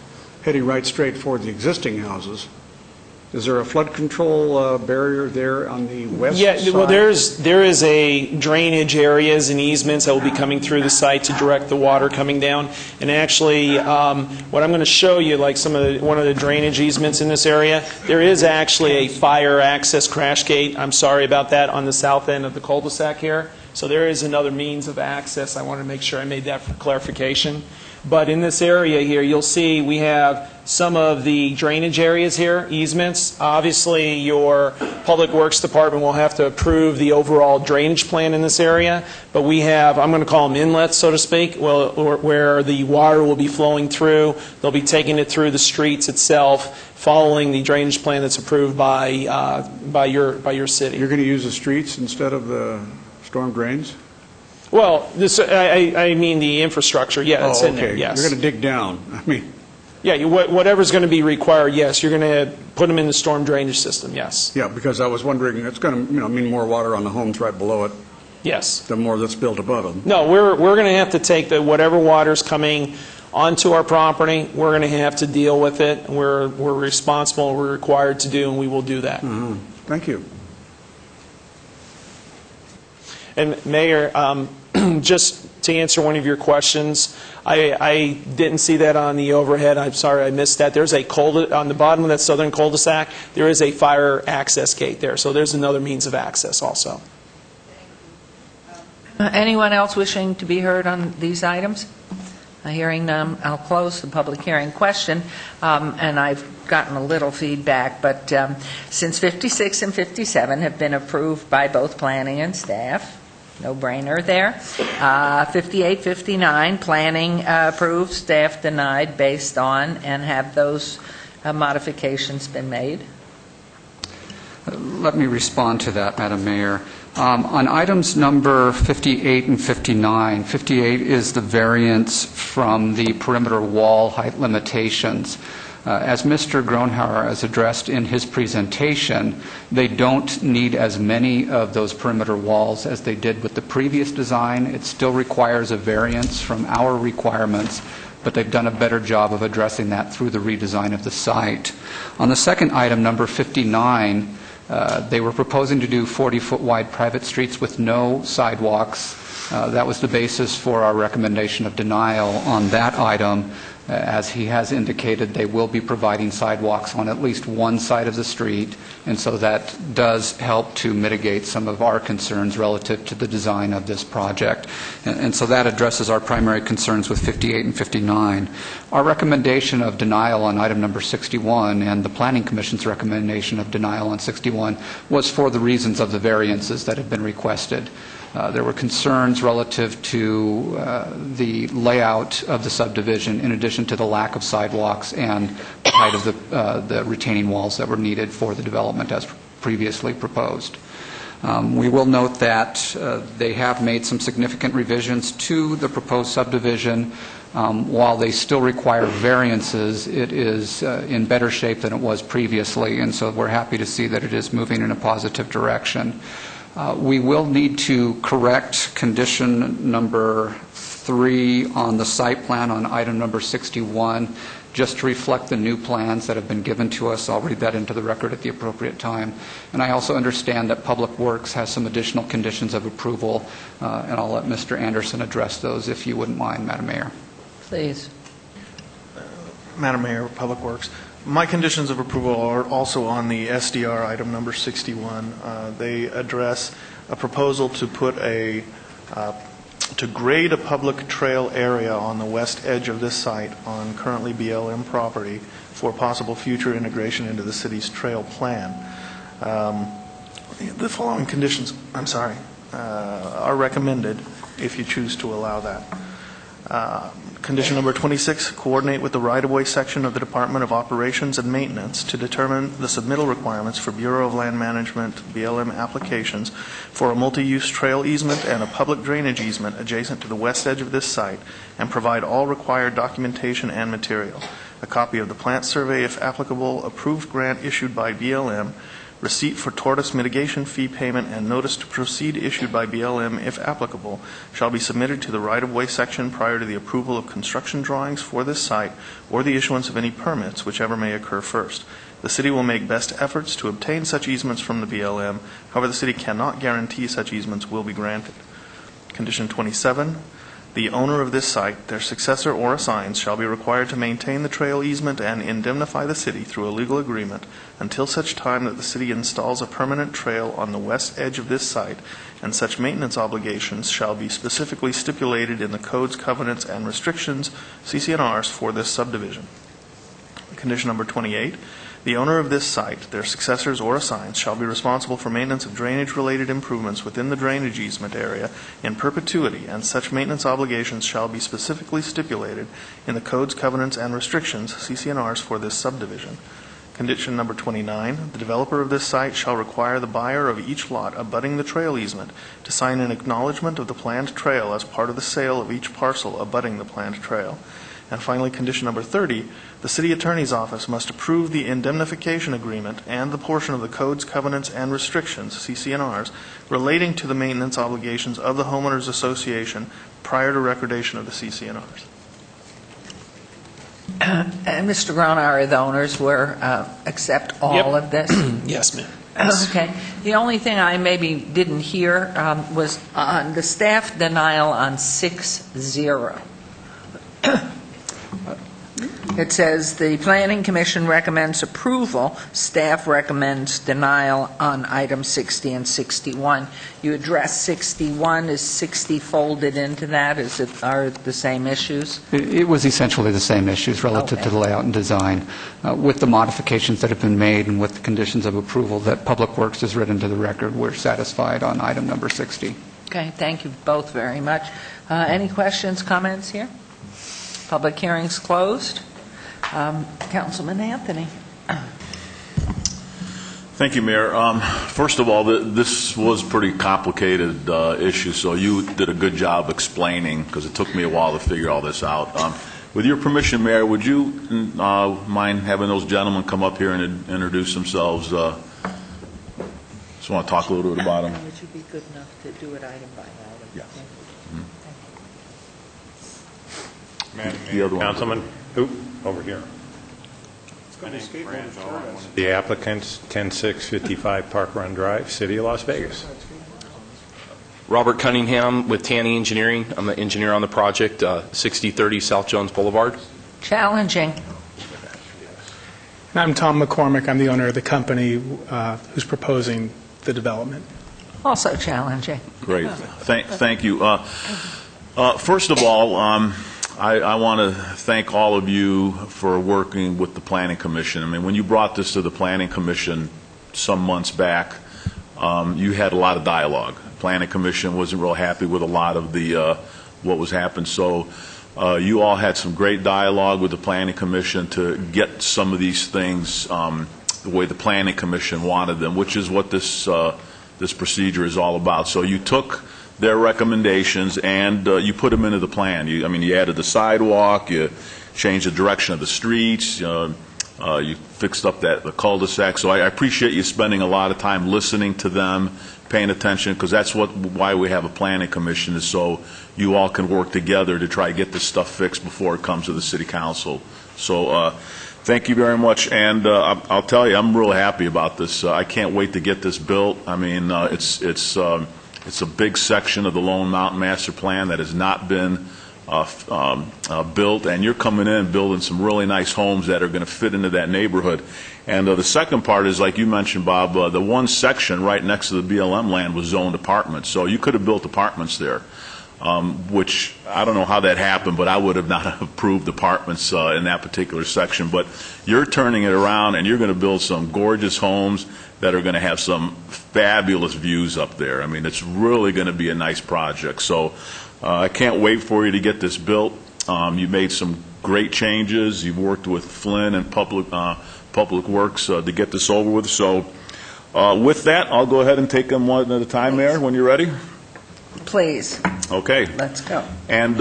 heading right straight for the existing houses. Is there a flood control barrier there on the west side? Yeah, well, there is a drainage areas and easements that will be coming through the site to direct the water coming down. And actually, what I'm going to show you, like one of the drainage easements in this area, there is actually a fire access crash gate. I'm sorry about that, on the south end of the cul-de-sac here. So there is another means of access. I want to make sure I made that for clarification. But in this area here, you'll see we have some of the drainage areas here, easements. Obviously, your Public Works Department will have to approve the overall drainage plan in this area. But we have, I'm going to call them inlets, so to speak, where the water will be flowing through. They'll be taking it through the streets itself, following the drainage plan that's approved by your city. You're going to use the streets instead of the storm drains? Well, I mean the infrastructure, yeah, it's in there, yes. You're going to dig down. I mean, yeah, whatever's going to be required, yes, you're going to put them in the storm drainage system, yes. yeah, because I was wondering, it's going to mean more water on the homes right below it. Yes. The more that's built above them. No, we're going to have to take whatever water's coming onto our property, we're going to have to deal with it. We're responsible, we're required to do, and we will do that. Mm-hmm. Thank you. And Mayor, just to answer one of your questions, I didn't see that on the overhead. I'm sorry I missed that. There's on the bottom of that southern cul-de-sac, there is a fire access gate there. So there's another means of access also. Anyone else wishing to be heard on these items? Hearing none, I'll close the public hearing. Question, and I've gotten a little feedback, but since 56 and 57 have been approved by both planning and staff, no brainer there. 58, 59, planning approved, staff denied based on, and have those modifications been made? Let me respond to that, Madam Mayor. On items number 58 and 59, 58 is the variance from the perimeter wall height limitations. As Mr. Gronhauer has addressed in his presentation, they don't need as many of those perimeter walls as they did with the previous design. It still requires a variance from our requirements, but they've done a better job of addressing that through the redesign of the site. On the second item, number 59, they were proposing to do 40-foot wide private streets with no sidewalks. That was the basis for our recommendation of denial on that item. As he has indicated, they will be providing sidewalks on at least one side of the street, and so that does help to mitigate some of our concerns relative to the design of this project. And so that addresses our primary concerns with 58 and 59. Our recommendation of denial on item number 61 and the Planning Commission's recommendation of denial on 61 was for the reasons of the variances that have been requested. There were concerns relative to the layout of the subdivision, in addition to the lack of sidewalks and the height of the retaining walls that were needed for the development as previously proposed. We will note that they have made some significant revisions to the proposed subdivision. While they still require variances, it is in better shape than it was previously, and so we're happy to see that it is moving in a positive direction. We will need to correct condition number 3 on the site plan on item number 61, just to reflect the new plans that have been given to us. I'll read that into the record at the appropriate time. And I also understand that Public Works has some additional conditions of approval, and I'll let Mr. Anderson address those if you wouldn't mind, Madam Mayor. Please. Madam Mayor, Public Works. My conditions of approval are also on the SDR item number 61. They address a proposal to put to grade a public trail area on the west edge of this site on currently BLM property for possible future integration into the city's trail plan. The following conditions, are recommended if you choose to allow that. Condition number 26, coordinate with the right-of-way section of the Department of Operations and Maintenance to determine the submittal requirements for Bureau of Land Management BLM applications for a multi-use trail easement and a public drainage easement adjacent to the west edge of this site, and provide all required documentation and material. A copy of the plant survey, if applicable, approved grant issued by BLM, receipt for tortoise mitigation fee payment, and notice to proceed issued by BLM, if applicable, shall be submitted to the right-of-way section prior to the approval of construction drawings for this site or the issuance of any permits, whichever may occur first. The city will make best efforts to obtain such easements from the BLM. However, the city cannot guarantee such easements will be granted. Condition 27, the owner of this site, their successor or assigns, shall be required to maintain the trail easement and indemnify the city through a legal agreement until such time that the city installs a permanent trail on the west edge of this site, and such maintenance obligations shall be specifically stipulated in the codes, covenants, and restrictions, CC&Rs, for this subdivision. Condition number 28, the owner of this site, their successors or assigns, shall be responsible for maintenance of drainage-related improvements within the drainage easement area in perpetuity, and such maintenance obligations shall be specifically stipulated in the codes, covenants, and restrictions, CC&Rs, for this subdivision. Condition number 29, the developer of this site shall require the buyer of each lot abutting the trail easement to sign an acknowledgement of the planned trail as part of the sale of each parcel abutting the planned trail. And finally, condition number 30, the city attorney's office must approve the indemnification agreement and the portion of the codes, covenants, and restrictions, CC&Rs, relating to the maintenance obligations of the homeowners association prior to recordation of the CC&Rs. And Mr. Gronauer, the owners accept all of this? Yes, ma'am. Okay. The only thing I maybe didn't hear was on the staff denial on 6-0. It says the Planning Commission recommends approval, staff recommends denial on items 60 and 61. You addressed 61. Is 60 folded into that? Are the same issues? It was essentially the same issues relative to the layout and design, with the modifications that have been made and with the conditions of approval that Public Works has written to the record. We're satisfied on item number 60. Okay. Thank you both very much. Any questions, comments here? Public hearing's closed. Councilman Anthony. Thank you, Mayor. First of all, this was a pretty complicated issue, so you did a good job explaining, because it took me a while to figure all this out. With your permission, Mayor, would you mind having those gentlemen come up here and introduce themselves? Just want to talk a little bit about them. Would you be good enough to do it item by item? Yes. Madam The Mayor, other one. Councilman, over here. The applicants, 10655 Park Run Drive, City of Las Vegas. Robert Cunningham with Tanny Engineering. I'm the engineer on the project, 6030 South Jones Boulevard. Challenging. I'm Tom McCormick. I'm the owner of the company who's proposing the development. Also challenging. Great. Thank you. First of all, I want to thank all of you for working with the Planning Commission. I mean, when you brought this to the Planning Commission some months back, you had a lot of dialogue. The Planning Commission wasn't real happy with a lot of what was happening. So you all had some great dialogue with the Planning Commission to get some of these things the way the Planning Commission wanted them, which is what this procedure is all about. So you took their recommendations and you put them into the plan. You added the sidewalk, you changed the direction of the streets, you fixed up the cul-de-sac. So I appreciate you spending a lot of time listening to them, paying attention, because that's why we have a planning commission, is so you all can work together to try to get this stuff fixed before it comes to the city council. So thank you very much, and I'll tell you, I'm real happy about this. I can't wait to get this built. I mean, it's a big section of the Lone Mountain Master Plan that has not been built, and you're coming in building some really nice homes that are going to fit into that neighborhood. And the second part is, like you mentioned, Bob, the one section right next to the BLM land was zoned apartments, so you could have built apartments there, which I don't know how that happened, but I would have not approved apartments in that particular section. But you're turning it around, and you're going to build some gorgeous homes that are going to have some fabulous views up there. I mean, it's really going to be a nice project. So I can't wait for you to get this built. You made some great changes. You've worked with Flynn and Public Works to get this over with. So with that, I'll go ahead and take them one at a time, Mayor, when you're ready. Please. Okay. Let's go. And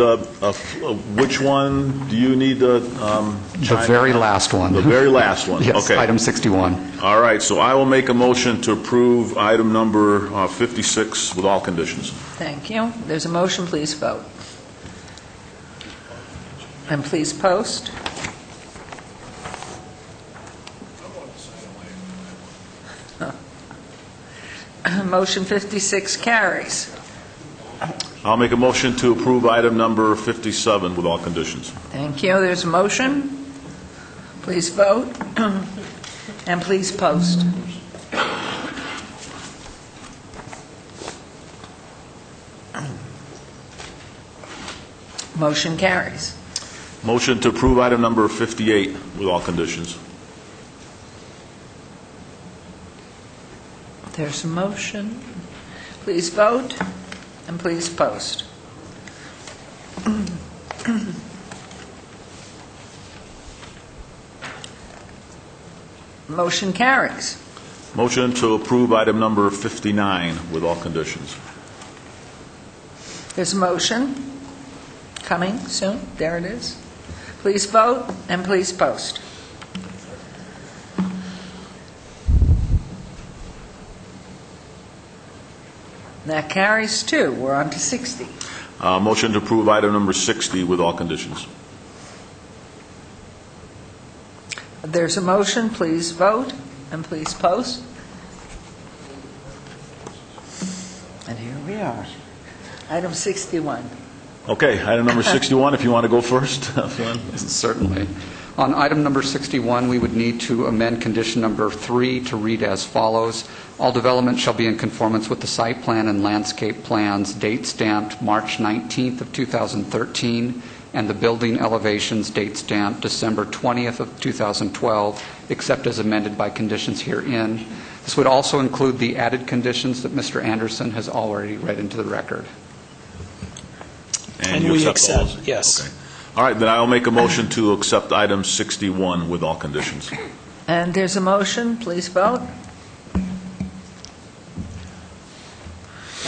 which one do you need to The very last one. The very last one. Yes, okay. item 61. All right, so I will make a motion to approve item number 56 with all conditions. Thank you. There's a motion, please vote. And please post. Motion 56 carries. I'll make a motion to approve item number 57 with all conditions. Thank you. There's a motion. Please vote. And please post. Motion carries. Motion to approve item number 58 with all conditions. There's a motion. Please vote, and please post. Motion carries. Motion to approve item number 59 with all conditions. There's a motion coming soon. There it is. Please vote, and please post. That carries too. We're on to 60. Motion to approve item number 60 with all conditions. There's a motion. Please vote, and please post. And here we are. Item 61. Okay, item number 61, if you want to go first, Flynn. Certainly. On item number 61, we would need to amend condition number 3 to read as follows. All development shall be in conformance with the site plan and landscape plans, date stamped March 19th of 2013, and the building elevations, date stamped December 20th of 2012, except as amended by conditions herein. This would also include the added conditions that Mr. Anderson has already read into the record. And you we accept accept, those? yes. Okay. All right, then I'll make a motion to accept item 61 with all conditions. And there's a motion. Please vote.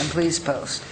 And please post.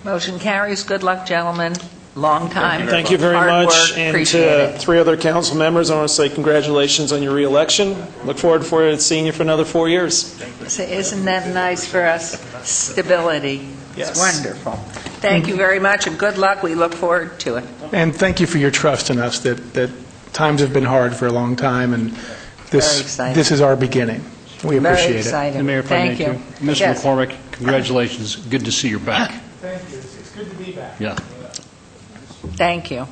Motion carries. Good luck, gentlemen. Long time. Thank you very Hard much. work. And Appreciate to it. 3 other council members, I want to say congratulations on your reelection. Look forward to seeing you for another 4 years. Isn't that nice for us? Stability. Yes. It's wonderful. Thank you very much, and good luck. We look forward to it. And thank you for your trust in us, that times have been hard for a long time, and Very exciting. this is our beginning. We Very appreciate it. exciting. And Mayor, if I may, Thank you. too. Mr. Yes. McCormick, congratulations. Good to see you're back. Thank you. It's good to be back. Yeah. Thank you.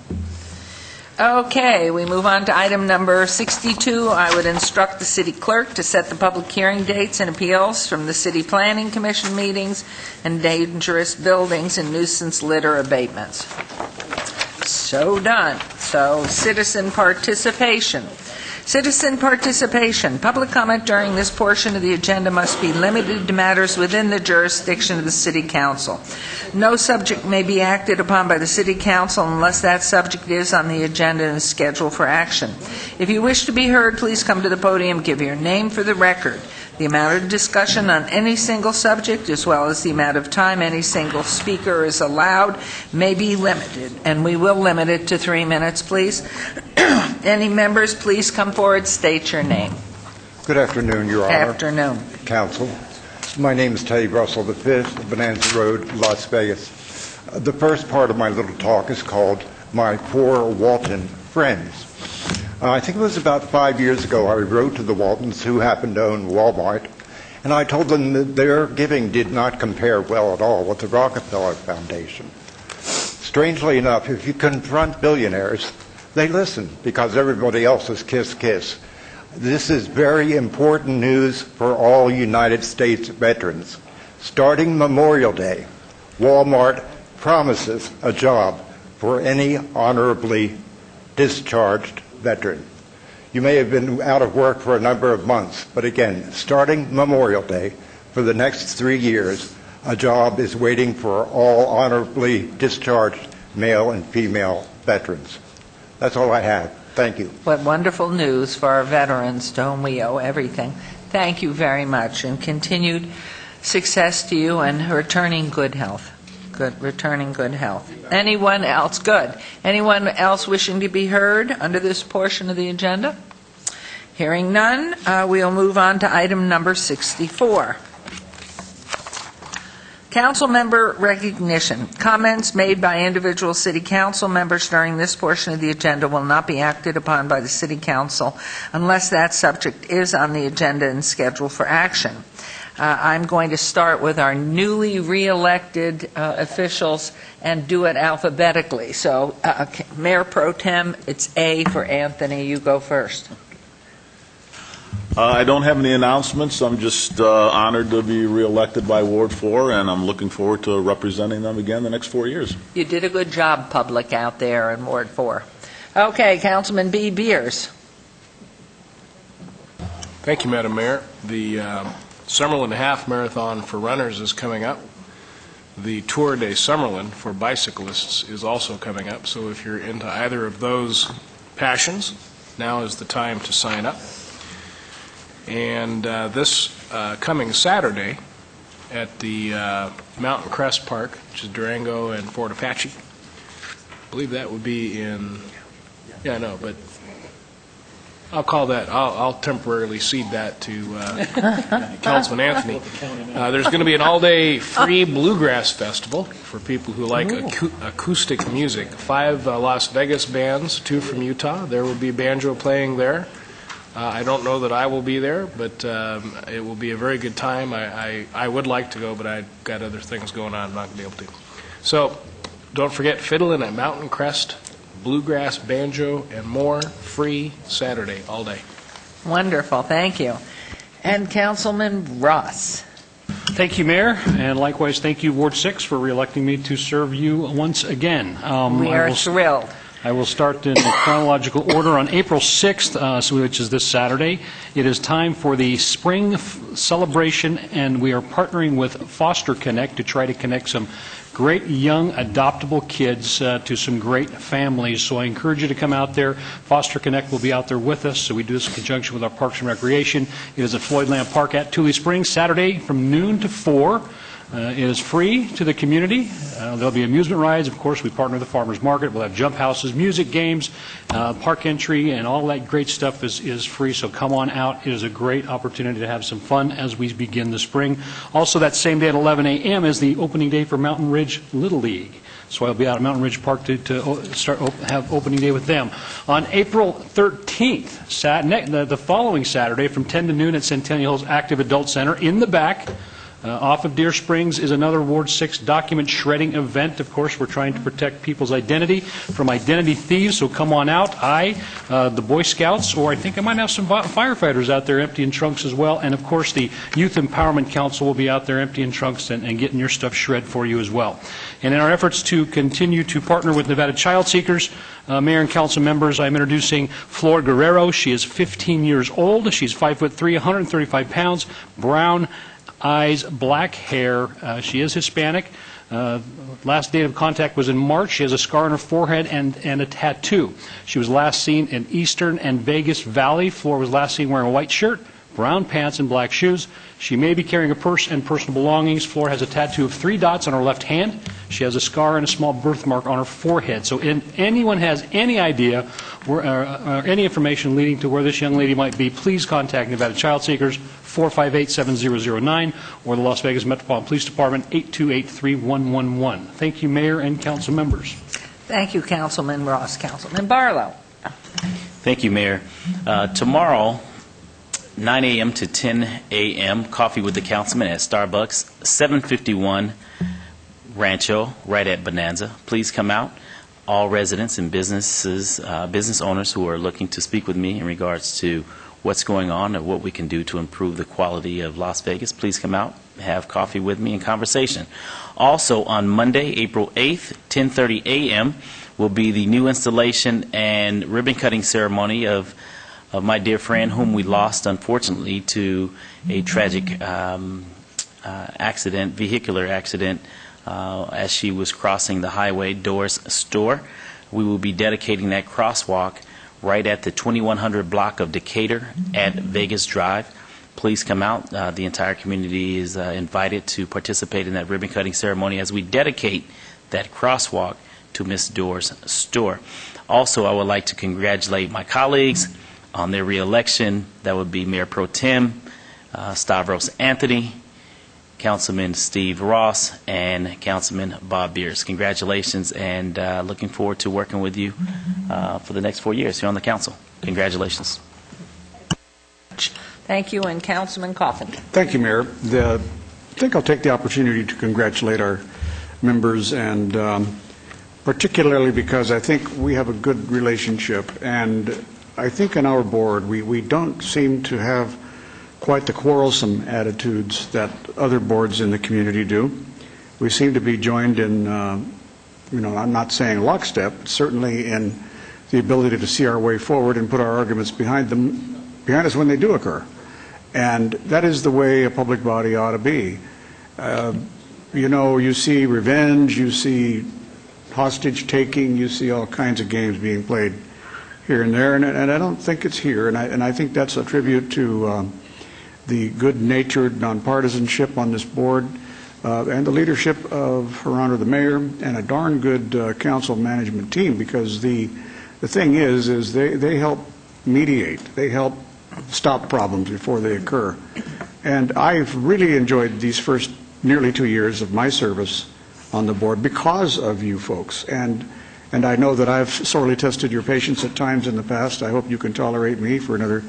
Okay, we move on to item number 62. I would instruct the city clerk to set the public hearing dates and appeals from the City Planning Commission meetings and dangerous buildings and nuisance litter abatements. So done. So citizen participation. Citizen participation. Public comment during this portion of the agenda must be limited to matters within the jurisdiction of the City Council. No subject may be acted upon by the City Council unless that subject is on the agenda and is scheduled for action. If you wish to be heard, please come to the podium, give your name for the record. The amount of discussion on any single subject, as well as the amount of time any single speaker is allowed, may be limited, and we will limit it to 3 minutes, please. Any members, please come forward, state your name. Good afternoon, Your Honor. Afternoon. Counsel. My name is Teddy Russell V, Bonanza Road, Las Vegas. The first part of my little talk is called My Poor Walton Friends. I think it was about 5 years ago I wrote to the Waltons, who happened to own Walmart, and I told them that their giving did not compare well at all with the Rockefeller Foundation. Strangely enough, if you confront billionaires, they listen because everybody else is kiss, kiss. This is very important news for all United States veterans. Starting Memorial Day, Walmart promises a job for any honorably discharged veteran. You may have been out of work for a number of months, but again, starting Memorial Day, for the next 3 years, a job is waiting for all honorably discharged male and female veterans. That's all I have. Thank you. What wonderful news for our veterans, to whom we owe everything. Thank you very much, and continued success to you and returning good health. Returning good health. Anyone else? Good. Anyone else wishing to be heard under this portion of the agenda? Hearing none, we'll move on to item number 64. Council member recognition. Comments made by individual city council members during this portion of the agenda will not be acted upon by the city council unless that subject is on the agenda and scheduled for action. I'm going to start with our newly re-elected officials and do it alphabetically. So, Mayor Pro Tem, it's A for Anthony. You go first. I don't have any announcements. I'm just honored to be re-elected by Ward 4, and I'm looking forward to representing them again the next 4 years. You did a good job, public, out there in Ward 4. Okay, Councilman B. Beers. Thank you, Madam Mayor. The Summerlin Half Marathon for runners is coming up. The Tour de Summerlin for bicyclists is also coming up. So if you're into either of those passions, now is the time to sign up. And this coming Saturday at the Mountain Crest Park, which is Durango and Fort Apache, I believe that would be in, yeah, I know, but I'll call that, I'll temporarily cede that to Councilman Anthony. There's going to be an all-day free bluegrass festival for people who like acoustic music. 5 Las Vegas bands, 2 from Utah. There will be banjo playing there. I don't know that I will be there, but it will be a very good time. I would like to go, but I've got other things going on. I'm not going to be able to. So don't forget, fiddling at Mountain Crest, bluegrass, banjo, and more, free Saturday, all day. Wonderful. Thank you. And Councilman Ross. Thank you, Mayor, and likewise thank you, Ward 6, for re-electing me to serve you once again. We are thrilled. I will start in chronological order. On April 6th, which is this Saturday, it is time for the spring celebration, and we are partnering with Foster Connect to try to connect some great young adoptable kids to some great families. So I encourage you to come out there. Foster Connect will be out there with us. So we do this in conjunction with our Parks and Recreation. It is at Floyd Lamb Park at Tule Springs, Saturday from noon to 4. It is free to the community. There'll be amusement rides. Of course, we partner with the Farmers Market. We'll have jump houses, music, games, park entry, and all that great stuff is free. So come on out. It is a great opportunity to have some fun as we begin the spring. Also, that same day at 11 a.m. is the opening day for Mountain Ridge Little League. So I'll be out at Mountain Ridge Park to have opening day with them. On April 13th, the following Saturday from 10 to noon at Centennial Hills Active Adult Center in the back, off of Deer Springs, is another Ward 6 document shredding event. Of course, we're trying to protect people's identity from identity thieves, so come on out. The Boy Scouts, or I think I might have some firefighters out there emptying trunks as well. And, of course, the Youth Empowerment Council will be out there emptying trunks and getting your stuff shred for you as well. And in our efforts to continue to partner with Nevada Child Seekers, Mayor and council members, I'm introducing Flor Guerrero. She is 15 years old. She's 5'3", 135 pounds, brown eyes, black hair. She is Hispanic. Last date of contact was in March. She has a scar on her forehead and a tattoo. She was last seen in Eastern and Vegas Valley. Flor was last seen wearing a white shirt, brown pants, and black shoes. She may be carrying a purse and personal belongings. Flor has a tattoo of 3 dots on her left hand. She has a scar and a small birthmark on her forehead. So if anyone has any idea or any information leading to where this young lady might be, please contact Nevada Child Seekers, 458-7009, or the Las Vegas Metropolitan Police Department, 828-3111. Thank you, Mayor and council members. Thank you, Councilman Ross. Councilman Barlow. Thank you, Mayor. Tomorrow, 9 a.m. to 10 a.m., coffee with the councilman at Starbucks, 751 Rancho, right at Bonanza. Please come out. All residents and business owners who are looking to speak with me in regards to what's going on and what we can do to improve the quality of Las Vegas, please come out, have coffee with me and conversation. Also, on Monday, April 8th, 10:30 a.m., will be the new installation and ribbon-cutting ceremony of my dear friend whom we lost, unfortunately, to a tragic accident, vehicular accident, as she was crossing the highway, Doors Store. We will be dedicating that crosswalk right at the 2100 block of Decatur at Vegas Drive. Please come out. The entire community is invited to participate in that ribbon-cutting ceremony as we dedicate that crosswalk to Miss Doors Store. Also, I would like to congratulate my colleagues on their re-election. That would be Mayor Pro Tem Stavros Anthony, Councilman Steve Ross, and Councilman Bob Beers. Congratulations, and looking forward to working with you for the next 4 years here on the council. Congratulations. Thank you, and Councilman Coffin. Thank you, Mayor. I think I'll take the opportunity to congratulate our members, and particularly because I think we have a good relationship, and I think on our board we don't seem to have quite the quarrelsome attitudes that other boards in the community do. We seem to be joined in, I'm not saying lockstep, but certainly in the ability to see our way forward and put our arguments behind us when they do occur. And that is the way a public body ought to be. You see revenge, you see hostage taking, you see all kinds of games being played here and there, and I don't think it's here, and I think that's a tribute to the good-natured nonpartisanship on this board and the leadership of Her Honor the Mayor and a darn good council management team, because the thing is they help mediate, they help stop problems before they occur. And I've really enjoyed these first nearly 2 years of my service on the board because of you folks, and I know that I've sorely tested your patience at times in the past. I hope you can tolerate me for another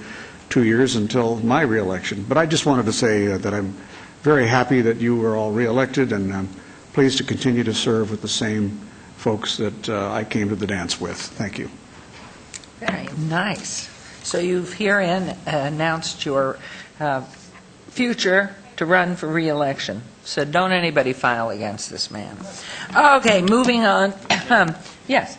2 years until my reelection. But I just wanted to say that I'm very happy that you were all reelected, and I'm pleased to continue to serve with the same folks that I came to the dance with. Thank you. Very nice. So you've herein announced your future to run for reelection. So don't anybody file against this man. Okay, moving on. Yes.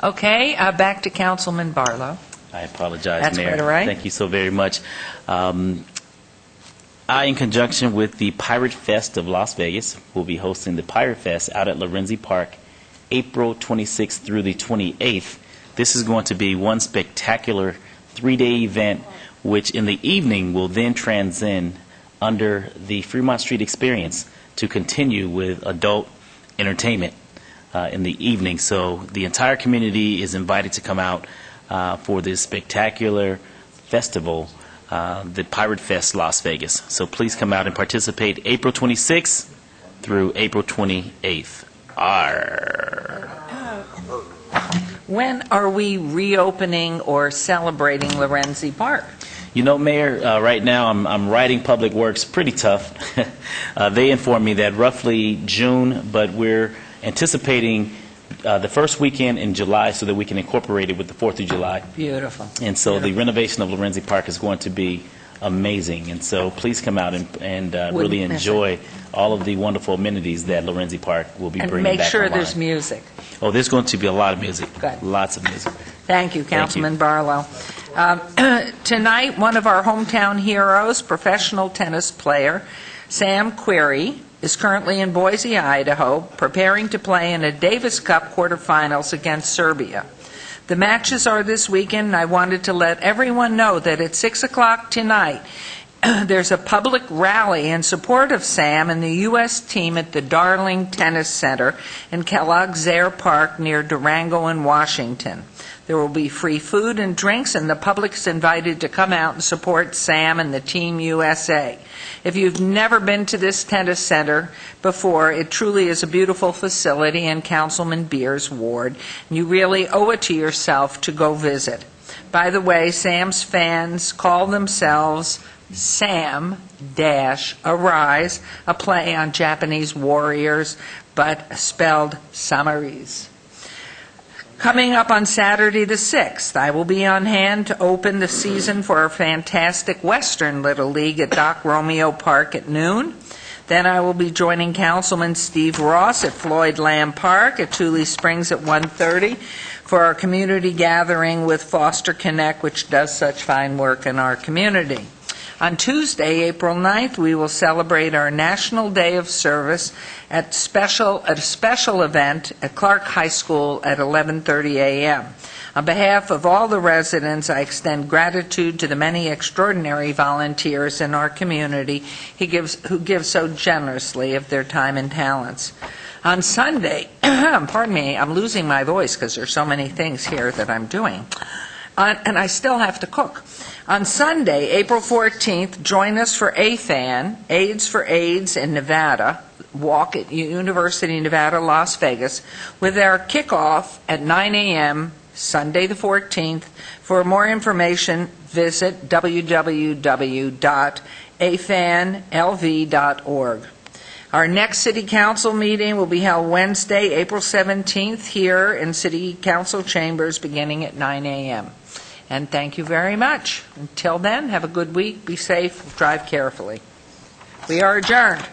Okay, back to Councilman Barlow. I apologize, That's Mayor. quite all right. Thank you so very much. I, in conjunction with the Pirate Fest of Las Vegas, will be hosting the Pirate Fest out at Lorenzi Park, April 26th through the 28th. This is going to be one spectacular 3-day event, which in the evening will then transcend under the Fremont Street Experience to continue with adult entertainment in the evening. So the entire community is invited to come out for this spectacular festival, the Pirate Fest Las Vegas. So please come out and participate April 26th through April 28th. Arr. When are we reopening or celebrating Lorenzi Park? You know, Mayor, right now I'm writing Public Works pretty tough. They informed me that roughly June, but we're anticipating the first weekend in July so that we can incorporate it with the 4th of July. Beautiful. And so the renovation of Lorenzi Park is going to be amazing. And so please come out and really enjoy all of the wonderful amenities that Lorenzi Park will be bringing back And make sure online. there's music. Oh, there's going to be a lot of music. Good. Lots of music. Thank you, Councilman Barlow. Tonight, one of our hometown heroes, professional tennis player Sam Querrey, is currently in Boise, Idaho, preparing to play in a Davis Cup quarterfinals against Serbia. The matches are this weekend, and I wanted to let everyone know that at 6 o'clock tonight, there's a public rally in support of Sam and the U.S. team at the Darling Tennis Center in Kellogg-Zaire Park near Durango and Washington. There will be free food and drinks, and the public's invited to come out and support Sam and the Team USA. If you've never been to this tennis center before, it truly is a beautiful facility in Councilman Beer's ward, and you really owe it to yourself to go visit. By the way, Sam's fans call themselves Sam-Arise, a play on Japanese warriors, but spelled Samarise. Coming up on Saturday the 6th, I will be on hand to open the season for our fantastic Western Little League at Doc Romeo Park at noon. Then I will be joining Councilman Steve Ross at Floyd Lamb Park at Tule Springs at 1:30 for our community gathering with Foster Connect, which does such fine work in our community. On Tuesday, April 9th, we will celebrate our National Day of Service at a special event at Clark High School at 11:30 a.m. On behalf of all the residents, I extend gratitude to the many extraordinary volunteers in our community who give so generously of their time and talents. On Sunday, pardon me, I'm losing my voice because there's so many things here that I'm doing, and I still have to cook. On Sunday, April 14th, join us for AFAN, AIDS for AIDS in Nevada, walk at University of Nevada, Las Vegas, with our kickoff at 9 a.m. Sunday the 14th. For more information, visit www.afanlv.org. Our next City Council meeting will be held Wednesday, April 17th, here in City Council chambers, beginning at 9 a.m. And thank you very much. Until then, have a good week, be safe, drive carefully. We are adjourned.